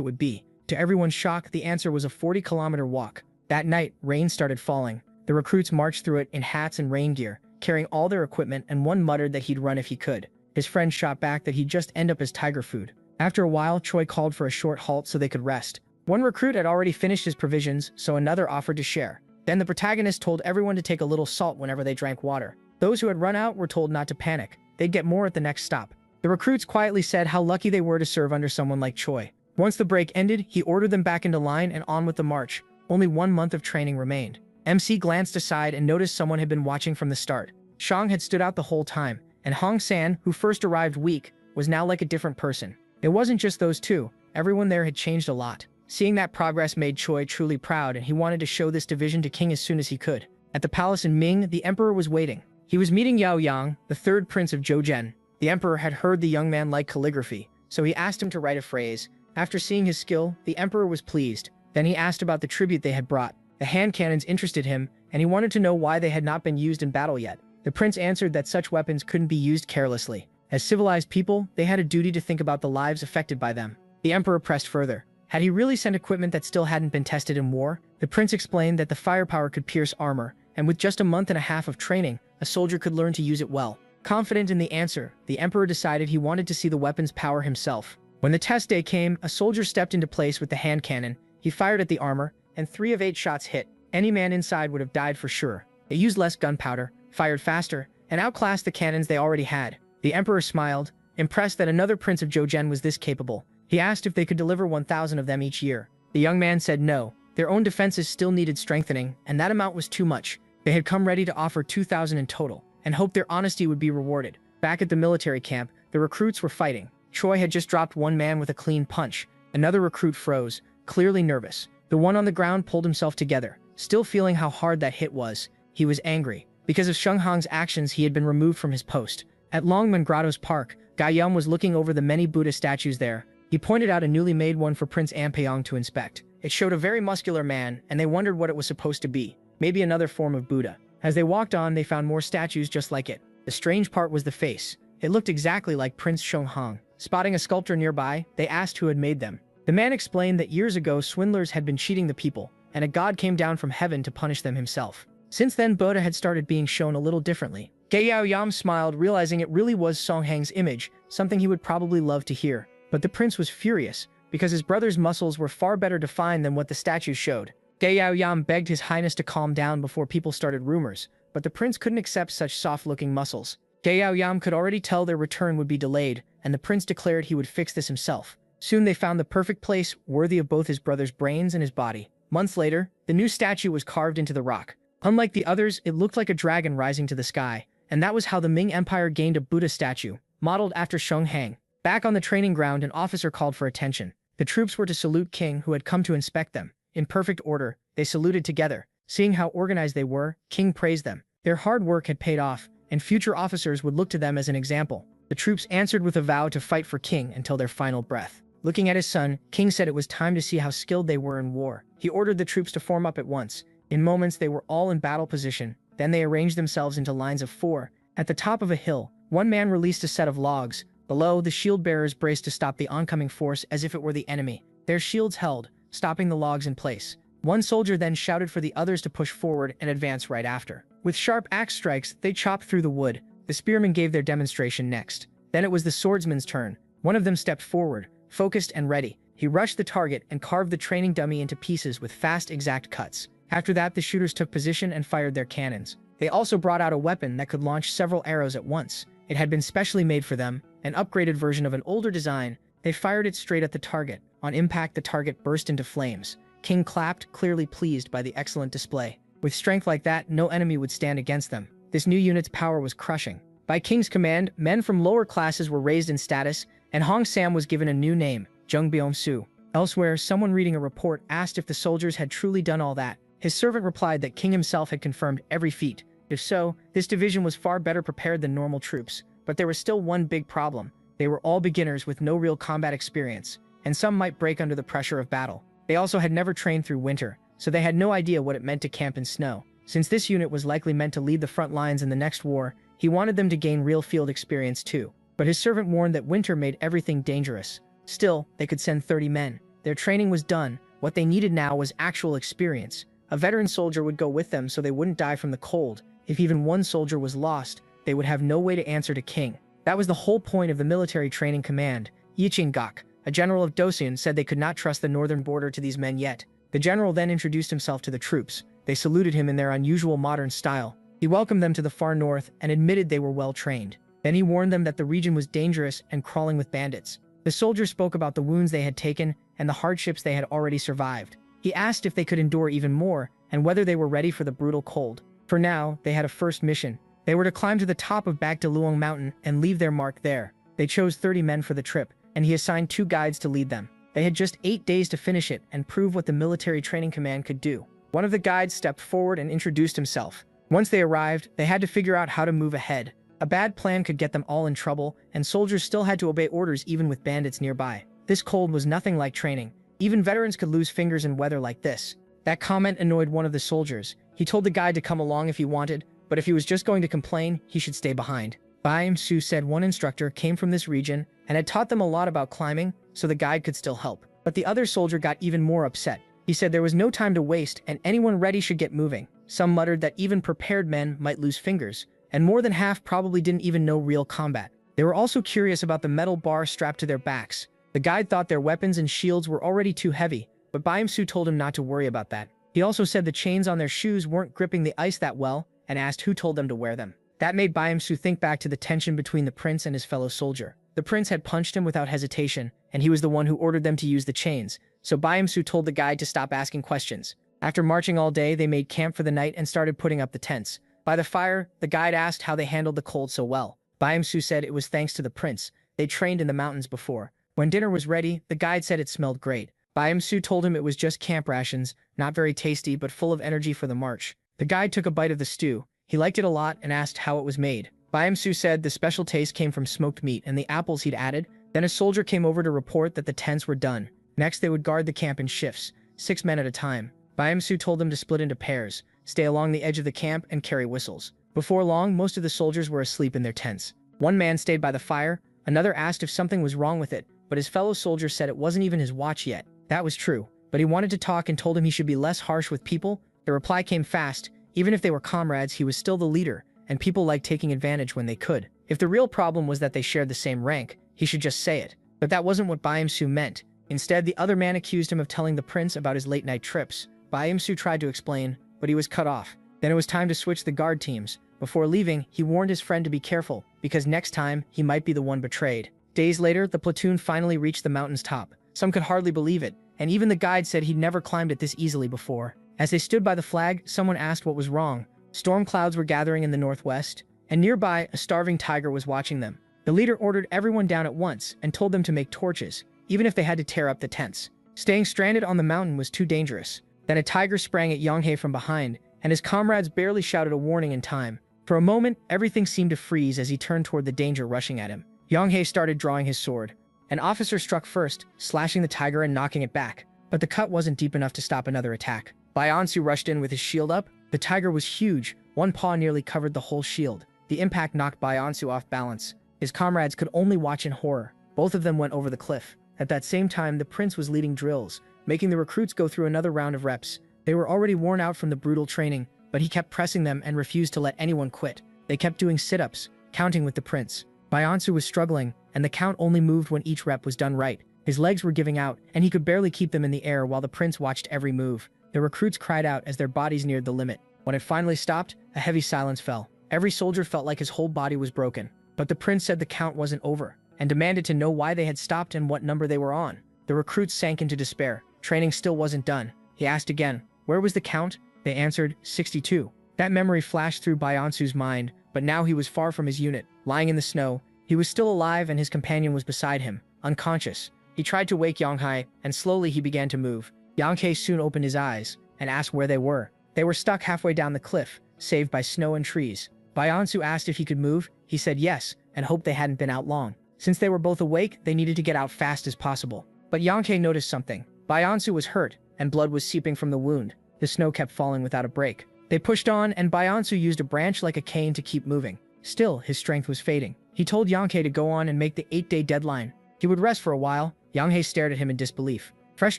would be. To everyone's shock, the answer was a 40-kilometer walk. That night, rain started falling. The recruits marched through it in hats and rain gear, carrying all their equipment, and one muttered that he'd run if he could. His friend shot back that he'd just end up as tiger food. After a while, Choi called for a short halt so they could rest. One recruit had already finished his provisions, so another offered to share. Then the protagonist told everyone to take a little salt whenever they drank water. Those who had run out were told not to panic. They'd get more at the next stop. The recruits quietly said how lucky they were to serve under someone like Choi. Once the break ended, he ordered them back into line and on with the march. Only 1 month of training remained. MC glanced aside and noticed someone had been watching from the start. Shang had stood out the whole time, and Hong San, who first arrived weak, was now like a different person. It wasn't just those two. Everyone there had changed a lot. Seeing that progress made Choi truly proud, and he wanted to show this division to King as soon as he could. At the palace in Ming, the emperor was waiting. He was meeting Yao Yang, the third prince of Zhoujian. The emperor had heard the young man liked calligraphy, so he asked him to write a phrase. After seeing his skill, the emperor was pleased. Then he asked about the tribute they had brought. The hand cannons interested him, and he wanted to know why they had not been used in battle yet. The prince answered that such weapons couldn't be used carelessly. As civilized people, they had a duty to think about the lives affected by them. The emperor pressed further. Had he really sent equipment that still hadn't been tested in war? The prince explained that the firepower could pierce armor, and with just a month and a half of training, a soldier could learn to use it well. Confident in the answer, the emperor decided he wanted to see the weapon's power himself. When the test day came, a soldier stepped into place with the hand cannon. He fired at the armor, and 3 of 8 shots hit. Any man inside would have died for sure. It used less gunpowder, fired faster, and outclassed the cannons they already had. The emperor smiled, impressed that another prince of Zhoujian was this capable. He asked if they could deliver 1,000 of them each year. The young man said no. Their own defenses still needed strengthening, and that amount was too much. They had come ready to offer 2,000 in total, and hoped their honesty would be rewarded. Back at the military camp, the recruits were fighting. Choi had just dropped one man with a clean punch. Another recruit froze, clearly nervous. The one on the ground pulled himself together, still feeling how hard that hit was. He was angry. Because of Sheng Hong's actions, he had been removed from his post. At Longmen Grotto's park, Gai Yum was looking over the many Buddha statues there. He pointed out a newly made one for Prince Ampeyong to inspect. It showed a very muscular man, and they wondered what it was supposed to be. Maybe another form of Buddha. As they walked on, they found more statues just like it. The strange part was the face. It looked exactly like Prince Sheng Hong. Spotting a sculptor nearby, they asked who had made them. The man explained that years ago swindlers had been cheating the people, and a god came down from heaven to punish them himself. Since then, Buddha had started being shown a little differently. Ge Yao Yam smiled, realizing it really was Song Hang's image, something he would probably love to hear. But the prince was furious, because his brother's muscles were far better defined than what the statues showed. Ge Yao Yam begged his highness to calm down before people started rumors, but the prince couldn't accept such soft-looking muscles. Ge Yao Yam could already tell their return would be delayed, and the prince declared he would fix this himself. Soon they found the perfect place, worthy of both his brother's brains and his body. Months later, the new statue was carved into the rock. Unlike the others, it looked like a dragon rising to the sky, and that was how the Ming Empire gained a Buddha statue, modeled after Sheng Hang. Back on the training ground, an officer called for attention. The troops were to salute King, who had come to inspect them. In perfect order, they saluted together. Seeing how organized they were, King praised them. Their hard work had paid off, and future officers would look to them as an example. The troops answered with a vow to fight for King until their final breath. Looking at his son, King said it was time to see how skilled they were in war. He ordered the troops to form up at once. In moments, they were all in battle position. Then they arranged themselves into lines of 4. At the top of a hill, one man released a set of logs. Below, the shield-bearers braced to stop the oncoming force as if it were the enemy. Their shields held, stopping the logs in place. One soldier then shouted for the others to push forward and advance right after. With sharp axe strikes, they chopped through the wood. The spearmen gave their demonstration next. Then it was the swordsman's turn. One of them stepped forward, focused and ready. He rushed the target and carved the training dummy into pieces with fast, exact cuts. After that, the shooters took position and fired their cannons. They also brought out a weapon that could launch several arrows at once. It had been specially made for them, an upgraded version of an older design. They fired it straight at the target. On impact, the target burst into flames. King clapped, clearly pleased by the excellent display. With strength like that, no enemy would stand against them. This new unit's power was crushing. By King's command, men from lower classes were raised in status, and Hong Sam was given a new name, Jung Byung-soo. Elsewhere, someone reading a report asked if the soldiers had truly done all that. His servant replied that King himself had confirmed every feat. If so, this division was far better prepared than normal troops. But there was still one big problem. They were all beginners with no real combat experience, and some might break under the pressure of battle. They also had never trained through winter, so they had no idea what it meant to camp in snow. Since this unit was likely meant to lead the front lines in the next war, he wanted them to gain real field experience too. But his servant warned that winter made everything dangerous. Still, they could send 30 men. Their training was done. What they needed now was actual experience. A veteran soldier would go with them so they wouldn't die from the cold. If even one soldier was lost, they would have no way to answer to King. That was the whole point of the military training command. Yi Ching-gak, a general of Dosun, said they could not trust the northern border to these men yet. The general then introduced himself to the troops. They saluted him in their unusual modern style. He welcomed them to the far north and admitted they were well trained. Then he warned them that the region was dangerous and crawling with bandits. The soldiers spoke about the wounds they had taken and the hardships they had already survived. He asked if they could endure even more and whether they were ready for the brutal cold. For now, they had a first mission. They were to climb to the top of Bagdaluong Mountain and leave their mark there. They chose 30 men for the trip, and he assigned 2 guides to lead them. They had just 8 days to finish it and prove what the military training command could do. One of the guides stepped forward and introduced himself. Once they arrived, they had to figure out how to move ahead. A bad plan could get them all in trouble, and soldiers still had to obey orders even with bandits nearby. This cold was nothing like training. Even veterans could lose fingers in weather like this. That comment annoyed one of the soldiers. He told the guide to come along if he wanted, but if he was just going to complain, he should stay behind. Byung-soo said one instructor came from this region and had taught them a lot about climbing, so the guide could still help. But the other soldier got even more upset. He said there was no time to waste and anyone ready should get moving. Some muttered that even prepared men might lose fingers, and more than half probably didn't even know real combat. They were also curious about the metal bar strapped to their backs. The guide thought their weapons and shields were already too heavy, but Byung-soo told him not to worry about that. He also said the chains on their shoes weren't gripping the ice that well, and asked who told them to wear them. That made Byung-soo think back to the tension between the prince and his fellow soldier. The prince had punched him without hesitation, and he was the one who ordered them to use the chains, so Byung-soo told the guide to stop asking questions. After marching all day, they made camp for the night and started putting up the tents. By the fire, the guide asked how they handled the cold so well. Byung-soo said it was thanks to the prince. They trained in the mountains before. When dinner was ready, the guide said it smelled great. Byung-soo told him it was just camp rations, not very tasty but full of energy for the march. The guide took a bite of the stew. He liked it a lot and asked how it was made. Byung-soo said the special taste came from smoked meat and the apples he'd added. Then a soldier came over to report that the tents were done. Next, they would guard the camp in shifts, 6 men at a time. Byung-soo told them to split into pairs, stay along the edge of the camp, and carry whistles. Before long, most of the soldiers were asleep in their tents. One man stayed by the fire, another asked if something was wrong with it, but his fellow soldier said it wasn't even his watch yet. That was true, but he wanted to talk and told him he should be less harsh with people. The reply came fast. Even if they were comrades, he was still the leader, and people liked taking advantage when they could. If the real problem was that they shared the same rank, he should just say it. But that wasn't what Byung-soo meant. Instead, the other man accused him of telling the prince about his late-night trips. Byung-soo tried to explain, but he was cut off. Then it was time to switch the guard teams. Before leaving, he warned his friend to be careful, because next time, he might be the one betrayed. Days later, the platoon finally reached the mountain's top. Some could hardly believe it, and even the guide said he'd never climbed it this easily before. As they stood by the flag, someone asked what was wrong. Storm clouds were gathering in the northwest, and nearby, a starving tiger was watching them. The leader ordered everyone down at once and told them to make torches, even if they had to tear up the tents. Staying stranded on the mountain was too dangerous. Then a tiger sprang at Yonghae from behind, and his comrades barely shouted a warning in time. For a moment, everything seemed to freeze as he turned toward the danger rushing at him. Yonghae started drawing his sword. An officer struck first, slashing the tiger and knocking it back, but the cut wasn't deep enough to stop another attack. Byung-soo rushed in with his shield up. The tiger was huge. One paw nearly covered the whole shield. The impact knocked Byung-soo off balance. His comrades could only watch in horror. Both of them went over the cliff. At that same time, the prince was leading drills, making the recruits go through another round of reps. They were already worn out from the brutal training, but he kept pressing them and refused to let anyone quit. They kept doing sit-ups, counting with the prince. Byung-soo was struggling, and the count only moved when each rep was done right. His legs were giving out, and he could barely keep them in the air while the prince watched every move. The recruits cried out as their bodies neared the limit. When it finally stopped, a heavy silence fell. Every soldier felt like his whole body was broken. But the prince said the count wasn't over, and demanded to know why they had stopped and what number they were on. The recruits sank into despair. Training still wasn't done. He asked again, where was the count? They answered, 62. That memory flashed through Byaonsu's mind, but now he was far from his unit, lying in the snow. He was still alive and his companion was beside him, unconscious. He tried to wake Yonghae, and slowly he began to move. Yonghae soon opened his eyes and asked where they were. They were stuck halfway down the cliff, saved by snow and trees. Byaonsu asked if he could move. He said yes, and hoped they hadn't been out long. Since they were both awake, they needed to get out fast as possible. But Yonghae noticed something. Byaonsu was hurt, and blood was seeping from the wound. The snow kept falling without a break. They pushed on, and Byaonsu used a branch like a cane to keep moving. Still, his strength was fading. He told Yonghae to go on and make the 8-day deadline. He would rest for a while. Yonghae stared at him in disbelief. Fresh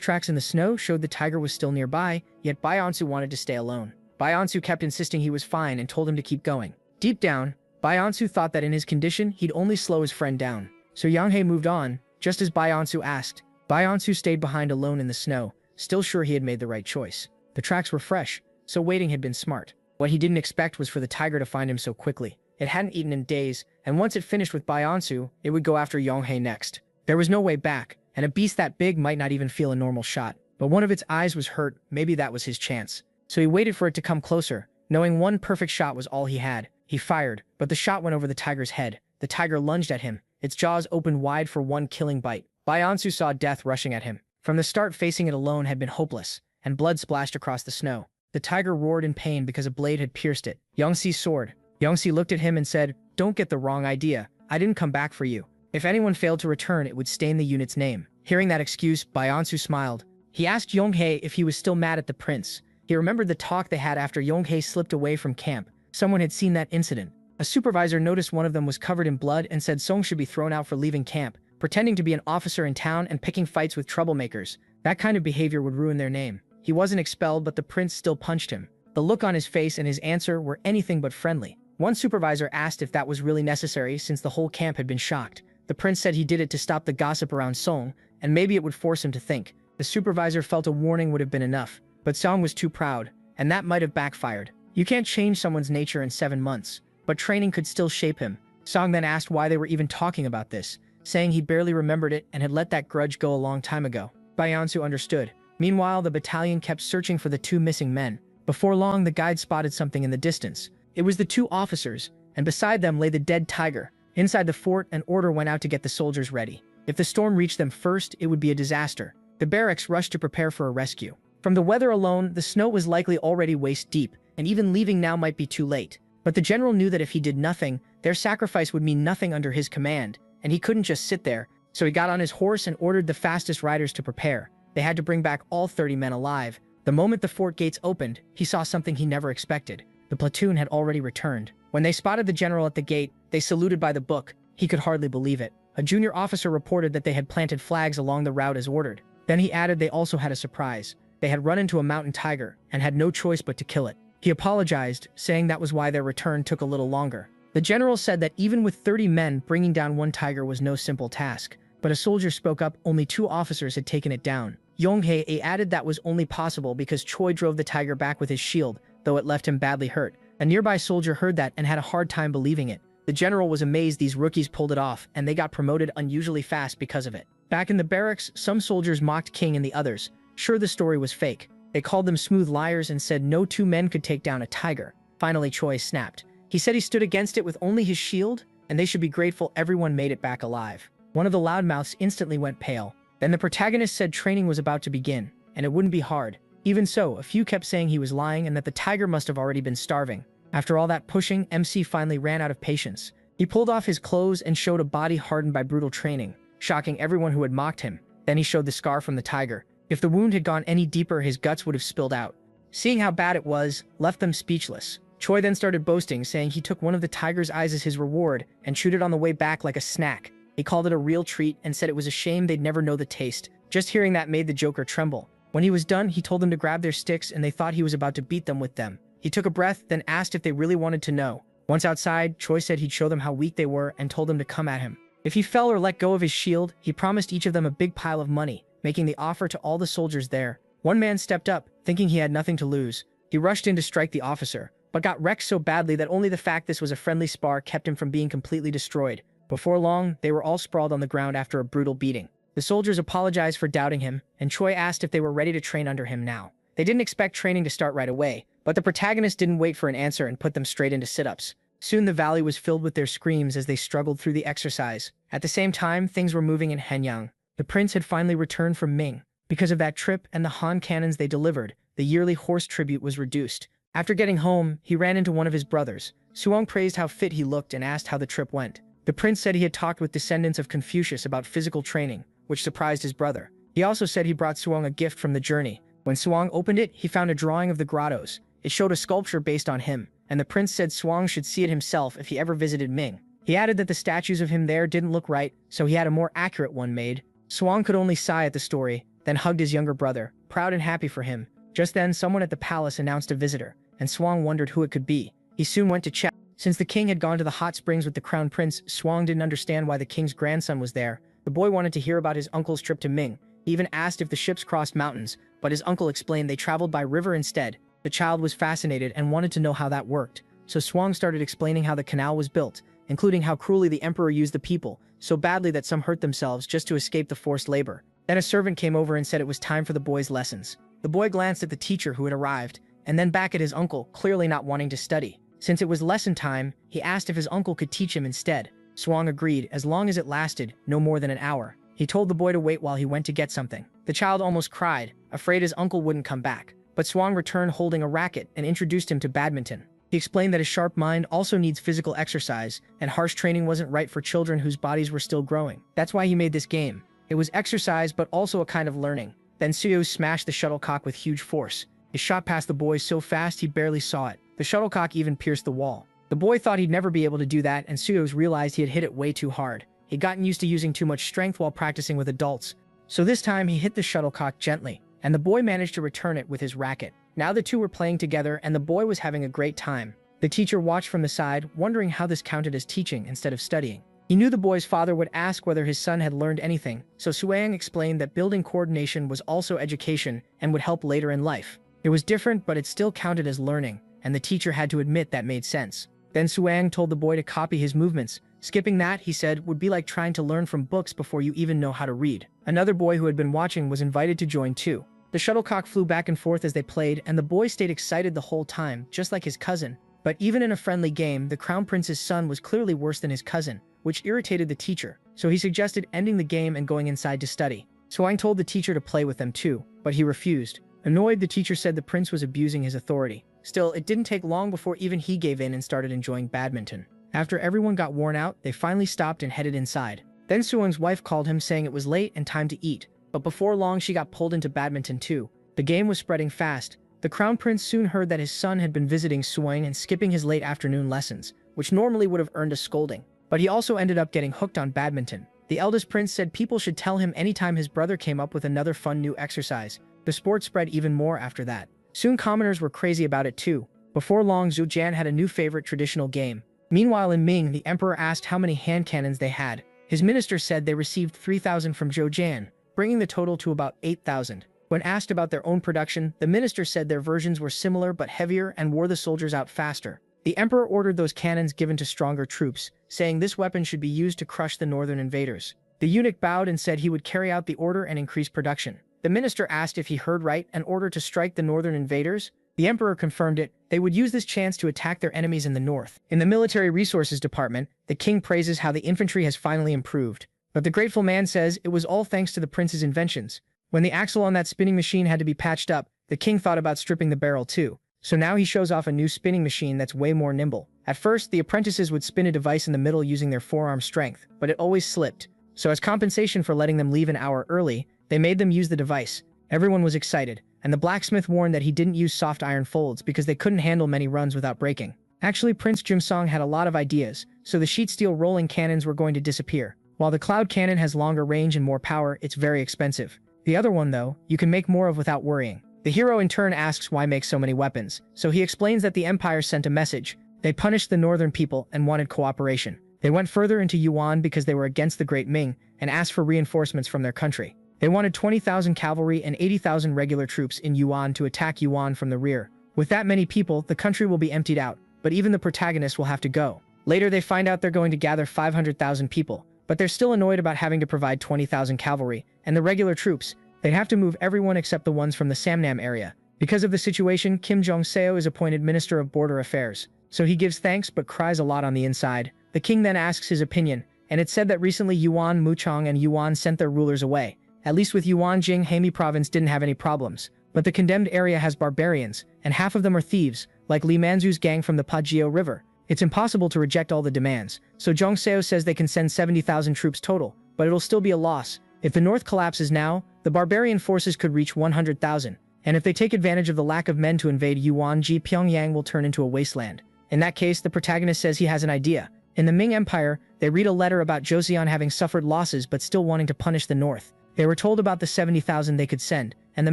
tracks in the snow showed the tiger was still nearby, yet Byaonsu wanted to stay alone. Byaonsu kept insisting he was fine and told him to keep going. Deep down, Byaonsu thought that in his condition, he'd only slow his friend down. So Yonghae moved on, just as Byaonsu asked. Byaonsu stayed behind alone in the snow, still sure he had made the right choice. The tracks were fresh, so waiting had been smart. What he didn't expect was for the tiger to find him so quickly. It hadn't eaten in days, and once it finished with Byaonsu, it would go after Yonghae next. There was no way back, and a beast that big might not even feel a normal shot. But one of its eyes was hurt, maybe that was his chance. So he waited for it to come closer, knowing one perfect shot was all he had. He fired, but the shot went over the tiger's head. The tiger lunged at him, its jaws opened wide for one killing bite. Byaonsu saw death rushing at him. From the start, facing it alone had been hopeless, and blood splashed across the snow. The tiger roared in pain because a blade had pierced it. Yongxi's sword. Yongxi looked at him and said, "Don't get the wrong idea. I didn't come back for you. If anyone failed to return, it would stain the unit's name." Hearing that excuse, Byaonsu smiled. He asked Yonghae if he was still mad at the prince. He remembered the talk they had after Yonghae slipped away from camp. Someone had seen that incident. A supervisor noticed one of them was covered in blood and said Song should be thrown out for leaving camp, pretending to be an officer in town and picking fights with troublemakers. That kind of behavior would ruin their name. He wasn't expelled, but the prince still punched him. The look on his face and his answer were anything but friendly. One supervisor asked if that was really necessary since the whole camp had been shocked. The prince said he did it to stop the gossip around Song, and maybe it would force him to think. The supervisor felt a warning would have been enough, but Song was too proud, and that might have backfired. You can't change someone's nature in 7 months, but training could still shape him. Song then asked why they were even talking about this, saying he barely remembered it and had let that grudge go a long time ago. Byaonsu understood. Meanwhile, the battalion kept searching for the 2 missing men. Before long, the guide spotted something in the distance. It was the 2 officers, and beside them lay the dead tiger. Inside the fort, an order went out to get the soldiers ready. If the storm reached them first, it would be a disaster. The barracks rushed to prepare for a rescue. From the weather alone, the snow was likely already waist-deep, and even leaving now might be too late. But the general knew that if he did nothing, their sacrifice would mean nothing under his command, and he couldn't just sit there. So he got on his horse and ordered the fastest riders to prepare. They had to bring back all 30 men alive. The moment the fort gates opened, he saw something he never expected. The platoon had already returned. When they spotted the general at the gate, they saluted by the book. He could hardly believe it. A junior officer reported that they had planted flags along the route as ordered. Then he added they also had a surprise. They had run into a mountain tiger and had no choice but to kill it. He apologized, saying that was why their return took a little longer. The general said that even with 30 men, bringing down one tiger was no simple task. But a soldier spoke up, only 2 officers had taken it down. Yonghae added that was only possible because Choi drove the tiger back with his shield, though it left him badly hurt. A nearby soldier heard that and had a hard time believing it. The general was amazed these rookies pulled it off, and they got promoted unusually fast because of it. Back in the barracks, some soldiers mocked King and the others. Sure, the story was fake. They called them smooth liars and said no 2 men could take down a tiger. Finally, Choi snapped. He said he stood against it with only his shield, and they should be grateful everyone made it back alive. One of the loudmouths instantly went pale. Then the protagonist said training was about to begin, and it wouldn't be hard. Even so, a few kept saying he was lying and that the tiger must have already been starving. After all that pushing, MC finally ran out of patience. He pulled off his clothes and showed a body hardened by brutal training, shocking everyone who had mocked him. Then he showed the scar from the tiger. If the wound had gone any deeper, his guts would have spilled out. Seeing how bad it was, left them speechless. Choi then started boasting, saying he took one of the tiger's eyes as his reward and chewed it on the way back like a snack. He called it a real treat and said it was a shame they'd never know the taste. Just hearing that made the Joker tremble. When he was done, he told them to grab their sticks and they thought he was about to beat them with them. He took a breath, then asked if they really wanted to know. Once outside, Choi said he'd show them how weak they were and told them to come at him. If he fell or let go of his shield, he promised each of them a big pile of money, making the offer to all the soldiers there. One man stepped up, thinking he had nothing to lose. He rushed in to strike the officer, but got wrecked so badly that only the fact this was a friendly spar kept him from being completely destroyed. Before long, they were all sprawled on the ground after a brutal beating. The soldiers apologized for doubting him, and Choi asked if they were ready to train under him now. They didn't expect training to start right away, But the protagonist didn't wait for an answer and put them straight into sit-ups. Soon the valley was filled with their screams as they struggled through the exercise. At the same time, things were moving in Henyang. The prince had finally returned from Ming. Because of that trip and the Han cannons they delivered, the yearly horse tribute was reduced. After getting home, he ran into one of his brothers. Suong praised how fit he looked and asked how the trip went. The prince said he had talked with descendants of Confucius about physical training, which surprised his brother. He also said he brought Suong a gift from the journey. When Suong opened it, he found a drawing of the grottos. It showed a sculpture based on him, and the prince said Suong should see it himself if he ever visited Ming. He added that the statues of him there didn't look right, so he had a more accurate one made. Suong could only sigh at the story, then hugged his younger brother, proud and happy for him. Just then, someone at the palace announced a visitor, and Suong wondered who it could be. He soon went to check. Since the king had gone to the hot springs with the crown prince, Suong didn't understand why the king's grandson was there. The boy wanted to hear about his uncle's trip to Ming. He even asked if the ships crossed mountains, but his uncle explained they traveled by river instead. The child was fascinated and wanted to know how that worked. So Suong started explaining how the canal was built, including how cruelly the emperor used the people, so badly that some hurt themselves just to escape the forced labor. Then a servant came over and said it was time for the boy's lessons. The boy glanced at the teacher who had arrived, and then back at his uncle, clearly not wanting to study. Since it was lesson time, he asked if his uncle could teach him instead. Suong agreed, as long as it lasted, no more than an hour. He told the boy to wait while he went to get something. The child almost cried, afraid his uncle wouldn't come back. But Suong returned holding a racket and introduced him to badminton. He explained that a sharp mind also needs physical exercise, and harsh training wasn't right for children whose bodies were still growing. That's why he made this game. It was exercise, but also a kind of learning. Then Suyo smashed the shuttlecock with huge force. It shot past the boy so fast he barely saw it. The shuttlecock even pierced the wall. The boy thought he'd never be able to do that, and Suyos realized he had hit it way too hard. He'd gotten used to using too much strength while practicing with adults. So this time he hit the shuttlecock gently, and the boy managed to return it with his racket. Now the two were playing together, and the boy was having a great time. The teacher watched from the side, wondering how this counted as teaching instead of studying. He knew the boy's father would ask whether his son had learned anything, so Suang explained that building coordination was also education and would help later in life. It was different, but it still counted as learning, and the teacher had to admit that made sense. Then Suang told the boy to copy his movements. Skipping that, he said, would be like trying to learn from books before you even know how to read. Another boy who had been watching was invited to join too. The shuttlecock flew back and forth as they played, and the boy stayed excited the whole time, just like his cousin. But even in a friendly game, the Crown Prince's son was clearly worse than his cousin, which irritated the teacher, so he suggested ending the game and going inside to study. Suang told the teacher to play with them too, but he refused. Annoyed, the teacher said the prince was abusing his authority. Still, it didn't take long before even he gave in and started enjoying badminton. After everyone got worn out, they finally stopped and headed inside. Then Suang's wife called him saying it was late and time to eat, but before long she got pulled into badminton too. The game was spreading fast. The Crown Prince soon heard that his son had been visiting Suang and skipping his late afternoon lessons, which normally would have earned a scolding. But he also ended up getting hooked on badminton. The eldest prince said people should tell him anytime his brother came up with another fun new exercise. The sport spread even more after that. Soon commoners were crazy about it too. Before long, Zhu Jian had a new favorite traditional game. Meanwhile in Ming, the emperor asked how many hand cannons they had. His minister said they received 3,000 from Zhou Jian, bringing the total to about 8,000. When asked about their own production, the minister said their versions were similar but heavier and wore the soldiers out faster. The emperor ordered those cannons given to stronger troops, saying this weapon should be used to crush the northern invaders. The eunuch bowed and said he would carry out the order and increase production. The minister asked if he heard right and ordered to strike the northern invaders. The emperor confirmed it. They would use this chance to attack their enemies in the north. In the military resources department, the king praises how the infantry has finally improved. But the grateful man says it was all thanks to the prince's inventions. When the axle on that spinning machine had to be patched up, the king thought about stripping the barrel too. So now he shows off a new spinning machine that's way more nimble. At first, the apprentices would spin a device in the middle using their forearm strength, but it always slipped. So as compensation for letting them leave an hour early, they made them use the device. Everyone was excited, and the blacksmith warned that he didn't use soft iron folds because they couldn't handle many runs without breaking. Actually, Prince Jimsong had a lot of ideas, so the sheet steel rolling cannons were going to disappear. While the cloud cannon has longer range and more power, it's very expensive. The other one, though, you can make more of without worrying. The hero in turn asks why make so many weapons, so he explains that the Empire sent a message. They punished the northern people and wanted cooperation. They went further into Yuan because they were against the Great Ming and asked for reinforcements from their country. They wanted 20,000 cavalry and 80,000 regular troops in Yuan to attack Yuan from the rear. With that many people, the country will be emptied out, but even the protagonist will have to go. Later they find out they're going to gather 500,000 people, but they're still annoyed about having to provide 20,000 cavalry, and the regular troops, they'd have to move everyone except the ones from the Samnam area. Because of the situation, Kim Jong-seo is appointed Minister of Border Affairs. So he gives thanks but cries a lot on the inside. The king then asks his opinion, and it's said that recently Yuan Muchong and Yuan sent their rulers away. At least with Yuan Jing, Hami province didn't have any problems. But the condemned area has barbarians, and half of them are thieves, like Li Manzu's gang from the Pajio River. It's impossible to reject all the demands, so Jong-seo says they can send 70,000 troops total, but it'll still be a loss. If the north collapses now, the barbarian forces could reach 100,000. And if they take advantage of the lack of men to invade Yuanji, Pyongyang will turn into a wasteland. In that case, the protagonist says he has an idea. In the Ming Empire, they read a letter about Joseon having suffered losses but still wanting to punish the north. They were told about the 70,000 they could send, and the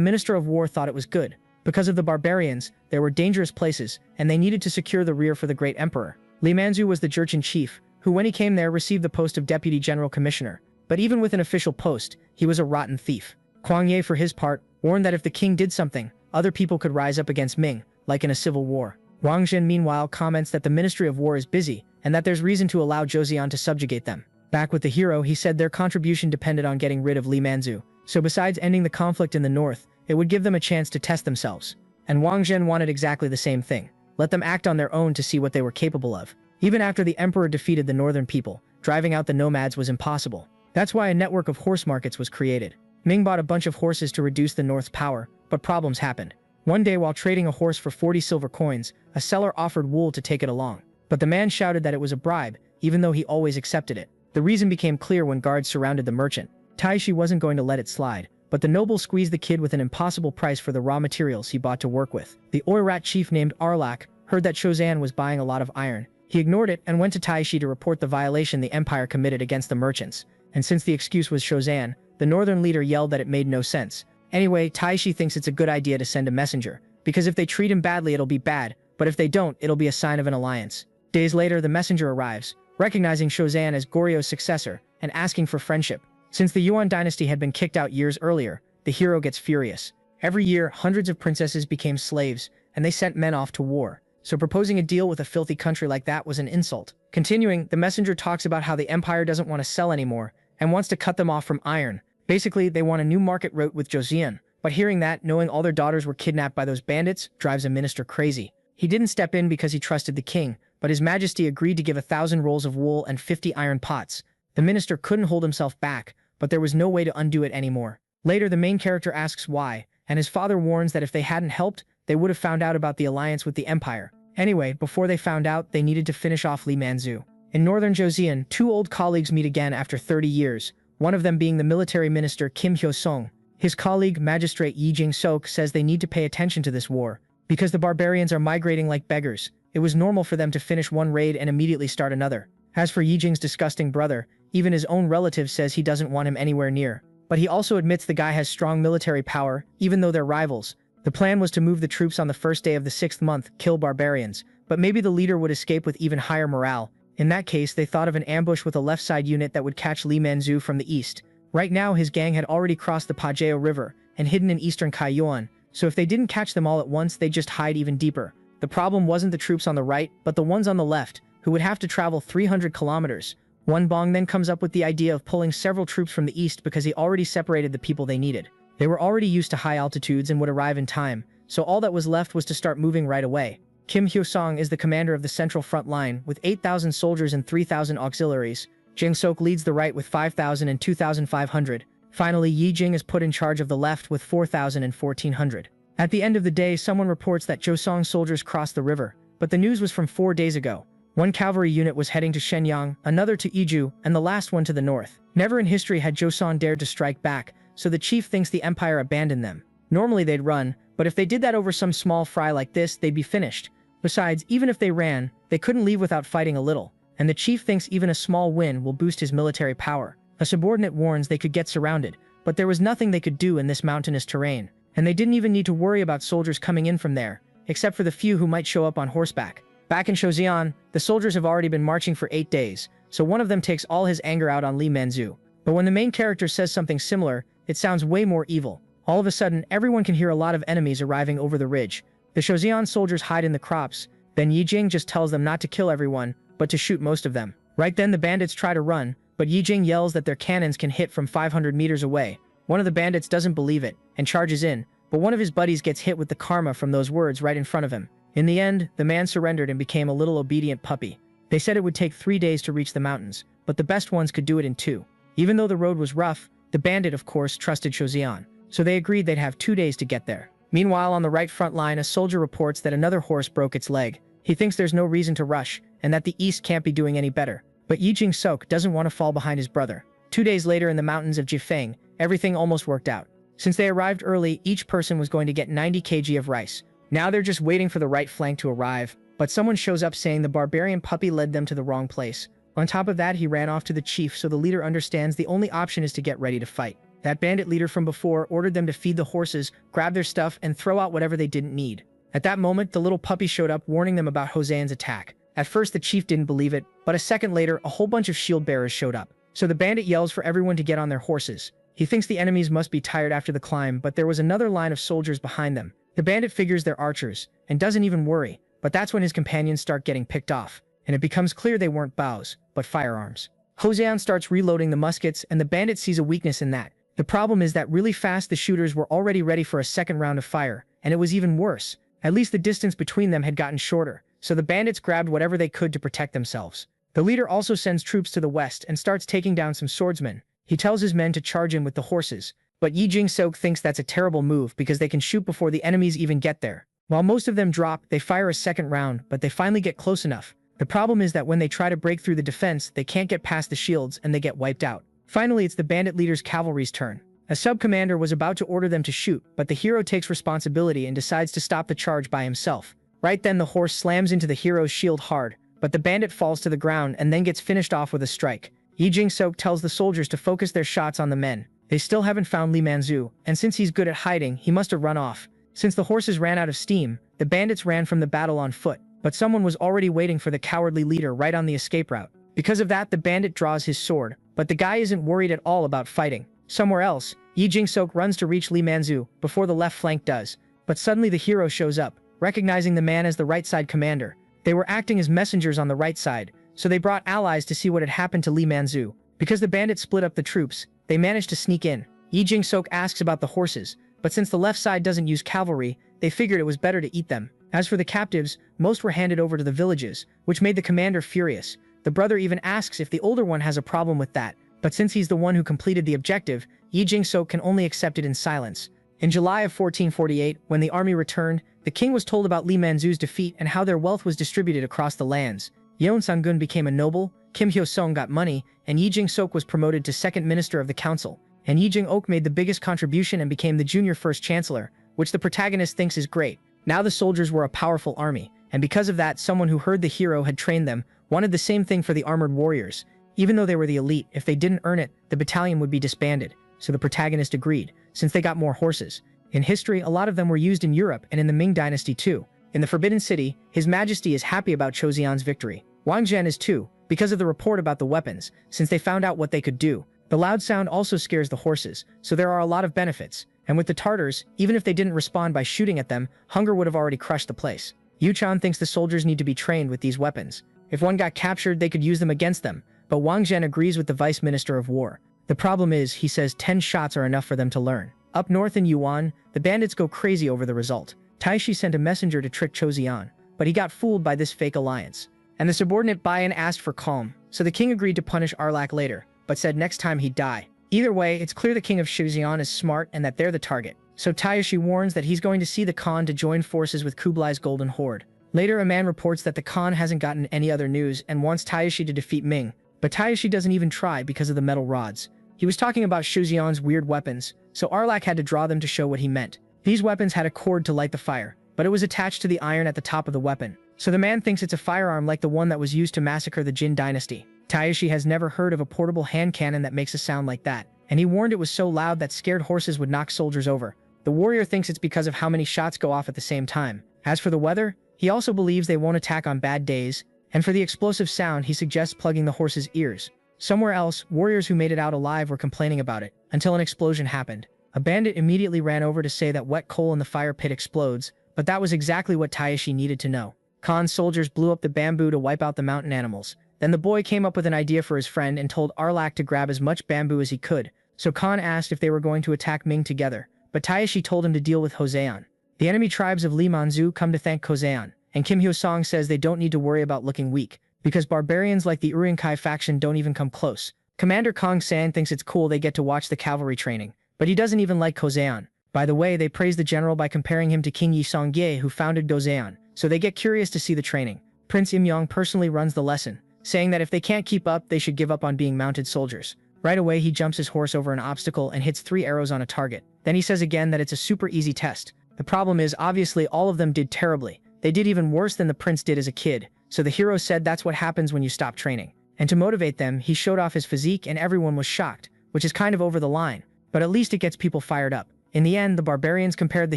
Minister of War thought it was good. Because of the barbarians, there were dangerous places, and they needed to secure the rear for the great emperor. Li Manzu was the Jurchen-chief, who when he came there received the post of Deputy General Commissioner. But even with an official post, he was a rotten thief. Kwang Ye, for his part, warned that if the king did something, other people could rise up against Ming, like in a civil war. Wang Zhen meanwhile comments that the Ministry of War is busy, and that there's reason to allow Joseon to subjugate them. Back with the hero, he said their contribution depended on getting rid of Li Manzu, so besides ending the conflict in the north, it would give them a chance to test themselves. And Wang Zhen wanted exactly the same thing. Let them act on their own to see what they were capable of. Even after the emperor defeated the northern people, driving out the nomads was impossible. That's why a network of horse markets was created. Ming bought a bunch of horses to reduce the north's power, but problems happened. One day while trading a horse for 40 silver coins, a seller offered wool to take it along. But the man shouted that it was a bribe, even though he always accepted it. The reason became clear when guards surrounded the merchant. Taishi wasn't going to let it slide, but the noble squeezed the kid with an impossible price for the raw materials he bought to work with. The Oirat chief named Arlak heard that Shozan was buying a lot of iron. He ignored it and went to Taishi to report the violation the empire committed against the merchants. And since the excuse was Shozan, the northern leader yelled that it made no sense. Anyway, Taishi thinks it's a good idea to send a messenger, because if they treat him badly it'll be bad, but if they don't, it'll be a sign of an alliance. Days later, the messenger arrives, recognizing Shozan as Goryo's successor, and asking for friendship. Since the Yuan dynasty had been kicked out years earlier, the hero gets furious. Every year, hundreds of princesses became slaves, and they sent men off to war. So proposing a deal with a filthy country like that was an insult. Continuing, the messenger talks about how the empire doesn't want to sell anymore, and wants to cut them off from iron. Basically, they want a new market route with Joseon. But hearing that, knowing all their daughters were kidnapped by those bandits, drives a minister crazy. He didn't step in because he trusted the king, but His Majesty agreed to give 1,000 rolls of wool and 50 iron pots. The minister couldn't hold himself back, but there was no way to undo it anymore. Later, the main character asks why, and his father warns that if they hadn't helped, they would have found out about the alliance with the empire. Anyway, before they found out, they needed to finish off Li Manzu. In northern Joseon, two old colleagues meet again after 30 years, one of them being the military minister Kim Hyo-sung. His colleague, Magistrate Yi Jing-sok, says they need to pay attention to this war, because the barbarians are migrating like beggars. It was normal for them to finish one raid and immediately start another. As for Yi Jing's disgusting brother, even his own relative says he doesn't want him anywhere near. But he also admits the guy has strong military power, even though they're rivals. The plan was to move the troops on the first day of the 6th month, kill barbarians, but maybe the leader would escape with even higher morale. In that case, they thought of an ambush with a left side unit that would catch Li Manzu from the east. Right now, his gang had already crossed the Pajeo River and hidden in eastern Kaiyuan, so if they didn't catch them all at once, they'd just hide even deeper. The problem wasn't the troops on the right, but the ones on the left, who would have to travel 300 kilometers. One Bong then comes up with the idea of pulling several troops from the east because he already separated the people they needed. They were already used to high altitudes and would arrive in time, so all that was left was to start moving right away. Kim Hyo-sung is the commander of the central front line, with 8,000 soldiers and 3,000 auxiliaries. Jing-sok leads the right with 5,000 and 2,500. Finally, Yi Jing is put in charge of the left with 4,000 and 1,400. At the end of the day, someone reports that Josong soldiers crossed the river, but the news was from 4 days ago. One cavalry unit was heading to Shenyang, another to Iju, and the last one to the north. Never in history had Joseon dared to strike back, so the chief thinks the empire abandoned them. Normally they'd run, but if they did that over some small fry like this, they'd be finished. Besides, even if they ran, they couldn't leave without fighting a little, and the chief thinks even a small win will boost his military power. A subordinate warns they could get surrounded, but there was nothing they could do in this mountainous terrain, and they didn't even need to worry about soldiers coming in from there, except for the few who might show up on horseback. Back in Joseon, the soldiers have already been marching for 8 days, so one of them takes all his anger out on Li Manzu. But when the main character says something similar, it sounds way more evil. All of a sudden, everyone can hear a lot of enemies arriving over the ridge. The Joseon soldiers hide in the crops, then Yi Jing just tells them not to kill everyone, but to shoot most of them. Right then the bandits try to run, but Yi Jing yells that their cannons can hit from 500 meters away. One of the bandits doesn't believe it, and charges in, but one of his buddies gets hit with the karma from those words right in front of him. In the end, the man surrendered and became a little obedient puppy. They said it would take 3 days to reach the mountains, but the best ones could do it in 2. Even though the road was rough, the bandit of course trusted Chozian, so they agreed they'd have 2 days to get there. Meanwhile, on the right front line, a soldier reports that another horse broke its leg. He thinks there's no reason to rush, and that the east can't be doing any better. But Yi Jing-sok doesn't want to fall behind his brother. 2 days later in the mountains of Jifeng, everything almost worked out. Since they arrived early, each person was going to get 90 kg of rice. Now they're just waiting for the right flank to arrive, but someone shows up saying the barbarian puppy led them to the wrong place. On top of that, he ran off to the chief, so the leader understands the only option is to get ready to fight. That bandit leader from before ordered them to feed the horses, grab their stuff, and throw out whatever they didn't need. At that moment, the little puppy showed up, warning them about Hosean's attack. At first, the chief didn't believe it, but a second later, a whole bunch of shield bearers showed up. So the bandit yells for everyone to get on their horses. He thinks the enemies must be tired after the climb, but there was another line of soldiers behind them. The bandit figures they're archers, and doesn't even worry, but that's when his companions start getting picked off, and it becomes clear they weren't bows, but firearms. Hosean starts reloading the muskets, and the bandit sees a weakness in that. The problem is that really fast the shooters were already ready for a second round of fire, and it was even worse. At least the distance between them had gotten shorter, so the bandits grabbed whatever they could to protect themselves. The leader also sends troops to the west and starts taking down some swordsmen. He tells his men to charge in with the horses, but Yi Jing-sok thinks that's a terrible move because they can shoot before the enemies even get there. While most of them drop, they fire a second round, but they finally get close enough. The problem is that when they try to break through the defense, they can't get past the shields and they get wiped out. Finally, it's the bandit leader's cavalry's turn. A sub-commander was about to order them to shoot, but the hero takes responsibility and decides to stop the charge by himself. Right then, the horse slams into the hero's shield hard, but the bandit falls to the ground and then gets finished off with a strike. Yi Jing-sok tells the soldiers to focus their shots on the men. They still haven't found Li Manzu, and since he's good at hiding, he must have run off. Since the horses ran out of steam, the bandits ran from the battle on foot, but someone was already waiting for the cowardly leader right on the escape route. Because of that, the bandit draws his sword, but the guy isn't worried at all about fighting. Somewhere else, Yi Jing-sok runs to reach Li Manzu before the left flank does, but suddenly the hero shows up, recognizing the man as the right side commander. They were acting as messengers on the right side, so they brought allies to see what had happened to Li Manzu. Because the bandits split up the troops, they managed to sneak in. Yi Jing-sok asks about the horses, but since the left side doesn't use cavalry, they figured it was better to eat them. As for the captives, most were handed over to the villages, which made the commander furious. The brother even asks if the older one has a problem with that, but since he's the one who completed the objective, Yi Jing-sok can only accept it in silence. In July of 1448, when the army returned, the king was told about Li Manzu's defeat and how their wealth was distributed across the lands. Yeon Sang-gun became a noble, Kim Hyo-sung got money, and Yi Jing-sok was promoted to second minister of the council. And Yi Jing-ok made the biggest contribution and became the junior first chancellor, which the protagonist thinks is great. Now the soldiers were a powerful army, and because of that, someone who heard the hero had trained them wanted the same thing for the armored warriors. Even though they were the elite, if they didn't earn it, the battalion would be disbanded. So the protagonist agreed, since they got more horses. In history, a lot of them were used in Europe and in the Ming dynasty too. In the Forbidden City, His Majesty is happy about Chozian's victory. Wang Zhen is too, because of the report about the weapons, since they found out what they could do. The loud sound also scares the horses, so there are a lot of benefits. And with the Tartars, even if they didn't respond by shooting at them, hunger would have already crushed the place. Yu-chan thinks the soldiers need to be trained with these weapons. If one got captured, they could use them against them, but Wang Zhen agrees with the Vice Minister of War. The problem is, he says 10 shots are enough for them to learn. Up north in Yuan, the bandits go crazy over the result. Taishi sent a messenger to trick Chozian, but he got fooled by this fake alliance. And the subordinate Bayan asked for calm, so the king agreed to punish Arlak later, but said next time he'd die. Either way, it's clear the king of Chozian is smart and that they're the target. So Taishi warns that he's going to see the Khan to join forces with Kublai's Golden Horde. Later, a man reports that the Khan hasn't gotten any other news and wants Taishi to defeat Ming, but Taishi doesn't even try because of the metal rods. He was talking about Chozian's weird weapons, so Arlak had to draw them to show what he meant. These weapons had a cord to light the fire, but it was attached to the iron at the top of the weapon. So the man thinks it's a firearm like the one that was used to massacre the Jin dynasty. Taishi has never heard of a portable hand cannon that makes a sound like that, and he warned it was so loud that scared horses would knock soldiers over. The warrior thinks it's because of how many shots go off at the same time. As for the weather, he also believes they won't attack on bad days, and for the explosive sound, he suggests plugging the horse's ears. Somewhere else, warriors who made it out alive were complaining about it, until an explosion happened. A bandit immediately ran over to say that wet coal in the fire pit explodes, but that was exactly what Taishi needed to know. Khan's soldiers blew up the bamboo to wipe out the mountain animals. Then the boy came up with an idea for his friend and told Arlak to grab as much bamboo as he could, so Khan asked if they were going to attack Ming together, but Taishi told him to deal with Joseon. The enemy tribes of Lee Manzu come to thank Joseon, and Kim Hyo-song says they don't need to worry about looking weak, because barbarians like the Uriankai faction don't even come close. Commander Kong San thinks it's cool they get to watch the cavalry training, but he doesn't even like Joseon. By the way, they praise the general by comparing him to King Yi Song-gye who founded Joseon, so they get curious to see the training. Prince Im-yong personally runs the lesson, saying that if they can't keep up, they should give up on being mounted soldiers. Right away, he jumps his horse over an obstacle and hits 3 arrows on a target. Then he says again that it's a super easy test. The problem is, obviously, all of them did terribly. They did even worse than the prince did as a kid, so the hero said that's what happens when you stop training. And to motivate them, he showed off his physique and everyone was shocked, which is kind of over the line, but at least it gets people fired up. In the end, the barbarians compared the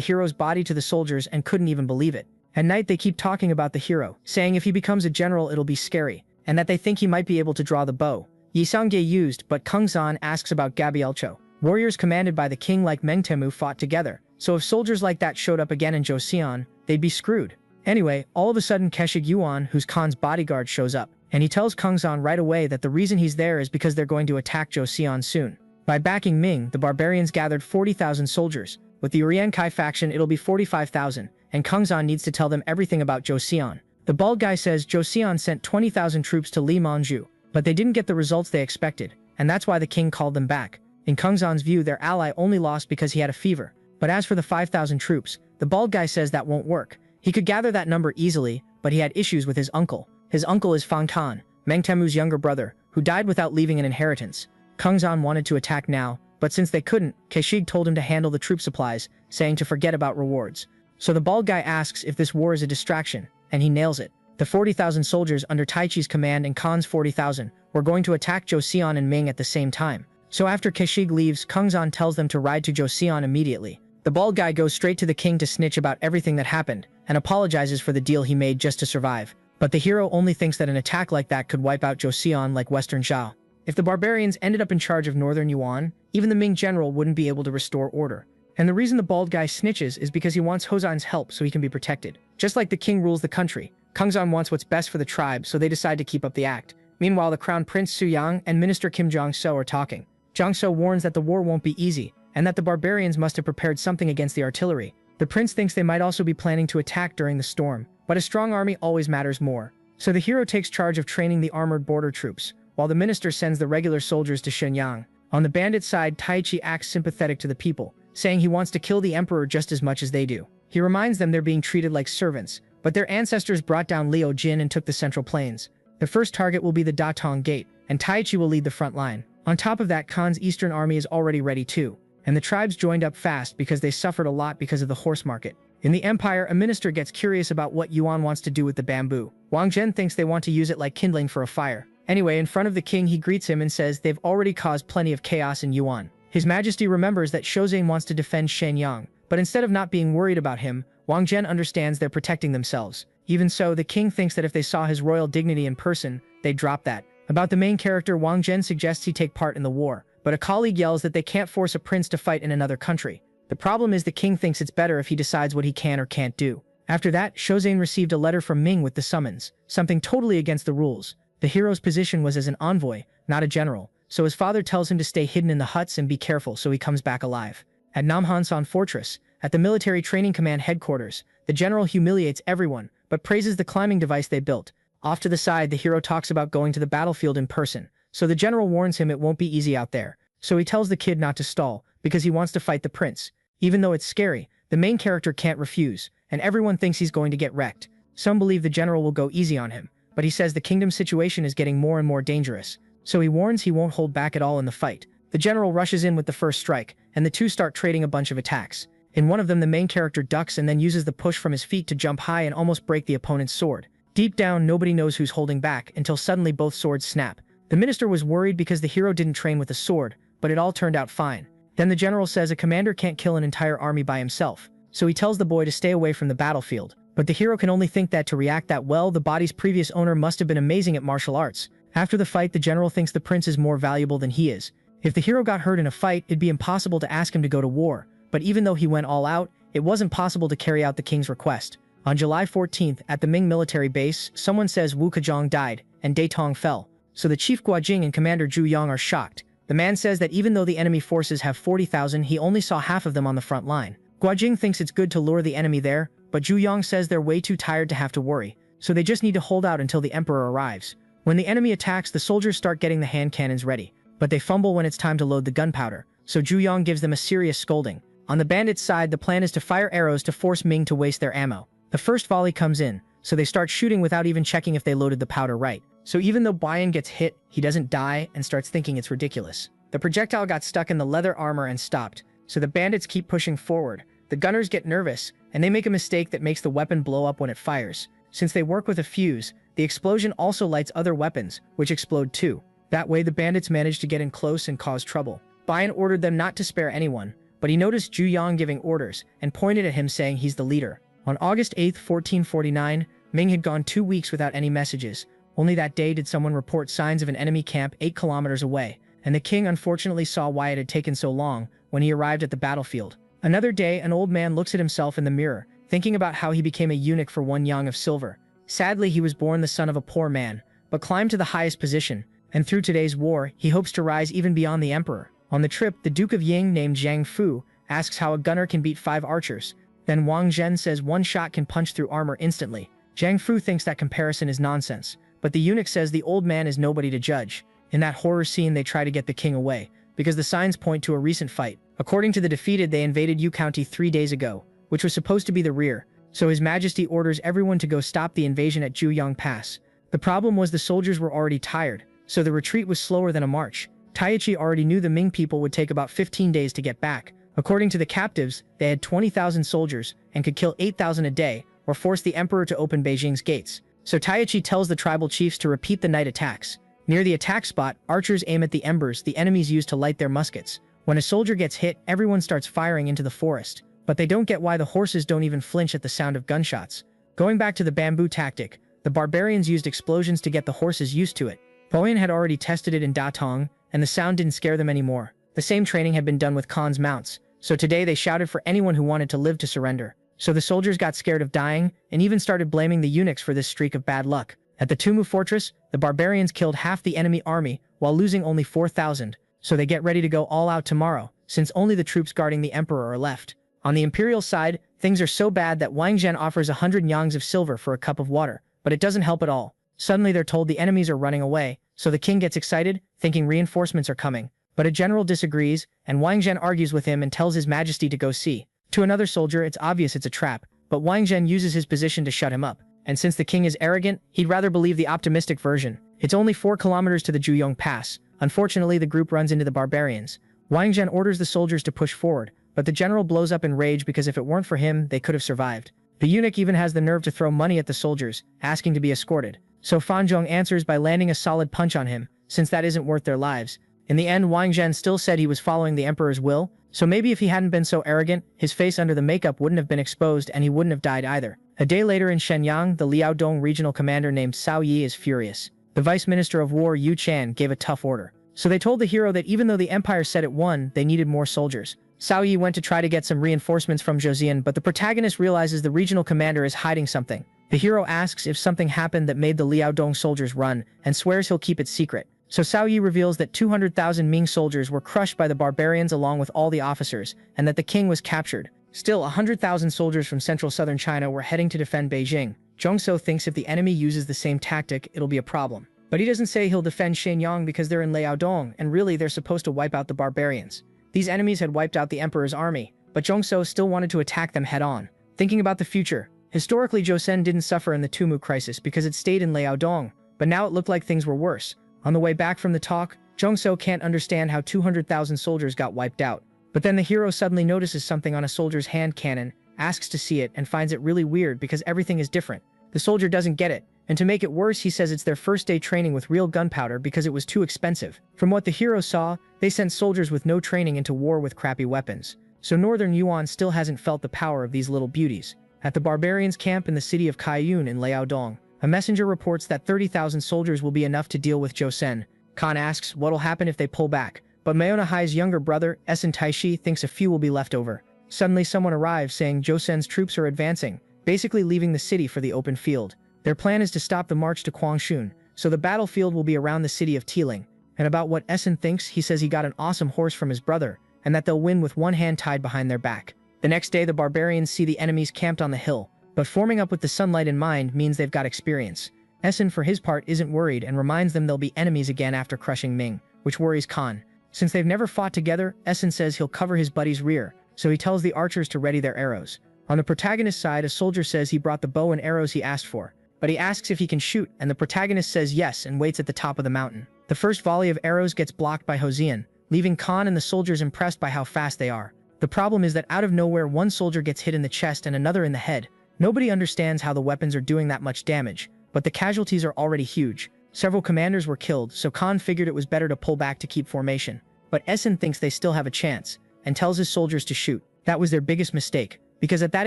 hero's body to the soldiers and couldn't even believe it. At night, they keep talking about the hero, saying if he becomes a general, it'll be scary, and that they think he might be able to draw the bow. Yi Song-gye used, but Kung San asks about Gabielcho. Warriors commanded by the king like Meng Temu fought together, so if soldiers like that showed up again in Joseon, they'd be screwed. Anyway, all of a sudden Keshig Yuan, who's Khan's bodyguard, shows up, and he tells Kung San right away that the reason he's there is because they're going to attack Joseon soon. By backing Ming, the barbarians gathered 40,000 soldiers. With the Uriankai faction, it'll be 45,000, and Kung San needs to tell them everything about Joseon. The bald guy says Joseon sent 20,000 troops to Li Manju, but they didn't get the results they expected, and that's why the king called them back. In Kung San's view, their ally only lost because he had a fever. But as for the 5,000 troops, the bald guy says that won't work. He could gather that number easily, but he had issues with his uncle. His uncle is Fang Tan, Meng Temu's younger brother, who died without leaving an inheritance. Kung San wanted to attack now, but since they couldn't, Keshig told him to handle the troop supplies, saying to forget about rewards. So the bald guy asks if this war is a distraction, and he nails it. The 40,000 soldiers under Taichi's command and Khan's 40,000 were going to attack Joseon and Ming at the same time. So after Keshig leaves, Kung San tells them to ride to Joseon immediately. The bald guy goes straight to the king to snitch about everything that happened, and apologizes for the deal he made just to survive. But the hero only thinks that an attack like that could wipe out Joseon like Western Zhao. If the barbarians ended up in charge of Northern Yuan, even the Ming general wouldn't be able to restore order. And the reason the bald guy snitches is because he wants Hozan's help so he can be protected. Just like the king rules the country, Kung San wants what's best for the tribe, so they decide to keep up the act. Meanwhile, the Crown Prince Su Yang and Minister Kim Jong-so are talking. Jong-so warns that the war won't be easy, and that the barbarians must have prepared something against the artillery. The prince thinks they might also be planning to attack during the storm, but a strong army always matters more. So the hero takes charge of training the armored border troops, while the minister sends the regular soldiers to Shenyang. On the bandit side, Taichi acts sympathetic to the people, saying he wants to kill the emperor just as much as they do. He reminds them they're being treated like servants, but their ancestors brought down Liu Jin and took the central plains. The first target will be the Datong Gate, and Taichi will lead the front line. On top of that, Khan's eastern army is already ready too, and the tribes joined up fast because they suffered a lot because of the horse market. In the empire, a minister gets curious about what Yuan wants to do with the bamboo. Wang Zhen thinks they want to use it like kindling for a fire. Anyway, in front of the king, he greets him and says they've already caused plenty of chaos in Yuan. His Majesty remembers that Shozane wants to defend Shenyang, but instead of not being worried about him, Wang Zhen understands they're protecting themselves. Even so, the king thinks that if they saw his royal dignity in person, they'd drop that. About the main character, Wang Zhen suggests he take part in the war, but a colleague yells that they can't force a prince to fight in another country. The problem is the king thinks it's better if he decides what he can or can't do. After that, Shozane received a letter from Ming with the summons, something totally against the rules. The hero's position was as an envoy, not a general, so his father tells him to stay hidden in the huts and be careful so he comes back alive. At Namhansan Fortress, at the military training command headquarters, the general humiliates everyone, but praises the climbing device they built. Off to the side, the hero talks about going to the battlefield in person, so the general warns him it won't be easy out there. So he tells the kid not to stall, because he wants to fight the prince. Even though it's scary, the main character can't refuse, and everyone thinks he's going to get wrecked. Some believe the general will go easy on him, but he says the kingdom's situation is getting more and more dangerous, so he warns he won't hold back at all in the fight. The general rushes in with the first strike, and the two start trading a bunch of attacks. In one of them, the main character ducks and then uses the push from his feet to jump high and almost break the opponent's sword. Deep down, nobody knows who's holding back until suddenly both swords snap. The minister was worried because the hero didn't train with a sword, but it all turned out fine. Then the general says a commander can't kill an entire army by himself, so he tells the boy to stay away from the battlefield. But the hero can only think that to react that well, the body's previous owner must have been amazing at martial arts. After the fight, the general thinks the prince is more valuable than he is. If the hero got hurt in a fight, it'd be impossible to ask him to go to war, but even though he went all out, it wasn't possible to carry out the king's request. On July 14th, at the Ming military base, someone says Wu Kejong died, and Datong fell. So the chief Guojing and commander Zhu Yang are shocked. The man says that even though the enemy forces have 40,000, he only saw half of them on the front line. Guojing thinks it's good to lure the enemy there, but Zhu Yang says they're way too tired to have to worry, so they just need to hold out until the emperor arrives. When the enemy attacks, the soldiers start getting the hand cannons ready, but they fumble when it's time to load the gunpowder, so Zhu Yang gives them a serious scolding. On the bandits' side, the plan is to fire arrows to force Ming to waste their ammo. The first volley comes in, so they start shooting without even checking if they loaded the powder right. So even though Bian gets hit, he doesn't die and starts thinking it's ridiculous. The projectile got stuck in the leather armor and stopped, so the bandits keep pushing forward. The gunners get nervous, and they make a mistake that makes the weapon blow up when it fires. Since they work with a fuse, the explosion also lights other weapons, which explode too. That way the bandits manage to get in close and cause trouble. Bian ordered them not to spare anyone, but he noticed Zhu Yang giving orders and pointed at him saying he's the leader. On August 8, 1449, Ming had gone 2 weeks without any messages. Only that day did someone report signs of an enemy camp 8 kilometers away, and the king unfortunately saw why it had taken so long when he arrived at the battlefield. Another day, an old man looks at himself in the mirror, thinking about how he became a eunuch for 1 yang of silver. Sadly, he was born the son of a poor man, but climbed to the highest position, and through today's war, he hopes to rise even beyond the emperor. On the trip, the Duke of Ying named Zhang Fu asks how a gunner can beat 5 archers. Then Wang Zhen says 1 shot can punch through armor instantly. Zhang Fu thinks that comparison is nonsense, but the eunuch says the old man is nobody to judge. In that horror scene, they try to get the king away, because the signs point to a recent fight. According to the defeated, they invaded Yu County 3 days ago, which was supposed to be the rear, so His Majesty orders everyone to go stop the invasion at Juyang Pass. The problem was the soldiers were already tired, so the retreat was slower than a march. Taichi already knew the Ming people would take about 15 days to get back. According to the captives, they had 20,000 soldiers and could kill 8,000 a day, or force the emperor to open Beijing's gates. So Taichi tells the tribal chiefs to repeat the night attacks. Near the attack spot, archers aim at the embers the enemies use to light their muskets. When a soldier gets hit, everyone starts firing into the forest. But they don't get why the horses don't even flinch at the sound of gunshots. Going back to the bamboo tactic, the barbarians used explosions to get the horses used to it. Boyan had already tested it in Datong, and the sound didn't scare them anymore. The same training had been done with Khan's mounts, so today they shouted for anyone who wanted to live to surrender. So the soldiers got scared of dying, and even started blaming the eunuchs for this streak of bad luck. At the Tumu fortress, the barbarians killed half the enemy army, while losing only 4,000, so they get ready to go all out tomorrow, since only the troops guarding the emperor are left. On the imperial side, things are so bad that Wang Zhen offers 100 yangs of silver for a cup of water, but it doesn't help at all. Suddenly they're told the enemies are running away, so the king gets excited, thinking reinforcements are coming. But a general disagrees, and Wang Zhen argues with him and tells His Majesty to go see. To another soldier, it's obvious it's a trap, but Wang Zhen uses his position to shut him up. And since the king is arrogant, he'd rather believe the optimistic version. It's only 4 kilometers to the Juyong Pass. Unfortunately, the group runs into the barbarians. Wang Zhen orders the soldiers to push forward, but the general blows up in rage because if it weren't for him, they could have survived. The eunuch even has the nerve to throw money at the soldiers, asking to be escorted. So Fan Zhong answers by landing a solid punch on him, since that isn't worth their lives. In the end, Wang Zhen still said he was following the emperor's will, so maybe if he hadn't been so arrogant, his face under the makeup wouldn't have been exposed and he wouldn't have died either. A day later in Shenyang, the Liaodong regional commander named Cao Yi is furious. The vice minister of war Yu Chan gave a tough order. So they told the hero that even though the empire said it won, they needed more soldiers. Cao Yi went to try to get some reinforcements from Joseon, but the protagonist realizes the regional commander is hiding something. The hero asks if something happened that made the Liaodong soldiers run, and swears he'll keep it secret. So Cao Yi reveals that 200,000 Ming soldiers were crushed by the barbarians along with all the officers, and that the king was captured. Still, 100,000 soldiers from central southern China were heading to defend Beijing. Zhongso thinks if the enemy uses the same tactic, it'll be a problem. But he doesn't say he'll defend Shenyang because they're in Liaodong, and really they're supposed to wipe out the barbarians. These enemies had wiped out the emperor's army, but Zhongso still wanted to attack them head-on. Thinking about the future, historically Joseon didn't suffer in the Tumu crisis because it stayed in Liaodong, but now it looked like things were worse. On the way back from the talk, Zhongso can't understand how 200,000 soldiers got wiped out. But then the hero suddenly notices something on a soldier's hand cannon, asks to see it, and finds it really weird because everything is different. The soldier doesn't get it, and to make it worse, he says it's their first day training with real gunpowder because it was too expensive. From what the hero saw, they sent soldiers with no training into war with crappy weapons. So Northern Yuan still hasn't felt the power of these little beauties. At the barbarians' camp in the city of Kaiyun in Liaodong, a messenger reports that 30,000 soldiers will be enough to deal with Joseon. Khan asks what'll happen if they pull back, but Mayona Hai's younger brother, Essen Taishi, thinks a few will be left over. Suddenly someone arrives saying Joseon's troops are advancing, basically leaving the city for the open field. Their plan is to stop the march to Kwangshun, so the battlefield will be around the city of Tiling. And about what Essen thinks, he says he got an awesome horse from his brother, and that they'll win with one hand tied behind their back. The next day, the barbarians see the enemies camped on the hill, but forming up with the sunlight in mind means they've got experience. Essen, for his part, isn't worried and reminds them they'll be enemies again after crushing Ming, which worries Khan. Since they've never fought together, Essen says he'll cover his buddy's rear, so he tells the archers to ready their arrows. On the protagonist's side, a soldier says he brought the bow and arrows he asked for, but he asks if he can shoot, and the protagonist says yes and waits at the top of the mountain. The first volley of arrows gets blocked by Hossein, leaving Khan and the soldiers impressed by how fast they are. The problem is that out of nowhere, one soldier gets hit in the chest and another in the head. Nobody understands how the weapons are doing that much damage, but the casualties are already huge. Several commanders were killed, so Khan figured it was better to pull back to keep formation. But Essen thinks they still have a chance, and tells his soldiers to shoot. That was their biggest mistake, because at that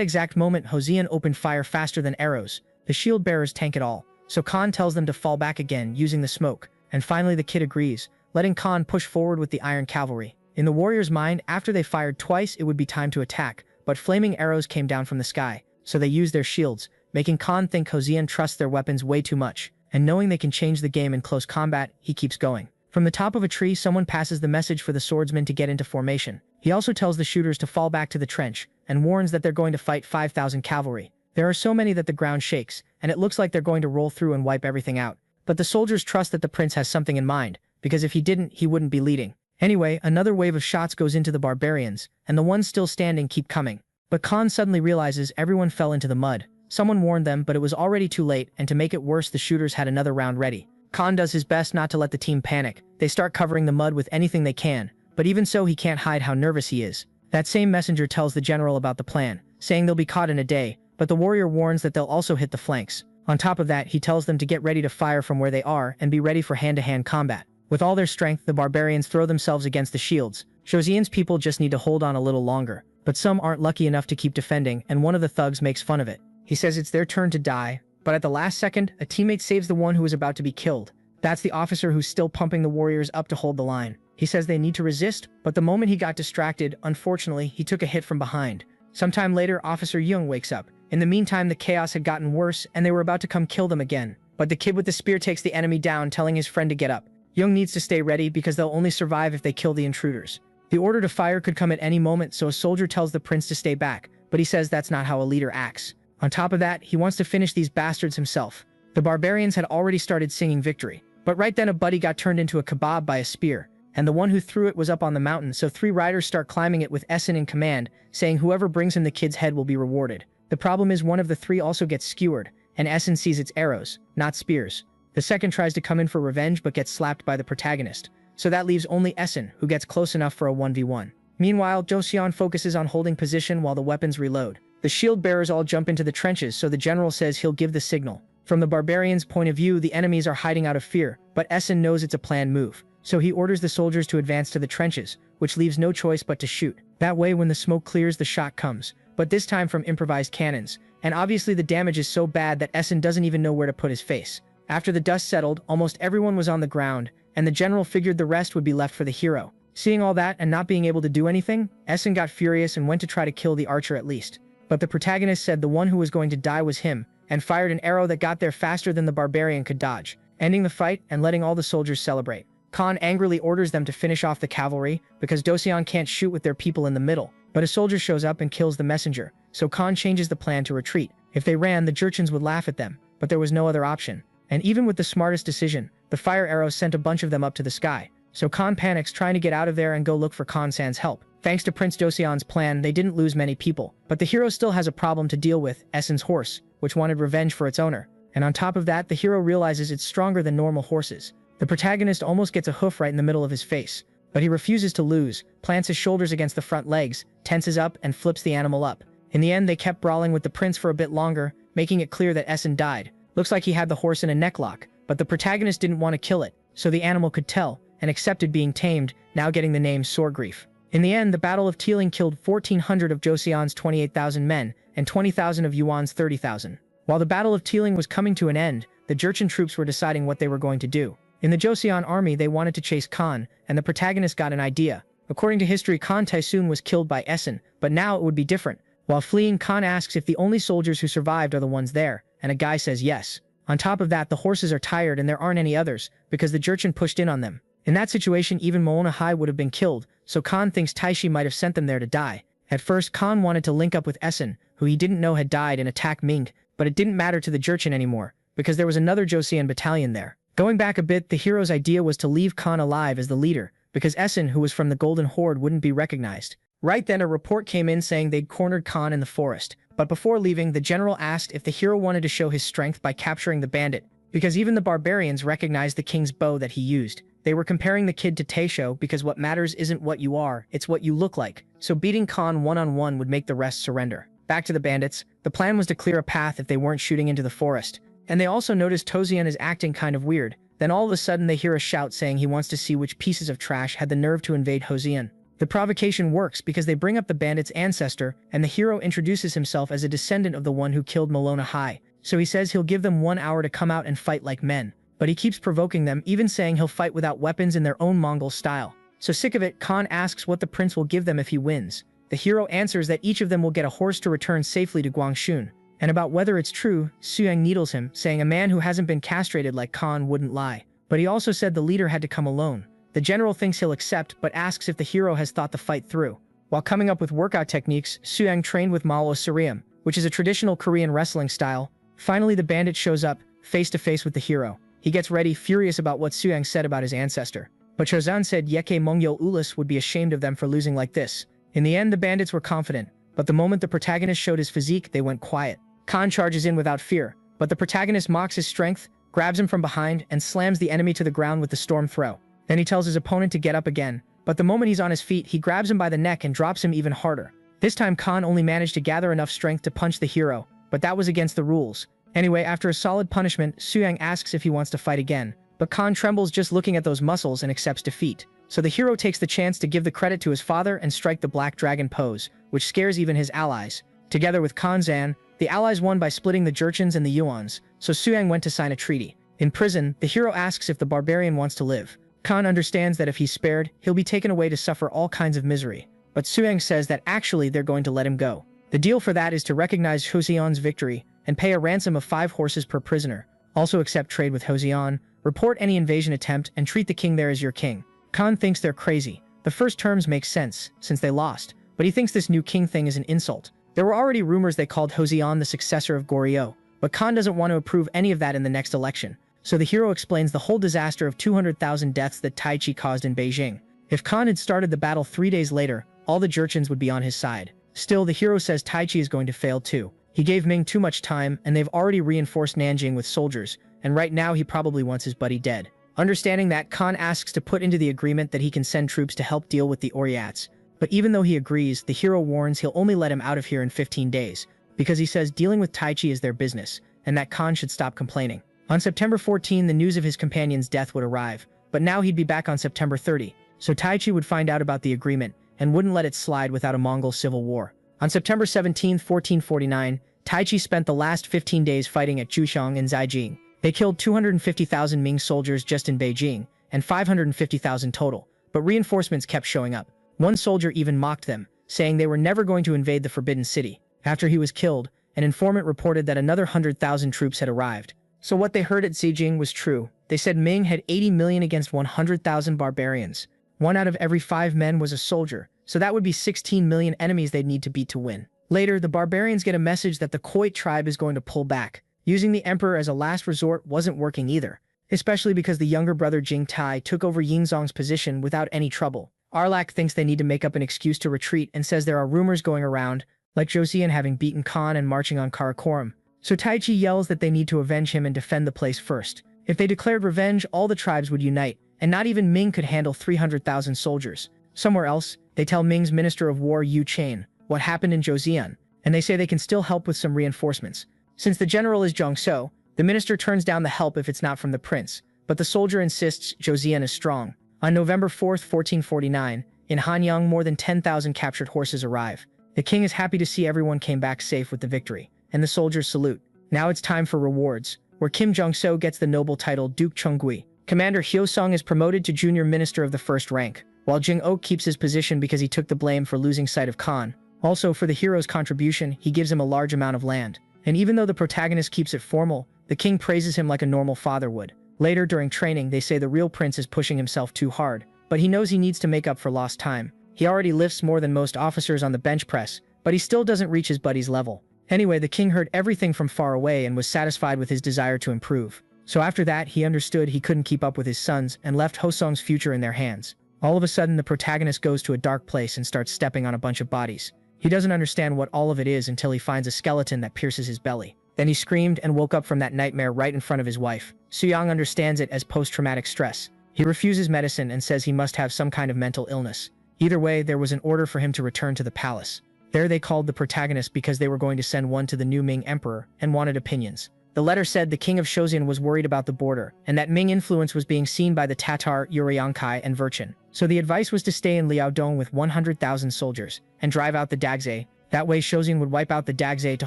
exact moment Hossein opened fire faster than arrows. The shield bearers tank it all, so Khan tells them to fall back again using the smoke, and finally the kid agrees, letting Khan push forward with the iron cavalry. In the warrior's mind, after they fired twice it would be time to attack, but flaming arrows came down from the sky, so they used their shields, making Khan think Hossein trusts their weapons way too much, and knowing they can change the game in close combat, he keeps going. From the top of a tree, someone passes the message for the swordsmen to get into formation. He also tells the shooters to fall back to the trench, and warns that they're going to fight 5,000 cavalry. There are so many that the ground shakes, and it looks like they're going to roll through and wipe everything out. But the soldiers trust that the prince has something in mind, because if he didn't, he wouldn't be leading. Anyway, another wave of shots goes into the barbarians, and the ones still standing keep coming. But Khan suddenly realizes everyone fell into the mud. Someone warned them, but it was already too late, and to make it worse, the shooters had another round ready. Khan does his best not to let the team panic. They start covering the mud with anything they can, but even so he can't hide how nervous he is. That same messenger tells the general about the plan, saying they'll be caught in a day, but the warrior warns that they'll also hit the flanks. On top of that, he tells them to get ready to fire from where they are and be ready for hand-to-hand combat. With all their strength, the barbarians throw themselves against the shields. Hosein's people just need to hold on a little longer, but some aren't lucky enough to keep defending, and one of the thugs makes fun of it. He says it's their turn to die, but at the last second, a teammate saves the one who is about to be killed. That's the officer who's still pumping the warriors up to hold the line. He says they need to resist, but the moment he got distracted, unfortunately, he took a hit from behind. Sometime later, Officer Young wakes up. In the meantime, the chaos had gotten worse, and they were about to come kill them again. But the kid with the spear takes the enemy down, telling his friend to get up. Young needs to stay ready because they'll only survive if they kill the intruders. The order to fire could come at any moment, so a soldier tells the prince to stay back, but he says that's not how a leader acts. On top of that, he wants to finish these bastards himself. The barbarians had already started singing victory. But right then a buddy got turned into a kebab by a spear, and the one who threw it was up on the mountain, so 3 riders start climbing it with Essen in command, saying whoever brings him the kid's head will be rewarded. The problem is one of the 3 also gets skewered, and Essen sees it's arrows, not spears. The second tries to come in for revenge but gets slapped by the protagonist, so that leaves only Essen, who gets close enough for a 1v1. Meanwhile, Joseon focuses on holding position while the weapons reload. The shield bearers all jump into the trenches, so the general says he'll give the signal. From the barbarians' point of view, the enemies are hiding out of fear, but Essen knows it's a planned move, so he orders the soldiers to advance to the trenches, which leaves no choice but to shoot. That way, when the smoke clears, the shot comes, but this time from improvised cannons, and obviously the damage is so bad that Essen doesn't even know where to put his face. After the dust settled, almost everyone was on the ground, and the general figured the rest would be left for the hero. Seeing all that and not being able to do anything, Essen got furious and went to try to kill the archer at least. But the protagonist said the one who was going to die was him, and fired an arrow that got there faster than the barbarian could dodge, ending the fight and letting all the soldiers celebrate. Khan angrily orders them to finish off the cavalry, because Joseon can't shoot with their people in the middle, but a soldier shows up and kills the messenger, so Khan changes the plan to retreat. If they ran, the Jurchens would laugh at them, but there was no other option. And even with the smartest decision, the fire arrows sent a bunch of them up to the sky, so Khan panics trying to get out of there and go look for Khan-san's help. Thanks to Prince Joseon's plan, they didn't lose many people, but the hero still has a problem to deal with, Essen's horse, which wanted revenge for its owner. And on top of that, the hero realizes it's stronger than normal horses. The protagonist almost gets a hoof right in the middle of his face, but he refuses to lose, plants his shoulders against the front legs, tenses up, and flips the animal up. In the end, they kept brawling with the prince for a bit longer, making it clear that Essen died. Looks like he had the horse in a necklock, but the protagonist didn't want to kill it, so the animal could tell, and accepted being tamed, now getting the name Sorgrief. In the end, the Battle of Teeling killed 1,400 of Joseon's 28,000 men, and 20,000 of Yuan's 30,000. While the Battle of Teeling was coming to an end, the Jurchen troops were deciding what they were going to do. In the Joseon army, they wanted to chase Khan, and the protagonist got an idea. According to history, Khan Taesoon was killed by Essen, but now it would be different. While fleeing, Khan asks if the only soldiers who survived are the ones there, and a guy says yes. On top of that, the horses are tired and there aren't any others, because the Jurchen pushed in on them. In that situation, even Malona High would have been killed, so Khan thinks Taishi might have sent them there to die. At first, Khan wanted to link up with Essen, who he didn't know had died and attack Ming, but it didn't matter to the Jurchen anymore, because there was another Joseon battalion there. Going back a bit, the hero's idea was to leave Khan alive as the leader, because Essen, who was from the Golden Horde, wouldn't be recognized. Right then, a report came in saying they'd cornered Khan in the forest, but before leaving, the general asked if the hero wanted to show his strength by capturing the bandit, because even the barbarians recognized the king's bow that he used. They were comparing the kid to Taisho because what matters isn't what you are, it's what you look like, so beating Khan one-on-one would make the rest surrender. Back to the bandits, the plan was to clear a path if they weren't shooting into the forest, and they also noticed Tozian is acting kind of weird. Then all of a sudden they hear a shout saying he wants to see which pieces of trash had the nerve to invade Hozian. The provocation works because they bring up the bandit's ancestor, and the hero introduces himself as a descendant of the one who killed Malona High, so he says he'll give them 1 hour to come out and fight like men. But he keeps provoking them, even saying he'll fight without weapons in their own Mongol style. So sick of it, Khan asks what the prince will give them if he wins. The hero answers that each of them will get a horse to return safely to Guangxun. And about whether it's true, Suyang needles him, saying a man who hasn't been castrated like Khan wouldn't lie. But he also said the leader had to come alone. The general thinks he'll accept, but asks if the hero has thought the fight through. While coming up with workout techniques, Suyang trained with Malwa Suriam, which is a traditional Korean wrestling style. Finally, the bandit shows up, face to face with the hero. He gets ready, furious about what Suyang said about his ancestor. But Chozan said Yeke Mongyo Ulis would be ashamed of them for losing like this. In the end, the bandits were confident, but the moment the protagonist showed his physique, they went quiet. Khan charges in without fear, but the protagonist mocks his strength, grabs him from behind, and slams the enemy to the ground with the storm throw. Then he tells his opponent to get up again, but the moment he's on his feet, he grabs him by the neck and drops him even harder. This time Khan only managed to gather enough strength to punch the hero, but that was against the rules. Anyway, after a solid punishment, Suyang asks if he wants to fight again, but Khan trembles just looking at those muscles and accepts defeat. So the hero takes the chance to give the credit to his father and strike the Black Dragon pose, which scares even his allies. Together with Khan Zan, the allies won by splitting the Jurchens and the Yuans, so Suyang went to sign a treaty. In prison, the hero asks if the barbarian wants to live. Khan understands that if he's spared, he'll be taken away to suffer all kinds of misery. But Suyang says that actually they're going to let him go. The deal for that is to recognize Joseon's victory and pay a ransom of 5 horses per prisoner. Also accept trade with Joseon, report any invasion attempt, and treat the king there as your king. Khan thinks they're crazy. The first terms make sense, since they lost, but he thinks this new king thing is an insult. There were already rumors they called Joseon the successor of Goryeo, but Khan doesn't want to approve any of that in the next election. So the hero explains the whole disaster of 200,000 deaths that Tai Chi caused in Beijing. If Khan had started the battle 3 days later, all the Jurchens would be on his side. Still, the hero says Tai Chi is going to fail too. He gave Ming too much time, and they've already reinforced Nanjing with soldiers, and right now he probably wants his buddy dead. Understanding that, Khan asks to put into the agreement that he can send troops to help deal with the Oryats. But even though he agrees, the hero warns he'll only let him out of here in 15 days, because he says dealing with Tai Chi is their business, and that Khan should stop complaining. On September 14, the news of his companion's death would arrive, but now he'd be back on September 30, so Tai Chi would find out about the agreement, and wouldn't let it slide without a Mongol civil war. On September 17, 1449, Tai Chi spent the last 15 days fighting at Juxiang and Zhaijing. They killed 250,000 Ming soldiers just in Beijing, and 550,000 total, but reinforcements kept showing up. One soldier even mocked them, saying they were never going to invade the Forbidden City. After he was killed, an informant reported that another 100,000 troops had arrived. So what they heard at Xijing was true. They said Ming had 80 million against 100,000 barbarians. 1 out of every 5 men was a soldier, so that would be 16 million enemies they'd need to beat to win. Later, the barbarians get a message that the Khoit tribe is going to pull back. Using the emperor as a last resort wasn't working either, especially because the younger brother Jing Tai took over Yingzong's position without any trouble. Arlak thinks they need to make up an excuse to retreat and says there are rumors going around, like Joseon having beaten Khan and marching on Karakoram. So Tai Chi yells that they need to avenge him and defend the place first. If they declared revenge, all the tribes would unite, and not even Ming could handle 300,000 soldiers. Somewhere else, they tell Ming's Minister of War Yu Chain what happened in Joseon, and they say they can still help with some reinforcements. Since the general is Zhang So, the minister turns down the help if it's not from the prince, but the soldier insists Joseon is strong. On November 4, 1449, in Hanyang more than 10,000 captured horses arrive. The king is happy to see everyone came back safe with the victory, and the soldiers salute. Now it's time for rewards, where Kim Jong-so gets the noble title Duke Chunggui. Commander Hyosung is promoted to junior minister of the first rank, while Jing Ok keeps his position because he took the blame for losing sight of Khan. Also, for the hero's contribution, he gives him a large amount of land. And even though the protagonist keeps it formal, the king praises him like a normal father would. Later, during training, they say the real prince is pushing himself too hard, but he knows he needs to make up for lost time. He already lifts more than most officers on the bench press, but he still doesn't reach his buddy's level. Anyway, the king heard everything from far away and was satisfied with his desire to improve. So after that, he understood he couldn't keep up with his sons and left Hosong's future in their hands. All of a sudden, the protagonist goes to a dark place and starts stepping on a bunch of bodies. He doesn't understand what all of it is until he finds a skeleton that pierces his belly. Then he screamed and woke up from that nightmare right in front of his wife. Suyang understands it as post-traumatic stress. He refuses medicine and says he must have some kind of mental illness. Either way, there was an order for him to return to the palace. There they called the protagonist because they were going to send one to the new Ming emperor and wanted opinions. The letter said the king of Shozhen was worried about the border and that Ming influence was being seen by the Tatar, Uriankai, and Virchin. So the advice was to stay in Liaodong with 100,000 soldiers and drive out the Dagze. That way Shozhen would wipe out the Dagze to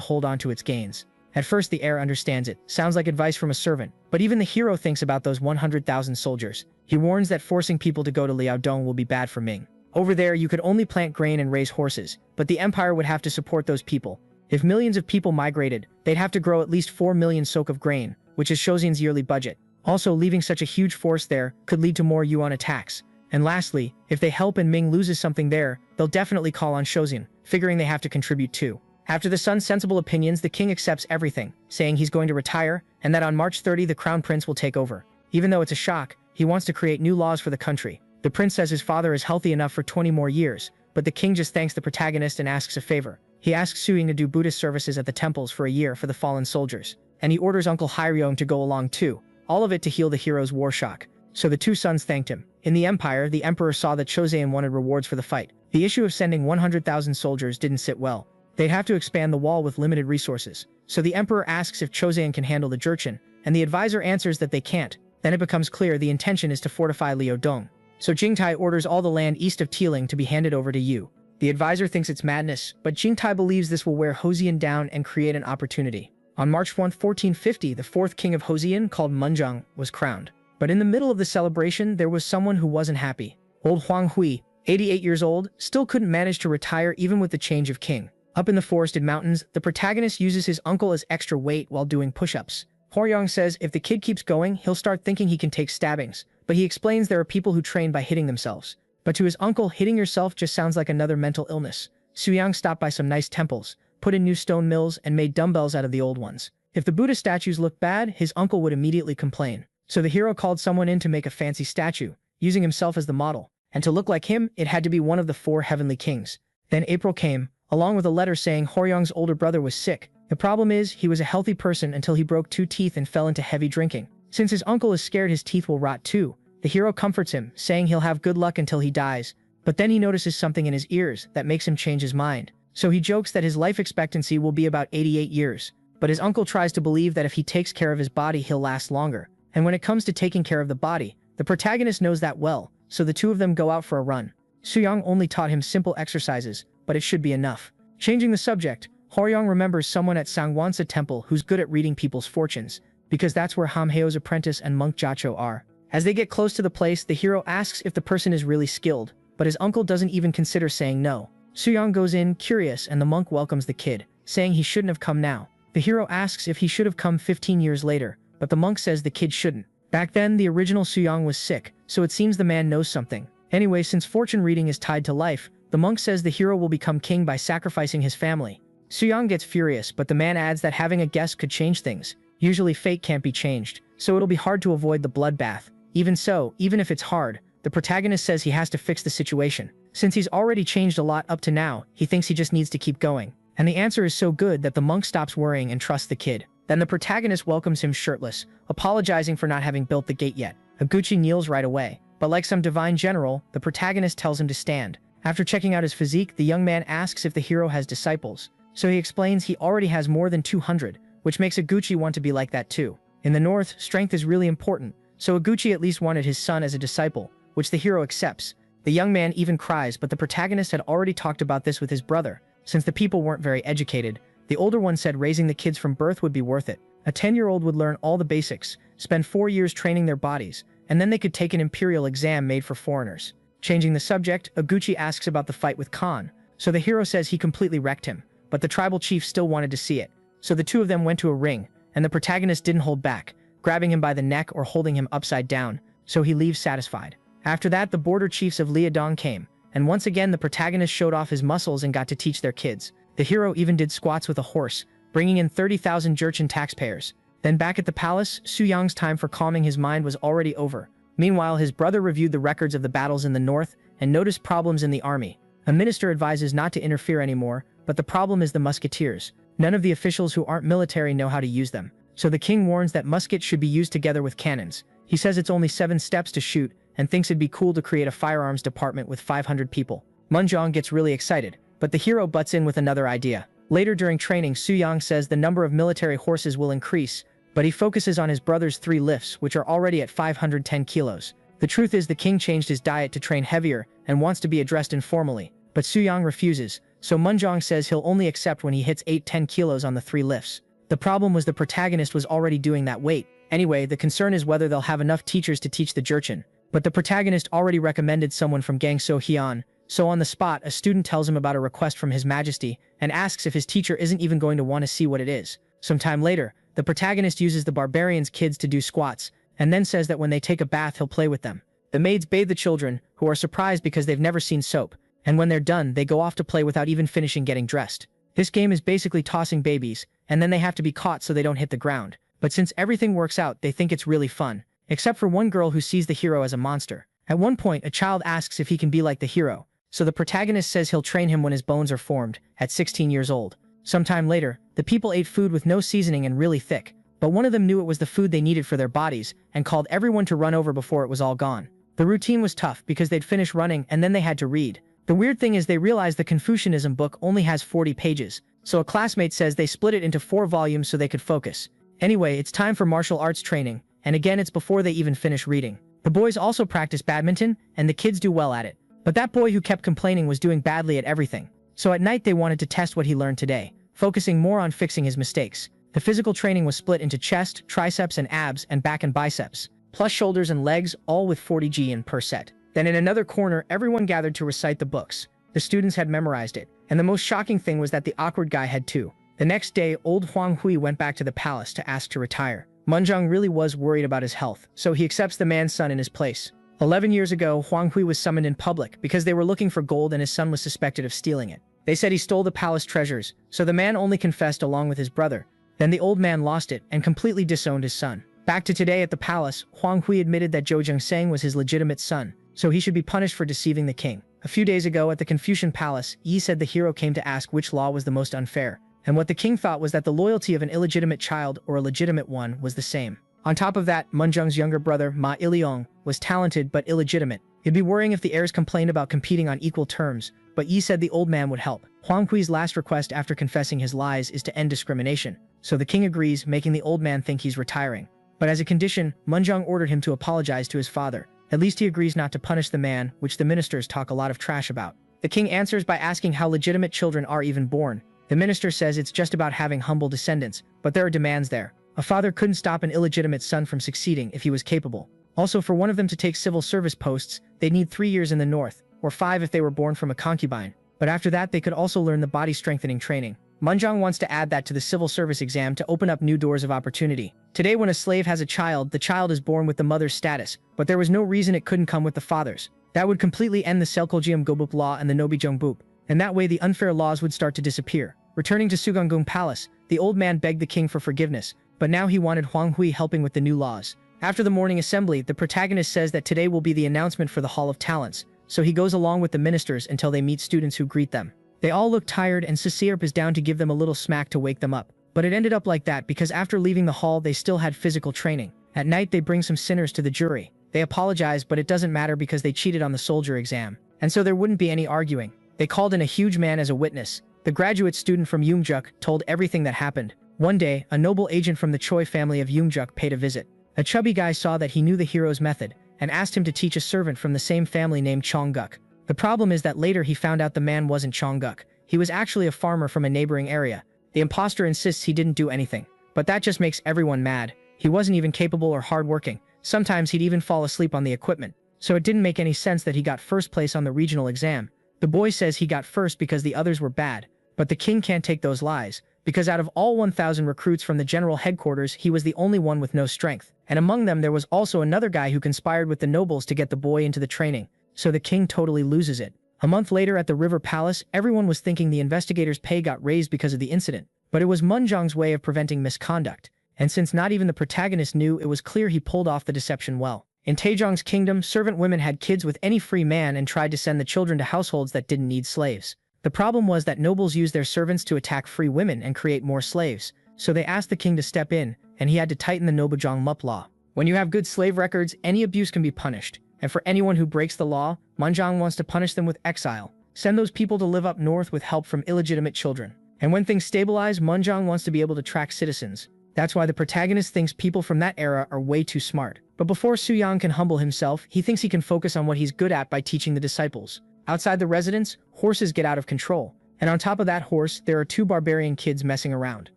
hold on to its gains. At first the heir understands it. Sounds like advice from a servant. But even the hero thinks about those 100,000 soldiers. He warns that forcing people to go to Liaodong will be bad for Ming. Over there, you could only plant grain and raise horses, but the empire would have to support those people. If millions of people migrated, they'd have to grow at least 4 million sok of grain, which is Shozhen's yearly budget. Also, leaving such a huge force there could lead to more yuan attacks. And lastly, if they help and Ming loses something there, they'll definitely call on Shozhen, figuring they have to contribute too. After the son's sensible opinions, the king accepts everything, saying he's going to retire, and that on March 30 the crown prince will take over. Even though it's a shock, he wants to create new laws for the country. The prince says his father is healthy enough for 20 more years, but the king just thanks the protagonist and asks a favor. He asks Suyang to do Buddhist services at the temples for a year for the fallen soldiers, and he orders Uncle Hyeryong to go along too, all of it to heal the hero's war shock. So the two sons thanked him. In the empire, the emperor saw that Choseon wanted rewards for the fight. The issue of sending 100,000 soldiers didn't sit well. They'd have to expand the wall with limited resources. So the emperor asks if Choseon can handle the Jurchen, and the advisor answers that they can't. Then it becomes clear the intention is to fortify Liaodong. So Jingtai orders all the land east of Tiling to be handed over to Yu. The advisor thinks it's madness, but Jingtai believes this will wear Hosien down and create an opportunity. On March 1, 1450, the fourth king of Hosien, called Munjang, was crowned. But in the middle of the celebration, there was someone who wasn't happy. Old Huang Hui, 88 years old, still couldn't manage to retire even with the change of king. Up in the forested mountains, the protagonist uses his uncle as extra weight while doing push-ups. Hyeryong says if the kid keeps going, he'll start thinking he can take stabbings. But he explains there are people who train by hitting themselves. But to his uncle, hitting yourself just sounds like another mental illness. Suyang stopped by some nice temples, put in new stone mills, and made dumbbells out of the old ones. If the Buddha statues looked bad, his uncle would immediately complain. So the hero called someone in to make a fancy statue, using himself as the model. And to look like him, it had to be one of the 4 heavenly kings. Then April came, along with a letter saying Hyeryong's older brother was sick. The problem is, he was a healthy person until he broke 2 teeth and fell into heavy drinking. Since his uncle is scared his teeth will rot too, the hero comforts him, saying he'll have good luck until he dies. But then he notices something in his ears that makes him change his mind. So he jokes that his life expectancy will be about 88 years. But his uncle tries to believe that if he takes care of his body, he'll last longer. And when it comes to taking care of the body, the protagonist knows that well, so the two of them go out for a run. Suyang only taught him simple exercises, but it should be enough. Changing the subject, Hyeryong remembers someone at Sangwonsa Temple who's good at reading people's fortunes, because that's where Hamheo's apprentice and monk Jacho are. As they get close to the place, the hero asks if the person is really skilled, but his uncle doesn't even consider saying no. Suyang goes in, curious, and the monk welcomes the kid, saying he shouldn't have come now. The hero asks if he should have come 15 years later, but the monk says the kid shouldn't. Back then, the original Suyang was sick, so it seems the man knows something. Anyway, since fortune reading is tied to life, the monk says the hero will become king by sacrificing his family. Suyang gets furious, but the man adds that having a guest could change things. Usually fate can't be changed, so it'll be hard to avoid the bloodbath. Even so, even if it's hard, the protagonist says he has to fix the situation. Since he's already changed a lot up to now, he thinks he just needs to keep going. And the answer is so good that the monk stops worrying and trusts the kid. Then the protagonist welcomes him shirtless, apologizing for not having built the gate yet. Higuchi kneels right away, but like some divine general, the protagonist tells him to stand. After checking out his physique, the young man asks if the hero has disciples. So he explains he already has more than 200, which makes Higuchi want to be like that too. In the north, strength is really important, so Higuchi at least wanted his son as a disciple, which the hero accepts. The young man even cries, but the protagonist had already talked about this with his brother. Since the people weren't very educated, the older one said raising the kids from birth would be worth it. A 10-year-old would learn all the basics, spend 4 years training their bodies, and then they could take an imperial exam made for foreigners. Changing the subject, Higuchi asks about the fight with Khan, so the hero says he completely wrecked him, but the tribal chief still wanted to see it. So the two of them went to a ring, and the protagonist didn't hold back. grabbing him by the neck or holding him upside down, so he leaves satisfied. After that, the border chiefs of Liadong came, and once again the protagonist showed off his muscles and got to teach their kids. The hero even did squats with a horse, bringing in 30,000 Jurchen taxpayers. Then back at the palace, Su Yang's time for calming his mind was already over. Meanwhile, his brother reviewed the records of the battles in the north and noticed problems in the army. A minister advises not to interfere anymore, but the problem is the musketeers. None of the officials who aren't military know how to use them. So the king warns that muskets should be used together with cannons. He says it's only 7 steps to shoot, and thinks it'd be cool to create a firearms department with 500 people. Munjong gets really excited, but the hero butts in with another idea. Later during training, Su Yang says the number of military horses will increase, but he focuses on his brother's 3 lifts, which are already at 510 kilos. The truth is the king changed his diet to train heavier and wants to be addressed informally, but Su Yang refuses, so Munjong says he'll only accept when he hits 8-10 kilos on the 3 lifts. The problem was the protagonist was already doing that weight. Anyway, the concern is whether they'll have enough teachers to teach the Jurchen. But the protagonist already recommended someone from Gangso Heian, so on the spot, a student tells him about a request from His Majesty and asks if his teacher isn't even going to want to see what it is. Some time later, the protagonist uses the barbarian's kids to do squats, and then says that when they take a bath he'll play with them. The maids bathe the children, who are surprised because they've never seen soap, and when they're done, they go off to play without even finishing getting dressed. This game is basically tossing babies, and then they have to be caught so they don't hit the ground. But since everything works out, they think it's really fun, except for one girl who sees the hero as a monster. At one point, a child asks if he can be like the hero, so the protagonist says he'll train him when his bones are formed, at 16 years old. Sometime later, the people ate food with no seasoning and really thick, but one of them knew it was the food they needed for their bodies and called everyone to run over before it was all gone. The routine was tough because they'd finish running and then they had to read. The weird thing is they realized the Confucianism book only has 40 pages, so a classmate says they split it into 4 volumes so they could focus. Anyway, it's time for martial arts training, and again it's before they even finish reading. The boys also practice badminton, and the kids do well at it. But that boy who kept complaining was doing badly at everything. So at night they wanted to test what he learned today, focusing more on fixing his mistakes. The physical training was split into chest, triceps and abs, and back and biceps, plus shoulders and legs, all with 40 G per set. Then in another corner, everyone gathered to recite the books. The students had memorized it, and the most shocking thing was that the awkward guy had too. The next day, old Huang Hui went back to the palace to ask to retire. Munjong really was worried about his health, so he accepts the man's son in his place. 11 years ago, Huang Hui was summoned in public because they were looking for gold and his son was suspected of stealing it. They said he stole the palace treasures, so the man only confessed along with his brother. Then the old man lost it and completely disowned his son. Back to today at the palace, Huang Hui admitted that Zhou Jingsang was his legitimate son, so he should be punished for deceiving the king. A few days ago at the Confucian palace, Yi said the hero came to ask which law was the most unfair, and what the king thought was that the loyalty of an illegitimate child or a legitimate one was the same. On top of that, Munjong's younger brother, Ma Iliong, was talented but illegitimate. It'd be worrying if the heirs complained about competing on equal terms, but Yi said the old man would help. Huang Hui's last request after confessing his lies is to end discrimination, so the king agrees, making the old man think he's retiring. But as a condition, Munjong ordered him to apologize to his father. At least he agrees not to punish the man, which the ministers talk a lot of trash about. The king answers by asking how legitimate children are even born. The minister says it's just about having humble descendants, but there are demands there. A father couldn't stop an illegitimate son from succeeding if he was capable. Also, for one of them to take civil service posts, they'd need 3 years in the north, or 5 if they were born from a concubine. But after that, they could also learn the body strengthening training. Munjong wants to add that to the civil service exam to open up new doors of opportunity. Today, when a slave has a child, the child is born with the mother's status, but there was no reason it couldn't come with the father's. That would completely end the Selkoljiam Gobuk law and the Nobijongbup, and that way the unfair laws would start to disappear. Returning to Sugongung Palace, the old man begged the king for forgiveness, but now he wanted Huang Hui helping with the new laws. After the morning assembly, the protagonist says that today will be the announcement for the Hall of Talents, so he goes along with the ministers until they meet students who greet them. They all look tired and Sisirp is down to give them a little smack to wake them up. But it ended up like that because after leaving the hall they still had physical training. At night they bring some sinners to the jury. They apologize, but it doesn't matter because they cheated on the soldier exam. And so there wouldn't be any arguing. They called in a huge man as a witness. The graduate student from Yumjuk told everything that happened. One day, a noble agent from the Choi family of Yumjuk paid a visit. A chubby guy saw that he knew the hero's method and asked him to teach a servant from the same family named Chongguk. The problem is that later he found out the man wasn't Chongguk. He was actually a farmer from a neighboring area. The imposter insists he didn't do anything, but that just makes everyone mad. He wasn't even capable or hardworking. Sometimes he'd even fall asleep on the equipment. So it didn't make any sense that he got first place on the regional exam. The boy says he got first because the others were bad, but the king can't take those lies, because out of all 1,000 recruits from the general headquarters, he was the only one with no strength. And among them there was also another guy who conspired with the nobles to get the boy into the training. So the king totally loses it. A month later at the River Palace, everyone was thinking the investigators' pay got raised because of the incident. But it was Munjong's way of preventing misconduct. And since not even the protagonist knew, it was clear he pulled off the deception well. In Taejong's kingdom, servant women had kids with any free man and tried to send the children to households that didn't need slaves. The problem was that nobles used their servants to attack free women and create more slaves. So they asked the king to step in, and he had to tighten the Nobujong Mup law. When you have good slave records, any abuse can be punished. And for anyone who breaks the law, Munjong wants to punish them with exile. Send those people to live up north with help from illegitimate children. And when things stabilize, Munjong wants to be able to track citizens. That's why the protagonist thinks people from that era are way too smart. But before Suyang can humble himself, he thinks he can focus on what he's good at by teaching the disciples. Outside the residence, horses get out of control. And on top of that horse, there are two barbarian kids messing around.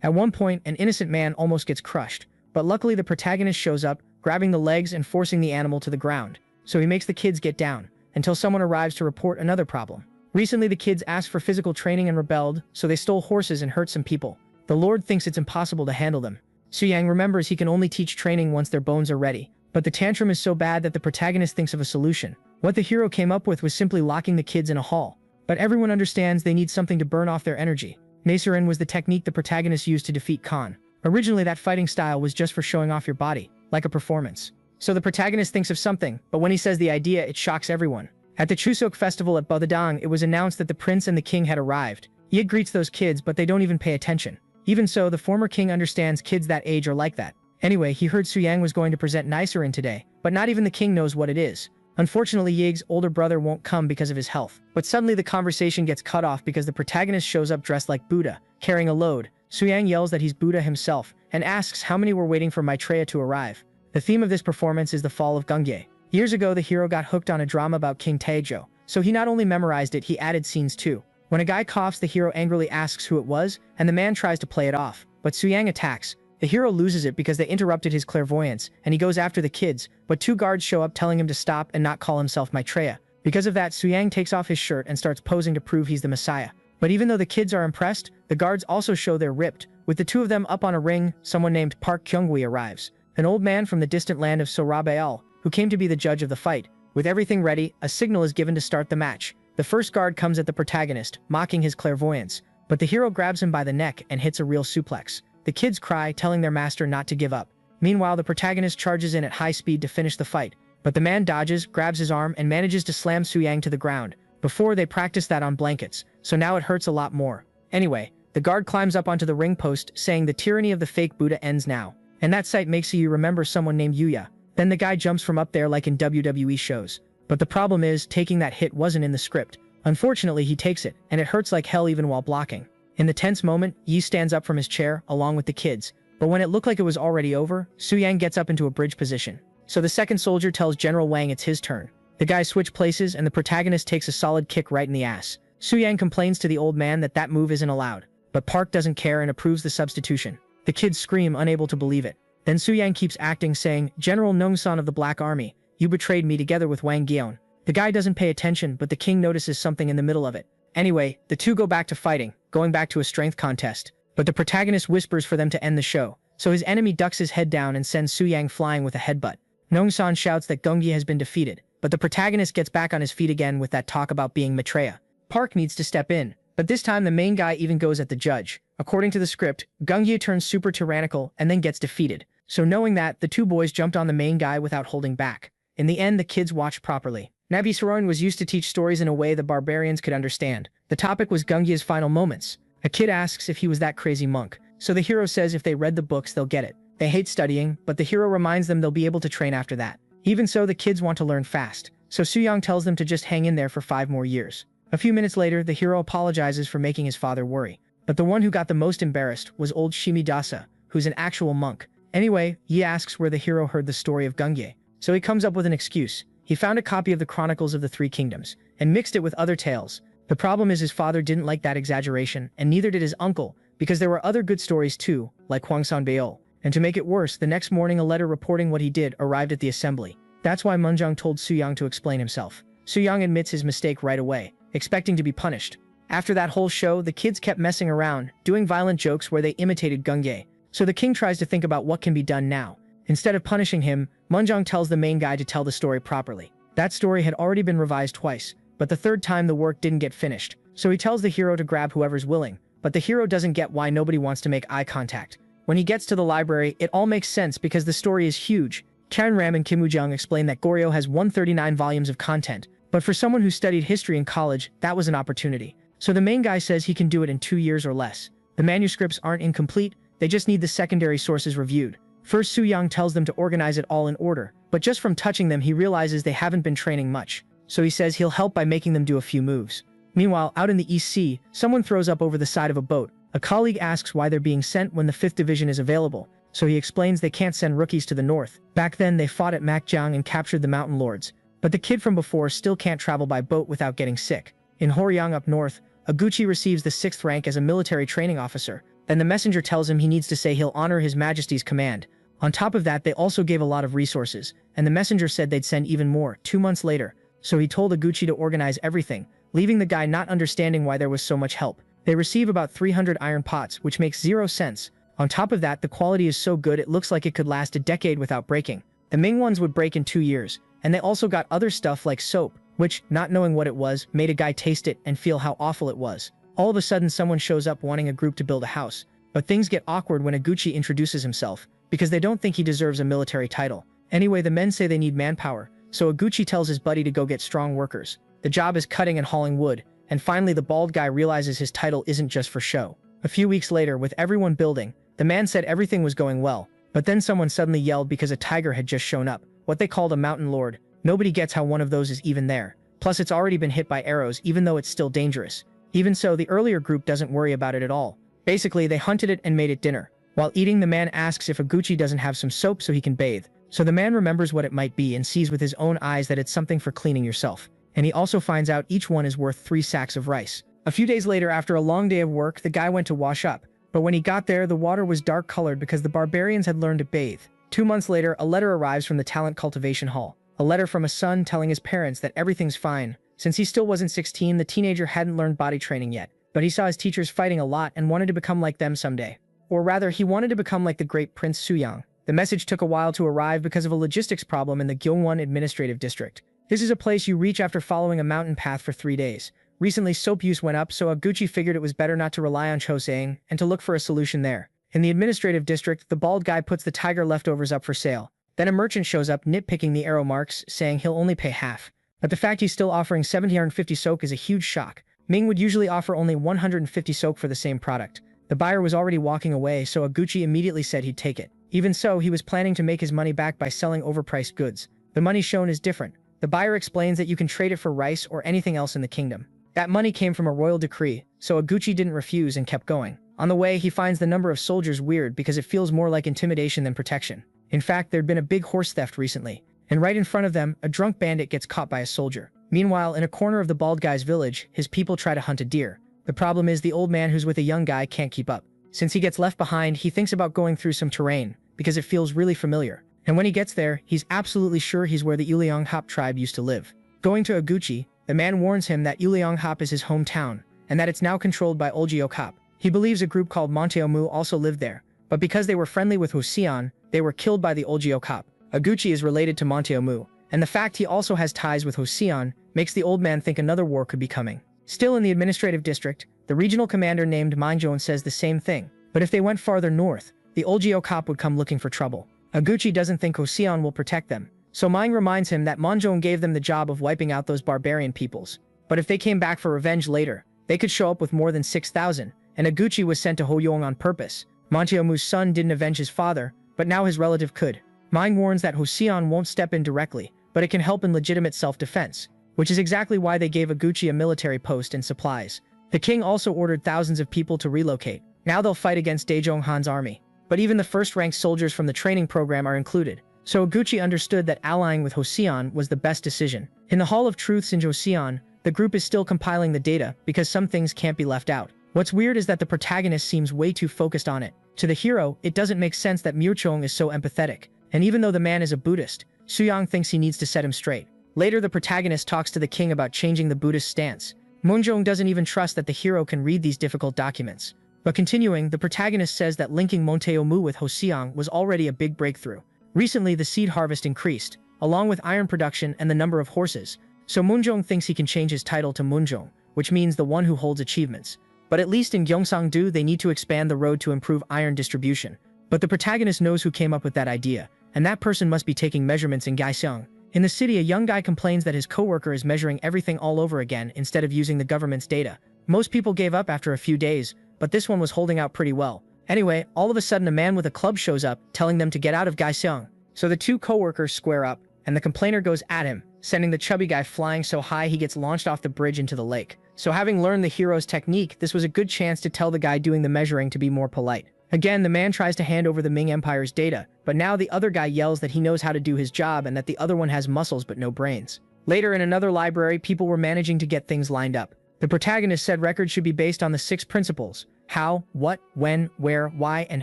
At one point, an innocent man almost gets crushed. But luckily the protagonist shows up, grabbing the legs and forcing the animal to the ground. So he makes the kids get down, until someone arrives to report another problem. Recently the kids asked for physical training and rebelled, so they stole horses and hurt some people. The Lord thinks it's impossible to handle them. Suyang remembers he can only teach training once their bones are ready. But the tantrum is so bad that the protagonist thinks of a solution. What the hero came up with was simply locking the kids in a hall. But everyone understands they need something to burn off their energy. Macerin was the technique the protagonist used to defeat Khan. Originally that fighting style was just for showing off your body, like a performance. So the protagonist thinks of something, but when he says the idea, it shocks everyone. At the Chuseok festival at Bodadang, it was announced that the prince and the king had arrived. Yig greets those kids, but they don't even pay attention. Even so, the former king understands kids that age are like that. Anyway, he heard Suyang was going to present Nicerin today, but not even the king knows what it is. Unfortunately, Yig's older brother won't come because of his health. But suddenly the conversation gets cut off because the protagonist shows up dressed like Buddha, carrying a load. Suyang yells that he's Buddha himself, and asks how many were waiting for Maitreya to arrive. The theme of this performance is the fall of Gungye. Years ago, the hero got hooked on a drama about King Taejo, so he not only memorized it, he added scenes too. When a guy coughs, the hero angrily asks who it was, and the man tries to play it off. But Suyang attacks. The hero loses it because they interrupted his clairvoyance, and he goes after the kids, but two guards show up telling him to stop and not call himself Maitreya. Because of that, Suyang takes off his shirt and starts posing to prove he's the messiah. But even though the kids are impressed, the guards also show they're ripped. With the two of them up on a ring, someone named Park Kyungwi arrives. An old man from the distant land of Sorabael, who came to be the judge of the fight. With everything ready, a signal is given to start the match. The first guard comes at the protagonist, mocking his clairvoyance, but the hero grabs him by the neck and hits a real suplex. The kids cry, telling their master not to give up. Meanwhile, the protagonist charges in at high speed to finish the fight, but the man dodges, grabs his arm, and manages to slam Suyang to the ground. Before, they practiced that on blankets, so now it hurts a lot more. Anyway, the guard climbs up onto the ring post, saying the tyranny of the fake Buddha ends now. And that sight makes you remember someone named Yuya. Then the guy jumps from up there like in WWE shows. But the problem is, taking that hit wasn't in the script. Unfortunately, he takes it, and it hurts like hell even while blocking. In the tense moment, Yi stands up from his chair, along with the kids. But when it looked like it was already over, Suyang gets up into a bridge position. So the second soldier tells General Wang it's his turn. The guys switch places, and the protagonist takes a solid kick right in the ass. Suyang complains to the old man that that move isn't allowed. But Park doesn't care and approves the substitution. The kids scream, unable to believe it. Then Suyang keeps acting, saying, "General Nongsan of the Black Army, you betrayed me together with Wang Gyeon." The guy doesn't pay attention, but the king notices something in the middle of it. Anyway, the two go back to fighting, going back to a strength contest. But the protagonist whispers for them to end the show, so his enemy ducks his head down and sends Suyang flying with a headbutt. Nongsan shouts that Gungye has been defeated, but the protagonist gets back on his feet again with that talk about being Maitreya. Park needs to step in, but this time the main guy even goes at the judge. According to the script, Gungye turns super tyrannical and then gets defeated. So knowing that, the two boys jumped on the main guy without holding back. In the end, the kids watched properly. Nabi Saroin was used to teach stories in a way the barbarians could understand. The topic was Gungye's final moments. A kid asks if he was that crazy monk, so the hero says if they read the books they'll get it. They hate studying, but the hero reminds them they'll be able to train after that. Even so, the kids want to learn fast, so Suyang tells them to just hang in there for 5 more years. A few minutes later, the hero apologizes for making his father worry. But the one who got the most embarrassed was old Shimidasa, who's an actual monk. Anyway, Yi asks where the hero heard the story of Gungye, so he comes up with an excuse. He found a copy of the Chronicles of the Three Kingdoms, and mixed it with other tales. The problem is his father didn't like that exaggeration, and neither did his uncle, because there were other good stories too, like Hwangsan Beol. And to make it worse, the next morning a letter reporting what he did arrived at the assembly. That's why Munjong told Suyang to explain himself. Suyang admits his mistake right away, expecting to be punished. After that whole show, the kids kept messing around, doing violent jokes where they imitated Gunge. So the king tries to think about what can be done now. Instead of punishing him, Munjong tells the main guy to tell the story properly. That story had already been revised twice, but the third time the work didn't get finished. So he tells the hero to grab whoever's willing, but the hero doesn't get why nobody wants to make eye contact. When he gets to the library, it all makes sense because the story is huge. Karen Ram and Kim Woo-jung explain that Goryeo has 139 volumes of content, but for someone who studied history in college, that was an opportunity. So the main guy says he can do it in 2 years or less. The manuscripts aren't incomplete, they just need the secondary sources reviewed. First, Soo-young tells them to organize it all in order, but just from touching them he realizes they haven't been training much. So he says he'll help by making them do a few moves. Meanwhile, out in the East Sea, someone throws up over the side of a boat. A colleague asks why they're being sent when the 5th Division is available, so he explains they can't send rookies to the north. Back then they fought at Makjiang and captured the Mountain Lords, but the kid from before still can't travel by boat without getting sick. In Horyang up north, Aguchi receives the 6th rank as a military training officer. Then the messenger tells him he needs to say he'll honor His Majesty's command. On top of that, they also gave a lot of resources, and the messenger said they'd send even more 2 months later, so he told Aguchi to organize everything, leaving the guy not understanding why there was so much help. They receive about 300 iron pots, which makes 0 sense. On top of that, the quality is so good it looks like it could last a decade without breaking. The Ming ones would break in 2 years, and they also got other stuff like soap, which, not knowing what it was, made a guy taste it and feel how awful it was. All of a sudden someone shows up wanting a group to build a house, but things get awkward when Aguchi introduces himself, because they don't think he deserves a military title. Anyway, the men say they need manpower, so Aguchi tells his buddy to go get strong workers. The job is cutting and hauling wood, and finally the bald guy realizes his title isn't just for show. A few weeks later, with everyone building, the man said everything was going well, but then someone suddenly yelled because a tiger had just shown up, what they called a mountain lord. Nobody gets how one of those is even there. Plus it's already been hit by arrows even though it's still dangerous. Even so, the earlier group doesn't worry about it at all. Basically, they hunted it and made it dinner. While eating, the man asks if Aguchi doesn't have some soap so he can bathe. So the man remembers what it might be and sees with his own eyes that it's something for cleaning yourself. And he also finds out each one is worth 3 sacks of rice. A few days later, after a long day of work, the guy went to wash up. But when he got there, the water was dark colored because the barbarians had learned to bathe. 2 months later, a letter arrives from the talent cultivation hall. A letter from a son telling his parents that everything's fine. Since he still wasn't 16, the teenager hadn't learned body training yet. But he saw his teachers fighting a lot and wanted to become like them someday. Or rather, he wanted to become like the great Prince Soo-young. The message took a while to arrive because of a logistics problem in the Gyeongwon Administrative District. This is a place you reach after following a mountain path for 3 days. Recently, soap use went up, so Aguchi figured it was better not to rely on choseing and to look for a solution there. In the administrative district, the bald guy puts the tiger leftovers up for sale. Then a merchant shows up nitpicking the arrow marks, saying he'll only pay half. But the fact he's still offering 750 sok is a huge shock. Ming would usually offer only 150 sok for the same product. The buyer was already walking away, so Aguchi immediately said he'd take it. Even so, he was planning to make his money back by selling overpriced goods. The money shown is different. The buyer explains that you can trade it for rice or anything else in the kingdom. That money came from a royal decree, so Aguchi didn't refuse and kept going. On the way, he finds the number of soldiers weird because it feels more like intimidation than protection. In fact, there'd been a big horse theft recently, and right in front of them, a drunk bandit gets caught by a soldier. Meanwhile, in a corner of the bald guy's village, his people try to hunt a deer. The problem is the old man who's with a young guy can't keep up. Since he gets left behind, he thinks about going through some terrain, because it feels really familiar. And when he gets there, he's absolutely sure he's where the Uleonghap tribe used to live. Going to Aguchi, the man warns him that Uleonghap is his hometown, and that it's now controlled by Oljeokap. He believes a group called Monteomu also lived there, but because they were friendly with Joseon, they were killed by the Oljeokap. Aguchi is related to Monteomu, and the fact he also has ties with Joseon makes the old man think another war could be coming. Still in the administrative district, the regional commander named Manjon says the same thing, but if they went farther north, the Oljeokap would come looking for trouble. Aguchi doesn't think Joseon will protect them, so Ming reminds him that Manjon gave them the job of wiping out those barbarian peoples. But if they came back for revenge later, they could show up with more than 6,000, and Aguchi was sent to Hoyong on purpose. Monteomu's son didn't avenge his father, but now his relative could. Ming warns that Joseon won't step in directly, but it can help in legitimate self-defense, which is exactly why they gave Aguchi a military post and supplies. The king also ordered thousands of people to relocate. Now they'll fight against Daejong Han's army. But even the first-ranked soldiers from the training program are included, so Aguchi understood that allying with Joseon was the best decision. In the Hall of Truths in Joseon, the group is still compiling the data because some things can't be left out. What's weird is that the protagonist seems way too focused on it. To the hero, it doesn't make sense that Murchong is so empathetic, and even though the man is a Buddhist, Soo-young thinks he needs to set him straight. Later, the protagonist talks to the king about changing the Buddhist stance. Moonjong doesn't even trust that the hero can read these difficult documents. But continuing, the protagonist says that linking Monteomu with Hosiang was already a big breakthrough. Recently, the seed harvest increased, along with iron production and the number of horses, so Moonjong thinks he can change his title to Moonjong, which means the one who holds achievements. But at least in Gyeongsang-do, they need to expand the road to improve iron distribution. But the protagonist knows who came up with that idea, and that person must be taking measurements in Gyeongsang. In the city, a young guy complains that his coworker is measuring everything all over again instead of using the government's data. Most people gave up after a few days, but this one was holding out pretty well. Anyway, all of a sudden a man with a club shows up, telling them to get out of Gyeongsang. So the two coworkers square up, and the complainer goes at him, sending the chubby guy flying so high he gets launched off the bridge into the lake. So having learned the hero's technique, this was a good chance to tell the guy doing the measuring to be more polite. Again, the man tries to hand over the Ming Empire's data, but now the other guy yells that he knows how to do his job and that the other one has muscles but no brains. Later, in another library, people were managing to get things lined up. The protagonist said records should be based on the 6 principles: how, what, when, where, why, and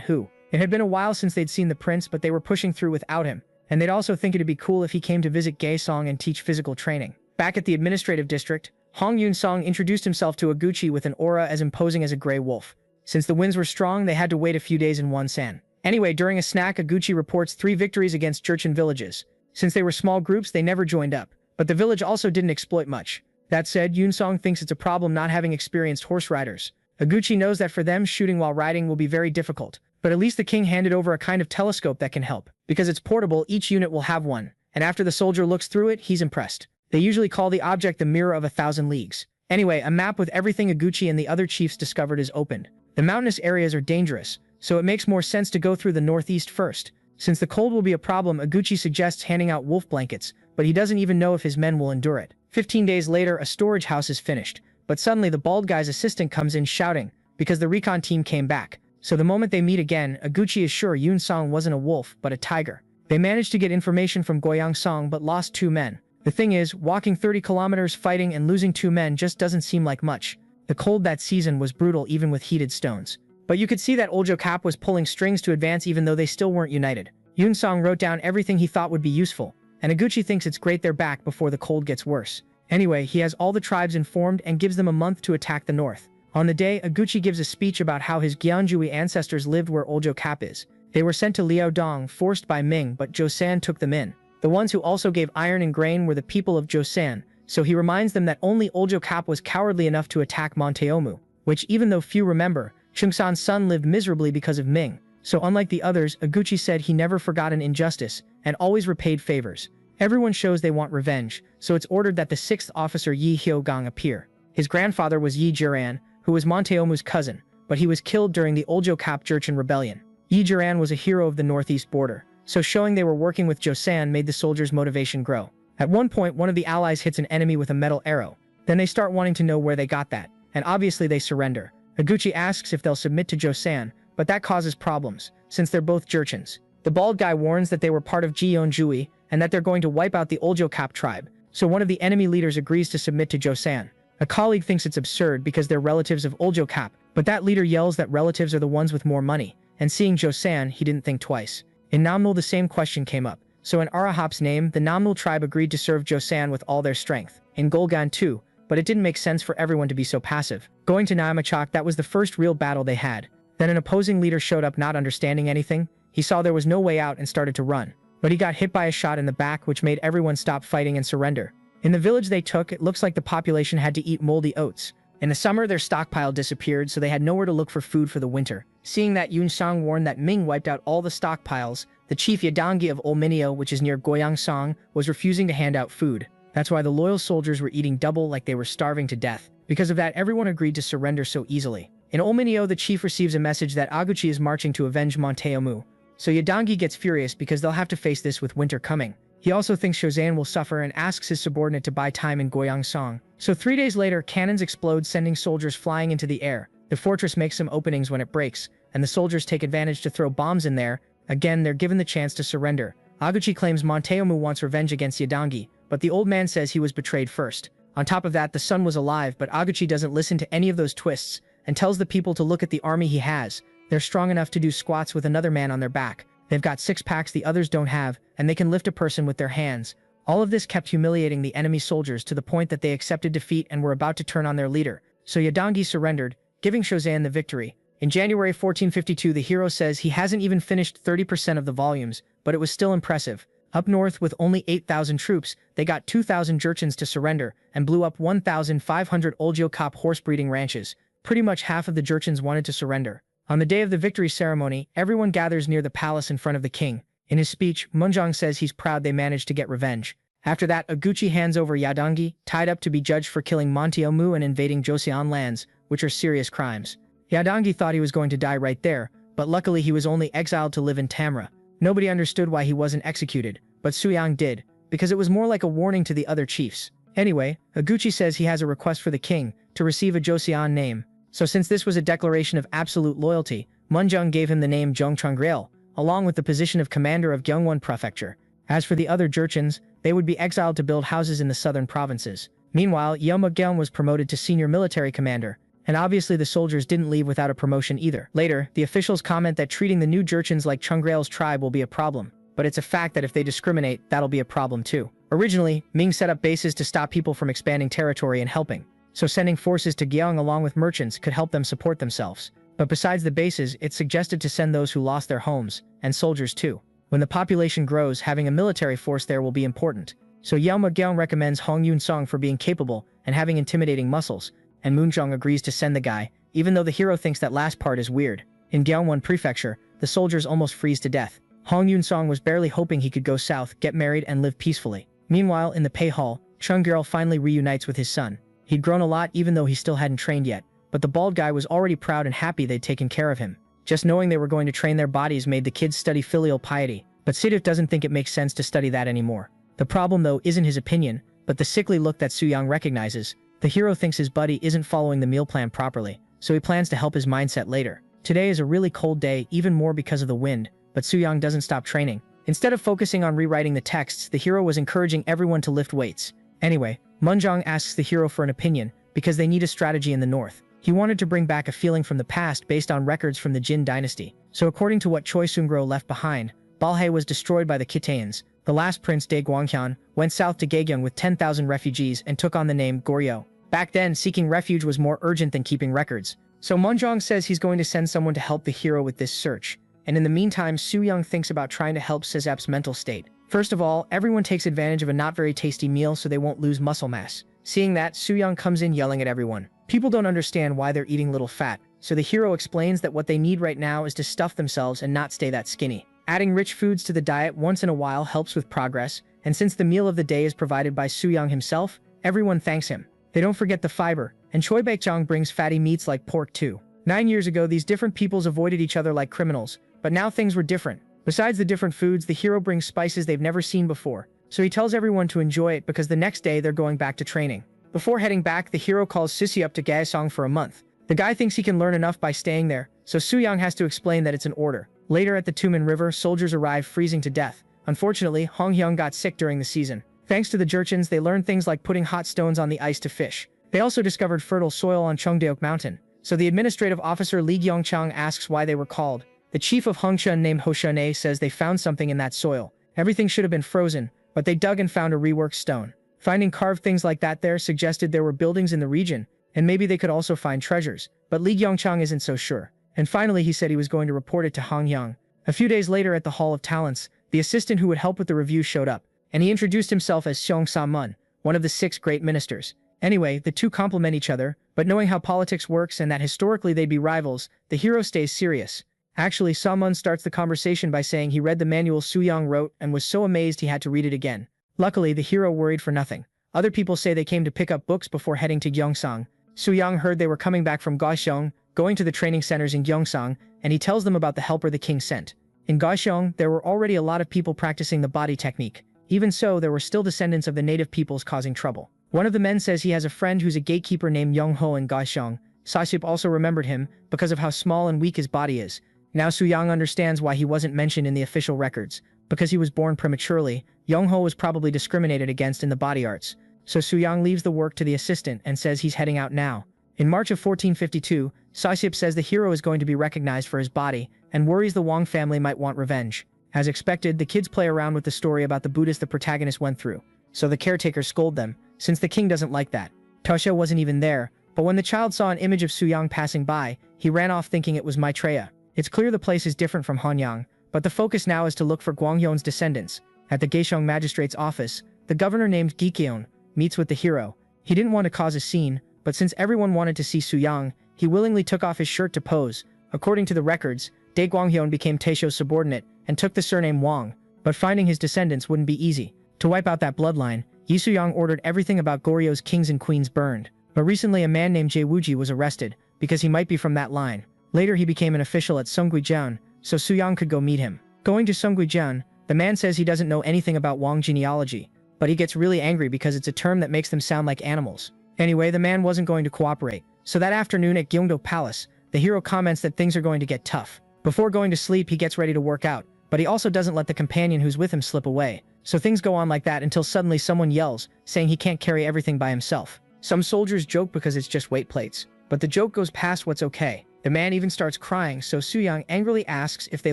who. It had been a while since they'd seen the prince, but they were pushing through without him, and they'd also think it'd be cool if he came to visit Gaesong and teach physical training. Back at the administrative district, Hong Yun-song introduced himself to Aguchi with an aura as imposing as a gray wolf. Since the winds were strong, they had to wait a few days in Wonsan. Anyway, during a snack, Aguchi reports 3 victories against Jurchen villages. Since they were small groups, they never joined up, but the village also didn't exploit much. That said, Yun-song thinks it's a problem not having experienced horse riders. Aguchi knows that for them, shooting while riding will be very difficult, but at least the king handed over a kind of telescope that can help. Because it's portable, each unit will have one, and after the soldier looks through it, he's impressed. They usually call the object the Mirror of 1,000 Leagues. Anyway, a map with everything Aguchi and the other chiefs discovered is opened. The mountainous areas are dangerous, so it makes more sense to go through the northeast first. Since the cold will be a problem, Aguchi suggests handing out wolf blankets, but he doesn't even know if his men will endure it. 15 days later, a storage house is finished, but suddenly the bald guy's assistant comes in shouting, because the recon team came back. So the moment they meet again, Aguchi is sure Yun-song wasn't a wolf, but a tiger. They managed to get information from Goyang-song but lost 2 men. The thing is, walking 30 kilometers fighting and losing 2 men just doesn't seem like much. The cold that season was brutal even with heated stones. But you could see that Oljokap was pulling strings to advance even though they still weren't united. Yun-song wrote down everything he thought would be useful, and Aguchi thinks it's great they're back before the cold gets worse. Anyway, he has all the tribes informed and gives them a month to attack the north. On the day, Aguchi gives a speech about how his Gyeonjui ancestors lived where Oljokap is. They were sent to Liaodong, forced by Ming, but Joseon took them in. The ones who also gave iron and grain were the people of Joseon, so he reminds them that only Oljokap was cowardly enough to attack Monteomu, which even though few remember, Chungsan's son lived miserably because of Ming. So unlike the others, Aguchi said he never forgot an injustice, and always repaid favors. Everyone shows they want revenge, so it's ordered that the 6th officer Yi Hyogang appear. His grandfather was Yi Jiran, who was Monteomu's cousin, but he was killed during the Oljokap Jurchen rebellion. Yi Jiran was a hero of the northeast border, so showing they were working with Joseon made the soldiers' motivation grow. At one point, one of the allies hits an enemy with a metal arrow. Then they start wanting to know where they got that, and obviously they surrender. Aguchi asks if they'll submit to Joseon, but that causes problems, since they're both Jurchens. The bald guy warns that they were part of Gyeonjui, and that they're going to wipe out the Oljokap tribe, so one of the enemy leaders agrees to submit to Joseon. A colleague thinks it's absurd because they're relatives of Oljokap, but that leader yells that relatives are the ones with more money, and seeing Joseon, he didn't think twice. In Namnul, the same question came up, so in Arahap's name, the Namnul tribe agreed to serve Joseon with all their strength. In Golgan too, but it didn't make sense for everyone to be so passive. Going to Naimachak, that was the first real battle they had. Then an opposing leader showed up not understanding anything. He saw there was no way out and started to run. But he got hit by a shot in the back which made everyone stop fighting and surrender. In the village they took, it looks like the population had to eat moldy oats. In the summer, their stockpile disappeared, so they had nowhere to look for food for the winter. Seeing that Yun-song warned that Ming wiped out all the stockpiles, the chief Yadangi of Olminio, which is near Goyang-song, was refusing to hand out food. That's why the loyal soldiers were eating double like they were starving to death. Because of that, everyone agreed to surrender so easily. In Olminio, the chief receives a message that Aguchi is marching to avenge Monteomu. So Yadangi gets furious because they'll have to face this with winter coming. He also thinks Joseon will suffer and asks his subordinate to buy time in Goyang-song. So 3 days later, cannons explode, sending soldiers flying into the air. The fortress makes some openings when it breaks, and the soldiers take advantage to throw bombs in there. Again, they're given the chance to surrender. Aguchi claims Monteomu wants revenge against Yadangi, but the old man says he was betrayed first. On top of that, the son was alive, but Aguchi doesn't listen to any of those twists, and tells the people to look at the army he has. They're strong enough to do squats with another man on their back. They've got 6 packs the others don't have, and they can lift a person with their hands. All of this kept humiliating the enemy soldiers to the point that they accepted defeat and were about to turn on their leader. So Yadangi surrendered, giving Shozan the victory. In January 1452, the hero says he hasn't even finished 30% of the volumes, but it was still impressive. Up north with only 8,000 troops, they got 2,000 Jurchens to surrender and blew up 1,500 Oljokop horse-breeding ranches. Pretty much half of the Jurchens wanted to surrender. On the day of the victory ceremony, everyone gathers near the palace in front of the king. In his speech, Munjong says he's proud they managed to get revenge. After that, Oguchi hands over Yadangi, tied up to be judged for killing Monteomu and invading Joseon lands, which are serious crimes. Yadangi thought he was going to die right there, but luckily he was only exiled to live in Tamra. Nobody understood why he wasn't executed, but Suyang did, because it was more like a warning to the other chiefs. Anyway, Oguchi says he has a request for the king, to receive a Joseon name. So since this was a declaration of absolute loyalty, Munjong gave him the name Zhongchongrail, along with the position of commander of Gyeongwon Prefecture. As for the other Jurchens, they would be exiled to build houses in the southern provinces. Meanwhile, Yeomugyeon was promoted to senior military commander, and obviously the soldiers didn't leave without a promotion either. Later, the officials comment that treating the new Jurchens like Chungrail's tribe will be a problem, but it's a fact that if they discriminate, that'll be a problem too. Originally, Ming set up bases to stop people from expanding territory and helping, so sending forces to Gyeong along with merchants could help them support themselves. But besides the bases, it's suggested to send those who lost their homes, and soldiers too. When the population grows, having a military force there will be important. So Yeomugyeon recommends Hong Yun-song for being capable and having intimidating muscles, and Moonjong agrees to send the guy, even though the hero thinks that last part is weird. In Gyeongwon Prefecture, the soldiers almost freeze to death. Hong Yun-song was barely hoping he could go south, get married, and live peacefully. Meanwhile, in the Pei Hall, Chung-girl finally reunites with his son. He'd grown a lot even though he still hadn't trained yet, but the bald guy was already proud and happy they'd taken care of him. Just knowing they were going to train their bodies made the kids study filial piety, but Sidif doesn't think it makes sense to study that anymore. The problem though isn't his opinion, but the sickly look that Suyang recognizes. The hero thinks his buddy isn't following the meal plan properly, so he plans to help his mindset later. Today is a really cold day, even more because of the wind, but Suyang doesn't stop training. Instead of focusing on rewriting the texts, the hero was encouraging everyone to lift weights. Anyway, Munjong asks the hero for an opinion, because they need a strategy in the north. He wanted to bring back a feeling from the past based on records from the Jin dynasty. So according to what Choi Sungro left behind, Balhae was destroyed by the Kitaeans. The last prince, Dae Gwanghyeon, went south to Gaegyeong with 10,000 refugees and took on the name Goryeo. Back then, seeking refuge was more urgent than keeping records. So Munjong says he's going to send someone to help the hero with this search. And in the meantime, Suyang thinks about trying to help Sezep's mental state. First of all, everyone takes advantage of a not very tasty meal so they won't lose muscle mass. Seeing that, Suyang comes in yelling at everyone. People don't understand why they're eating little fat, so the hero explains that what they need right now is to stuff themselves and not stay that skinny. Adding rich foods to the diet once in a while helps with progress, and since the meal of the day is provided by Suyang himself, everyone thanks him. They don't forget the fiber, and Choi Baekjong brings fatty meats like pork too. 9 years ago, these different peoples avoided each other like criminals, but now things were different. Besides the different foods, the hero brings spices they've never seen before, so he tells everyone to enjoy it because the next day they're going back to training. Before heading back, the hero calls Sissy up to Gaesong for a month. The guy thinks he can learn enough by staying there, so Suyang has to explain that it's an order. Later at the Tumen River, soldiers arrive freezing to death. Unfortunately, Hong Hyung got sick during the season. Thanks to the Jurchens, they learned things like putting hot stones on the ice to fish. They also discovered fertile soil on Cheongdeok Mountain. So the administrative officer Lee Gyeongchang asks why they were called. The chief of Hongchun named Hoshune says they found something in that soil. Everything should have been frozen, but they dug and found a reworked stone. Finding carved things like that there suggested there were buildings in the region, and maybe they could also find treasures. But Lee Gyeongchang isn't so sure. And finally he said he was going to report it to Hong Hyung. A few days later at the Hall of Talents, the assistant who would help with the review showed up, and he introduced himself as Seong Sa-mun, one of the 6 great ministers. Anyway, the two complement each other, but knowing how politics works and that historically they'd be rivals, the hero stays serious. Actually, Sa-mun starts the conversation by saying he read the manual Suyang wrote and was so amazed he had to read it again. Luckily, the hero worried for nothing. Other people say they came to pick up books before heading to Gyeongsang. Suyang heard they were coming back from Gaoxiong, going to the training centers in Gyeongsang, and he tells them about the helper the king sent. In Gaoxiong, there were already a lot of people practicing the body technique. Even so, there were still descendants of the native peoples causing trouble. One of the men says he has a friend who's a gatekeeper named Young-ho in Gaoxiong. Sasip also remembered him because of how small and weak his body is. Now Suyang understands why he wasn't mentioned in the official records. Because he was born prematurely, Young-ho was probably discriminated against in the body arts. So Suyang leaves the work to the assistant and says he's heading out now. In March of 1452, Sasip says the hero is going to be recognized for his body and worries the Wang family might want revenge. As expected, the kids play around with the story about the Buddhist the protagonist went through. so the caretakers scold them, since the king doesn't like that. Tosha wasn't even there, but when the child saw an image of Suyang passing by, he ran off thinking it was Maitreya. It's clear the place is different from Hanyang, but the focus now is to look for Gwanghyeon's descendants. At the Gaishong magistrate's office, the governor named Gikyeon meets with the hero. He didn't want to cause a scene, but since everyone wanted to see Suyang, he willingly took off his shirt to pose. According to the records, Dae Gwanghyeon became Taesho's subordinate and took the surname Wang, but finding his descendants wouldn't be easy. To wipe out that bloodline, Yi Suyang ordered everything about Goryeo kings and queens burned. But recently a man named Jae Wooji was arrested, because he might be from that line. Later he became an official at Sungguijeon, so Suyang could go meet him. Going to Sungguijeon, the man says he doesn't know anything about Wang genealogy, but he gets really angry because it's a term that makes them sound like animals. Anyway, the man wasn't going to cooperate, so that afternoon at Gyeongdo Palace, the hero comments that things are going to get tough. Before going to sleep he gets ready to work out, but he also doesn't let the companion who's with him slip away. So things go on like that until suddenly someone yells, saying he can't carry everything by himself. Some soldiers joke because it's just weight plates, but the joke goes past what's okay. The man even starts crying, so Suyang angrily asks if they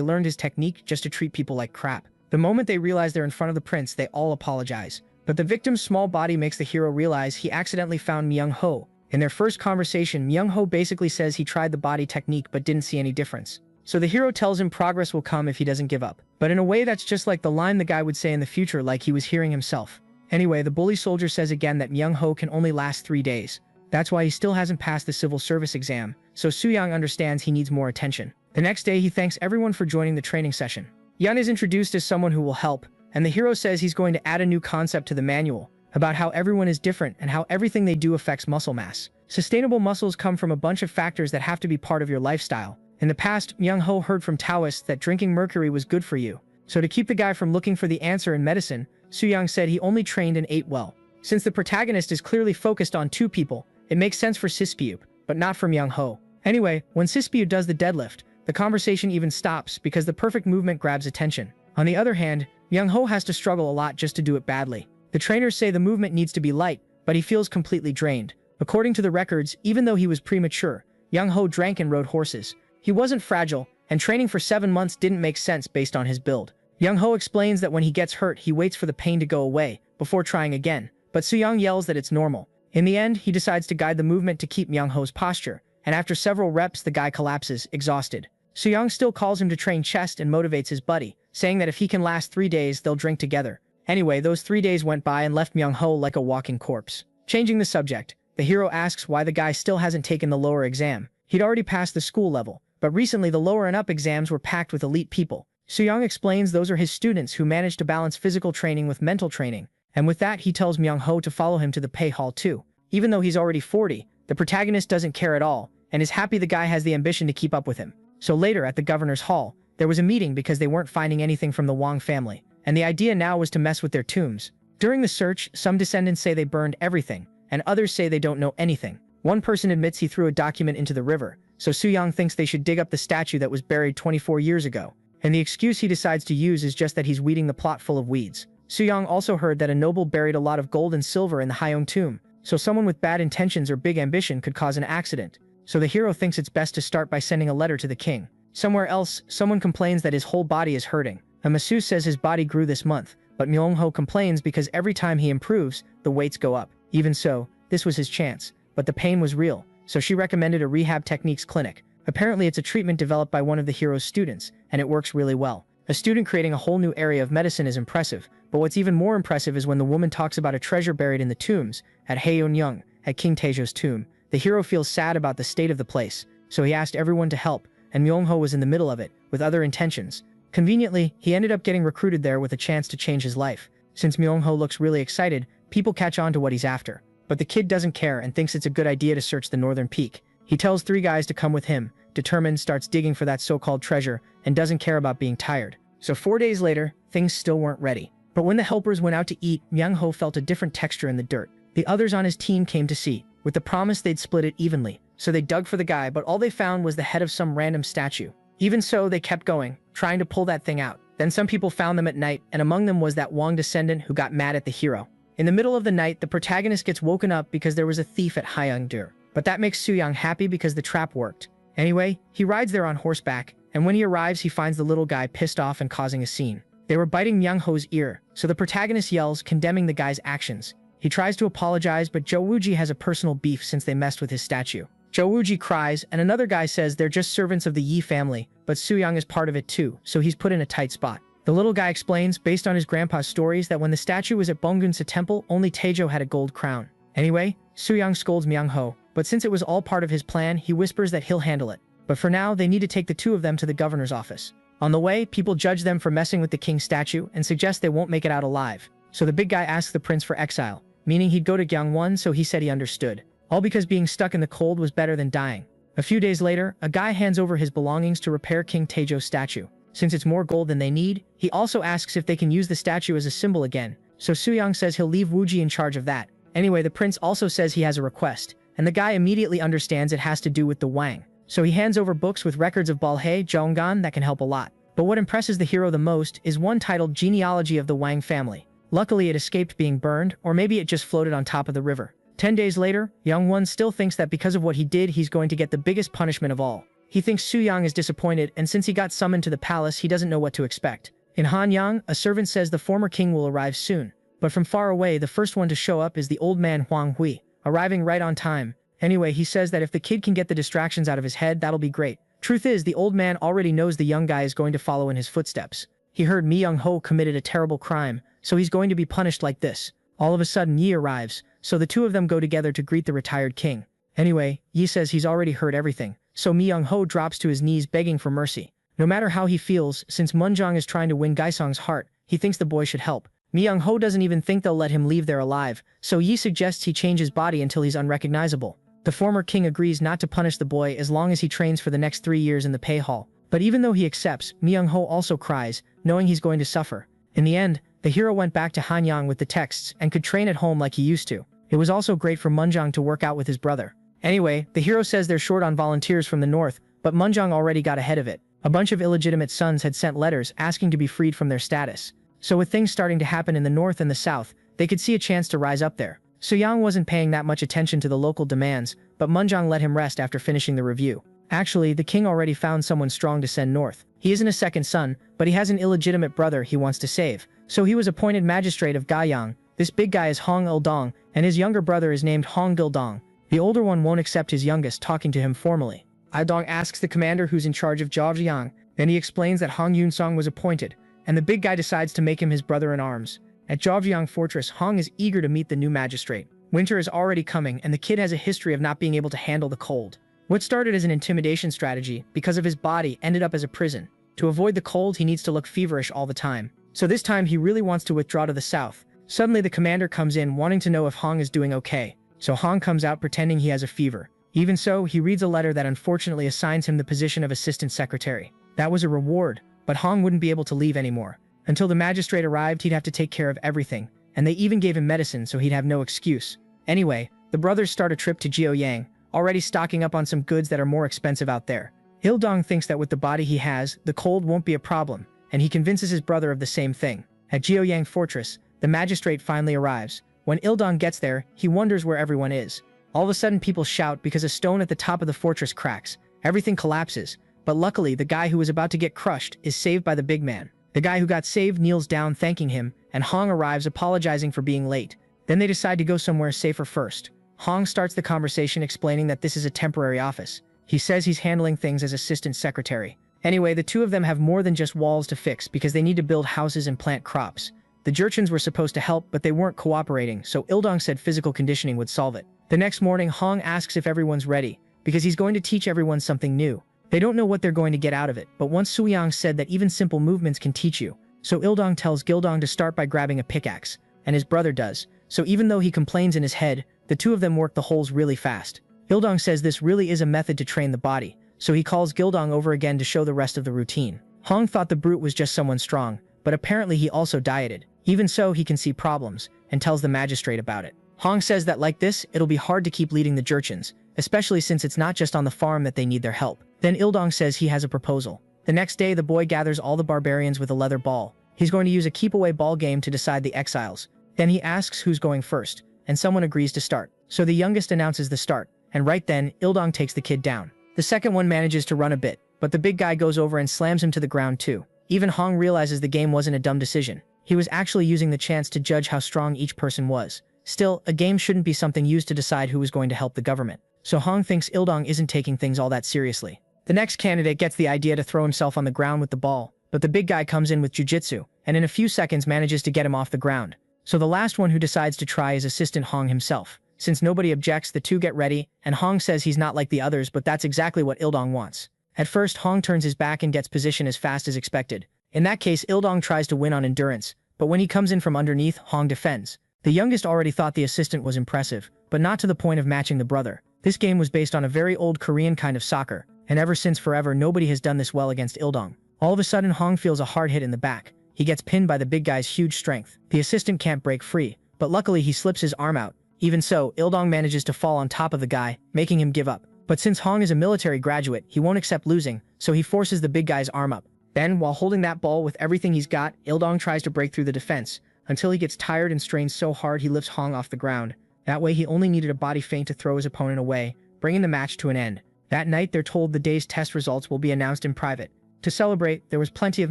learned his technique just to treat people like crap. The moment they realize they're in front of the prince, they all apologize. But the victim's small body makes the hero realize he accidentally found Myung-ho. In their first conversation, Myung-ho basically says he tried the body technique but didn't see any difference. So the hero tells him progress will come if he doesn't give up. But in a way that's just like the line the guy would say in the future, like he was hearing himself. Anyway, the bully soldier says again that Myung-ho can only last 3 days. That's why he still hasn't passed the civil service exam, so Suyang understands he needs more attention. The next day he thanks everyone for joining the training session. Yun is introduced as someone who will help, and the hero says he's going to add a new concept to the manual, about how everyone is different and how everything they do affects muscle mass. Sustainable muscles come from a bunch of factors that have to be part of your lifestyle. In the past, Myung-ho heard from Taoists that drinking mercury was good for you, so to keep the guy from looking for the answer in medicine, Suyang said he only trained and ate well. Since the protagonist is clearly focused on 2 people, it makes sense for Sispyu, but not for Myung-ho. Anyway, when Sispyu does the deadlift, the conversation even stops because the perfect movement grabs attention. On the other hand, Myung-ho has to struggle a lot just to do it badly. The trainers say the movement needs to be light, but he feels completely drained. According to the records, even though he was premature, Myung-ho drank and rode horses. He wasn't fragile, and training for 7 months didn't make sense based on his build. Myung-ho explains that when he gets hurt, he waits for the pain to go away before trying again, but Suyang yells that it's normal. In the end, he decides to guide the movement to keep Myung-ho's posture, and after several reps the guy collapses, exhausted. Suyang still calls him to train chest and motivates his buddy, saying that if he can last 3 days, they'll drink together. Anyway, those 3 days went by and left Myung-ho like a walking corpse. Changing the subject, the hero asks why the guy still hasn't taken the lower exam. He'd already passed the school level, but recently the lower and up exams were packed with elite people. Suyang explains those are his students who managed to balance physical training with mental training, and with that he tells Myung-ho to follow him to the pay hall too. Even though he's already 40, the protagonist doesn't care at all, and is happy the guy has the ambition to keep up with him. So later at the governor's hall, there was a meeting because they weren't finding anything from the Wang family, and the idea now was to mess with their tombs. During the search, some descendants say they burned everything, and others say they don't know anything. One person admits he threw a document into the river, so Suyang thinks they should dig up the statue that was buried 24 years ago, and the excuse he decides to use is just that he's weeding the plot full of weeds. Suyang also heard that a noble buried a lot of gold and silver in the Hyong tomb, so someone with bad intentions or big ambition could cause an accident. So the hero thinks it's best to start by sending a letter to the king. Somewhere else, someone complains that his whole body is hurting. A masseuse says his body grew this month, but Myung-ho complains because every time he improves, the weights go up. Even so, this was his chance, but the pain was real, so she recommended a rehab techniques clinic. Apparently it's a treatment developed by one of the hero's students, and it works really well. A student creating a whole new area of medicine is impressive, but what's even more impressive is when the woman talks about a treasure buried in the tombs, at Haeyeon, at King Taejo's tomb. The hero feels sad about the state of the place, so he asked everyone to help, and Myung-ho was in the middle of it, with other intentions. Conveniently, he ended up getting recruited there with a chance to change his life. Since Myung-ho looks really excited, people catch on to what he's after. But the kid doesn't care and thinks it's a good idea to search the northern peak. He tells 3 guys to come with him, determined, starts digging for that so-called treasure, and doesn't care about being tired. So 4 days later, things still weren't ready. But when the helpers went out to eat, Myung-ho felt a different texture in the dirt. The others on his team came to see, with the promise they'd split it evenly. So they dug for the guy, but all they found was the head of some random statue. Even so, they kept going, trying to pull that thing out. Then some people found them at night, and among them was that Wang descendant who got mad at the hero. In the middle of the night, the protagonist gets woken up because there was a thief at Haeyeon. But that makes Suyang happy because the trap worked. Anyway, he rides there on horseback, and when he arrives he finds the little guy pissed off and causing a scene. They were biting Myung-ho's ear, so the protagonist yells, condemning the guy's actions. He tries to apologize, but Jo Woo-ji has a personal beef since they messed with his statue. Jo Woo-ji cries, and another guy says they're just servants of the Yi family, but Soo-young is part of it too, so he's put in a tight spot. The little guy explains, based on his grandpa's stories, that when the statue was at Bonggunsa temple, only Taejo had a gold crown. Anyway, Soo-young scolds Myung-ho, but since it was all part of his plan, he whispers that he'll handle it. But for now, they need to take the two of them to the governor's office. On the way, people judge them for messing with the king's statue and suggest they won't make it out alive. So the big guy asks the prince for exile, meaning he'd go to Gyeongwon, so he said he understood. All because being stuck in the cold was better than dying. A few days later, a guy hands over his belongings to repair King Taejo's statue. Since it's more gold than they need, he also asks if they can use the statue as a symbol again, so Soo-young says he'll leave Woo-ji in charge of that. Anyway, the prince also says he has a request, and the guy immediately understands it has to do with the Wang. So he hands over books with records of Balhae, Jeongan that can help a lot. But what impresses the hero the most is one titled Genealogy of the Wang Family. Luckily it escaped being burned, or maybe it just floated on top of the river. 10 days later, Young-won still thinks that because of what he did, he's going to get the biggest punishment of all. He thinks Soo-young is disappointed, and since he got summoned to the palace, he doesn't know what to expect. In Hanyang, a servant says the former king will arrive soon. But from far away, the first one to show up is the old man Hwang Hui, arriving right on time. Anyway, he says that if the kid can get the distractions out of his head, that'll be great. Truth is, the old man already knows the young guy is going to follow in his footsteps. He heard Mi Young-ho committed a terrible crime, so he's going to be punished like this. All of a sudden, Yi arrives, so the two of them go together to greet the retired king. Anyway, Yi says he's already heard everything, so Mi Young-ho drops to his knees begging for mercy. No matter how he feels, since Munjong is trying to win Gaisong's heart, he thinks the boy should help. Mi Young-ho doesn't even think they'll let him leave there alive, so Yi suggests he change his body until he's unrecognizable. The former king agrees not to punish the boy as long as he trains for the next 3 years in the Pei Hall. But even though he accepts, Mi Young-ho also cries, knowing he's going to suffer. In the end, the hero went back to Hanyang with the texts and could train at home like he used to. It was also great for Munjong to work out with his brother. Anyway, the hero says they're short on volunteers from the north, but Munjong already got ahead of it. A bunch of illegitimate sons had sent letters asking to be freed from their status. So with things starting to happen in the north and the south, they could see a chance to rise up there. Soo-young wasn't paying that much attention to the local demands, but Munjong let him rest after finishing the review. Actually, the king already found someone strong to send north. He isn't a second son, but he has an illegitimate brother he wants to save. So he was appointed magistrate of Gaiyang. This big guy is Hong Il-dong, and his younger brother is named Hong Gil-dong. The older one won't accept his youngest talking to him formally. Il-dong asks the commander who's in charge of Zhejiang, then he explains that Hong Yun-song was appointed, and the big guy decides to make him his brother-in-arms. At Zhejiang Fortress, Hong is eager to meet the new magistrate. Winter is already coming, and the kid has a history of not being able to handle the cold. What started as an intimidation strategy, because of his body, ended up as a prison. To avoid the cold, he needs to look feverish all the time. So this time, he really wants to withdraw to the south. Suddenly, the commander comes in wanting to know if Hong is doing okay. So Hong comes out pretending he has a fever. Even so, he reads a letter that unfortunately assigns him the position of assistant secretary. That was a reward, but Hong wouldn't be able to leave anymore. Until the magistrate arrived, he'd have to take care of everything, and they even gave him medicine so he'd have no excuse. Anyway, the brothers start a trip to Jeoyang, already stocking up on some goods that are more expensive out there. Il-dong thinks that with the body he has, the cold won't be a problem, and he convinces his brother of the same thing. At Jeoyang Fortress, the magistrate finally arrives. When Il-dong gets there, he wonders where everyone is. All of a sudden people shout because a stone at the top of the fortress cracks. Everything collapses, but luckily the guy who was about to get crushed is saved by the big man. The guy who got saved kneels down thanking him, and Hong arrives apologizing for being late. Then they decide to go somewhere safer first. Hong starts the conversation explaining that this is a temporary office. He says he's handling things as assistant secretary. Anyway, the two of them have more than just walls to fix because they need to build houses and plant crops. The Jurchens were supposed to help, but they weren't cooperating, so Il-dong said physical conditioning would solve it. The next morning, Hong asks if everyone's ready, because he's going to teach everyone something new. They don't know what they're going to get out of it, but once Soo-young said that even simple movements can teach you. So Il-dong tells Gil-dong to start by grabbing a pickaxe, and his brother does. So even though he complains in his head, the two of them work the holes really fast. Il-dong says this really is a method to train the body, so he calls Gil-dong over again to show the rest of the routine. Hong thought the brute was just someone strong, but apparently he also dieted. Even so, he can see problems, and tells the magistrate about it. Hong says that like this, it'll be hard to keep leading the Jurchens, especially since it's not just on the farm that they need their help. Then Il-dong says he has a proposal. The next day, the boy gathers all the barbarians with a leather ball. He's going to use a keep-away ball game to decide the exiles. Then he asks who's going first, and someone agrees to start. So the youngest announces the start, and right then, Il-dong takes the kid down. The second one manages to run a bit, but the big guy goes over and slams him to the ground too. Even Hong realizes the game wasn't a dumb decision. He was actually using the chance to judge how strong each person was. Still, a game shouldn't be something used to decide who was going to help the government. So Hong thinks Ildong isn't taking things all that seriously. The next candidate gets the idea to throw himself on the ground with the ball, but the big guy comes in with jujitsu, and in a few seconds manages to get him off the ground. So the last one who decides to try is Assistant Hong himself. Since nobody objects, the two get ready, and Hong says he's not like the others, but that's exactly what Ildong wants. At first, Hong turns his back and gets position as fast as expected. In that case, Ildong tries to win on endurance, but when he comes in from underneath, Hong defends. The youngest already thought the assistant was impressive, but not to the point of matching the brother. This game was based on a very old Korean kind of soccer, and ever since forever nobody has done this well against Ildong. All of a sudden, Hong feels a hard hit in the back. He gets pinned by the big guy's huge strength. The assistant can't break free, but luckily he slips his arm out. Even so, Ildong manages to fall on top of the guy, making him give up. But since Hong is a military graduate, he won't accept losing, so he forces the big guy's arm up. Then, while holding that ball with everything he's got, Ildong tries to break through the defense, until he gets tired and strains so hard he lifts Hong off the ground. That way he only needed a body feint to throw his opponent away, bringing the match to an end. That night, they're told the day's test results will be announced in private. To celebrate, there was plenty of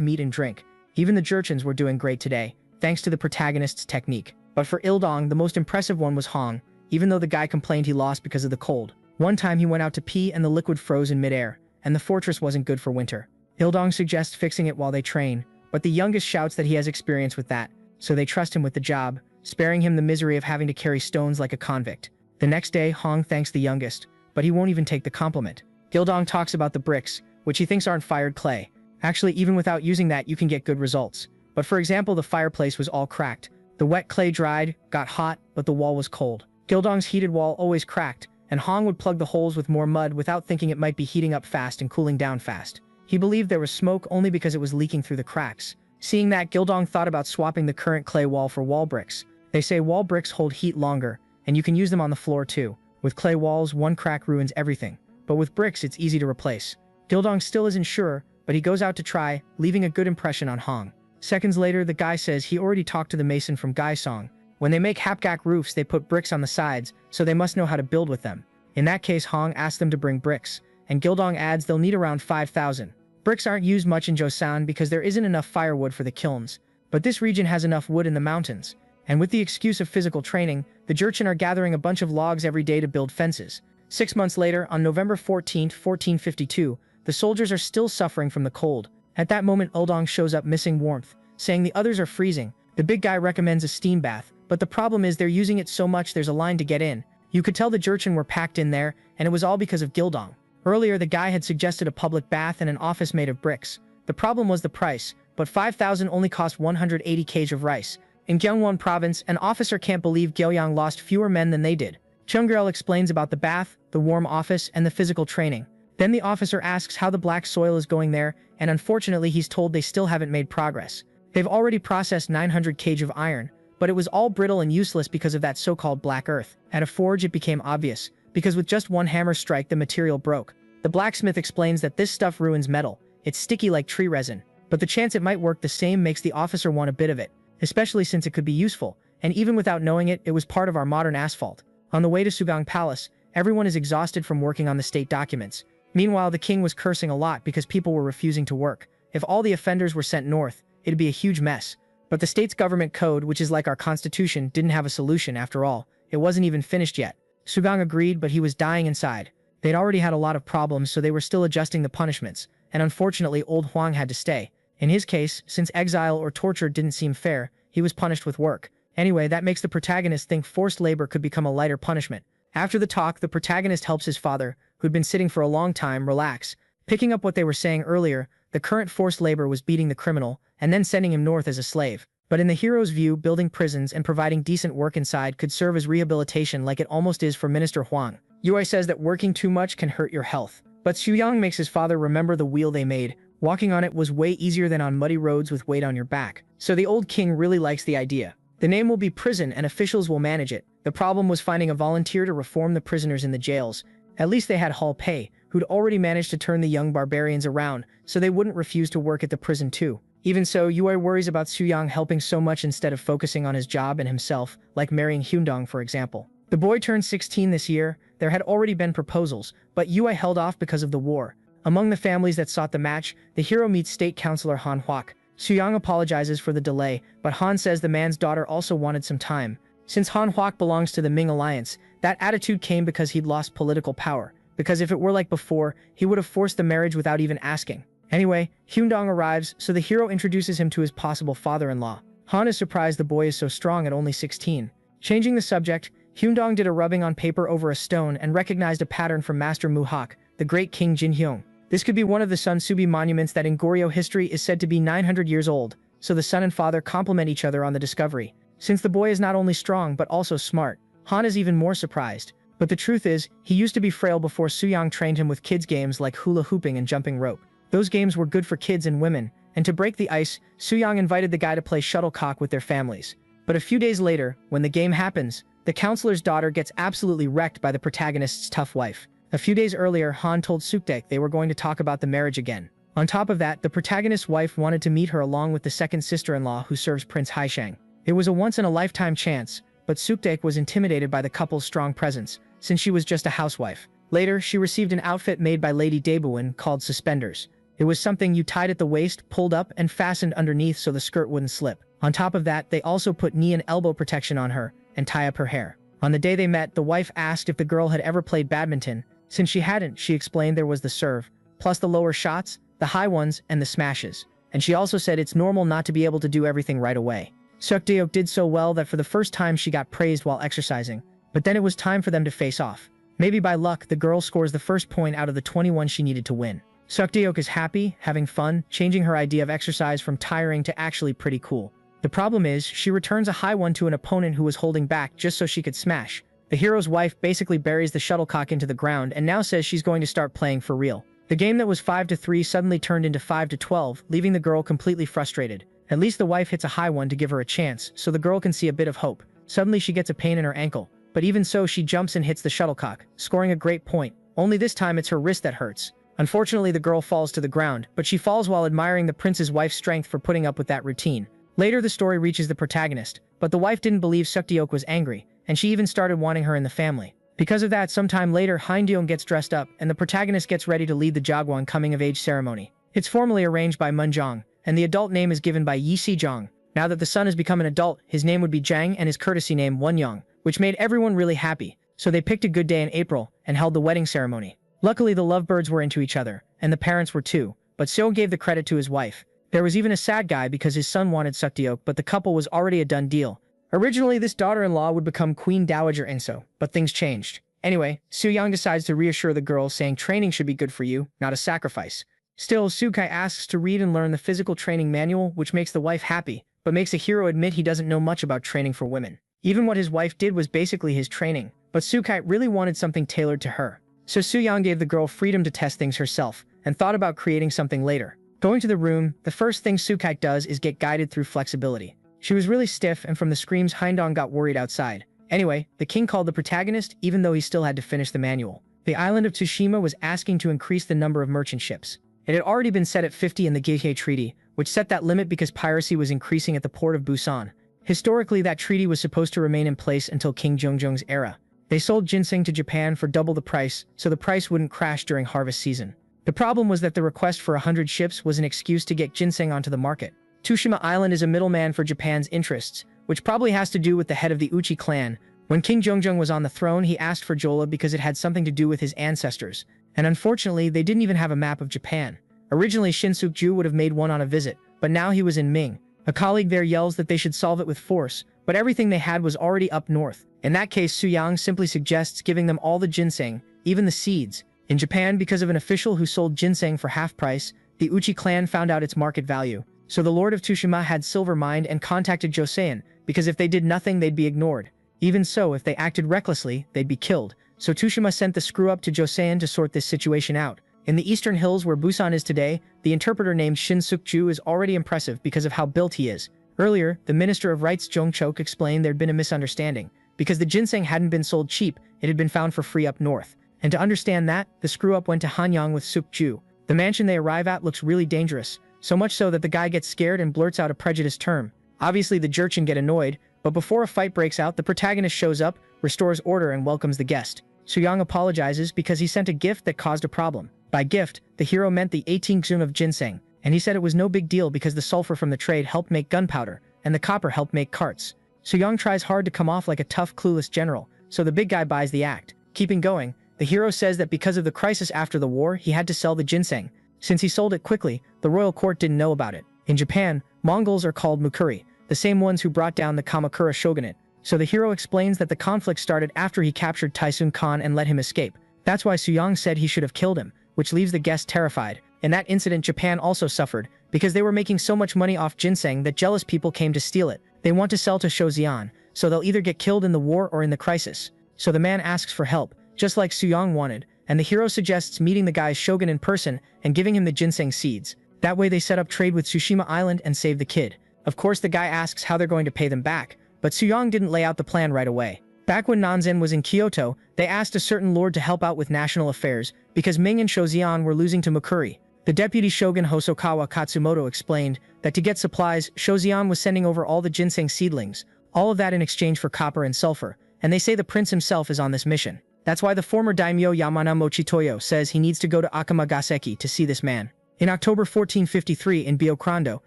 meat and drink. Even the Jurchens were doing great today, thanks to the protagonist's technique. But for Ildong, the most impressive one was Hong, even though the guy complained he lost because of the cold. One time he went out to pee and the liquid froze in midair, and the fortress wasn't good for winter. Ildong suggests fixing it while they train, but the youngest shouts that he has experience with that, so they trust him with the job, sparing him the misery of having to carry stones like a convict. The next day, Hong thanks the youngest, but he won't even take the compliment. Ildong talks about the bricks, which he thinks aren't fired clay. Actually, even without using that, you can get good results. But for example, the fireplace was all cracked. The wet clay dried, got hot, but the wall was cold. Ildong's heated wall always cracked, and Hong would plug the holes with more mud without thinking it might be heating up fast and cooling down fast. He believed there was smoke only because it was leaking through the cracks. Seeing that, Ildong thought about swapping the current clay wall for wall bricks. They say wall bricks hold heat longer, and you can use them on the floor too. With clay walls, one crack ruins everything, but with bricks it's easy to replace. Ildong still isn't sure, but he goes out to try, leaving a good impression on Hong. Seconds later, the guy says he already talked to the mason from Gaisong. When they make hapgak roofs, they put bricks on the sides, so they must know how to build with them. In that case, Hong asks them to bring bricks, and Ildong adds they'll need around 5,000. Bricks aren't used much in Joseon because there isn't enough firewood for the kilns, but this region has enough wood in the mountains. And with the excuse of physical training, the Jurchen are gathering a bunch of logs every day to build fences. 6 months later, on November 14, 1452, the soldiers are still suffering from the cold. At that moment, Ildong shows up missing warmth, saying the others are freezing. The big guy recommends a steam bath, but the problem is they're using it so much there's a line to get in. You could tell the Jurchen were packed in there, and it was all because of Ildong. Earlier, the guy had suggested a public bath and an office made of bricks. The problem was the price, but 5,000 only cost 180 kg of rice. In Gyeongwon province, an officer can't believe Gyeogyang lost fewer men than they did. Cheonggyeol explains about the bath, the warm office, and the physical training. Then the officer asks how the black soil is going there, and unfortunately he's told they still haven't made progress. They've already processed 900 kg of iron, but it was all brittle and useless because of that so-called black earth. At a forge it became obvious, because with just one hammer strike the material broke. The blacksmith explains that this stuff ruins metal. It's sticky like tree resin, but the chance it might work the same makes the officer want a bit of it, especially since it could be useful, and even without knowing it, it was part of our modern asphalt. On the way to Sugang Palace, everyone is exhausted from working on the state documents. Meanwhile, the king was cursing a lot because people were refusing to work. If all the offenders were sent north, it'd be a huge mess. But the state's government code, which is like our constitution, didn't have a solution after all. It wasn't even finished yet. Sugang agreed, but he was dying inside. They'd already had a lot of problems, so they were still adjusting the punishments, and unfortunately old Huang had to stay. In his case, since exile or torture didn't seem fair, he was punished with work. Anyway, that makes the protagonist think forced labor could become a lighter punishment. After the talk, the protagonist helps his father, who'd been sitting for a long time, relax. Picking up what they were saying earlier, the current forced labor was beating the criminal, and then sending him north as a slave. But in the hero's view, building prisons and providing decent work inside could serve as rehabilitation like it almost is for Minister Huang. Yui says that working too much can hurt your health. But Xuyang makes his father remember the wheel they made. Walking on it was way easier than on muddy roads with weight on your back. So the old king really likes the idea. The name will be prison and officials will manage it. The problem was finding a volunteer to reform the prisoners in the jails. At least they had Hall Pei, who'd already managed to turn the young barbarians around, so they wouldn't refuse to work at the prison too. Even so, Yui worries about Xuyang helping so much instead of focusing on his job and himself, like marrying Hyundong for example. The boy turned 16 this year. There had already been proposals, but Yui held off because of the war. Among the families that sought the match, the hero meets State Councilor Han Huak. Suyang apologizes for the delay, but Han says the man's daughter also wanted some time. Since Han Huak belongs to the Ming Alliance, that attitude came because he'd lost political power. Because if it were like before, he would have forced the marriage without even asking. Anyway, Hyundong arrives, so the hero introduces him to his possible father-in-law. Han is surprised the boy is so strong at only 16. Changing the subject, Hyundong did a rubbing on paper over a stone and recognized a pattern from Master Muhak, the great King Jin Hyung. This could be one of the Sun Subi monuments that in Goryeo history is said to be 900 years old, so the son and father complement each other on the discovery. Since the boy is not only strong but also smart, Han is even more surprised. But the truth is, he used to be frail before Suyang trained him with kids games like hula hooping and jumping rope. Those games were good for kids and women, and to break the ice, Suyang invited the guy to play shuttlecock with their families. But a few days later, when the game happens, the counselor's daughter gets absolutely wrecked by the protagonist's tough wife. A few days earlier, Han told Sukdek they were going to talk about the marriage again. On top of that, the protagonist's wife wanted to meet her along with the second sister-in-law who serves Prince Haishang. It was a once-in-a-lifetime chance, but Sukdek was intimidated by the couple's strong presence, since she was just a housewife. Later, she received an outfit made by Lady Daebuin called suspenders. It was something you tied at the waist, pulled up, and fastened underneath so the skirt wouldn't slip. On top of that, they also put knee and elbow protection on her, and tie up her hair. On the day they met, the wife asked if the girl had ever played badminton. Since she hadn't, she explained there was the serve, plus the lower shots, the high ones, and the smashes. And she also said it's normal not to be able to do everything right away. Sukdeok did so well that for the first time she got praised while exercising. But then it was time for them to face off. Maybe by luck, the girl scores the first point out of the 21 she needed to win. Sukdeok is happy, having fun, changing her idea of exercise from tiring to actually pretty cool. The problem is, she returns a high one to an opponent who was holding back just so she could smash. The hero's wife basically buries the shuttlecock into the ground and now says she's going to start playing for real. The game that was 5-3 suddenly turned into 5-12, leaving the girl completely frustrated. At least the wife hits a high one to give her a chance, so the girl can see a bit of hope. Suddenly she gets a pain in her ankle. But even so, she jumps and hits the shuttlecock, scoring a great point. Only this time it's her wrist that hurts. Unfortunately, the girl falls to the ground, but she falls while admiring the prince's wife's strength for putting up with that routine. Later, the story reaches the protagonist, but the wife didn't believe Sukdeok was angry, and she even started wanting her in the family. Because of that, sometime later, Hyundeong gets dressed up, and the protagonist gets ready to lead the Jagwon coming-of-age ceremony. It's formally arranged by Munjong, and the adult name is given by Yi Sejong. Now that the son has become an adult, his name would be Jang and his courtesy name Wonyong, which made everyone really happy, so they picked a good day in April and held the wedding ceremony. Luckily, the lovebirds were into each other, and the parents were too, but Seo gave the credit to his wife. There was even a sad guy because his son wanted Sukdeok, but the couple was already a done deal. Originally, this daughter-in-law would become Queen Dowager Inso, but things changed. Anyway, Suyang decides to reassure the girl, saying training should be good for you, not a sacrifice. Still, Sukai asks to read and learn the physical training manual, which makes the wife happy, but makes the hero admit he doesn't know much about training for women. Even what his wife did was basically his training, but Sukai really wanted something tailored to her. So Suyang gave the girl freedom to test things herself, and thought about creating something later. Going to the room, the first thing Sukai does is get guided through flexibility. She was really stiff, and from the screams, Hyundong got worried outside. Anyway, the king called the protagonist, even though he still had to finish the manual. The island of Tsushima was asking to increase the number of merchant ships. It had already been set at 50 in the Gihei Treaty, which set that limit because piracy was increasing at the port of Busan. Historically, that treaty was supposed to remain in place until King Jeongjong's era. They sold ginseng to Japan for double the price, so the price wouldn't crash during harvest season. The problem was that the request for 100 ships was an excuse to get ginseng onto the market. Tsushima Island is a middleman for Japan's interests, which probably has to do with the head of the Uchi clan. When King Jeongjong was on the throne, he asked for Jola because it had something to do with his ancestors. And unfortunately, they didn't even have a map of Japan. Originally, Shin-Suk-ju would have made one on a visit, but now he was in Ming. A colleague there yells that they should solve it with force, but everything they had was already up north. In that case, Suyang simply suggests giving them all the ginseng, even the seeds. In Japan, because of an official who sold ginseng for half price, the Uchi clan found out its market value. So the Lord of Tsushima had silver mined and contacted Joseon, because if they did nothing, they'd be ignored. Even so, if they acted recklessly, they'd be killed. So Tsushima sent the screw-up to Joseon to sort this situation out. In the eastern hills where Busan is today, the interpreter named Shin Suk-ju is already impressive because of how built he is. Earlier, the Minister of Rights Jong Chok explained there'd been a misunderstanding. Because the ginseng hadn't been sold cheap, it had been found for free up north. And to understand that, the screw-up went to Hanyang with Suk-ju. The mansion they arrive at looks really dangerous, so much so that the guy gets scared and blurts out a prejudiced term. Obviously, the Jurchen get annoyed, but before a fight breaks out, the protagonist shows up, restores order, and welcomes the guest. Suyang apologizes because he sent a gift that caused a problem. By gift, the hero meant the 18 gun of ginseng, and he said it was no big deal because the sulfur from the trade helped make gunpowder, and the copper helped make carts. Soo-young tries hard to come off like a tough, clueless general, so the big guy buys the act. Keeping going, the hero says that because of the crisis after the war, he had to sell the ginseng. Since he sold it quickly, the royal court didn't know about it. In Japan, Mongols are called Mukuri, the same ones who brought down the Kamakura shogunate. So the hero explains that the conflict started after he captured Taisun Khan and let him escape. That's why Soo-young said he should have killed him, which leaves the guest terrified. In that incident, Japan also suffered, because they were making so much money off ginseng that jealous people came to steal it. They want to sell to Shozian, so they'll either get killed in the war or in the crisis. So the man asks for help, just like Soo-young wanted, and the hero suggests meeting the guy's shogun in person and giving him the ginseng seeds. That way they set up trade with Tsushima Island and save the kid. Of course, the guy asks how they're going to pay them back, but Soo-young didn't lay out the plan right away. Back when Nanzen was in Kyoto, they asked a certain lord to help out with national affairs because Ming and Shozian were losing to Mukuri. The deputy shogun Hosokawa Katsumoto explained that to get supplies, Shozian was sending over all the ginseng seedlings, all of that in exchange for copper and sulfur, and they say the prince himself is on this mission. That's why the former daimyo Yamana Mochitoyo says he needs to go to Akamagaseki to see this man. In October 1453 in Biokrando,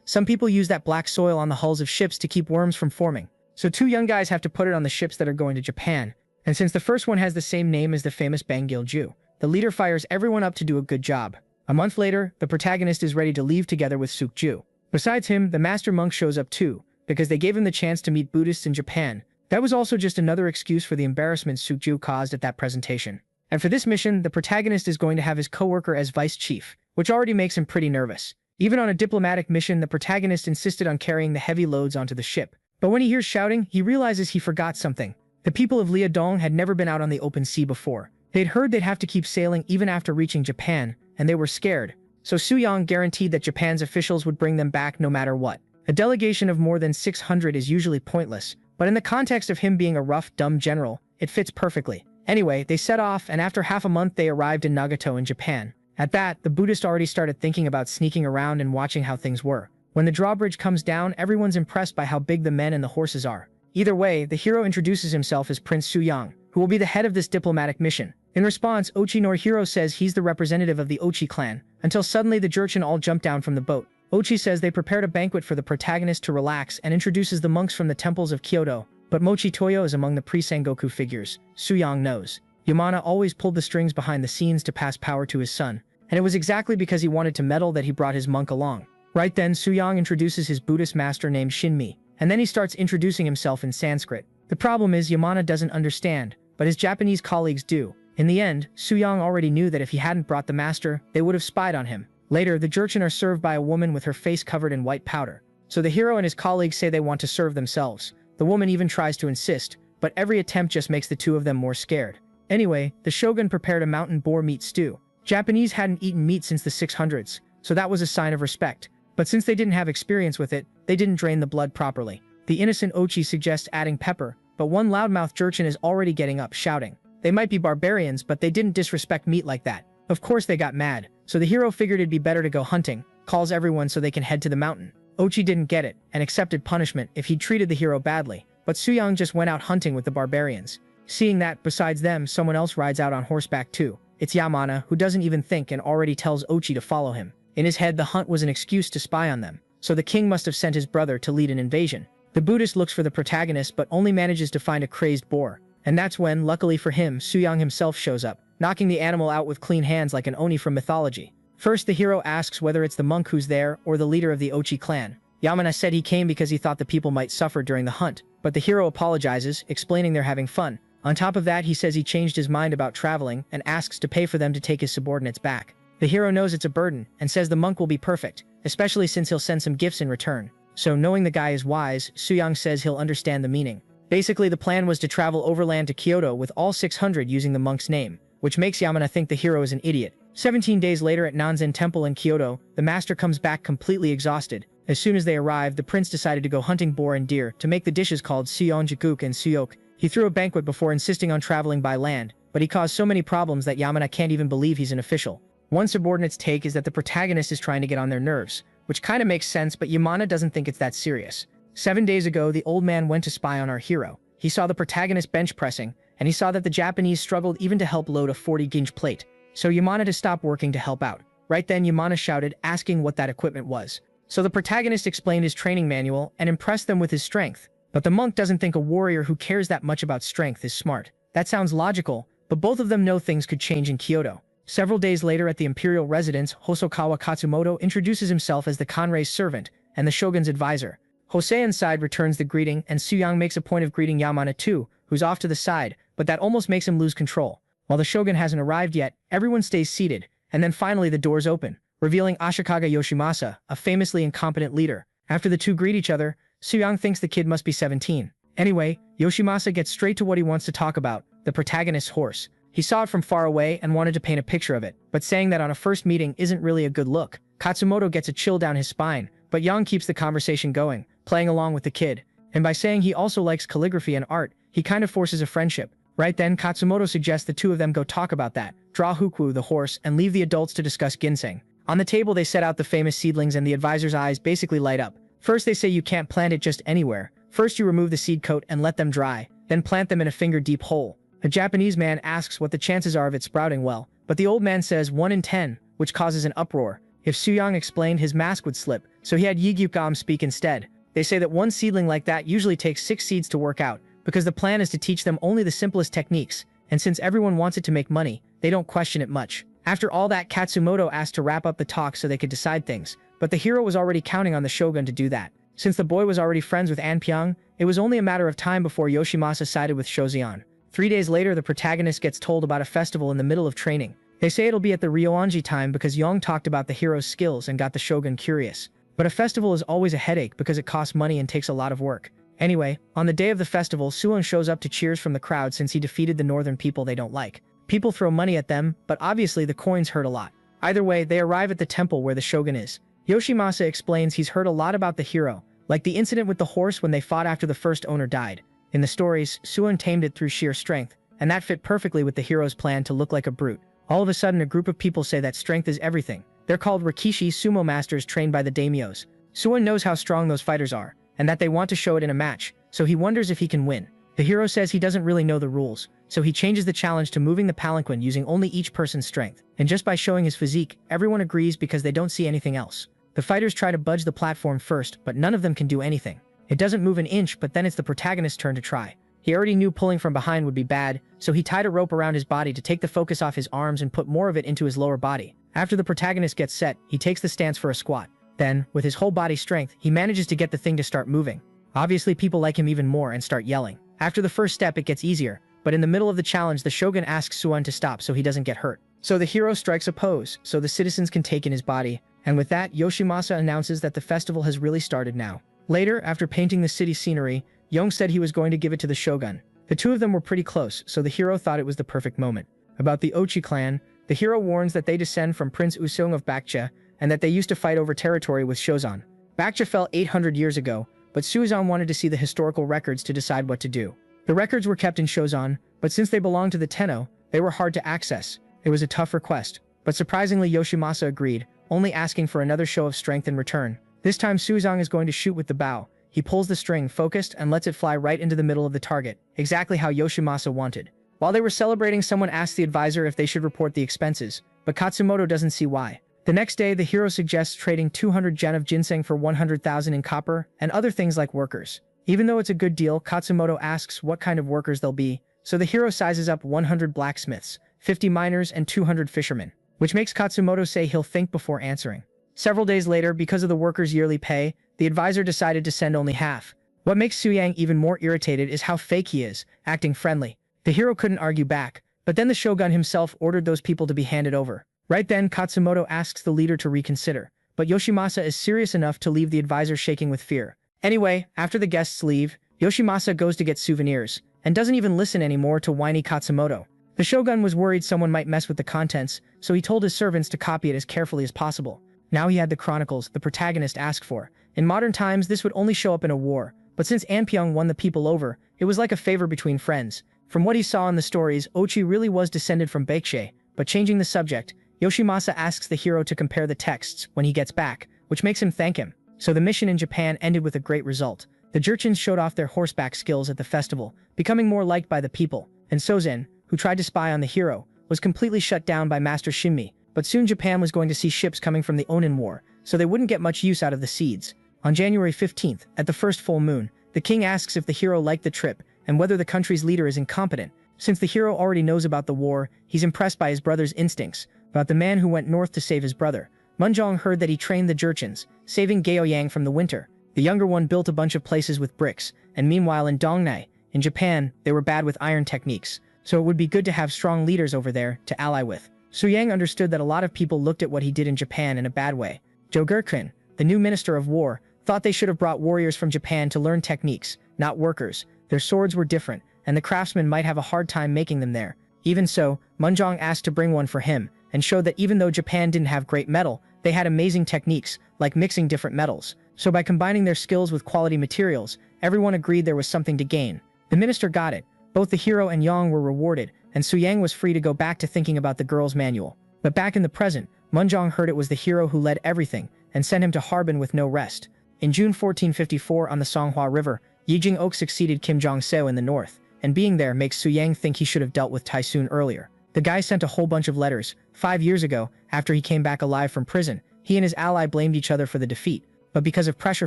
some people use that black soil on the hulls of ships to keep worms from forming. So two young guys have to put it on the ships that are going to Japan. And since the first one has the same name as the famous Bangil Jew, the leader fires everyone up to do a good job. A month later, the protagonist is ready to leave together with Sukju. Besides him, the master monk shows up too, because they gave him the chance to meet Buddhists in Japan. That was also just another excuse for the embarrassment Sukju caused at that presentation. And for this mission, the protagonist is going to have his co-worker as vice chief, which already makes him pretty nervous. Even on a diplomatic mission, the protagonist insisted on carrying the heavy loads onto the ship. But when he hears shouting, he realizes he forgot something. The people of Liaodong had never been out on the open sea before. They'd heard they'd have to keep sailing even after reaching Japan, and they were scared. So Soo-young guaranteed that Japan's officials would bring them back no matter what. A delegation of more than 600 is usually pointless, but in the context of him being a rough, dumb general, it fits perfectly. Anyway, they set off, and after half a month they arrived in Nagato in Japan. At that, the Buddhist already started thinking about sneaking around and watching how things were. When the drawbridge comes down, everyone's impressed by how big the men and the horses are. Either way, the hero introduces himself as Prince Soo-young, who will be the head of this diplomatic mission. In response, Ochi Norihiro says he's the representative of the Ochi clan, until suddenly the Jurchen all jump down from the boat. Ochi says they prepared a banquet for the protagonist to relax and introduces the monks from the temples of Kyoto, but Mochi Toyo is among the pre-Sengoku figures. Soo-young knows. Yamana always pulled the strings behind the scenes to pass power to his son, and it was exactly because he wanted to meddle that he brought his monk along. Right then, Soo-young introduces his Buddhist master named Shinmi, and then he starts introducing himself in Sanskrit. The problem is Yamana doesn't understand, but his Japanese colleagues do. In the end, Soo-young already knew that if he hadn't brought the master, they would have spied on him. Later, the Jurchen are served by a woman with her face covered in white powder. So the hero and his colleagues say they want to serve themselves. The woman even tries to insist, but every attempt just makes the two of them more scared. Anyway, the shogun prepared a mountain boar meat stew. Japanese hadn't eaten meat since the 600s, so that was a sign of respect. But since they didn't have experience with it, they didn't drain the blood properly. The innocent Ochi suggests adding pepper, but one loudmouth Jurchen is already getting up, shouting. They might be barbarians, but they didn't disrespect meat like that. Of course they got mad, so the hero figured it'd be better to go hunting, calls everyone so they can head to the mountain. Ochi didn't get it, and accepted punishment if he'd treated the hero badly, but Soo-young just went out hunting with the barbarians. Seeing that, besides them, someone else rides out on horseback too. It's Yamana, who doesn't even think and already tells Ochi to follow him. In his head, the hunt was an excuse to spy on them, so the king must have sent his brother to lead an invasion. The Buddhist looks for the protagonist but only manages to find a crazed boar. And that's when, luckily for him, Soo-young himself shows up, knocking the animal out with clean hands like an oni from mythology. First, the hero asks whether it's the monk who's there or the leader of the Ochi clan. Yamana said he came because he thought the people might suffer during the hunt, but the hero apologizes, explaining they're having fun. On top of that, he says he changed his mind about traveling and asks to pay for them to take his subordinates back. The hero knows it's a burden and says the monk will be perfect, especially since he'll send some gifts in return. So knowing the guy is wise, Soo-young says he'll understand the meaning. Basically, the plan was to travel overland to Kyoto with all 600 using the monk's name, which makes Yamana think the hero is an idiot. 17 days later at Nanzen Temple in Kyoto, the master comes back completely exhausted. As soon as they arrived, the prince decided to go hunting boar and deer to make the dishes called Seonjiguk and Suyok. He threw a banquet before insisting on traveling by land, but he caused so many problems that Yamana can't even believe he's an official. One subordinate's take is that the protagonist is trying to get on their nerves, which kinda makes sense, but Yamana doesn't think it's that serious. 7 days ago, the old man went to spy on our hero. He saw the protagonist bench pressing, and he saw that the Japanese struggled even to help load a 40-ginge plate. so Yamana to stop working to help out. Right then Yamana shouted, asking what that equipment was. So the protagonist explained his training manual and impressed them with his strength. But the monk doesn't think a warrior who cares that much about strength is smart. That sounds logical, but both of them know things could change in Kyoto. Several days later at the imperial residence, Hosokawa Katsumoto introduces himself as the Kanrei's servant and the shogun's advisor. Jose inside returns the greeting, and Suyang makes a point of greeting Yamana too, who's off to the side, but that almost makes him lose control. While the shogun hasn't arrived yet, everyone stays seated, and then finally the doors open, revealing Ashikaga Yoshimasa, a famously incompetent leader. After the two greet each other, Suyang thinks the kid must be 17. Anyway, Yoshimasa gets straight to what he wants to talk about, the protagonist's horse. He saw it from far away and wanted to paint a picture of it, but saying that on a first meeting isn't really a good look. Katsumoto gets a chill down his spine, but Yang keeps the conversation going, playing along with the kid. And by saying he also likes calligraphy and art, he kind of forces a friendship. Right then, Katsumoto suggests the two of them go talk about that, draw Huku, the horse, and leave the adults to discuss ginseng. On the table they set out the famous seedlings and the advisor's eyes basically light up. First they say you can't plant it just anywhere. First you remove the seed coat and let them dry, then plant them in a finger-deep hole. A Japanese man asks what the chances are of it sprouting well, but the old man says 1 in 10, which causes an uproar. If Suyang explained, his mask would slip, so he had Yigyukam speak instead. They say that one seedling like that usually takes 6 seeds to work out, because the plan is to teach them only the simplest techniques, and since everyone wants it to make money, they don't question it much. After all that, Katsumoto asked to wrap up the talk so they could decide things, but the hero was already counting on the shogun to do that. Since the boy was already friends with Anpyeong, it was only a matter of time before Yoshimasa sided with Shozian. 3 days later, the protagonist gets told about a festival in the middle of training. They say it'll be at the Ryoanji time because Yong talked about the hero's skills and got the shogun curious. But a festival is always a headache because it costs money and takes a lot of work. Anyway, on the day of the festival, Suwon shows up to cheers from the crowd since he defeated the northern people they don't like. People throw money at them, but obviously the coins hurt a lot. Either way, they arrive at the temple where the shogun is. Yoshimasa explains he's heard a lot about the hero, like the incident with the horse when they fought after the first owner died. In the stories, Suwon tamed it through sheer strength, and that fit perfectly with the hero's plan to look like a brute. All of a sudden, a group of people say that strength is everything. They're called Rikishi sumo masters trained by the daimyos. Suwon knows how strong those fighters are, and that they want to show it in a match, so he wonders if he can win. The hero says he doesn't really know the rules, so he changes the challenge to moving the palanquin using only each person's strength. And just by showing his physique, everyone agrees because they don't see anything else. The fighters try to budge the platform first, but none of them can do anything. It doesn't move an inch, but then it's the protagonist's turn to try. He already knew pulling from behind would be bad, so he tied a rope around his body to take the focus off his arms and put more of it into his lower body. After the protagonist gets set, he takes the stance for a squat. Then, with his whole body strength, he manages to get the thing to start moving. Obviously, people like him even more and start yelling. After the first step, it gets easier, but in the middle of the challenge, the shogun asks Suwon to stop so he doesn't get hurt. So the hero strikes a pose, so the citizens can take in his body. And with that, Yoshimasa announces that the festival has really started now. Later, after painting the city scenery, Yong said he was going to give it to the shogun. The two of them were pretty close, so the hero thought it was the perfect moment. About the Ochi clan, the hero warns that they descend from Prince Usung of Bakcha, and that they used to fight over territory with Shozan. Bakcha fell 800 years ago, but Suzan wanted to see the historical records to decide what to do. The records were kept in Shozan, but since they belonged to the Tenno, they were hard to access. It was a tough request, but surprisingly Yoshimasa agreed, only asking for another show of strength in return. This time Suzang is going to shoot with the bow. He pulls the string, focused, and lets it fly right into the middle of the target, exactly how Yoshimasa wanted. While they were celebrating, someone asked the advisor if they should report the expenses, but Katsumoto doesn't see why. The next day, the hero suggests trading 200 yen of ginseng for 100,000 in copper, and other things like workers. Even though it's a good deal, Katsumoto asks what kind of workers they'll be, so the hero sizes up 100 blacksmiths, 50 miners, and 200 fishermen, which makes Katsumoto say he'll think before answering. Several days later, because of the workers' yearly pay, the advisor decided to send only half. What makes Suyang even more irritated is how fake he is, acting friendly. The hero couldn't argue back, but then the shogun himself ordered those people to be handed over. Right then, Katsumoto asks the leader to reconsider, but Yoshimasa is serious enough to leave the advisor shaking with fear. Anyway, after the guests leave, Yoshimasa goes to get souvenirs, and doesn't even listen anymore to whiny Katsumoto. The shogun was worried someone might mess with the contents, so he told his servants to copy it as carefully as possible. Now he had the chronicles the protagonist asked for. In modern times, this would only show up in a war, but since Anpyeong won the people over, it was like a favor between friends. From what he saw in the stories, Ochi really was descended from Baekje, but changing the subject, Yoshimasa asks the hero to compare the texts when he gets back, which makes him thank him. So the mission in Japan ended with a great result. The Jurchens showed off their horseback skills at the festival, becoming more liked by the people, and Sozen, who tried to spy on the hero, was completely shut down by Master Shinmi, but soon Japan was going to see ships coming from the Onin War, so they wouldn't get much use out of the seeds. On January 15th, at the first full moon, the king asks if the hero liked the trip and whether the country's leader is incompetent. Since the hero already knows about the war, he's impressed by his brother's instincts, about the man who went north to save his brother. Munjong heard that he trained the Jurchens, saving Gaoyang from the winter. The younger one built a bunch of places with bricks, and meanwhile in Dongnai, in Japan, they were bad with iron techniques, so it would be good to have strong leaders over there to ally with. Su Yang understood that a lot of people looked at what he did in Japan in a bad way. Zhou Gerqin, the new minister of war, thought they should have brought warriors from Japan to learn techniques, not workers. Their swords were different, and the craftsmen might have a hard time making them there. Even so, Munjong asked to bring one for him, and showed that even though Japan didn't have great metal, they had amazing techniques, like mixing different metals. So by combining their skills with quality materials, everyone agreed there was something to gain. The minister got it. Both the hero and Yang were rewarded, and Su Yang was free to go back to thinking about the girl's manual. But back in the present, Munjong heard it was the hero who led everything, and sent him to Harbin with no rest. In June 1454 on the Songhua River, Yijing Oak succeeded Kim Jong-seo in the north, and being there makes Su Yang think he should have dealt with Taisun earlier. The guy sent a whole bunch of letters. 5 years ago, after he came back alive from prison, he and his ally blamed each other for the defeat, but because of pressure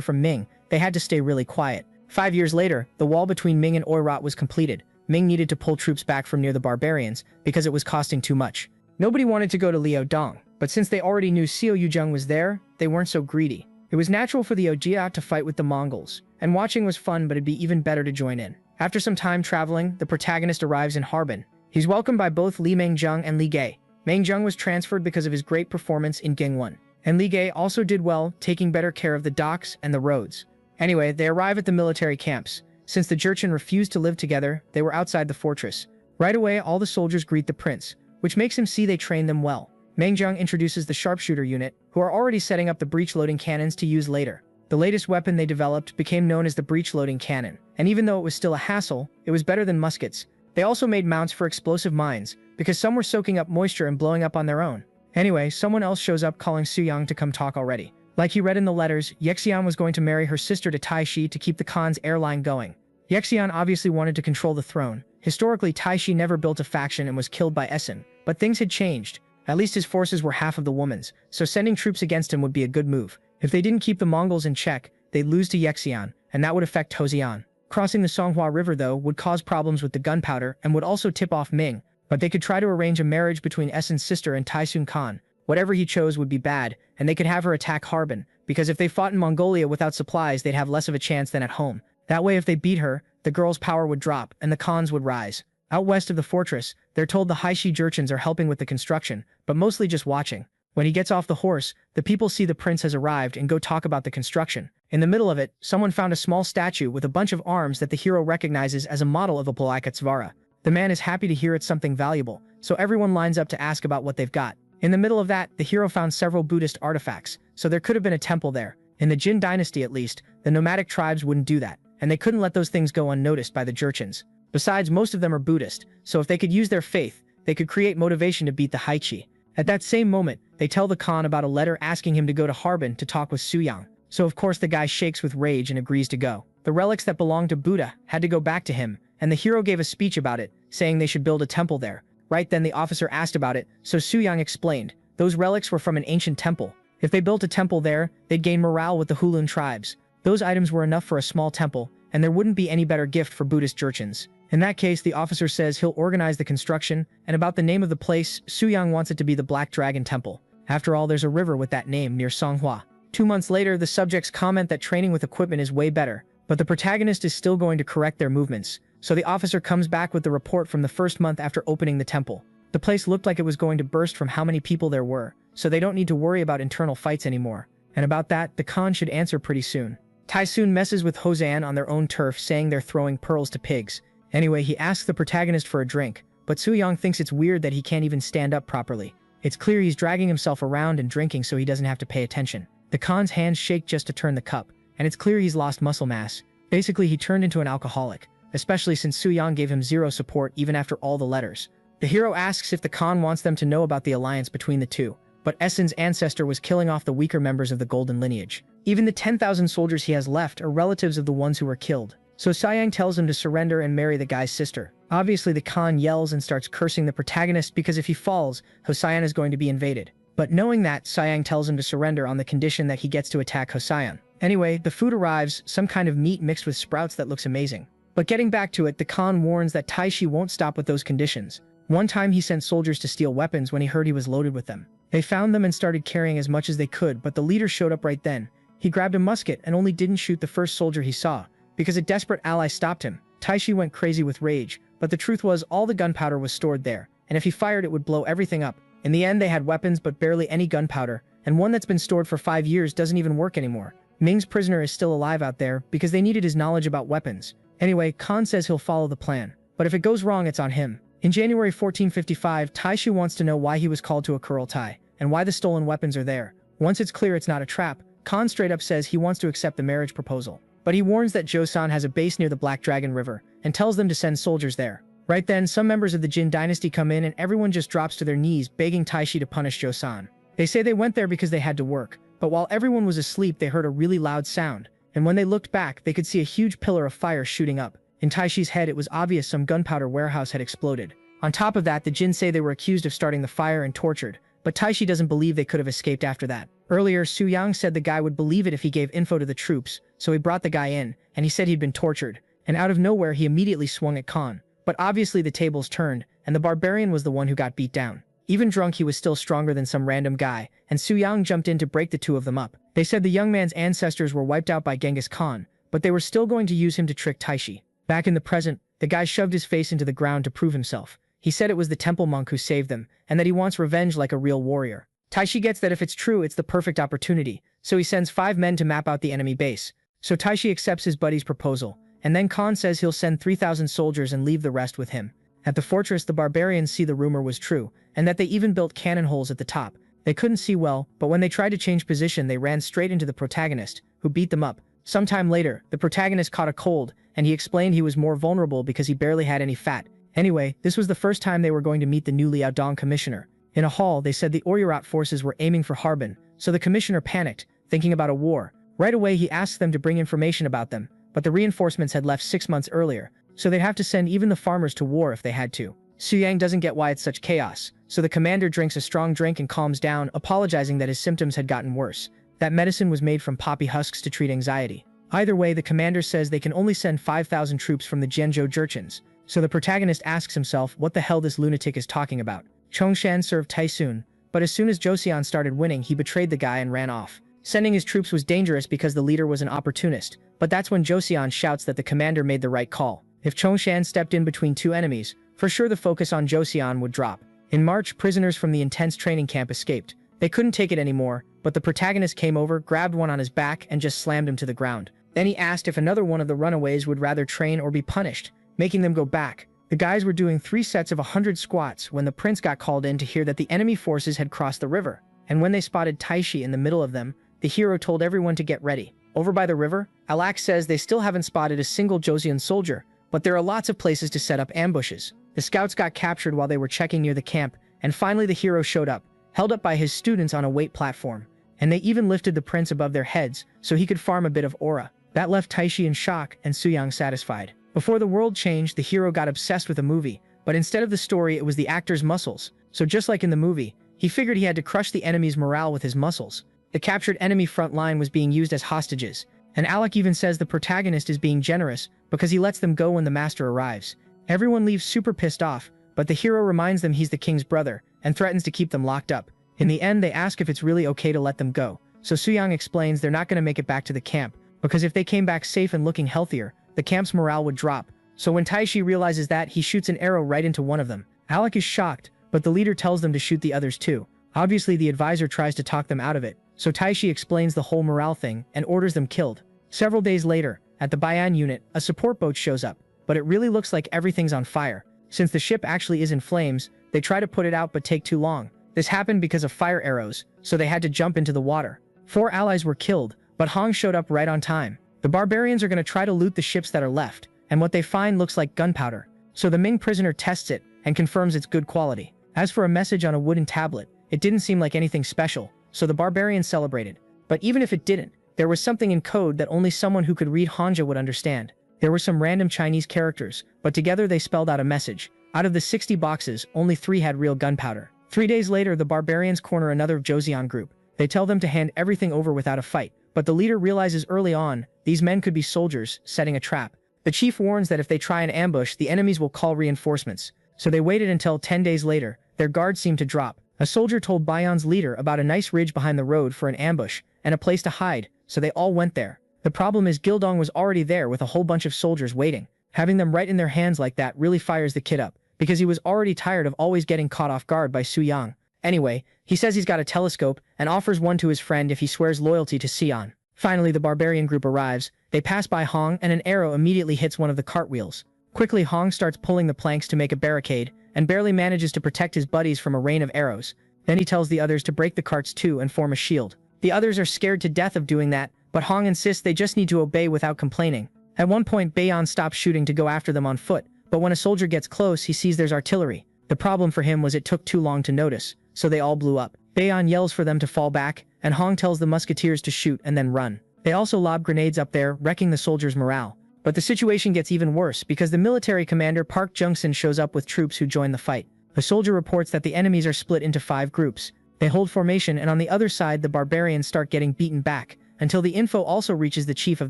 from Ming, they had to stay really quiet. 5 years later, the wall between Ming and Oirat was completed. Ming needed to pull troops back from near the barbarians because it was costing too much. Nobody wanted to go to Liaodong, but since they already knew Xiao Yuzheng was there, they weren't so greedy. It was natural for the Ojia to fight with the Mongols, and watching was fun, but it'd be even better to join in. After some time traveling, the protagonist arrives in Harbin. He's welcomed by both Li Mengzheng and Li Gai. Mengzheng was transferred because of his great performance in Gangwon, and Li Gai also did well, taking better care of the docks and the roads. Anyway, they arrive at the military camps. Since the Jurchen refused to live together, they were outside the fortress. Right away, all the soldiers greet the prince, which makes him see they trained them well. Mengzheng introduces the sharpshooter unit, who are already setting up the breech-loading cannons to use later. The latest weapon they developed became known as the breech-loading cannon, and even though it was still a hassle, it was better than muskets. They also made mounts for explosive mines, because some were soaking up moisture and blowing up on their own. Anyway, someone else shows up calling Su Yang to come talk already. Like he read in the letters, Yexian was going to marry her sister to Taishi to keep the Khan's airline going. Yexian obviously wanted to control the throne. Historically, Taishi never built a faction and was killed by Essen, but things had changed. At least his forces were half of the woman's, so sending troops against him would be a good move. If they didn't keep the Mongols in check, they'd lose to Yexian, and that would affect Tozian. Crossing the Songhua River, though, would cause problems with the gunpowder and would also tip off Ming, but they could try to arrange a marriage between Essen's sister and Taisun Khan. Whatever he chose would be bad, and they could have her attack Harbin, because if they fought in Mongolia without supplies, they'd have less of a chance than at home. That way, if they beat her, the girl's power would drop, and the Khans would rise. Out west of the fortress, they're told the Haishi Jurchens are helping with the construction, but mostly just watching. When he gets off the horse, the people see the prince has arrived and go talk about the construction. In the middle of it, someone found a small statue with a bunch of arms that the hero recognizes as a model of a Polakatsvara. The man is happy to hear it's something valuable, so everyone lines up to ask about what they've got. In the middle of that, the hero found several Buddhist artifacts, so there could have been a temple there. In the Jin dynasty at least, the nomadic tribes wouldn't do that, and they couldn't let those things go unnoticed by the Jurchens. Besides, most of them are Buddhist, so if they could use their faith, they could create motivation to beat the Haichi. At that same moment, they tell the Khan about a letter asking him to go to Harbin to talk with Su Yang. So of course the guy shakes with rage and agrees to go. The relics that belonged to Buddha had to go back to him, and the hero gave a speech about it, saying they should build a temple there. Right then the officer asked about it, so Su Yang explained. Those relics were from an ancient temple. If they built a temple there, they'd gain morale with the Hulun tribes. Those items were enough for a small temple, and there wouldn't be any better gift for Buddhist Jurchens. In that case, the officer says he'll organize the construction, and about the name of the place, Su Yang wants it to be the Black Dragon Temple. After all, there's a river with that name near Songhua. 2 months later, the subjects comment that training with equipment is way better, but the protagonist is still going to correct their movements, so the officer comes back with the report from the first month after opening the temple. The place looked like it was going to burst from how many people there were, so they don't need to worry about internal fights anymore. And about that, the Khan should answer pretty soon. Taisun messes with Hozan on their own turf, saying they're throwing pearls to pigs. Anyway, he asks the protagonist for a drink, but Su Yang thinks it's weird that he can't even stand up properly. It's clear he's dragging himself around and drinking so he doesn't have to pay attention. The Khan's hands shake just to turn the cup, and it's clear he's lost muscle mass. Basically, he turned into an alcoholic, especially since Su Yang gave him zero support even after all the letters. The hero asks if the Khan wants them to know about the alliance between the two, but Essen's ancestor was killing off the weaker members of the golden lineage. Even the 10,000 soldiers he has left are relatives of the ones who were killed. So Sayang tells him to surrender and marry the guy's sister. Obviously, the Khan yells and starts cursing the protagonist because if he falls, Hosayan is going to be invaded. But knowing that, Sayang tells him to surrender on the condition that he gets to attack Hosayan. Anyway, the food arrives, some kind of meat mixed with sprouts that looks amazing. But getting back to it, the Khan warns that Taishi won't stop with those conditions. One time he sent soldiers to steal weapons when he heard he was loaded with them. They found them and started carrying as much as they could, but the leader showed up right then. He grabbed a musket and only didn't shoot the first soldier he saw, because a desperate ally stopped him. Taishi went crazy with rage, but the truth was all the gunpowder was stored there, and if he fired it would blow everything up. In the end, they had weapons but barely any gunpowder, and one that's been stored for 5 years doesn't even work anymore. Ming's prisoner is still alive out there because they needed his knowledge about weapons. Anyway, Khan says he'll follow the plan, but if it goes wrong, it's on him. In January 1455, Taishi wants to know why he was called to a Kurultai, and why the stolen weapons are there. Once it's clear it's not a trap, Khan straight up says he wants to accept the marriage proposal. But he warns that Joseon has a base near the Black Dragon River, and tells them to send soldiers there. Right then, some members of the Jin dynasty come in and everyone just drops to their knees begging Taishi to punish Joseon. They say they went there because they had to work, but while everyone was asleep they heard a really loud sound, and when they looked back they could see a huge pillar of fire shooting up. In Taishi's head it was obvious some gunpowder warehouse had exploded. On top of that, the Jin say they were accused of starting the fire and tortured, but Taishi doesn't believe they could have escaped after that. Earlier, Su Yang said the guy would believe it if he gave info to the troops, so he brought the guy in, and he said he'd been tortured, and out of nowhere he immediately swung at Khan. But obviously the tables turned, and the barbarian was the one who got beat down. Even drunk, he was still stronger than some random guy, and Su Yang jumped in to break the two of them up. They said the young man's ancestors were wiped out by Genghis Khan, but they were still going to use him to trick Taishi. Back in the present, the guy shoved his face into the ground to prove himself. He said it was the temple monk who saved them, and that he wants revenge like a real warrior. Taishi gets that if it's true, it's the perfect opportunity, so he sends 5 men to map out the enemy base. So Taishi accepts his buddy's proposal, and then Khan says he'll send 3,000 soldiers and leave the rest with him. At the fortress, the barbarians see the rumor was true, and that they even built cannon holes at the top. They couldn't see well, but when they tried to change position they ran straight into the protagonist, who beat them up. Sometime later, the protagonist caught a cold, and he explained he was more vulnerable because he barely had any fat. Anyway, this was the first time they were going to meet the new Liaodong commissioner. In a hall, they said the Oryurat forces were aiming for Harbin, so the commissioner panicked, thinking about a war. Right away he asked them to bring information about them, but the reinforcements had left 6 months earlier, so they'd have to send even the farmers to war if they had to. Su Yang doesn't get why it's such chaos, so the commander drinks a strong drink and calms down, apologizing that his symptoms had gotten worse. That medicine was made from poppy husks to treat anxiety. Either way, the commander says they can only send 5,000 troops from the Jianzhou Jurchens, so the protagonist asks himself what the hell this lunatic is talking about. Chongshan served Taisun, but as soon as Joseon started winning, he betrayed the guy and ran off. Sending his troops was dangerous because the leader was an opportunist, but that's when Joseon shouts that the commander made the right call. If Chongshan stepped in between 2 enemies, for sure the focus on Joseon would drop. In March, prisoners from the intense training camp escaped. They couldn't take it anymore, but the protagonist came over, grabbed one on his back, and just slammed him to the ground. Then he asked if another one of the runaways would rather train or be punished, making them go back. The guys were doing 3 sets of 100 squats when the prince got called in to hear that the enemy forces had crossed the river. And when they spotted Taishi in the middle of them, the hero told everyone to get ready. Over by the river, Alak says they still haven't spotted a single Joseon soldier, but there are lots of places to set up ambushes. The scouts got captured while they were checking near the camp, and finally the hero showed up, held up by his students on a weight platform. And they even lifted the prince above their heads so he could farm a bit of aura. That left Taishi in shock and Suyang satisfied. Before the world changed, the hero got obsessed with a movie, but instead of the story it was the actor's muscles. So just like in the movie, he figured he had to crush the enemy's morale with his muscles. The captured enemy front line was being used as hostages, and Alec even says the protagonist is being generous because he lets them go when the master arrives. Everyone leaves super pissed off, but the hero reminds them he's the king's brother and threatens to keep them locked up. In the end, they ask if it's really okay to let them go, so Suyang explains they're not going to make it back to the camp, because if they came back safe and looking healthier, the camp's morale would drop. So when Taishi realizes that, he shoots an arrow right into one of them. Alec is shocked, but the leader tells them to shoot the others too. Obviously, the advisor tries to talk them out of it, so Taishi explains the whole morale thing and orders them killed. Several days later, at the Bayan unit, a support boat shows up, but it really looks like everything's on fire. Since the ship actually is in flames, they try to put it out but take too long. This happened because of fire arrows, so they had to jump into the water. 4 allies were killed, but Hong showed up right on time. The barbarians are going to try to loot the ships that are left, and what they find looks like gunpowder. So the Ming prisoner tests it and confirms it's good quality. As for a message on a wooden tablet, it didn't seem like anything special, so the barbarians celebrated. But even if it didn't, there was something in code that only someone who could read Hanja would understand. There were some random Chinese characters, but together they spelled out a message. Out of the 60 boxes, only 3 had real gunpowder. 3 days later, the barbarians corner another Joseon group. They tell them to hand everything over without a fight, but the leader realizes early on, these men could be soldiers, setting a trap. The chief warns that if they try an ambush, the enemies will call reinforcements. So they waited until 10 days later. Their guards seemed to drop. A soldier told Bayon's leader about a nice ridge behind the road for an ambush, and a place to hide, so they all went there. The problem is Gildong was already there with a whole bunch of soldiers waiting. Having them right in their hands like that really fires the kid up, because he was already tired of always getting caught off guard by Su Yang. Anyway, he says he's got a telescope and offers one to his friend if he swears loyalty to Sion. Finally, the barbarian group arrives. They pass by Hong and an arrow immediately hits one of the cartwheels. Quickly, Hong starts pulling the planks to make a barricade and barely manages to protect his buddies from a rain of arrows. Then he tells the others to break the carts too and form a shield. The others are scared to death of doing that, but Hong insists they just need to obey without complaining. At one point, Bayon stops shooting to go after them on foot, but when a soldier gets close, he sees there's artillery. The problem for him was it took too long to notice, so they all blew up. Bayon yells for them to fall back, and Hong tells the musketeers to shoot and then run. They also lob grenades up there, wrecking the soldiers' morale. But the situation gets even worse because the military commander Park Jung-sun shows up with troops who join the fight. A soldier reports that the enemies are split into 5 groups. They hold formation, and on the other side the barbarians start getting beaten back, until the info also reaches the chief of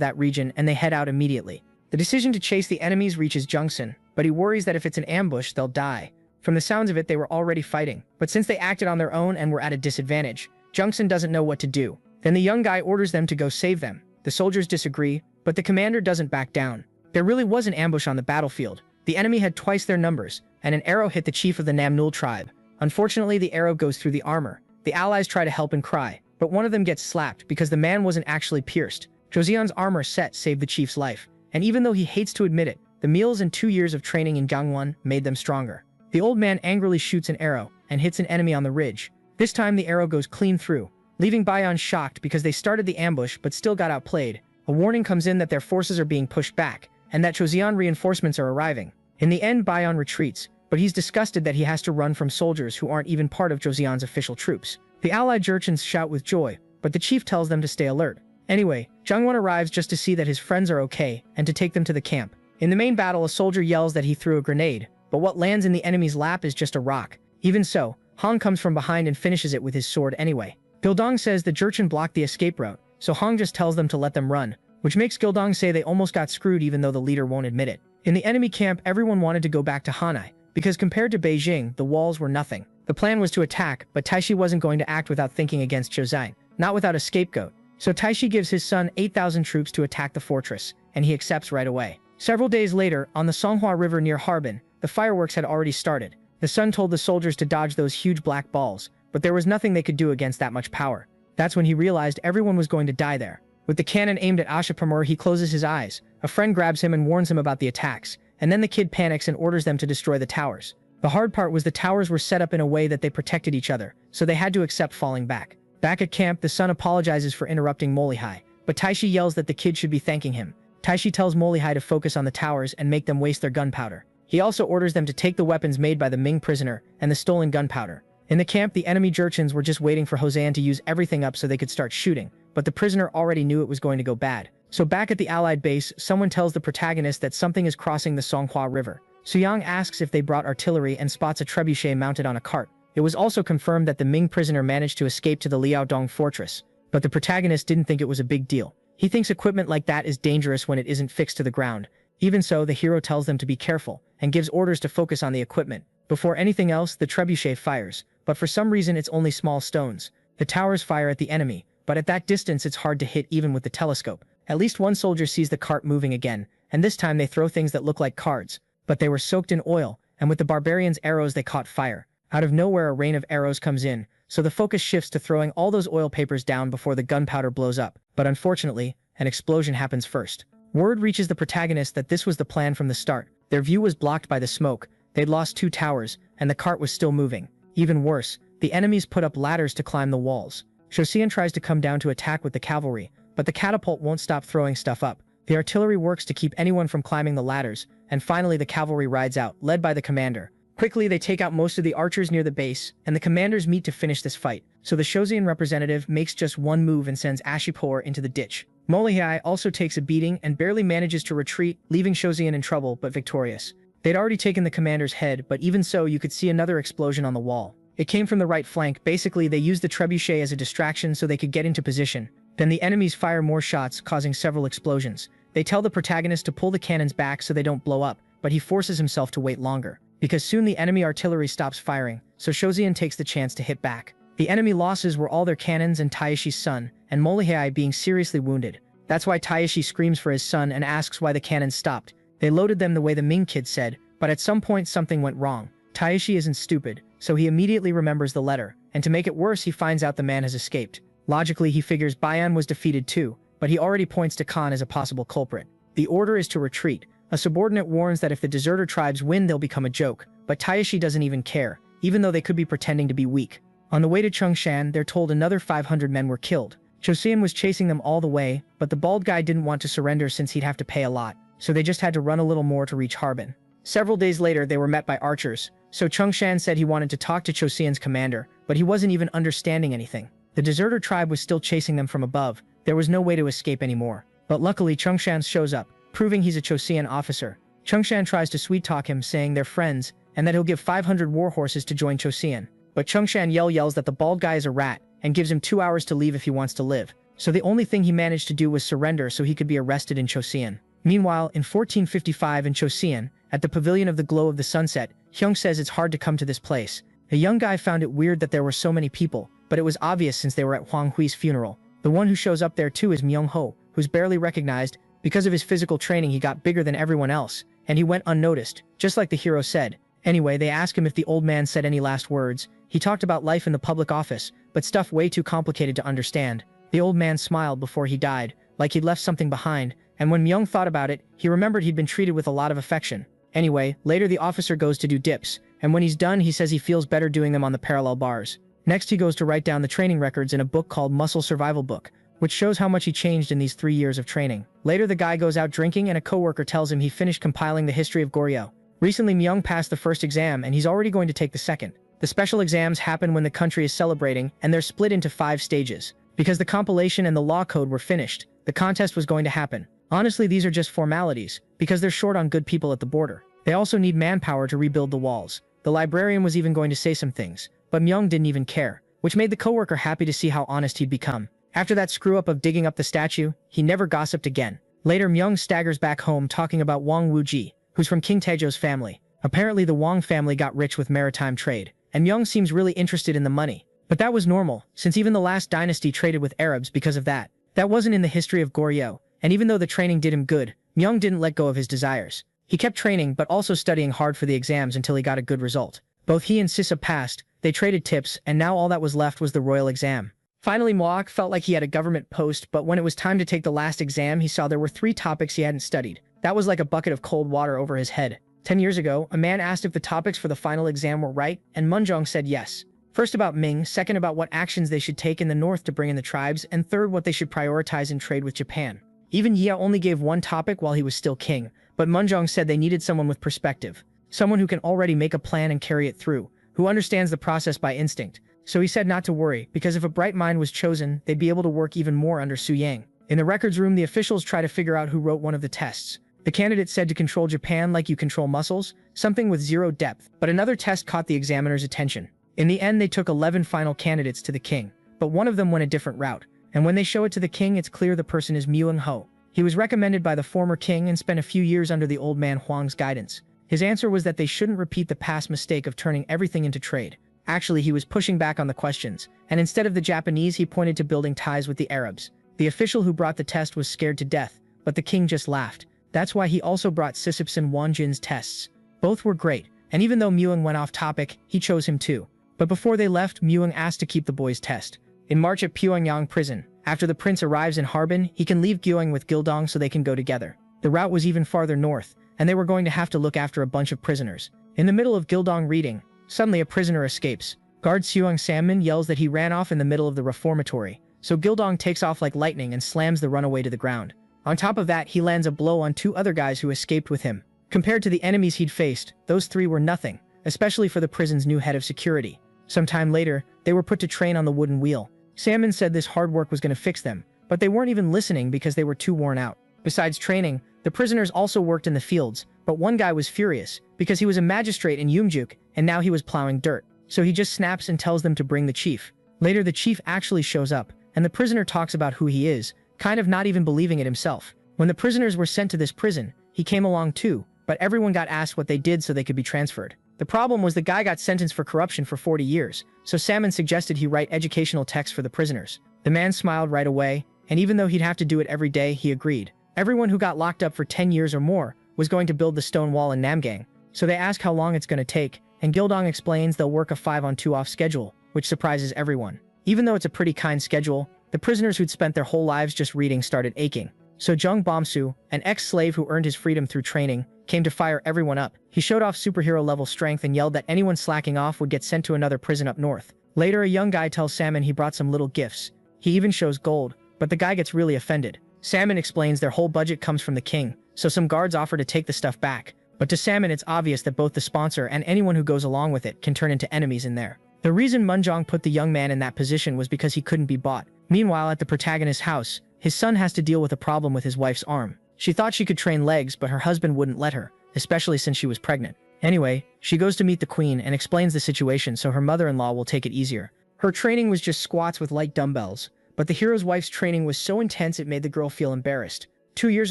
that region and they head out immediately. The decision to chase the enemies reaches Jung-sun, but he worries that if it's an ambush, they'll die. From the sounds of it, they were already fighting, but since they acted on their own and were at a disadvantage, Jung-sun doesn't know what to do. Then the young guy orders them to go save them. The soldiers disagree, but the commander doesn't back down. There really was an ambush on the battlefield. The enemy had twice their numbers, and an arrow hit the chief of the Namnul tribe. Unfortunately, the arrow goes through the armor. The allies try to help and cry, but one of them gets slapped because the man wasn't actually pierced. Joseon's armor set saved the chief's life, and even though he hates to admit it, the meals and 2 years of training in Gangwon made them stronger. The old man angrily shoots an arrow and hits an enemy on the ridge. This time the arrow goes clean through, leaving Bayon shocked because they started the ambush but still got outplayed. A warning comes in that their forces are being pushed back, and that Joseon reinforcements are arriving. In the end, Bayon retreats, but he's disgusted that he has to run from soldiers who aren't even part of Joseon's official troops. The allied Jurchens shout with joy, but the chief tells them to stay alert. Anyway, Jungwon arrives just to see that his friends are okay and to take them to the camp. In the main battle, a soldier yells that he threw a grenade, but what lands in the enemy's lap is just a rock. Even so, Hong comes from behind and finishes it with his sword anyway. Gildong says the Jurchen blocked the escape route, so Hong just tells them to let them run, which makes Gildong say they almost got screwed even though the leader won't admit it. In the enemy camp, everyone wanted to go back to Hanai, because compared to Beijing, the walls were nothing. The plan was to attack, but Taishi wasn't going to act without thinking against Zhou, not without a scapegoat. So Taishi gives his son 8,000 troops to attack the fortress, and he accepts right away. Several days later, on the Songhua River near Harbin, the fireworks had already started. The son told the soldiers to dodge those huge black balls, but there was nothing they could do against that much power. That's when he realized everyone was going to die there. With the cannon aimed at Ashapamur, he closes his eyes. A friend grabs him and warns him about the attacks, and then the kid panics and orders them to destroy the towers. The hard part was the towers were set up in a way that they protected each other, so they had to accept falling back. Back at camp, the son apologizes for interrupting Molihai, but Taishi yells that the kid should be thanking him. Taishi tells Molihai to focus on the towers and make them waste their gunpowder. He also orders them to take the weapons made by the Ming prisoner and the stolen gunpowder. In the camp, the enemy Jurchens were just waiting for Hosean to use everything up so they could start shooting, but the prisoner already knew it was going to go bad. So back at the Allied base, someone tells the protagonist that something is crossing the Songhua River. Suyang asks if they brought artillery and spots a trebuchet mounted on a cart. It was also confirmed that the Ming prisoner managed to escape to the Liaodong fortress, but the protagonist didn't think it was a big deal. He thinks equipment like that is dangerous when it isn't fixed to the ground. Even so, the hero tells them to be careful and gives orders to focus on the equipment. Before anything else, the trebuchet fires, but for some reason it's only small stones. The towers fire at the enemy, but at that distance it's hard to hit even with the telescope. At least one soldier sees the cart moving again, and this time they throw things that look like cards, but they were soaked in oil, and with the barbarians' arrows they caught fire. Out of nowhere a rain of arrows comes in, so the focus shifts to throwing all those oil papers down before the gunpowder blows up. But unfortunately, an explosion happens first. Word reaches the protagonist that this was the plan from the start. Their view was blocked by the smoke, they'd lost 2 towers, and the cart was still moving. Even worse, the enemies put up ladders to climb the walls. Shosian tries to come down to attack with the cavalry, but the catapult won't stop throwing stuff up. The artillery works to keep anyone from climbing the ladders, and finally the cavalry rides out, led by the commander. Quickly, they take out most of the archers near the base, and the commanders meet to finish this fight. So the Shozian representative makes just one move and sends Ashipor into the ditch. Molihai also takes a beating and barely manages to retreat, leaving Shozian in trouble but victorious. They'd already taken the commander's head, but even so you could see another explosion on the wall. It came from the right flank. Basically, they used the trebuchet as a distraction so they could get into position. Then the enemies fire more shots, causing several explosions. They tell the protagonist to pull the cannons back so they don't blow up, but he forces himself to wait longer. Because soon the enemy artillery stops firing, so Shozian takes the chance to hit back. The enemy losses were all their cannons and Taishi's son, and Molihai being seriously wounded. That's why Taishi screams for his son and asks why the cannons stopped. They loaded them the way the Ming kid said, but at some point something went wrong. Taishi isn't stupid, so he immediately remembers the letter, and to make it worse he finds out the man has escaped. Logically he figures Bayan was defeated too, but he already points to Khan as a possible culprit. The order is to retreat. A subordinate warns that if the deserter tribes win they'll become a joke, but Taishi doesn't even care, even though they could be pretending to be weak. On the way to Chongshan, they're told another 500 men were killed. Chosean was chasing them all the way, but the bald guy didn't want to surrender since he'd have to pay a lot, so they just had to run a little more to reach Harbin. Several days later they were met by archers, so Chongshan said he wanted to talk to Chosean's commander, but he wasn't even understanding anything. The deserter tribe was still chasing them from above. There was no way to escape anymore. But luckily Chongshan shows up, proving he's a Chosean officer. Chongshan tries to sweet-talk him, saying they're friends, and that he'll give 500 war horses to join Chosean. But Chongshan yells that the bald guy is a rat, and gives him 2 hours to leave if he wants to live. So the only thing he managed to do was surrender so he could be arrested in Chosean. Meanwhile, in 1455 in Chosean, at the Pavilion of the Glow of the Sunset, Hyung says it's hard to come to this place. A young guy found it weird that there were so many people, but it was obvious since they were at Huang Hui's funeral. The one who shows up there too is Myung-ho, who's barely recognized. Because of his physical training he got bigger than everyone else, and he went unnoticed, just like the hero said. Anyway, they ask him if the old man said any last words. He talked about life in the public office, but stuff way too complicated to understand. The old man smiled before he died, like he'd left something behind, and when Myung thought about it, he remembered he'd been treated with a lot of affection. Anyway, later the officer goes to do dips, and when he's done he says he feels better doing them on the parallel bars. Next he goes to write down the training records in a book called Muscle Survival Book, which shows how much he changed in these 3 years of training. Later the guy goes out drinking and a coworker tells him he finished compiling the history of Goryeo. Recently Myung passed the first exam and he's already going to take the second. The special exams happen when the country is celebrating and they're split into 5 stages. Because the compilation and the law code were finished, the contest was going to happen. Honestly, these are just formalities, because they're short on good people at the border. They also need manpower to rebuild the walls. The librarian was even going to say some things, but Myung didn't even care, which made the coworker happy to see how honest he'd become. After that screw-up of digging up the statue, he never gossiped again. Later Myung staggers back home talking about Wang Wuji, who's from King Taejo's family. Apparently the Wang family got rich with maritime trade, and Myung seems really interested in the money. But that was normal, since even the last dynasty traded with Arabs because of that. That wasn't in the history of Goryeo, and even though the training did him good, Myung didn't let go of his desires. He kept training but also studying hard for the exams until he got a good result. Both he and Sissa passed, they traded tips, and now all that was left was the royal exam. Finally, Moak felt like he had a government post, but when it was time to take the last exam, he saw there were 3 topics he hadn't studied. That was like a bucket of cold water over his head. 10 years ago, a man asked if the topics for the final exam were right, and Munjong said yes. First about Ming, second about what actions they should take in the north to bring in the tribes, and third what they should prioritize in trade with Japan. Even Yea only gave 1 topic while he was still king, but Munjong said they needed someone with perspective. Someone who can already make a plan and carry it through, who understands the process by instinct. So he said not to worry, because if a bright mind was chosen, they'd be able to work even more under Su Yang. In the records room, the officials try to figure out who wrote one of the tests. The candidate said to control Japan like you control muscles, something with 0 depth, but another test caught the examiner's attention. In the end, they took 11 final candidates to the king, but one of them went a different route. And when they show it to the king, it's clear the person is Myung-ho. He was recommended by the former king and spent a few years under the old man Huang's guidance. His answer was that they shouldn't repeat the past mistake of turning everything into trade. Actually, he was pushing back on the questions, and instead of the Japanese, he pointed to building ties with the Arabs. The official who brought the test was scared to death, but the king just laughed. That's why he also brought Sisipson Wanjin's tests. Both were great, and even though Myung went off topic, he chose him too. But before they left, Myung asked to keep the boy's test. In March at Pyongyang prison, after the prince arrives in Harbin, he can leave Gyeong with Gildong so they can go together. The route was even farther north, and they were going to have to look after a bunch of prisoners. In the middle of Gildong reading, suddenly a prisoner escapes. Guard Seong Sammin yells that he ran off in the middle of the reformatory, so Gildong takes off like lightning and slams the runaway to the ground. On top of that, he lands a blow on 2 other guys who escaped with him. Compared to the enemies he'd faced, those 3 were nothing, especially for the prison's new head of security. Sometime later, they were put to train on the wooden wheel. Salmon said this hard work was going to fix them, but they weren't even listening because they were too worn out. Besides training, the prisoners also worked in the fields, but one guy was furious because he was a magistrate in Yumjuk and now he was plowing dirt. So he just snaps and tells them to bring the chief. Later the chief actually shows up, and the prisoner talks about who he is, kind of not even believing it himself. When the prisoners were sent to this prison, he came along too, but everyone got asked what they did so they could be transferred. The problem was the guy got sentenced for corruption for 40 years, so Salmon suggested he write educational texts for the prisoners. The man smiled right away, and even though he'd have to do it every day, he agreed. Everyone who got locked up for 10 years or more was going to build the stone wall in Namgang, so they ask how long it's going to take, and Gildong explains they'll work a 5-on-2-off schedule, which surprises everyone. Even though it's a pretty kind schedule, the prisoners who'd spent their whole lives just reading started aching. So Jung Bomsu, an ex-slave who earned his freedom through training, came to fire everyone up. He showed off superhero-level strength and yelled that anyone slacking off would get sent to another prison up north. Later, a young guy tells Salmon he brought some little gifts. He even shows gold, but the guy gets really offended. Salmon explains their whole budget comes from the king, so some guards offer to take the stuff back. But to Salmon, it's obvious that both the sponsor and anyone who goes along with it can turn into enemies in there. The reason Munjong put the young man in that position was because he couldn't be bought. Meanwhile, at the protagonist's house, his son has to deal with a problem with his wife's arm. She thought she could train legs, but her husband wouldn't let her, especially since she was pregnant. Anyway, she goes to meet the queen and explains the situation so her mother-in-law will take it easier. Her training was just squats with light dumbbells, but the hero's wife's training was so intense it made the girl feel embarrassed. 2 years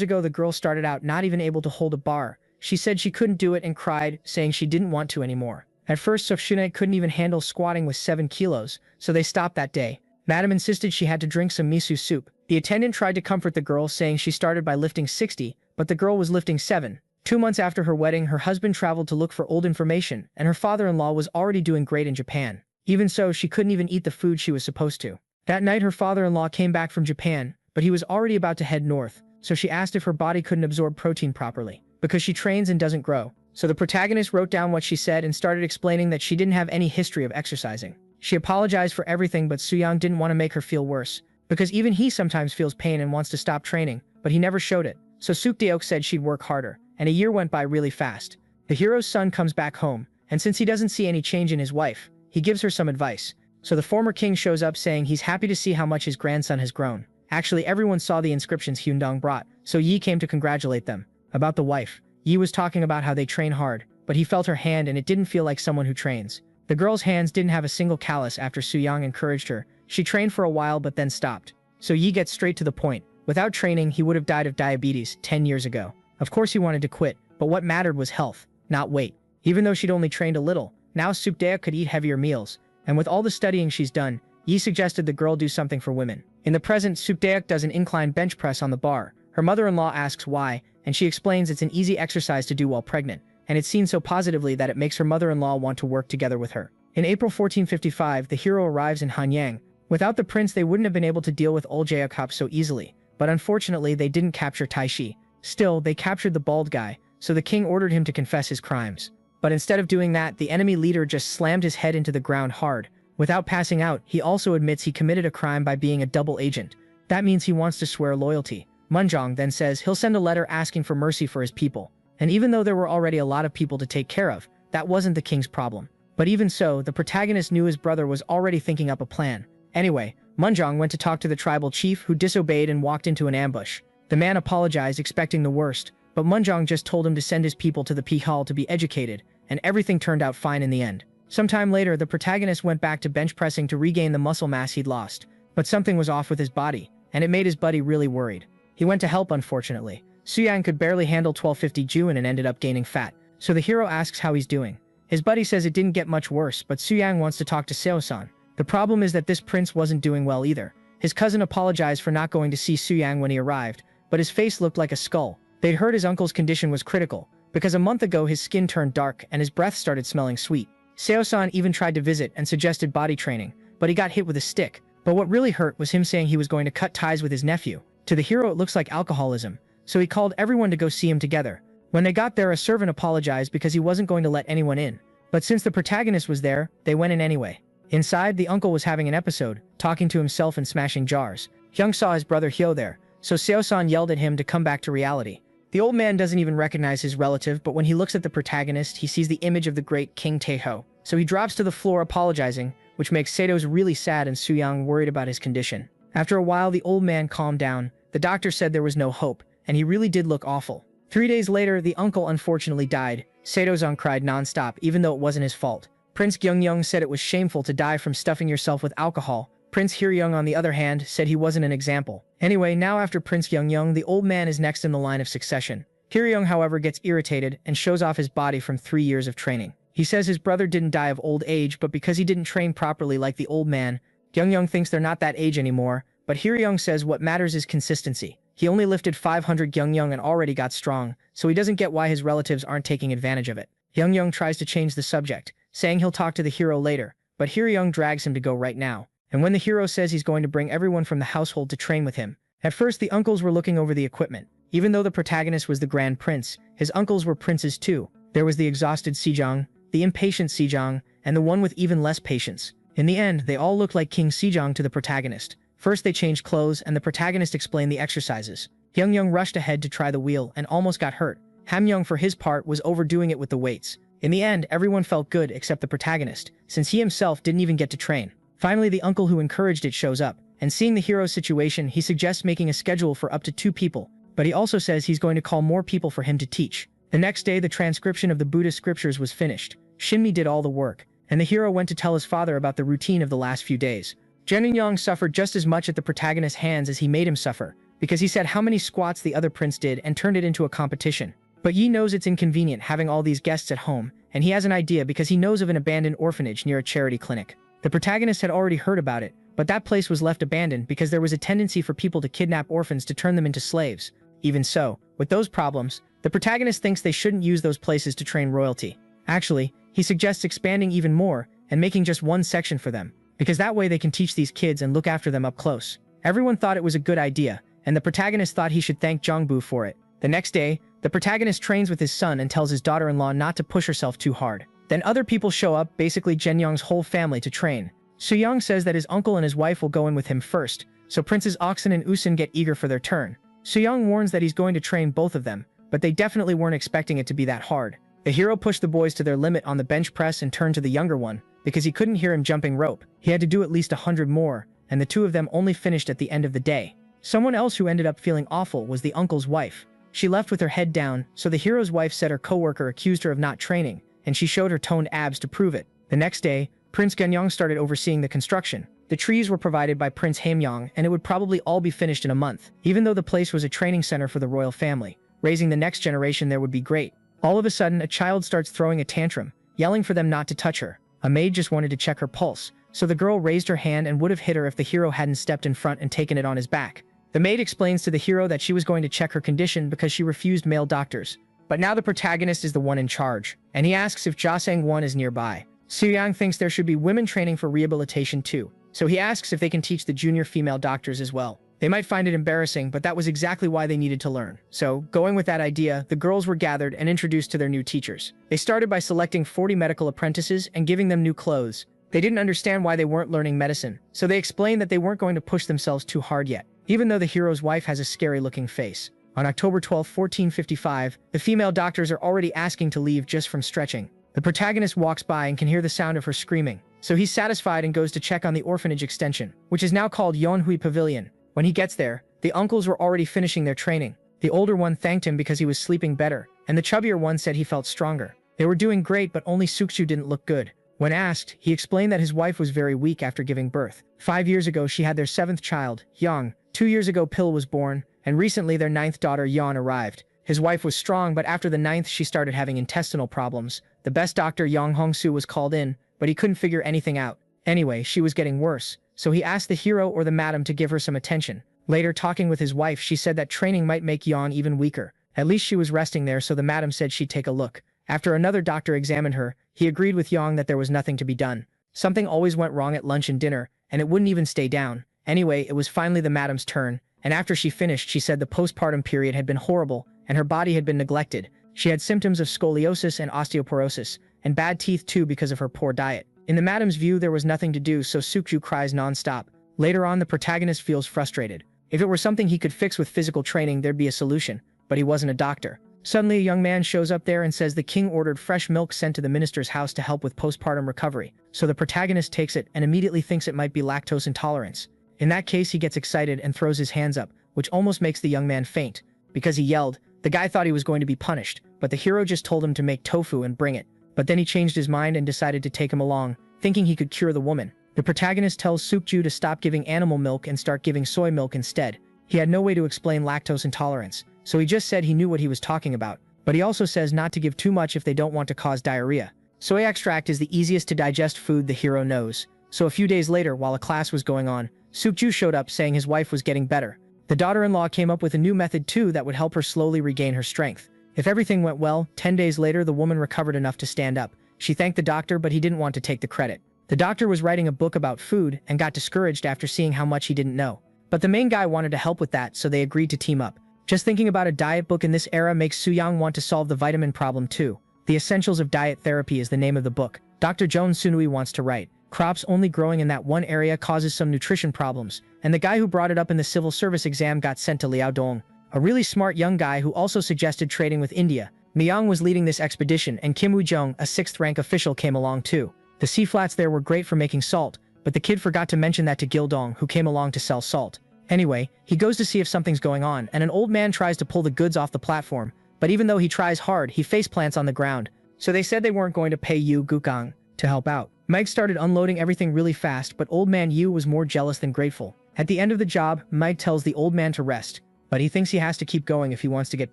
ago, the girl started out not even able to hold a bar. She said she couldn't do it and cried, saying she didn't want to anymore. At first, Sofshune couldn't even handle squatting with 7 kilos, so they stopped that day. Madam insisted she had to drink some miso soup. The attendant tried to comfort the girl, saying she started by lifting 60, but the girl was lifting 7. 2 months after her wedding, her husband traveled to look for old information, and her father-in-law was already doing great in Japan. Even so, she couldn't even eat the food she was supposed to. That night, her father-in-law came back from Japan, but he was already about to head north, so she asked if her body couldn't absorb protein properly, because she trains and doesn't grow. So the protagonist wrote down what she said and started explaining that she didn't have any history of exercising. She apologized for everything, but Suyang didn't want to make her feel worse, because even he sometimes feels pain and wants to stop training, but he never showed it. So Sukdeok said she'd work harder, and a year went by really fast. The hero's son comes back home, and since he doesn't see any change in his wife, he gives her some advice. So the former king shows up saying he's happy to see how much his grandson has grown. Actually, everyone saw the inscriptions Hyundong brought, so Yi came to congratulate them. About the wife, Yi was talking about how they train hard, but he felt her hand and it didn't feel like someone who trains. The girl's hands didn't have a single callus after Suyang encouraged her. She trained for a while but then stopped. So Yi gets straight to the point. Without training, he would have died of diabetes 10 years ago. Of course he wanted to quit, but what mattered was health, not weight. Even though she'd only trained a little, now Sukdea could eat heavier meals. And with all the studying she's done, Yi suggested the girl do something for women. In the present, Sukdeok does an incline bench press on the bar. Her mother-in-law asks why, and she explains it's an easy exercise to do while pregnant, and it's seen so positively that it makes her mother-in-law want to work together with her. In April 1455, the hero arrives in Hanyang. Without the prince, they wouldn't have been able to deal with Oljeakop so easily, but unfortunately they didn't capture Taishi. Still, they captured the bald guy, so the king ordered him to confess his crimes. But instead of doing that, the enemy leader just slammed his head into the ground hard. Without passing out, he also admits he committed a crime by being a double agent. That means he wants to swear loyalty. Munjong then says he'll send a letter asking for mercy for his people. And even though there were already a lot of people to take care of, that wasn't the king's problem. But even so, the protagonist knew his brother was already thinking up a plan. Anyway, Munjong went to talk to the tribal chief who disobeyed and walked into an ambush. The man apologized expecting the worst, but Munjong just told him to send his people to the Peak Hall to be educated, and everything turned out fine in the end. Sometime later, the protagonist went back to bench pressing to regain the muscle mass he'd lost, but something was off with his body, and it made his buddy really worried. He went to help unfortunately. Suyang could barely handle 1250 Juin and ended up gaining fat, so the hero asks how he's doing. His buddy says it didn't get much worse, but Suyang wants to talk to Seo-san. The problem is that this prince wasn't doing well either. His cousin apologized for not going to see Suyang when he arrived, but his face looked like a skull. They'd heard his uncle's condition was critical, because a month ago his skin turned dark and his breath started smelling sweet. Seo-san even tried to visit and suggested body training, but he got hit with a stick. But what really hurt was him saying he was going to cut ties with his nephew. To the hero it looks like alcoholism, so he called everyone to go see him together. When they got there, a servant apologized because he wasn't going to let anyone in. But since the protagonist was there, they went in anyway. Inside, the uncle was having an episode, talking to himself and smashing jars. Hyung saw his brother Hyo there, so Seo-san yelled at him to come back to reality. The old man doesn't even recognize his relative, but when he looks at the protagonist, he sees the image of the great King Taeho. So he drops to the floor apologizing, which makes Sato's really sad and Soo-young worried about his condition. After a while, the old man calmed down. The doctor said there was no hope, and he really did look awful. 3 days later, the uncle unfortunately died. Sato-san cried non-stop, even though it wasn't his fault. Prince Gyeongyung said it was shameful to die from stuffing yourself with alcohol. Prince Hyeryung, on the other hand, said he wasn't an example. Anyway, now after Prince Gyeongyung, the old man is next in the line of succession. Hyeryung, however, gets irritated and shows off his body from 3 years of training. He says his brother didn't die of old age, but because he didn't train properly like the old man. Gyeongyung thinks they're not that age anymore, but Hyeryung says what matters is consistency. He only lifted 500 Gyeongyung and already got strong, so he doesn't get why his relatives aren't taking advantage of it. Gyeongyung tries to change the subject, saying he'll talk to the hero later, but Hyeryung drags him to go right now. And when the hero says he's going to bring everyone from the household to train with him, at first the uncles were looking over the equipment. Even though the protagonist was the Grand Prince, his uncles were princes too. There was the exhausted Sejong, the impatient Sejong, and the one with even less patience. In the end, they all looked like King Sejong to the protagonist. First they changed clothes and the protagonist explained the exercises. Gyeongyung rushed ahead to try the wheel and almost got hurt. Hamyoung for his part was overdoing it with the weights. In the end, everyone felt good except the protagonist, since he himself didn't even get to train. Finally, the uncle who encouraged it shows up, and seeing the hero's situation, he suggests making a schedule for up to 2 people, but he also says he's going to call more people for him to teach. The next day, the transcription of the Buddhist scriptures was finished. Shinmi did all the work, and the hero went to tell his father about the routine of the last few days. Jeonyoung suffered just as much at the protagonist's hands as he made him suffer, because he said how many squats the other prince did and turned it into a competition. But Yi knows it's inconvenient having all these guests at home, and he has an idea because he knows of an abandoned orphanage near a charity clinic. The protagonist had already heard about it, but that place was left abandoned because there was a tendency for people to kidnap orphans to turn them into slaves. Even so, with those problems, the protagonist thinks they shouldn't use those places to train royalty. Actually, he suggests expanding even more and making just one section for them, because that way they can teach these kids and look after them up close. Everyone thought it was a good idea, and the protagonist thought he should thank Jongbu for it. The next day, the protagonist trains with his son and tells his daughter-in-law not to push herself too hard. Then other people show up, basically Jeonyoung's whole family, to train. Soo-young says that his uncle and his wife will go in with him first, so Princes Oksun and Usun get eager for their turn. Soo-young warns that he's going to train both of them, but they definitely weren't expecting it to be that hard. The hero pushed the boys to their limit on the bench press and turned to the younger one, because he couldn't hear him jumping rope. He had to do at least 100 more, and the two of them only finished at the end of the day. Someone else who ended up feeling awful was the uncle's wife. She left with her head down, so the hero's wife said her coworker accused her of not training, and she showed her toned abs to prove it. The next day, Prince Gyeongyang started overseeing the construction. The trees were provided by Prince Hamyong, and it would probably all be finished in a month. Even though the place was a training center for the royal family, raising the next generation there would be great. All of a sudden, a child starts throwing a tantrum, yelling for them not to touch her. A maid just wanted to check her pulse, so the girl raised her hand and would have hit her if the hero hadn't stepped in front and taken it on his back. The maid explains to the hero that she was going to check her condition because she refused male doctors. But now the protagonist is the one in charge, and he asks if Ja Sang-won is nearby. Soo-young thinks there should be women training for rehabilitation too, so he asks if they can teach the junior female doctors as well. They might find it embarrassing, but that was exactly why they needed to learn. So, going with that idea, the girls were gathered and introduced to their new teachers. They started by selecting 40 medical apprentices and giving them new clothes. They didn't understand why they weren't learning medicine, so they explained that they weren't going to push themselves too hard yet, even though the hero's wife has a scary-looking face. On October 12, 1455, the female doctors are already asking to leave just from stretching. The protagonist walks by and can hear the sound of her screaming, so he's satisfied and goes to check on the orphanage extension, which is now called Yeonhui Pavilion. When he gets there, the uncles were already finishing their training. The older one thanked him because he was sleeping better, and the chubbier one said he felt stronger. They were doing great, but only Sukchu didn't look good. When asked, he explained that his wife was very weak after giving birth. 5 years ago, she had their 7th child, Yang. 2 years ago, Pil was born, and recently their 9th daughter, Yeon, arrived. His wife was strong, but after the 9th, she started having intestinal problems. The best doctor, Yang Hongsu, was called in, but he couldn't figure anything out. Anyway, she was getting worse, so he asked the hero or the madam to give her some attention. Later, talking with his wife, she said that training might make Yeon even weaker. At least she was resting there, so the madam said she'd take a look. After another doctor examined her, he agreed with Yeon that there was nothing to be done. Something always went wrong at lunch and dinner, and it wouldn't even stay down. Anyway, it was finally the madam's turn, and after she finished, she said the postpartum period had been horrible, and her body had been neglected. She had symptoms of scoliosis and osteoporosis, and bad teeth too because of her poor diet. In the madam's view, there was nothing to do, so Sukju cries non-stop. Later on, the protagonist feels frustrated. If it were something he could fix with physical training, there'd be a solution. but he wasn't a doctor. Suddenly, a young man shows up there and says the king ordered fresh milk sent to the minister's house to help with postpartum recovery. So the protagonist takes it and immediately thinks it might be lactose intolerance. In that case, he gets excited and throws his hands up, which almost makes the young man faint. Because he yelled, the guy thought he was going to be punished, but the hero just told him to make tofu and bring it. But then he changed his mind and decided to take him along, thinking he could cure the woman. The protagonist tells Sukju to stop giving animal milk and start giving soy milk instead. He had no way to explain lactose intolerance, so he just said he knew what he was talking about. But he also says not to give too much if they don't want to cause diarrhea. Soy extract is the easiest to digest food the hero knows. So a few days later, while a class was going on, Sukju showed up saying his wife was getting better. The daughter-in-law came up with a new method too that would help her slowly regain her strength. If everything went well, 10 days later the woman recovered enough to stand up. She thanked the doctor, but he didn't want to take the credit. The doctor was writing a book about food and got discouraged after seeing how much he didn't know. But the main guy wanted to help with that, so they agreed to team up. Just thinking about a diet book in this era makes Suyang want to solve the vitamin problem too. The Essentials of Diet Therapy is the name of the book. Dr. Joan Sunui wants to write. Crops only growing in that one area causes some nutrition problems, and the guy who brought it up in the civil service exam got sent to Liaodong, a really smart young guy who also suggested trading with India. Myung was leading this expedition, and Kim Woo-jung, a 6th-rank official, came along too. The sea flats there were great for making salt, but the kid forgot to mention that to Gildong, who came along to sell salt. Anyway, he goes to see if something's going on, and an old man tries to pull the goods off the platform, but even though he tries hard, he faceplants on the ground. So they said they weren't going to pay Yu Gukang to help out. Mike started unloading everything really fast, but old man Yu was more jealous than grateful. At the end of the job, Mike tells the old man to rest, but he thinks he has to keep going if he wants to get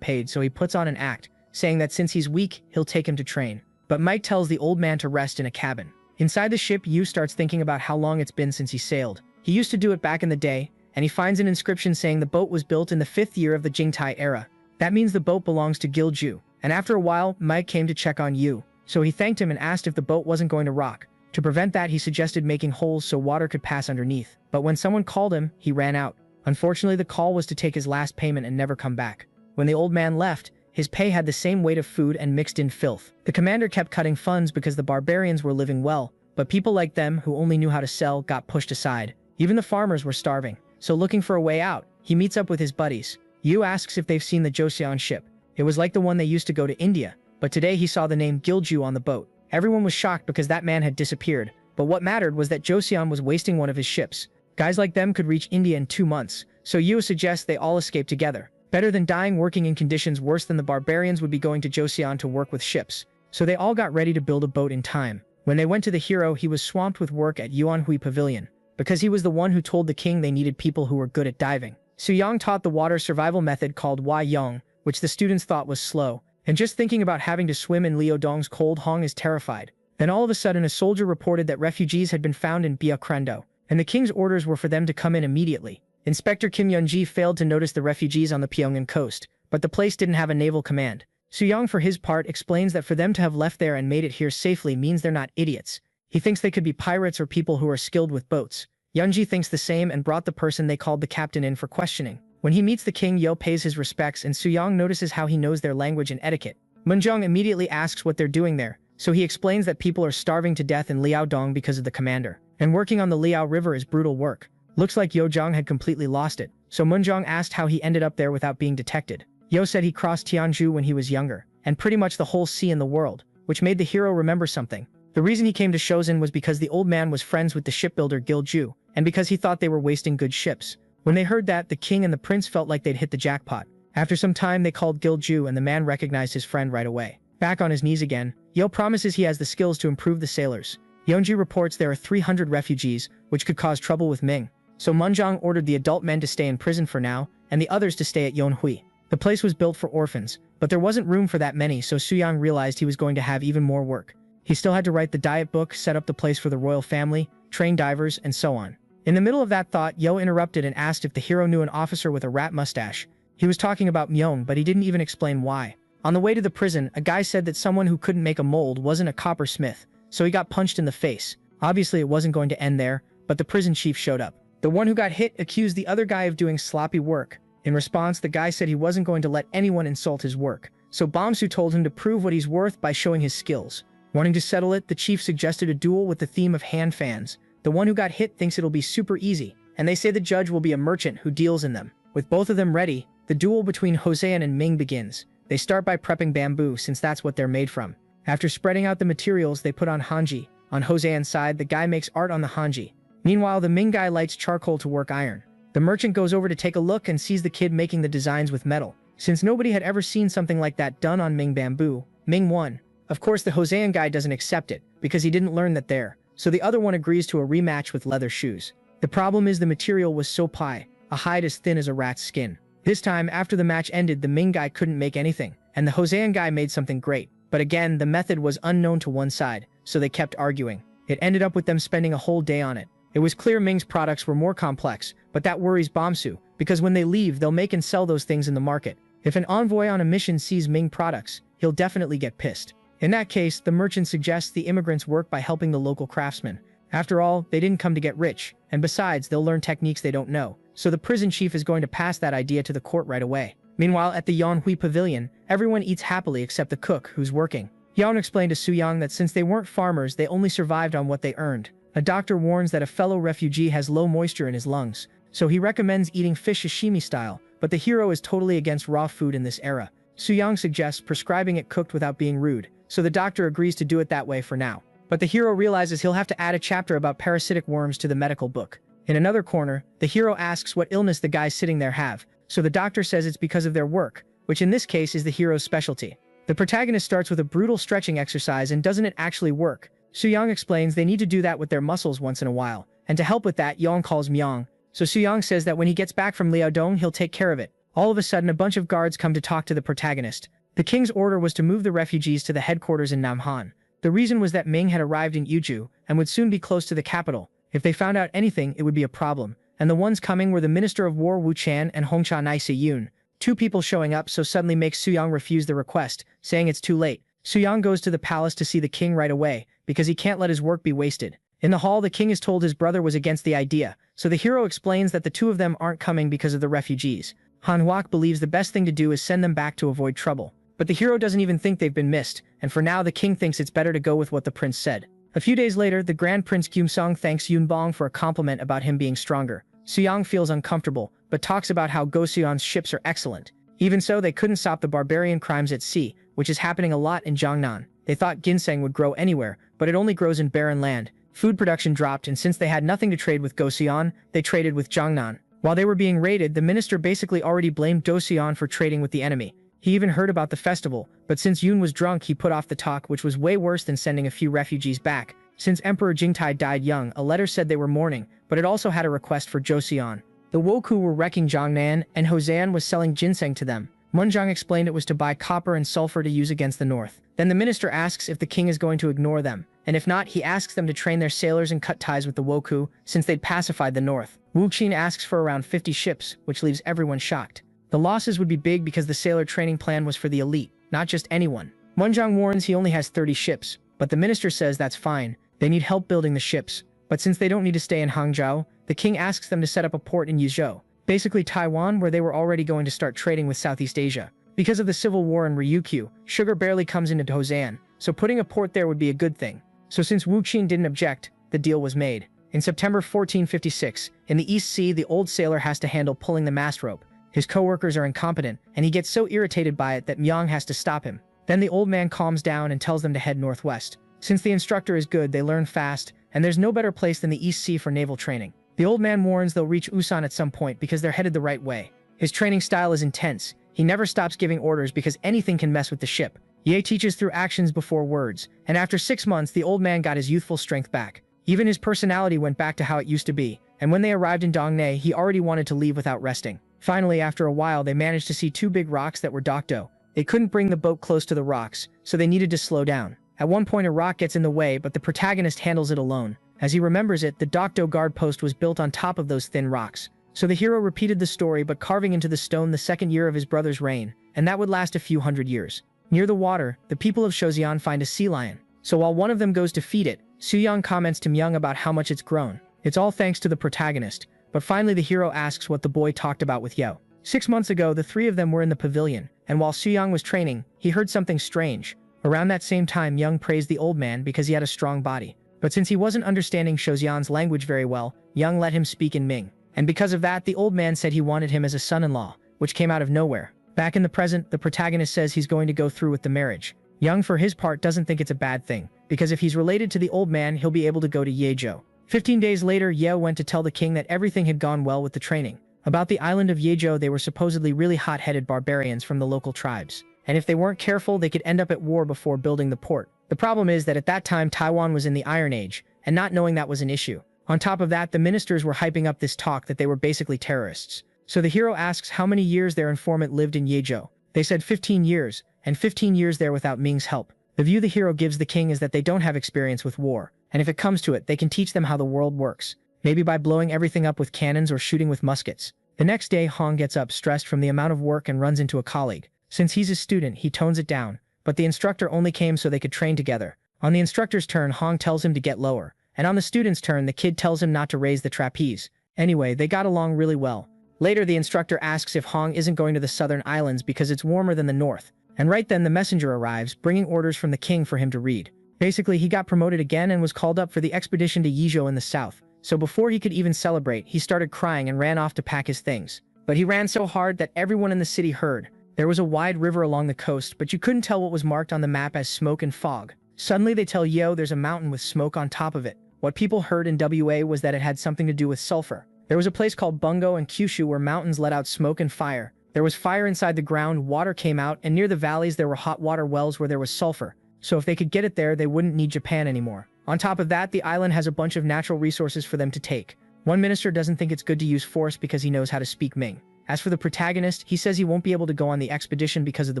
paid, so he puts on an act, saying that since he's weak, he'll take him to train. But Mike tells the old man to rest in a cabin. Inside the ship, Yu starts thinking about how long it's been since he sailed. He used to do it back in the day, and he finds an inscription saying the boat was built in the 5th year of the Jingtai era. That means the boat belongs to Gilju. And after a while, Mike came to check on Yu, so he thanked him and asked if the boat wasn't going to rock. To prevent that, he suggested making holes so water could pass underneath. But when someone called him, he ran out. Unfortunately, the call was to take his last payment and never come back. When the old man left, his pay had the same weight of food and mixed in filth. The commander kept cutting funds because the barbarians were living well, but people like them, who only knew how to sell, got pushed aside. Even the farmers were starving. So looking for a way out, he meets up with his buddies. Yu asks if they've seen the Joseon ship. It was like the one they used to go to India, but today he saw the name Gilju on the boat. Everyone was shocked because that man had disappeared, but what mattered was that Joseon was wasting one of his ships. Guys like them could reach India in 2 months, so Yu suggests they all escape together. Better than dying working in conditions worse than the barbarians would be going to Joseon to work with ships. So they all got ready to build a boat in time. When they went to the hero, he was swamped with work at Yuanhui Pavilion, because he was the one who told the king they needed people who were good at diving. Suyang taught the water survival method called Wai Yong, which the students thought was slow, and just thinking about having to swim in Liaodong's cold Hong is terrified. Then all of a sudden a soldier reported that refugees had been found in Biakrendo, and the king's orders were for them to come in immediately. Inspector Kim Yunji failed to notice the refugees on the Pyongyang coast, but the place didn't have a naval command. Suyang for his part explains that for them to have left there and made it here safely means they're not idiots. He thinks they could be pirates or people who are skilled with boats. Yunji thinks the same and brought the person they called the captain in for questioning. When he meets the king, Yo pays his respects and Suyang notices how he knows their language and etiquette. Munjong immediately asks what they're doing there, so he explains that people are starving to death in Liaodong because of the commander. And working on the Liao River is brutal work. Looks like Yo Zhang had completely lost it, so Munjong asked how he ended up there without being detected. Yo said he crossed Tianzhu when he was younger, and pretty much the whole sea in the world, which made the hero remember something. The reason he came to Shozhen was because the old man was friends with the shipbuilder Gilju, and because he thought they were wasting good ships. When they heard that, the king and the prince felt like they'd hit the jackpot. After some time, they called Gilju and the man recognized his friend right away. Back on his knees again, Yo promises he has the skills to improve the sailors. Yeonji reports there are 300 refugees, which could cause trouble with Ming. So Munjong ordered the adult men to stay in prison for now, and the others to stay at Yonhui. The place was built for orphans, but there wasn't room for that many, so Suyang realized he was going to have even more work. He still had to write the diet book, set up the place for the royal family, train divers, and so on. In the middle of that thought, Yo interrupted and asked if the hero knew an officer with a rat mustache. He was talking about Myung, but he didn't even explain why. On the way to the prison, a guy said that someone who couldn't make a mold wasn't a coppersmith, so he got punched in the face. Obviously, it wasn't going to end there, but the prison chief showed up. The one who got hit accused the other guy of doing sloppy work. In response, the guy said he wasn't going to let anyone insult his work, so Bomsu told him to prove what he's worth by showing his skills. Wanting to settle it, the chief suggested a duel with the theme of hand fans. The one who got hit thinks it'll be super easy, and they say the judge will be a merchant who deals in them. With both of them ready, the duel between Hosean and Ming begins. They start by prepping bamboo since that's what they're made from. After spreading out the materials, they put on hanji. On Hosean's side, the guy makes art on the hanji. Meanwhile, the Ming guy lights charcoal to work iron. The merchant goes over to take a look and sees the kid making the designs with metal. Since nobody had ever seen something like that done on Ming bamboo, Ming won. Of course, the Hosean guy doesn't accept it, because he didn't learn that there, so the other one agrees to a rematch with leather shoes. The problem is the material was so pie, a hide as thin as a rat's skin. This time, after the match ended, the Ming guy couldn't make anything, and the Hosean guy made something great. But again, the method was unknown to one side, so they kept arguing. It ended up with them spending a whole day on it. It was clear Ming's products were more complex, but that worries Bomsu, because when they leave, they'll make and sell those things in the market. If an envoy on a mission sees Ming products, he'll definitely get pissed. In that case, the merchant suggests the immigrants work by helping the local craftsmen. After all, they didn't come to get rich, and besides, they'll learn techniques they don't know, so the prison chief is going to pass that idea to the court right away. Meanwhile, at the Yanhui Pavilion, everyone eats happily except the cook, who's working. Yan explained to Suyang that since they weren't farmers, they only survived on what they earned. A doctor warns that a fellow refugee has low moisture in his lungs, so he recommends eating fish sashimi style, but the hero is totally against raw food in this era. Suyang suggests prescribing it cooked without being rude, so the doctor agrees to do it that way for now. But the hero realizes he'll have to add a chapter about parasitic worms to the medical book. In another corner, the hero asks what illness the guys sitting there have, so the doctor says it's because of their work, which in this case is the hero's specialty. The protagonist starts with a brutal stretching exercise and doesn't it actually work? Suyang explains they need to do that with their muscles once in a while, and to help with that, Yang calls Myang. So Suyang says that when he gets back from Liaodong, he'll take care of it. All of a sudden, a bunch of guards come to talk to the protagonist. The king's order was to move the refugees to the headquarters in Namhan. The reason was that Ming had arrived in Yuju and would soon be close to the capital. If they found out anything, it would be a problem. And the ones coming were the Minister of War Wu Chan and Hongcha Nai Siyun. Two people showing up so suddenly makes Suyang refuse the request, saying it's too late. Suyang goes to the palace to see the king right away, because he can't let his work be wasted. In the hall, the king is told his brother was against the idea, so the hero explains that the two of them aren't coming because of the refugees. Han Huak believes the best thing to do is send them back to avoid trouble. But the hero doesn't even think they've been missed, and for now the king thinks it's better to go with what the prince said. A few days later, the Grand Prince Gyumsong thanks Yunbong for a compliment about him being stronger. Suyang feels uncomfortable, but talks about how Goseon's ships are excellent. Even so, they couldn't stop the barbarian crimes at sea, which is happening a lot in Jiangnan. They thought ginseng would grow anywhere, but it only grows in barren land. Food production dropped, and since they had nothing to trade with Goseon, they traded with Jiangnan. While they were being raided, the minister basically already blamed Goseon for trading with the enemy. He even heard about the festival, but since Yun was drunk, he put off the talk, which was way worse than sending a few refugees back. Since Emperor Jingtai died young, a letter said they were mourning, but it also had a request for Joseon. The Woku were wrecking Jiangnan, and Hosean was selling ginseng to them. Munjang explained it was to buy copper and sulfur to use against the north. Then the minister asks if the king is going to ignore them, and if not, he asks them to train their sailors and cut ties with the Woku, since they'd pacified the north. Wu Qin asks for around 50 ships, which leaves everyone shocked. The losses would be big because the sailor training plan was for the elite, not just anyone. Munjang warns he only has 30 ships, but the minister says that's fine. They need help building the ships. But since they don't need to stay in Hangzhou, the king asks them to set up a port in Yuzhou, basically Taiwan, where they were already going to start trading with Southeast Asia. Because of the civil war in Ryukyu, sugar barely comes into Hosean, so putting a port there would be a good thing. So since Wu Qin didn't object, the deal was made. In September 1456, in the East Sea, the old sailor has to handle pulling the mast rope. His co-workers are incompetent, and he gets so irritated by it that Myang has to stop him. Then the old man calms down and tells them to head northwest. Since the instructor is good, they learn fast, and there's no better place than the East Sea for naval training. The old man warns they'll reach Usan at some point because they're headed the right way. His training style is intense. He never stops giving orders because anything can mess with the ship. Ye teaches through actions before words, and after 6 months, the old man got his youthful strength back. Even his personality went back to how it used to be, and when they arrived in Dongnei, he already wanted to leave without resting. Finally, after a while, they managed to see 2 big rocks that were Dokdo. They couldn't bring the boat close to the rocks, so they needed to slow down. At one point, a rock gets in the way, but the protagonist handles it alone. As he remembers it, the Dokdo guard post was built on top of those thin rocks. So the hero repeated the story, but carving into the stone the 2nd year of his brother's reign, and that would last a few hundred years. Near the water, the people of Shozian find a sea lion. So while one of them goes to feed it, Suyang comments to Myung about how much it's grown. It's all thanks to the protagonist, but finally the hero asks what the boy talked about with Yo. 6 months ago, the 3 of them were in the pavilion, and while Suyang was training, he heard something strange. Around that same time, Young praised the old man because he had a strong body. But since he wasn't understanding Shozian's language very well, Young let him speak in Ming. And because of that, the old man said he wanted him as a son-in-law. which came out of nowhere. Back in the present, the protagonist says he's going to go through with the marriage. Young, for his part, doesn't think it's a bad thing, because if he's related to the old man, he'll be able to go to Yejo. 15 days later, Ye went to tell the king that everything had gone well with the training. About the island of Yejo, they were supposedly really hot-headed barbarians from the local tribes, and if they weren't careful, they could end up at war before building the port. The problem is that at that time, Taiwan was in the Iron Age, and not knowing that was an issue. On top of that, the ministers were hyping up this talk that they were basically terrorists. So the hero asks how many years their informant lived in Yejo. They said 15 years, and 15 years there without Ming's help. The view the hero gives the king is that they don't have experience with war, and if it comes to it, they can teach them how the world works. Maybe by blowing everything up with cannons or shooting with muskets. The next day, Hong gets up stressed from the amount of work and runs into a colleague. Since he's a student, he tones it down, but the instructor only came so they could train together. On the instructor's turn, Hong tells him to get lower, and on the student's turn, the kid tells him not to raise the trapeze. Anyway, they got along really well. Later, the instructor asks if Hong isn't going to the southern islands because it's warmer than the north. And right then, the messenger arrives, bringing orders from the king for him to read. Basically, he got promoted again and was called up for the expedition to Yejo in the south. So before he could even celebrate, he started crying and ran off to pack his things. But he ran so hard that everyone in the city heard. There was a wide river along the coast, but you couldn't tell what was marked on the map as smoke and fog. Suddenly, they tell Yo there's a mountain with smoke on top of it. What people heard in WA was that it had something to do with sulfur. There was a place called Bungo and Kyushu where mountains let out smoke and fire. There was fire inside the ground, water came out, and near the valleys there were hot water wells where there was sulfur. So if they could get it there, they wouldn't need Japan anymore. On top of that, the island has a bunch of natural resources for them to take. One minister doesn't think it's good to use force because he knows how to speak Ming. As for the protagonist, he says he won't be able to go on the expedition because of the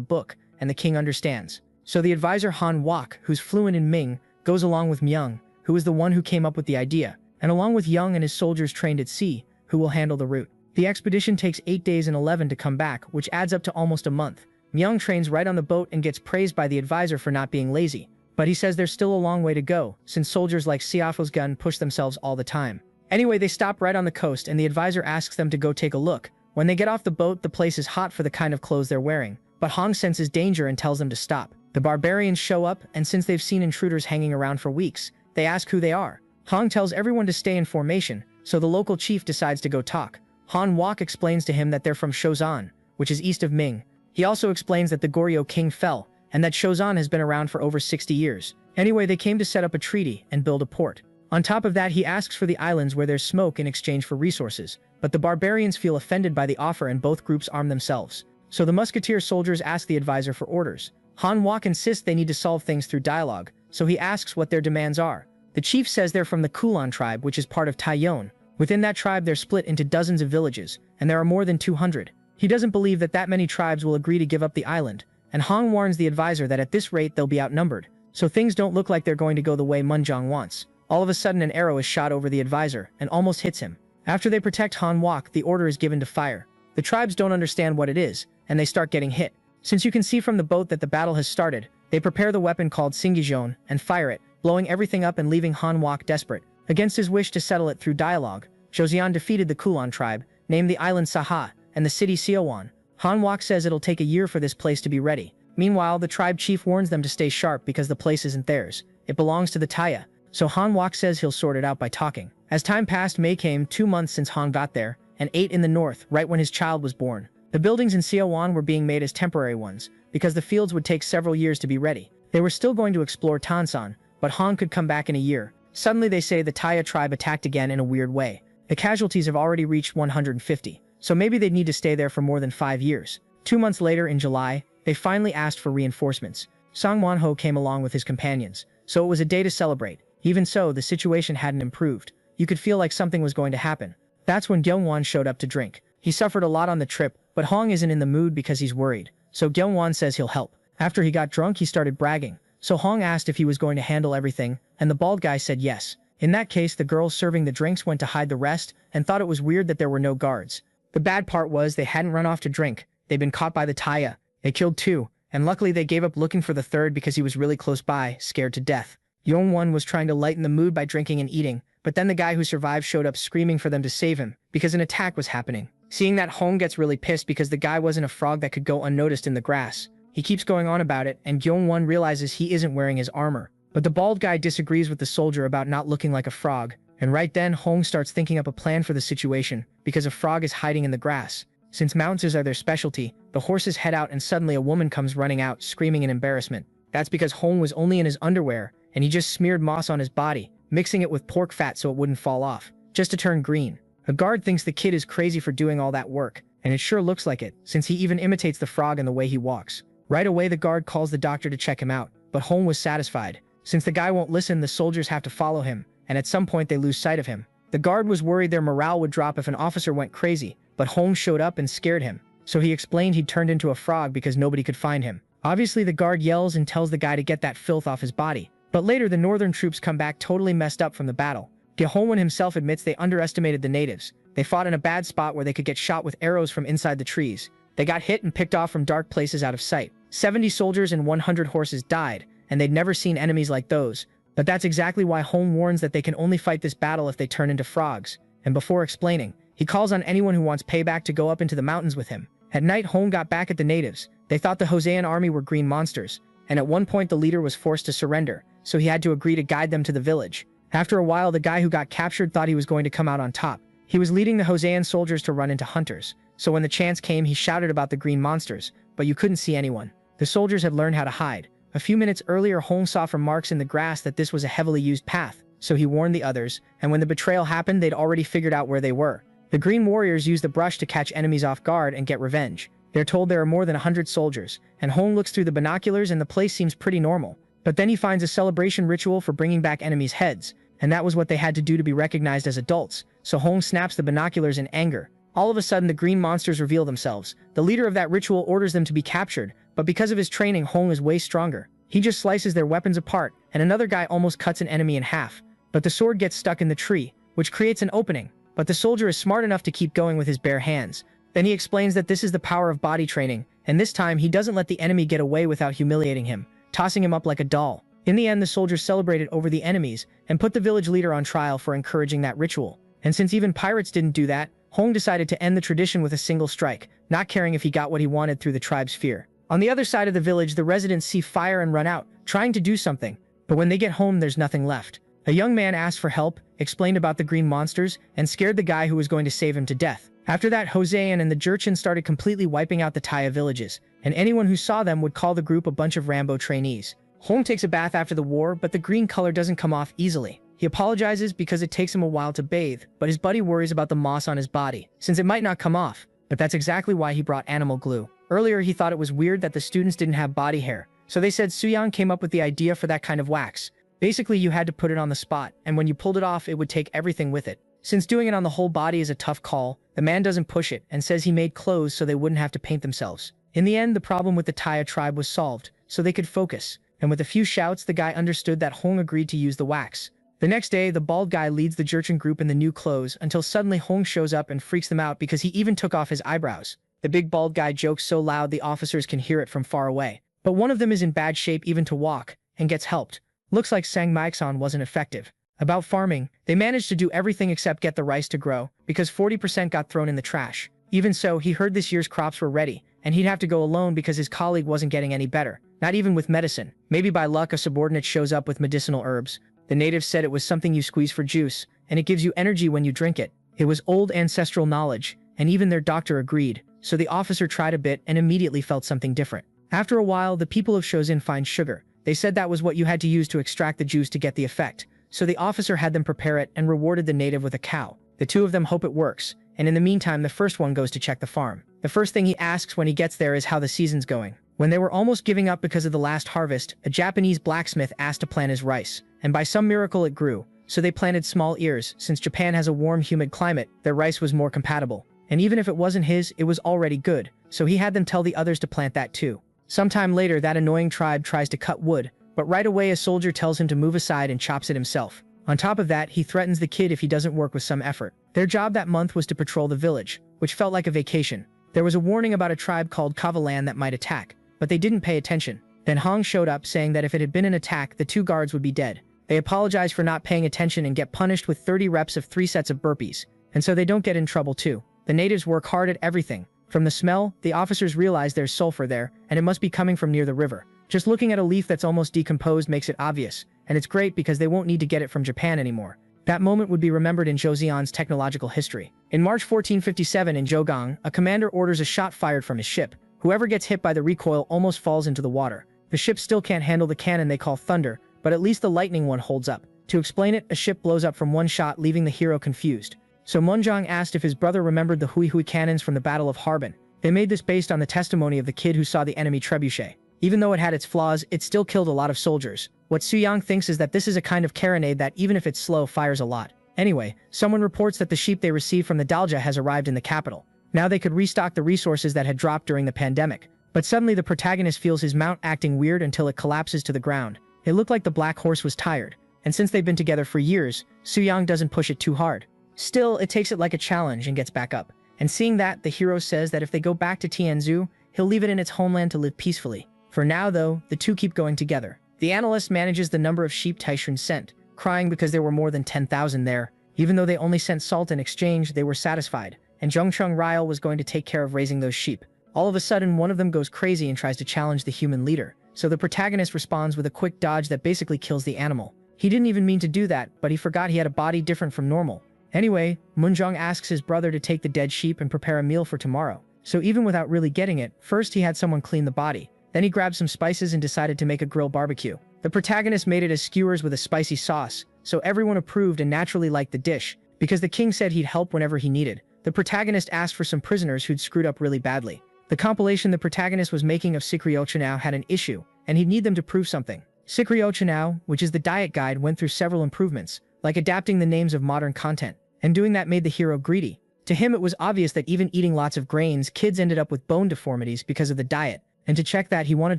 book, and the king understands. So the advisor Han Wok, who's fluent in Ming, goes along with Myung, who is the one who came up with the idea, and along with Young and his soldiers trained at sea, who will handle the route. The expedition takes 8 days and 11 to come back, which adds up to almost a month. Myung trains right on the boat and gets praised by the advisor for not being lazy. But he says there's still a long way to go, since soldiers like Siafo's gun push themselves all the time. Anyway, they stop right on the coast and the advisor asks them to go take a look. When they get off the boat, the place is hot for the kind of clothes they're wearing, but Hong senses danger and tells them to stop. The barbarians show up, and since they've seen intruders hanging around for weeks, they ask who they are. Hong tells everyone to stay in formation, so the local chief decides to go talk. Han Wok explains to him that they're from Shozan, which is east of Ming. He also explains that the Goryeo king fell, and that Shozan has been around for over 60 years. Anyway, they came to set up a treaty and build a port. On top of that, he asks for the islands where there's smoke in exchange for resources, but the barbarians feel offended by the offer and both groups arm themselves. So the musketeer soldiers ask the advisor for orders. Han Wok insists they need to solve things through dialogue, so he asks what their demands are. The chief says they're from the Kulon tribe, which is part of Taiyon. Within that tribe, they're split into dozens of villages, and there are more than 200. He doesn't believe that many tribes will agree to give up the island, and Hong warns the advisor that at this rate they'll be outnumbered, so things don't look like they're going to go the way Munjong wants. All of a sudden, an arrow is shot over the advisor and almost hits him. After they protect Han Wok, the order is given to fire. The tribes don't understand what it is, and they start getting hit. Since you can see from the boat that the battle has started, they prepare the weapon called Singijon and fire it, blowing everything up and leaving Han Wok desperate. Against his wish to settle it through dialogue, Joseon defeated the Kulon tribe, named the island Saha, and the city Seowan. Han Wok says it'll take a year for this place to be ready. Meanwhile, the tribe chief warns them to stay sharp because the place isn't theirs. It belongs to the Taya. So Han Wok says he'll sort it out by talking. As time passed, May came 2 months since Han got there, and 8 in the north, right when his child was born. The buildings in Seowan were being made as temporary ones, because the fields would take several years to be ready. They were still going to explore Tansan, but Han could come back in a year. Suddenly they say the Taya tribe attacked again in a weird way. The casualties have already reached 150, so maybe they'd need to stay there for more than 5 years. 2 months later, in July, they finally asked for reinforcements. Song Wonho came along with his companions, so it was a day to celebrate. Even so, the situation hadn't improved. You could feel like something was going to happen. That's when Gyeongwon showed up to drink. He suffered a lot on the trip, but Hong isn't in the mood because he's worried, so Gyeongwon says he'll help. After he got drunk, he started bragging, so Hong asked if he was going to handle everything, and the bald guy said yes. In that case, the girls serving the drinks went to hide the rest and thought it was weird that there were no guards. The bad part was they hadn't run off to drink. They'd been caught by the Taya. They killed 2, and luckily they gave up looking for the 3rd because he was really close by, scared to death. Yongwon was trying to lighten the mood by drinking and eating, but then the guy who survived showed up screaming for them to save him, because an attack was happening. Seeing that, Hong gets really pissed because the guy wasn't a frog that could go unnoticed in the grass. He keeps going on about it, and Gyeongwon realizes he isn't wearing his armor. But the bald guy disagrees with the soldier about not looking like a frog, and right then Hong starts thinking up a plan for the situation, because a frog is hiding in the grass. Since mounts are their specialty, the horses head out and suddenly a woman comes running out, screaming in embarrassment. That's because Hong was only in his underwear, and he just smeared moss on his body, mixing it with pork fat so it wouldn't fall off, just to turn green. A guard thinks the kid is crazy for doing all that work, and it sure looks like it, since he even imitates the frog in the way he walks. Right away the guard calls the doctor to check him out, but Hong was satisfied. Since the guy won't listen, the soldiers have to follow him, and at some point they lose sight of him. The guard was worried their morale would drop if an officer went crazy, but Hong showed up and scared him. So he explained he'd turned into a frog because nobody could find him. Obviously the guard yells and tells the guy to get that filth off his body. But later the northern troops come back totally messed up from the battle. Gihongwan himself admits they underestimated the natives. They fought in a bad spot where they could get shot with arrows from inside the trees. They got hit and picked off from dark places out of sight. 70 soldiers and 100 horses died, and they'd never seen enemies like those. But that's exactly why Hong warns that they can only fight this battle if they turn into frogs. And before explaining, he calls on anyone who wants payback to go up into the mountains with him. At night, Hong got back at the natives. They thought the Hosean army were green monsters, and at one point the leader was forced to surrender, so he had to agree to guide them to the village. After a while, the guy who got captured thought he was going to come out on top. He was leading the Hosean soldiers to run into hunters, so when the chance came he shouted about the green monsters, but you couldn't see anyone. The soldiers had learned how to hide. A few minutes earlier Hong saw from marks in the grass that this was a heavily used path, so he warned the others, and when the betrayal happened they'd already figured out where they were. The green warriors use the brush to catch enemies off guard and get revenge. They're told there are more than 100 soldiers, and Hong looks through the binoculars and the place seems pretty normal. But then he finds a celebration ritual for bringing back enemies' heads, and that was what they had to do to be recognized as adults, so Hong snaps the binoculars in anger. All of a sudden the green monsters reveal themselves. The leader of that ritual orders them to be captured, but because of his training Hong is way stronger. He just slices their weapons apart, and another guy almost cuts an enemy in half. But the sword gets stuck in the tree, which creates an opening. But the soldier is smart enough to keep going with his bare hands. Then he explains that this is the power of body training, and this time he doesn't let the enemy get away without humiliating him, tossing him up like a doll. In the end, the soldiers celebrated over the enemies and put the village leader on trial for encouraging that ritual. And since even pirates didn't do that, Hong decided to end the tradition with a single strike, not caring if he got what he wanted through the tribe's fear. On the other side of the village, the residents see fire and run out, trying to do something. But when they get home, there's nothing left. A young man asked for help, explained about the green monsters, and scared the guy who was going to save him to death. After that, Hosean and the Jurchen started completely wiping out the Taya villages, and anyone who saw them would call the group a bunch of Rambo trainees. Hong takes a bath after the war, but the green color doesn't come off easily. He apologizes because it takes him a while to bathe, but his buddy worries about the moss on his body, since it might not come off. But that's exactly why he brought animal glue. Earlier he thought it was weird that the students didn't have body hair, so they said Suyang came up with the idea for that kind of wax. Basically you had to put it on the spot, and when you pulled it off it would take everything with it. Since doing it on the whole body is a tough call, the man doesn't push it and says he made clothes so they wouldn't have to paint themselves. In the end, the problem with the Taya tribe was solved, so they could focus, and with a few shouts the guy understood that Hong agreed to use the wax. The next day, the bald guy leads the Jurchen group in the new clothes until suddenly Hong shows up and freaks them out because he even took off his eyebrows. The big bald guy jokes so loud the officers can hear it from far away. But one of them is in bad shape even to walk, and gets helped. Looks like Sang Maixon wasn't effective. About farming, they managed to do everything except get the rice to grow, because 40% got thrown in the trash. Even so, he heard this year's crops were ready, and he'd have to go alone because his colleague wasn't getting any better. Not even with medicine. Maybe by luck a subordinate shows up with medicinal herbs. The natives said it was something you squeeze for juice, and it gives you energy when you drink it. It was old ancestral knowledge, and even their doctor agreed, so the officer tried a bit and immediately felt something different. After a while, the people of Shozin find sugar. They said that was what you had to use to extract the juice to get the effect, so the officer had them prepare it and rewarded the native with a cow. The two of them hope it works, and in the meantime the first one goes to check the farm. The first thing he asks when he gets there is how the season's going. When they were almost giving up because of the last harvest, a Japanese blacksmith asked to plant his rice, and by some miracle it grew, so they planted small ears. Since Japan has a warm, humid climate, their rice was more compatible. And even if it wasn't his, it was already good, so he had them tell the others to plant that too. Sometime later, that annoying tribe tries to cut wood, but right away a soldier tells him to move aside and chops it himself. On top of that, he threatens the kid if he doesn't work with some effort. Their job that month was to patrol the village, which felt like a vacation. There was a warning about a tribe called Kavalan that might attack, but they didn't pay attention. Then Hong showed up saying that if it had been an attack, the two guards would be dead. They apologize for not paying attention and get punished with 30 reps of 3 sets of burpees, and so they don't get in trouble too. The natives work hard at everything. From the smell, the officers realize there's sulfur there, and it must be coming from near the river. Just looking at a leaf that's almost decomposed makes it obvious, and it's great because they won't need to get it from Japan anymore. That moment would be remembered in Joseon's technological history. In March 1457 in Zhogang, a commander orders a shot fired from his ship. Whoever gets hit by the recoil almost falls into the water. The ship still can't handle the cannon they call thunder, but at least the lightning one holds up. To explain it, a ship blows up from one shot, leaving the hero confused. So Munjong asked if his brother remembered the Hui Hui cannons from the Battle of Harbin. They made this based on the testimony of the kid who saw the enemy trebuchet. Even though it had its flaws, it still killed a lot of soldiers. What Suyang thinks is that this is a kind of carronade that, even if it's slow, fires a lot. Anyway, someone reports that the sheep they received from the Dalja has arrived in the capital. Now they could restock the resources that had dropped during the pandemic. But suddenly the protagonist feels his mount acting weird until it collapses to the ground. It looked like the black horse was tired. And since they've been together for years, Suyang doesn't push it too hard. Still, it takes it like a challenge and gets back up. And seeing that, the hero says that if they go back to Tianzhu, he'll leave it in its homeland to live peacefully. For now though, the two keep going together. The analyst manages the number of sheep Taishun sent, crying because there were more than 10,000 there. Even though they only sent salt in exchange, they were satisfied, and Zhongcheng Ryle was going to take care of raising those sheep. All of a sudden, one of them goes crazy and tries to challenge the human leader, so the protagonist responds with a quick dodge that basically kills the animal. He didn't even mean to do that, but he forgot he had a body different from normal. Anyway, Munjong asks his brother to take the dead sheep and prepare a meal for tomorrow. So even without really getting it, first he had someone clean the body. Then he grabbed some spices and decided to make a grill barbecue. The protagonist made it as skewers with a spicy sauce, so everyone approved and naturally liked the dish. Because the king said he'd help whenever he needed, the protagonist asked for some prisoners who'd screwed up really badly. The compilation the protagonist was making of Sikriochunao had an issue, and he'd need them to prove something. Sikriochunao, which is the diet guide, went through several improvements, like adapting the names of modern content, and doing that made the hero greedy. To him it was obvious that even eating lots of grains, kids ended up with bone deformities because of the diet, and to check that he wanted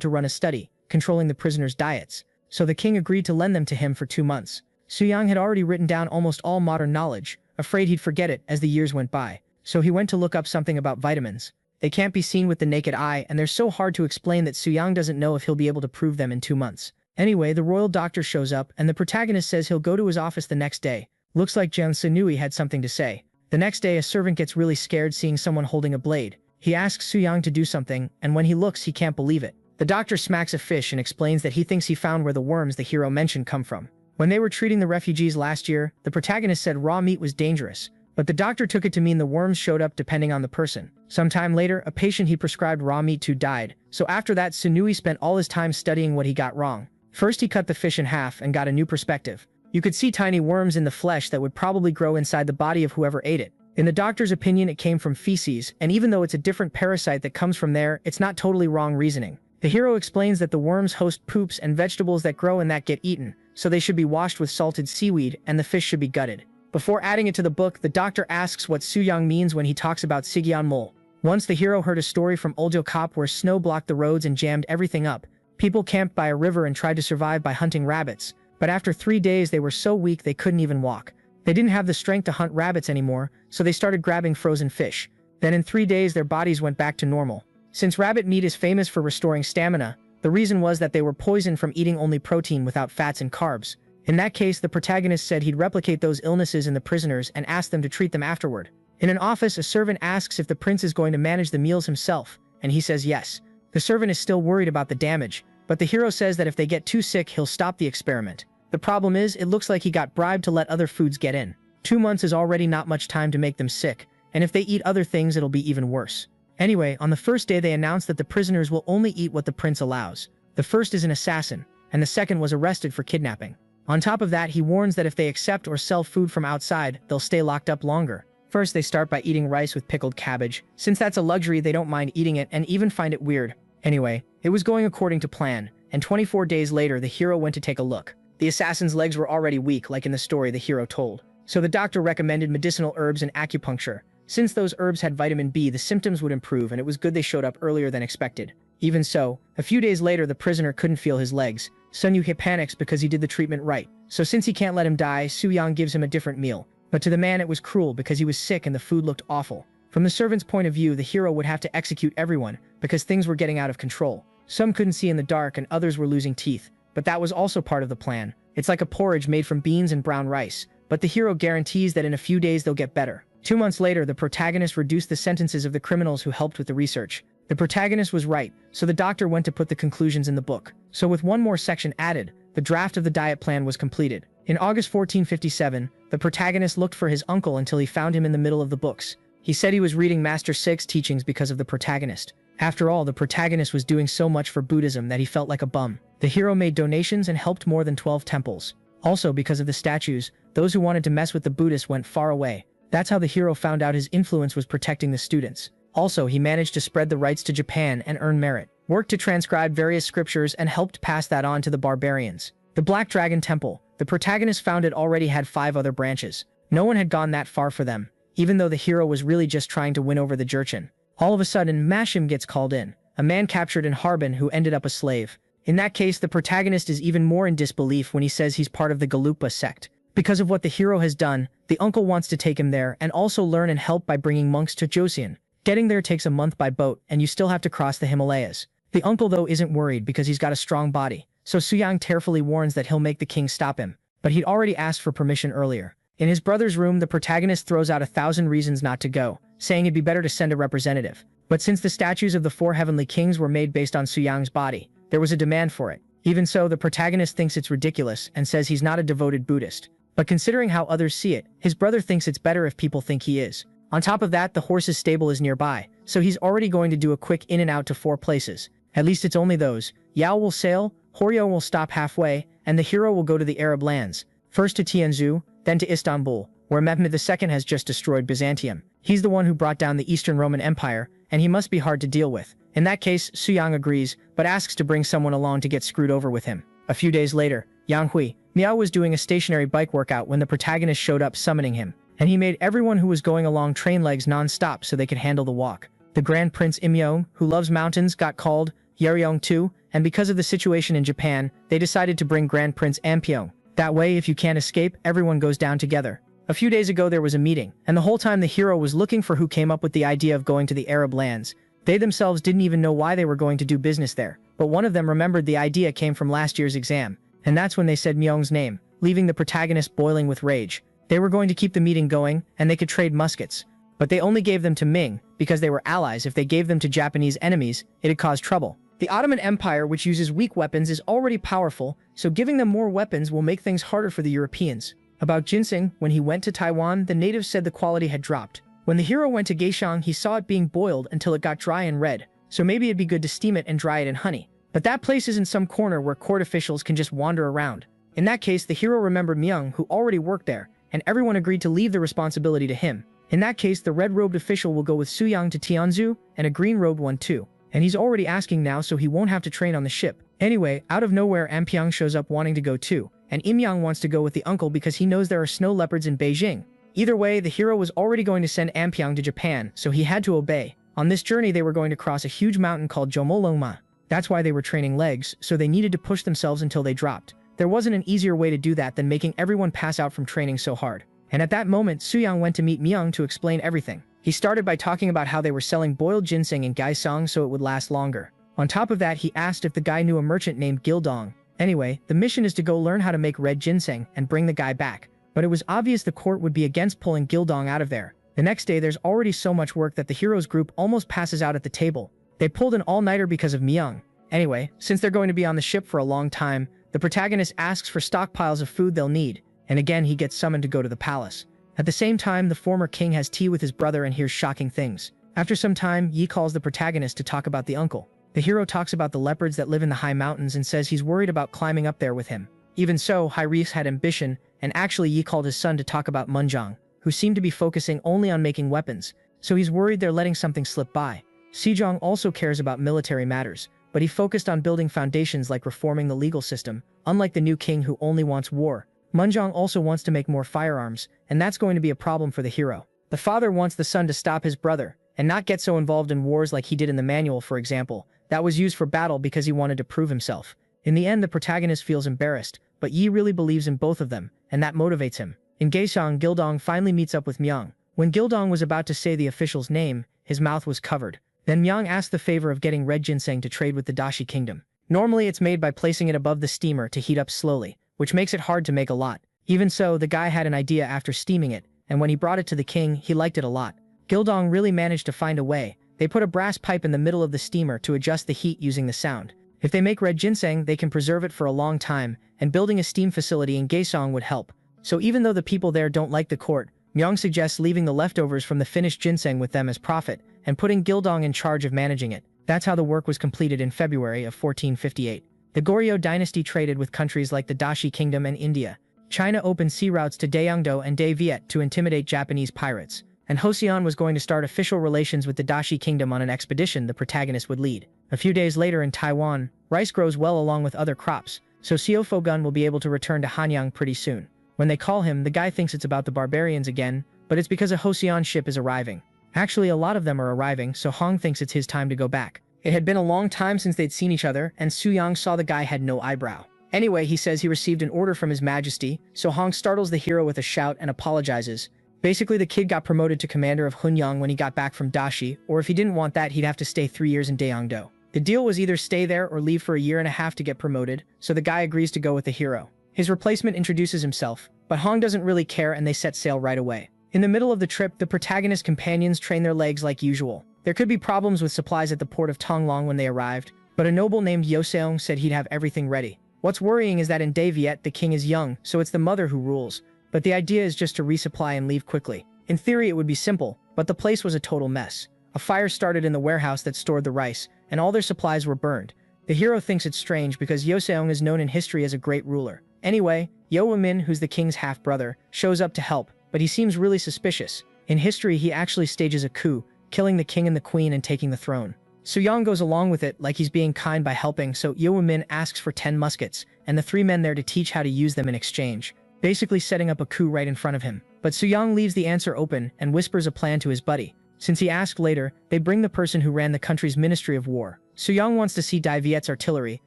to run a study, controlling the prisoners' diets. So the king agreed to lend them to him for 2 months. Suyang had already written down almost all modern knowledge, afraid he'd forget it as the years went by. So he went to look up something about vitamins. They can't be seen with the naked eye, and they're so hard to explain that Suyang doesn't know if he'll be able to prove them in 2 months. Anyway, the royal doctor shows up, and the protagonist says he'll go to his office the next day. Looks like Jiang Sinui had something to say. The next day, a servant gets really scared seeing someone holding a blade. He asks Suyang to do something, and when he looks, he can't believe it. The doctor smacks a fish and explains that he thinks he found where the worms the hero mentioned come from. When they were treating the refugees last year, the protagonist said raw meat was dangerous, but the doctor took it to mean the worms showed up depending on the person. Sometime later, a patient he prescribed raw meat to died, so after that Sunui spent all his time studying what he got wrong. First he cut the fish in half and got a new perspective. You could see tiny worms in the flesh that would probably grow inside the body of whoever ate it. In the doctor's opinion, it came from feces, and even though it's a different parasite that comes from there, it's not totally wrong reasoning. The hero explains that the worms host poops and vegetables that grow and that get eaten, so they should be washed with salted seaweed, and the fish should be gutted. Before adding it to the book, the doctor asks what Suyang means when he talks about Sigyeon Mol. Once the hero heard a story from Oljo Kop where snow blocked the roads and jammed everything up. People camped by a river and tried to survive by hunting rabbits, but after 3 days they were so weak they couldn't even walk. They didn't have the strength to hunt rabbits anymore, so they started grabbing frozen fish. Then in 3 days their bodies went back to normal. Since rabbit meat is famous for restoring stamina, the reason was that they were poisoned from eating only protein without fats and carbs. In that case, the protagonist said he'd replicate those illnesses in the prisoners and ask them to treat them afterward. In an office, a servant asks if the prince is going to manage the meals himself, and he says yes. The servant is still worried about the damage, but the hero says that if they get too sick, he'll stop the experiment. The problem is, it looks like he got bribed to let other foods get in. 2 months is already not much time to make them sick, and if they eat other things, it'll be even worse. Anyway, on the first day they announce that the prisoners will only eat what the prince allows. The first is an assassin, and the second was arrested for kidnapping. On top of that, he warns that if they accept or sell food from outside, they'll stay locked up longer. First, they start by eating rice with pickled cabbage. Since that's a luxury, they don't mind eating it and even find it weird. Anyway, it was going according to plan, and 24 days later, the hero went to take a look. The assassin's legs were already weak, like in the story the hero told. So the doctor recommended medicinal herbs and acupuncture. Since those herbs had vitamin B, the symptoms would improve, and it was good they showed up earlier than expected. Even so, a few days later, the prisoner couldn't feel his legs. Sun Yuhe panics because he did the treatment right. So since he can't let him die, Su Yang gives him a different meal. But to the man it was cruel because he was sick and the food looked awful. From the servant's point of view, the hero would have to execute everyone because things were getting out of control. Some couldn't see in the dark and others were losing teeth. But that was also part of the plan. It's like a porridge made from beans and brown rice. But the hero guarantees that in a few days they'll get better. 2 months later, the protagonist reduced the sentences of the criminals who helped with the research. The protagonist was right, so the doctor went to put the conclusions in the book. So with one more section added, the draft of the diet plan was completed. In August 1457, the protagonist looked for his uncle until he found him in the middle of the books. He said he was reading Master Sik's teachings because of the protagonist. After all, the protagonist was doing so much for Buddhism that he felt like a bum. The hero made donations and helped more than 12 temples. Also, because of the statues, those who wanted to mess with the Buddhists went far away. That's how the hero found out his influence was protecting the students. Also, he managed to spread the rights to Japan and earn merit, worked to transcribe various scriptures and helped pass that on to the barbarians. The Black Dragon Temple, the protagonist found it already had 5 other branches. No one had gone that far for them, even though the hero was really just trying to win over the Jurchen. All of a sudden, Mashim gets called in, a man captured in Harbin who ended up a slave. In that case, the protagonist is even more in disbelief when he says he's part of the Gelugpa sect. Because of what the hero has done, the uncle wants to take him there and also learn and help by bringing monks to Joseon. Getting there takes a month by boat, and you still have to cross the Himalayas. The uncle, though, isn't worried because he's got a strong body, so Suyang tearfully warns that he'll make the king stop him. But he'd already asked for permission earlier. In his brother's room, the protagonist throws out 1,000 reasons not to go, saying it'd be better to send a representative. But since the statues of the 4 heavenly kings were made based on Suyang's body, there was a demand for it. Even so, the protagonist thinks it's ridiculous and says he's not a devoted Buddhist. But considering how others see it, his brother thinks it's better if people think he is. On top of that, the horse's stable is nearby, so he's already going to do a quick in and out to 4 places. At least it's only those. Yao will sail, Horyo will stop halfway, and the hero will go to the Arab lands. First to Tianzhu, then to Istanbul, where Mehmed II has just destroyed Byzantium. He's the one who brought down the Eastern Roman Empire, and he must be hard to deal with. In that case, Suyang agrees, but asks to bring someone along to get screwed over with him. A few days later, Yang Hui, Miao was doing a stationary bike workout when the protagonist showed up summoning him, and he made everyone who was going along train legs non-stop so they could handle the walk. The Grand Prince Imyong, who loves mountains, got called Yeryong too, and because of the situation in Japan, they decided to bring Grand Prince Ampyong. That way, if you can't escape, everyone goes down together. A few days ago there was a meeting, and the whole time the hero was looking for who came up with the idea of going to the Arab lands. They themselves didn't even know why they were going to do business there, but one of them remembered the idea came from last year's exam, and that's when they said Myong's name, leaving the protagonist boiling with rage. They were going to keep the meeting going, and they could trade muskets. But they only gave them to Ming, because they were allies. If they gave them to Japanese enemies, it'd cause trouble. The Ottoman Empire, which uses weak weapons, is already powerful, so giving them more weapons will make things harder for the Europeans. About ginseng, when he went to Taiwan, the natives said the quality had dropped. When the hero went to Kaohsiung, he saw it being boiled until it got dry and red, so maybe it'd be good to steam it and dry it in honey. But that place is in some corner where court officials can just wander around. In that case, the hero remembered Myung, who already worked there, and everyone agreed to leave the responsibility to him. In that case, the red-robed official will go with Suyang to Tianzhu, and a green-robed one too. And he's already asking now, so he won't have to train on the ship. Anyway, out of nowhere, Ampyong shows up wanting to go too, and Imyang wants to go with the uncle because he knows there are snow leopards in Beijing. Either way, the hero was already going to send Ampyong to Japan, so he had to obey. On this journey, they were going to cross a huge mountain called Jomolungma. That's why they were training legs, so they needed to push themselves until they dropped. There wasn't an easier way to do that than making everyone pass out from training so hard. And at that moment, Suyang went to meet Myung to explain everything. He started by talking about how they were selling boiled ginseng in Kaesong so it would last longer. On top of that, he asked if the guy knew a merchant named Gildong. Anyway, the mission is to go learn how to make red ginseng and bring the guy back. But it was obvious the court would be against pulling Gildong out of there. The next day, there's already so much work that the hero's group almost passes out at the table. They pulled an all-nighter because of Myung. Anyway, since they're going to be on the ship for a long time, the protagonist asks for stockpiles of food they'll need, and again he gets summoned to go to the palace. At the same time, the former king has tea with his brother and hears shocking things. After some time, Yi calls the protagonist to talk about the uncle. The hero talks about the leopards that live in the high mountains and says he's worried about climbing up there with him. Even so, Hai Reefs had ambition, and actually Yi called his son to talk about Munjong, who seemed to be focusing only on making weapons, so he's worried they're letting something slip by. Sejong also cares about military matters, but he focused on building foundations like reforming the legal system, unlike the new king who only wants war. Munjong also wants to make more firearms, and that's going to be a problem for the hero. The father wants the son to stop his brother, and not get so involved in wars like he did in the manual, for example, that was used for battle because he wanted to prove himself. In the end, the protagonist feels embarrassed, but Yi really believes in both of them, and that motivates him. In Kaesong, Gildong finally meets up with Myung. When Gildong was about to say the official's name, his mouth was covered. Then Myung asked the favor of getting red ginseng to trade with the Dashi kingdom. Normally it's made by placing it above the steamer to heat up slowly, which makes it hard to make a lot. Even so, the guy had an idea after steaming it, and when he brought it to the king, he liked it a lot. Gildong really managed to find a way. They put a brass pipe in the middle of the steamer to adjust the heat using the sound. If they make red ginseng, they can preserve it for a long time, and building a steam facility in Gaesong would help. So even though the people there don't like the court, Myung suggests leaving the leftovers from the finished ginseng with them as profit, and putting Gildong in charge of managing it. That's how the work was completed in February of 1458. The Goryeo dynasty traded with countries like the Dashi Kingdom and India. China opened sea routes to Daeyeongdo and Daeviet to intimidate Japanese pirates, and Joseon was going to start official relations with the Dashi Kingdom on an expedition the protagonist would lead. A few days later in Taiwan, rice grows well along with other crops, so Seo Fogun will be able to return to Hanyang pretty soon. When they call him, the guy thinks it's about the barbarians again, but it's because a Joseon ship is arriving. Actually, a lot of them are arriving, so Hong thinks it's his time to go back. It had been a long time since they'd seen each other, and Soo-young saw the guy had no eyebrow. Anyway, he says he received an order from His Majesty, so Hong startles the hero with a shout and apologizes. Basically, the kid got promoted to commander of Hunyang when he got back from Dashi, or if he didn't want that, he'd have to stay 3 years in Daeyeongdo. The deal was either stay there or leave for a year and a half to get promoted, so the guy agrees to go with the hero. His replacement introduces himself, but Hong doesn't really care and they set sail right away. In the middle of the trip, the protagonist's companions train their legs like usual. There could be problems with supplies at the port of Tonglong when they arrived, but a noble named Yoseong said he'd have everything ready. What's worrying is that in Daeviet, the king is young, so it's the mother who rules, but the idea is just to resupply and leave quickly. In theory, it would be simple, but the place was a total mess. A fire started in the warehouse that stored the rice, and all their supplies were burned. The hero thinks it's strange because Yoseong is known in history as a great ruler. Anyway, Yo Min, who's the king's half-brother, shows up to help, but he seems really suspicious. In history, he actually stages a coup, killing the king and the queen and taking the throne. Soo-young goes along with it like he's being kind by helping, so Yo Min asks for 10 muskets, and the 3 men there to teach how to use them in exchange, basically setting up a coup right in front of him. But Soo-young leaves the answer open and whispers a plan to his buddy. Since he asked later, they bring the person who ran the country's Ministry of War. Soo-young wants to see Daeviet's artillery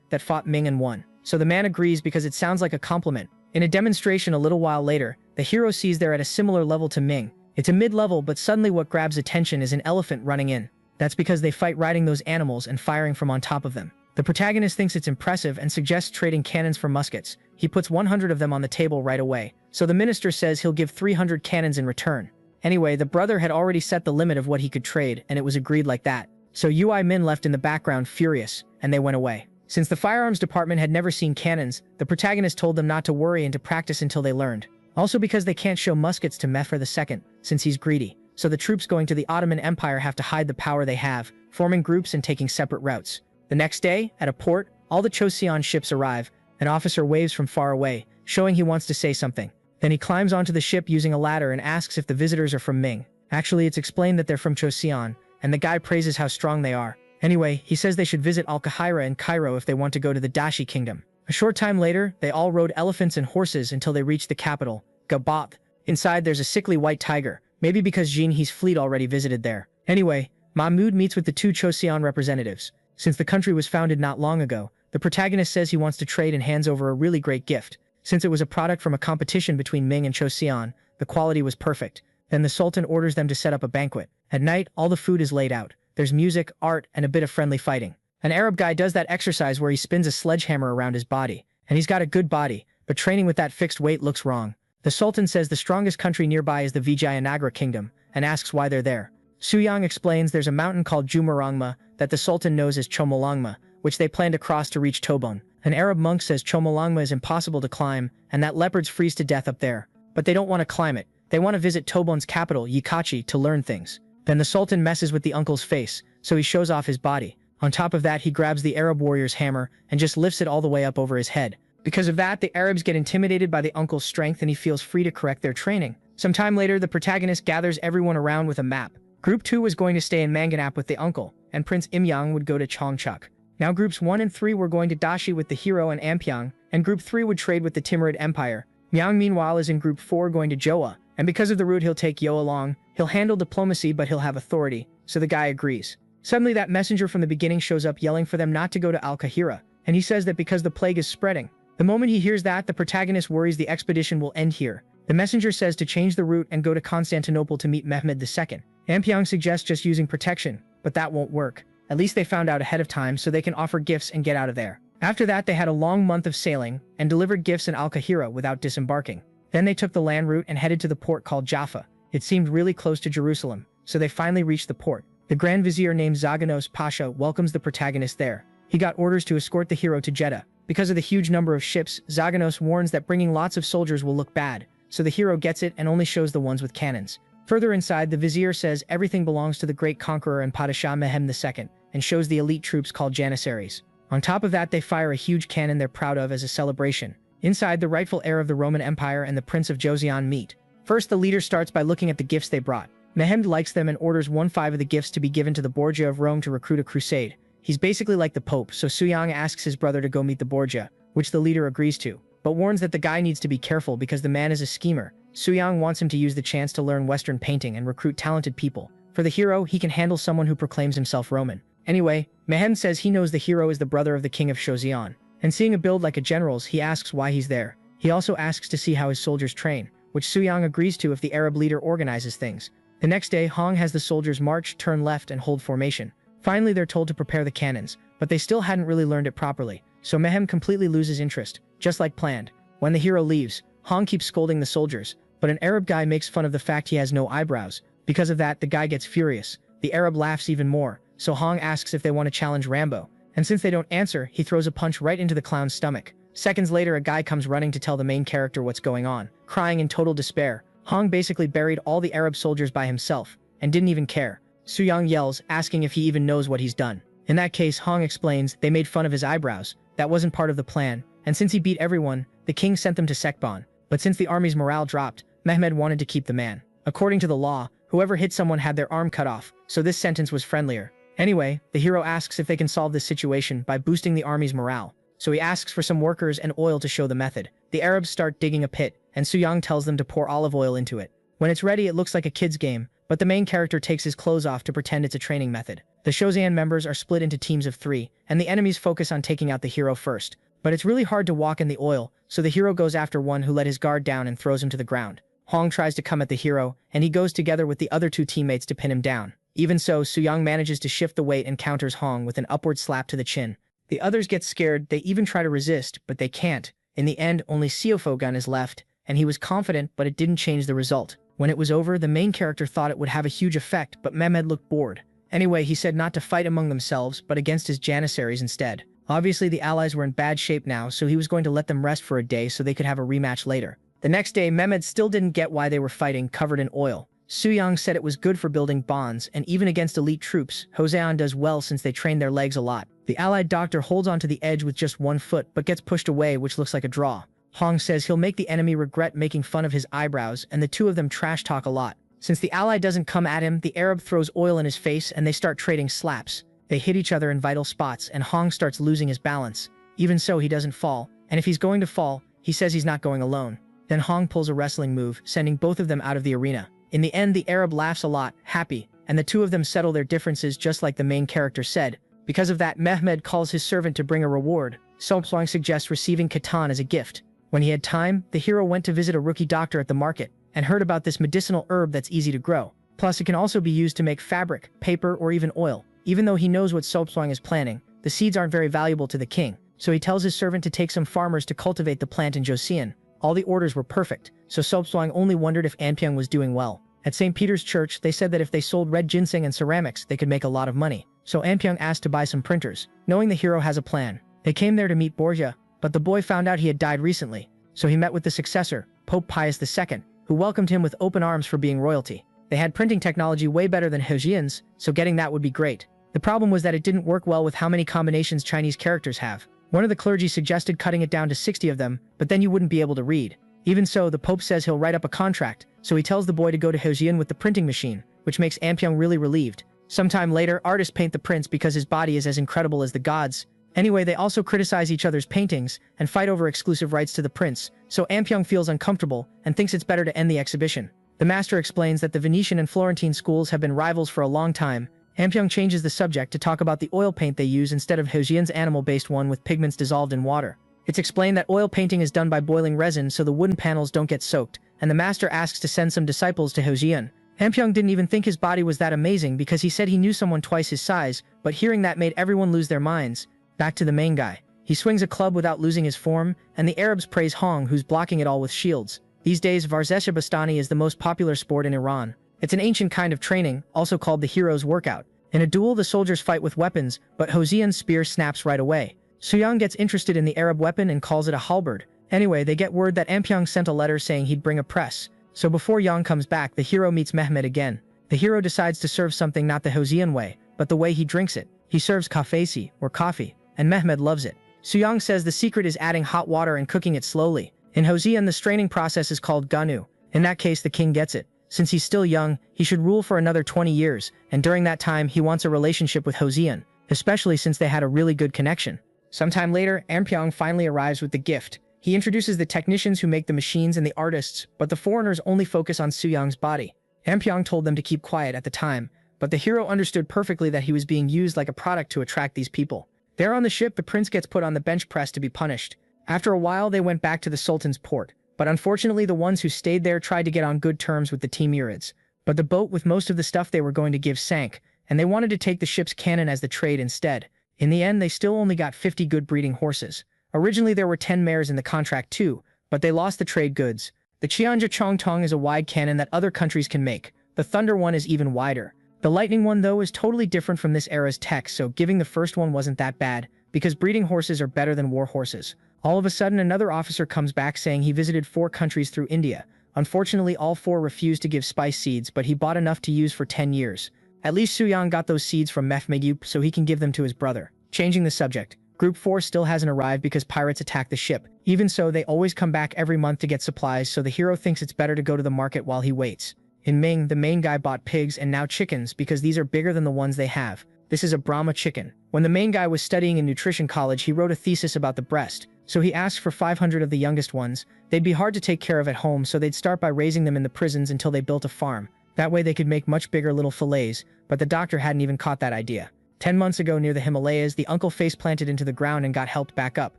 that fought Ming and won, so the man agrees because it sounds like a compliment. In a demonstration a little while later, the hero sees they're at a similar level to Ming. It's a mid-level, but suddenly what grabs attention is an elephant running in. That's because they fight riding those animals and firing from on top of them. The protagonist thinks it's impressive and suggests trading cannons for muskets. He puts 100 of them on the table right away, so the minister says he'll give 300 cannons in return. Anyway, the brother had already set the limit of what he could trade, and it was agreed like that. So Ui Min left in the background furious, and they went away. Since the firearms department had never seen cannons, the protagonist told them not to worry and to practice until they learned. Also because they can't show muskets to Mehfer II, since he's greedy. So the troops going to the Ottoman Empire have to hide the power they have, forming groups and taking separate routes. The next day, at a port, all the Choseon ships arrive. An officer waves from far away, showing he wants to say something. Then he climbs onto the ship using a ladder and asks if the visitors are from Ming. Actually, it's explained that they're from Choseon, and the guy praises how strong they are. Anyway, he says they should visit Al-Qahira in Cairo if they want to go to the Dashi Kingdom. A short time later, they all rode elephants and horses until they reached the capital, Gaboth. Inside, there's a sickly white tiger, maybe because Jin He's fleet already visited there. Anyway, Mahmud meets with the 2 Choseon representatives. Since the country was founded not long ago, the protagonist says he wants to trade and hands over a really great gift. Since it was a product from a competition between Ming and Choseon, the quality was perfect. Then the Sultan orders them to set up a banquet. At night, all the food is laid out. There's music, art, and a bit of friendly fighting. An Arab guy does that exercise where he spins a sledgehammer around his body. And he's got a good body, but training with that fixed weight looks wrong. The Sultan says the strongest country nearby is the Vijayanagra Kingdom, and asks why they're there. Soo-young explains there's a mountain called Jumarongma that the Sultan knows as Chomolungma, which they plan to cross to reach Tobon. An Arab monk says Chomolungma is impossible to climb, and that leopards freeze to death up there. But they don't want to climb it. They want to visit Tobon's capital, Yikachi, to learn things. Then the Sultan messes with the uncle's face, so he shows off his body. On top of that, he grabs the Arab warrior's hammer and just lifts it all the way up over his head. Because of that, the Arabs get intimidated by the uncle's strength and he feels free to correct their training. Some time later, the protagonist gathers everyone around with a map. Group 2 was going to stay in Manganap with the uncle, and Prince Imyang would go to Chongchuk. Now groups 1 and 3 were going to Dashi with the hero and Ampyang, and group 3 would trade with the Timurid Empire. Myang meanwhile is in group 4 going to Joa, and because of the route he'll take Yo along, he'll handle diplomacy but he'll have authority, so the guy agrees. Suddenly that messenger from the beginning shows up yelling for them not to go to Al-Qahira, and he says that because the plague is spreading. The moment he hears that, the protagonist worries the expedition will end here. The messenger says to change the route and go to Constantinople to meet Mehmed II. Ampyang suggests just using protection, but that won't work. At least they found out ahead of time so they can offer gifts and get out of there. After that, they had a long month of sailing and delivered gifts in Al-Qahira without disembarking. Then they took the land route and headed to the port called Jaffa. It seemed really close to Jerusalem, so they finally reached the port. The Grand Vizier named Zaganos Pasha welcomes the protagonist there. He got orders to escort the hero to Jeddah. Because of the huge number of ships, Zaganos warns that bringing lots of soldiers will look bad, so the hero gets it and only shows the ones with cannons. Further inside, the vizier says everything belongs to the great conqueror and Padishah Mehem II, and shows the elite troops called Janissaries. On top of that, they fire a huge cannon they're proud of as a celebration. Inside, the rightful heir of the Roman Empire and the Prince of Joseon meet. First, the leader starts by looking at the gifts they brought. Mehem likes them and orders 1/5 of the gifts to be given to the Borgia of Rome to recruit a crusade. He's basically like the Pope, so Suyang asks his brother to go meet the Borgia, which the leader agrees to, but warns that the guy needs to be careful because the man is a schemer. Suyang wants him to use the chance to learn Western painting and recruit talented people. For the hero, he can handle someone who proclaims himself Roman. Anyway, Mehem says he knows the hero is the brother of the king of Joseon, and seeing a build like a general's, he asks why he's there. He also asks to see how his soldiers train, which Suyang agrees to if the Arab leader organizes things. The next day, Hong has the soldiers march, turn left, and hold formation. Finally, they're told to prepare the cannons, but they still hadn't really learned it properly, so Mehem completely loses interest, just like planned. When the hero leaves, Hong keeps scolding the soldiers, but an Arab guy makes fun of the fact he has no eyebrows. Because of that, the guy gets furious. The Arab laughs even more, so Hong asks if they want to challenge Rambo, and since they don't answer, he throws a punch right into the clown's stomach. Seconds later, a guy comes running to tell the main character what's going on, crying in total despair. Hong basically buried all the Arab soldiers by himself, and didn't even care. Suyang yells, asking if he even knows what he's done. In that case, Hong explains they made fun of his eyebrows. That wasn't part of the plan, and since he beat everyone, the king sent them to Sekban. But since the army's morale dropped, Mehmed wanted to keep the man. According to the law, whoever hit someone had their arm cut off, so this sentence was friendlier. Anyway, the hero asks if they can solve this situation by boosting the army's morale. So he asks for some workers and oil to show the method. The Arabs start digging a pit, and Suyang tells them to pour olive oil into it. When it's ready, it looks like a kid's game, but the main character takes his clothes off to pretend it's a training method. The Joseon members are split into teams of 3, and the enemies focus on taking out the hero first. But it's really hard to walk in the oil, so the hero goes after one who let his guard down and throws him to the ground. Hong tries to come at the hero, and he goes together with the other 2 teammates to pin him down. Even so, Suyang manages to shift the weight and counters Hong with an upward slap to the chin. The others get scared, they even try to resist, but they can't. In the end, only Siofogun is left, and he was confident, but it didn't change the result. When it was over, the main character thought it would have a huge effect, but Mehmed looked bored. Anyway, he said not to fight among themselves, but against his Janissaries instead. Obviously, the allies were in bad shape now, so he was going to let them rest for a day so they could have a rematch later. The next day, Mehmed still didn't get why they were fighting covered in oil. Suyang said it was good for building bonds, and even against elite troops, Joseon does well since they train their legs a lot. The allied doctor holds onto the edge with just 1 foot, but gets pushed away, which looks like a draw. Hong says he'll make the enemy regret making fun of his eyebrows, and the 2 of them trash talk a lot. Since the ally doesn't come at him, the Arab throws oil in his face and they start trading slaps. They hit each other in vital spots, and Hong starts losing his balance. Even so, he doesn't fall, and if he's going to fall, he says he's not going alone. Then Hong pulls a wrestling move, sending both of them out of the arena. In the end, the Arab laughs a lot, happy, and the 2 of them settle their differences just like the main character said. Because of that, Mehmed calls his servant to bring a reward. Sopswang suggests receiving Khatan as a gift. When he had time, the hero went to visit a rookie doctor at the market, and heard about this medicinal herb that's easy to grow. Plus, it can also be used to make fabric, paper, or even oil. Even though he knows what Sopswang is planning, the seeds aren't very valuable to the king, so he tells his servant to take some farmers to cultivate the plant in Joseon. All the orders were perfect, so Sopswang only wondered if Anpyeong was doing well. At St. Peter's Church, they said that if they sold red ginseng and ceramics, they could make a lot of money. So Anpyeong asked to buy some printers, knowing the hero has a plan. They came there to meet Borgia, but the boy found out he had died recently, so he met with the successor, Pope Pius II, who welcomed him with open arms for being royalty. They had printing technology way better than Hejian's, so getting that would be great. The problem was that it didn't work well with how many combinations Chinese characters have. One of the clergy suggested cutting it down to 60 of them, but then you wouldn't be able to read. Even so, the Pope says he'll write up a contract, so he tells the boy to go to Hejian with the printing machine, which makes Anpyeong really relieved. Sometime later, artists paint the prince because his body is as incredible as the gods. Anyway, they also criticize each other's paintings and fight over exclusive rights to the prince, so Anpyeong feels uncomfortable and thinks it's better to end the exhibition. The master explains that the Venetian and Florentine schools have been rivals for a long time. Anpyeong changes the subject to talk about the oil paint they use instead of Hejian's animal-based one with pigments dissolved in water. It's explained that oil painting is done by boiling resin so the wooden panels don't get soaked, and the master asks to send some disciples to Hejian. Anpyeong didn't even think his body was that amazing because he said he knew someone twice his size, but hearing that made everyone lose their minds. Back to the main guy. He swings a club without losing his form, and the Arabs praise Hong, who's blocking it all with shields. These days, Varzesha Bastani is the most popular sport in Iran. It's an ancient kind of training, also called the hero's workout. In a duel, the soldiers fight with weapons, but Hossein's spear snaps right away. Suyang gets interested in the Arab weapon and calls it a halberd. Anyway, they get word that Ampyong sent a letter saying he'd bring a press. So before Yang comes back, the hero meets Mehmed again. The hero decides to serve something not the Hossein way, but the way he drinks it. He serves kafesi, or coffee, and Mehmed loves it. Suyang says the secret is adding hot water and cooking it slowly. In Hossein, the straining process is called ganu. In that case, the king gets it. Since he's still young, he should rule for another 20 years, and during that time, he wants a relationship with Hossein, especially since they had a really good connection. Sometime later, Ampyong finally arrives with the gift. He introduces the technicians who make the machines and the artists, but the foreigners only focus on Suyang's body. Ampyong told them to keep quiet at the time, but the hero understood perfectly that he was being used like a product to attract these people. There on the ship, the prince gets put on the bench press to be punished. After a while, they went back to the Sultan's port, but unfortunately the ones who stayed there tried to get on good terms with the Timurids. But the boat with most of the stuff they were going to give sank, and they wanted to take the ship's cannon as the trade instead. In the end, they still only got 50 good breeding horses. Originally there were 10 mares in the contract too, but they lost the trade goods. The Qianja Chongtong is a wide cannon that other countries can make. The Thunder one is even wider. The Lightning one though is totally different from this era's tech, so giving the first one wasn't that bad, because breeding horses are better than war horses. All of a sudden another officer comes back saying he visited 4 countries through India. Unfortunately all 4 refused to give spice seeds, but he bought enough to use for 10 years. At least Suyang got those seeds from Mehmed so he can give them to his brother. Changing the subject. Group 4 still hasn't arrived because pirates attacked the ship. Even so, they always come back every month to get supplies, so the hero thinks it's better to go to the market while he waits. In Ming, the main guy bought pigs and now chickens because these are bigger than the ones they have. This is a Brahma chicken. When the main guy was studying in nutrition college, he wrote a thesis about the breast, so he asked for 500 of the youngest ones. They'd be hard to take care of at home, so they'd start by raising them in the prisons until they built a farm. That way they could make much bigger little fillets, but the doctor hadn't even caught that idea. 10 months ago near the Himalayas, the uncle face planted into the ground and got helped back up,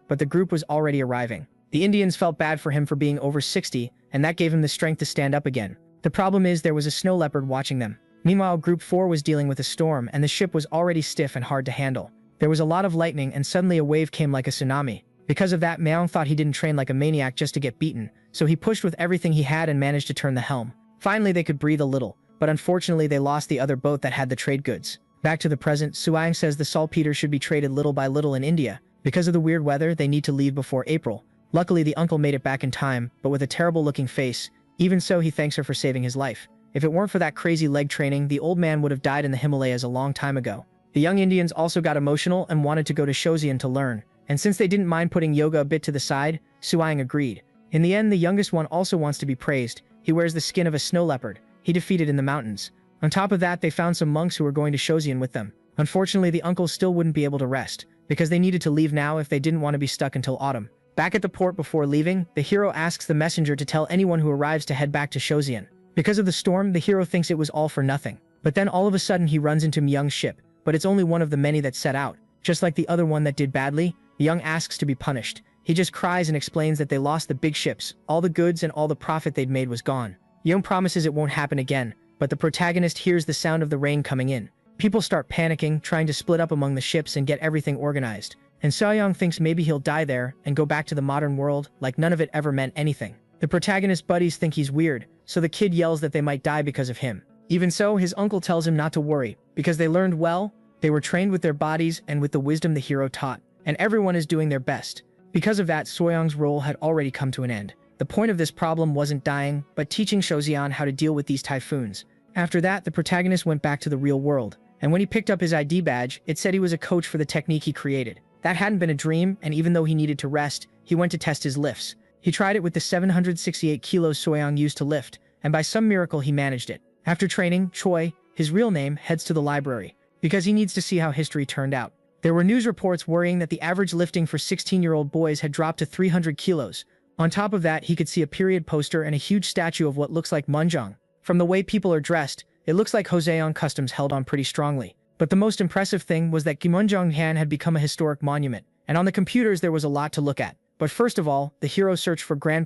but the group was already arriving. The Indians felt bad for him for being over 60, and that gave him the strength to stand up again. The problem is there was a snow leopard watching them. Meanwhile, Group 4 was dealing with a storm, and the ship was already stiff and hard to handle. There was a lot of lightning, and suddenly a wave came like a tsunami. Because of that, Meong thought he didn't train like a maniac just to get beaten, so he pushed with everything he had and managed to turn the helm. Finally, they could breathe a little, but unfortunately they lost the other boat that had the trade goods. Back to the present, Suang says the saltpeter should be traded little by little in India. Because of the weird weather, they need to leave before April. Luckily, the uncle made it back in time, but with a terrible-looking face. Even so, he thanks her for saving his life. If it weren't for that crazy leg training, the old man would have died in the Himalayas a long time ago. The young Indians also got emotional and wanted to go to Shozien to learn. And since they didn't mind putting yoga a bit to the side, Suang agreed. In the end, the youngest one also wants to be praised. He wears the skin of a snow leopard. He defeated in the mountains. On top of that, they found some monks who were going to Shozien with them. Unfortunately, the uncles still wouldn't be able to rest, because they needed to leave now if they didn't want to be stuck until autumn. Back at the port before leaving, the hero asks the messenger to tell anyone who arrives to head back to Shozien. Because of the storm, the hero thinks it was all for nothing. But then all of a sudden he runs into Myung's ship, but it's only one of the many that set out. Just like the other one that did badly, Myung asks to be punished. He just cries and explains that they lost the big ships, all the goods and all the profit they'd made was gone. Myung promises it won't happen again, but the protagonist hears the sound of the rain coming in. People start panicking, trying to split up among the ships and get everything organized. And Seoyoung thinks maybe he'll die there and go back to the modern world like none of it ever meant anything. The protagonist's buddies think he's weird, so the kid yells that they might die because of him. Even so, his uncle tells him not to worry, because they learned well, they were trained with their bodies and with the wisdom the hero taught, and everyone is doing their best. Because of that, Soyoung's role had already come to an end. The point of this problem wasn't dying, but teaching Shozian how to deal with these typhoons. After that, the protagonist went back to the real world, and when he picked up his ID badge, it said he was a coach for the technique he created. That hadn't been a dream, and even though he needed to rest, he went to test his lifts. He tried it with the 768 kilos Soyoung used to lift, and by some miracle he managed it. After training, Choi, his real name, heads to the library, because he needs to see how history turned out. There were news reports worrying that the average lifting for 16-year-old boys had dropped to 300 kilos. On top of that, he could see a period poster and a huge statue of what looks like Munjong. From the way people are dressed, it looks like Joseon customs held on pretty strongly. But the most impressive thing was that Gimunjonghan had become a historic monument, and on the computers there was a lot to look at. But first of all, the hero searched for Grand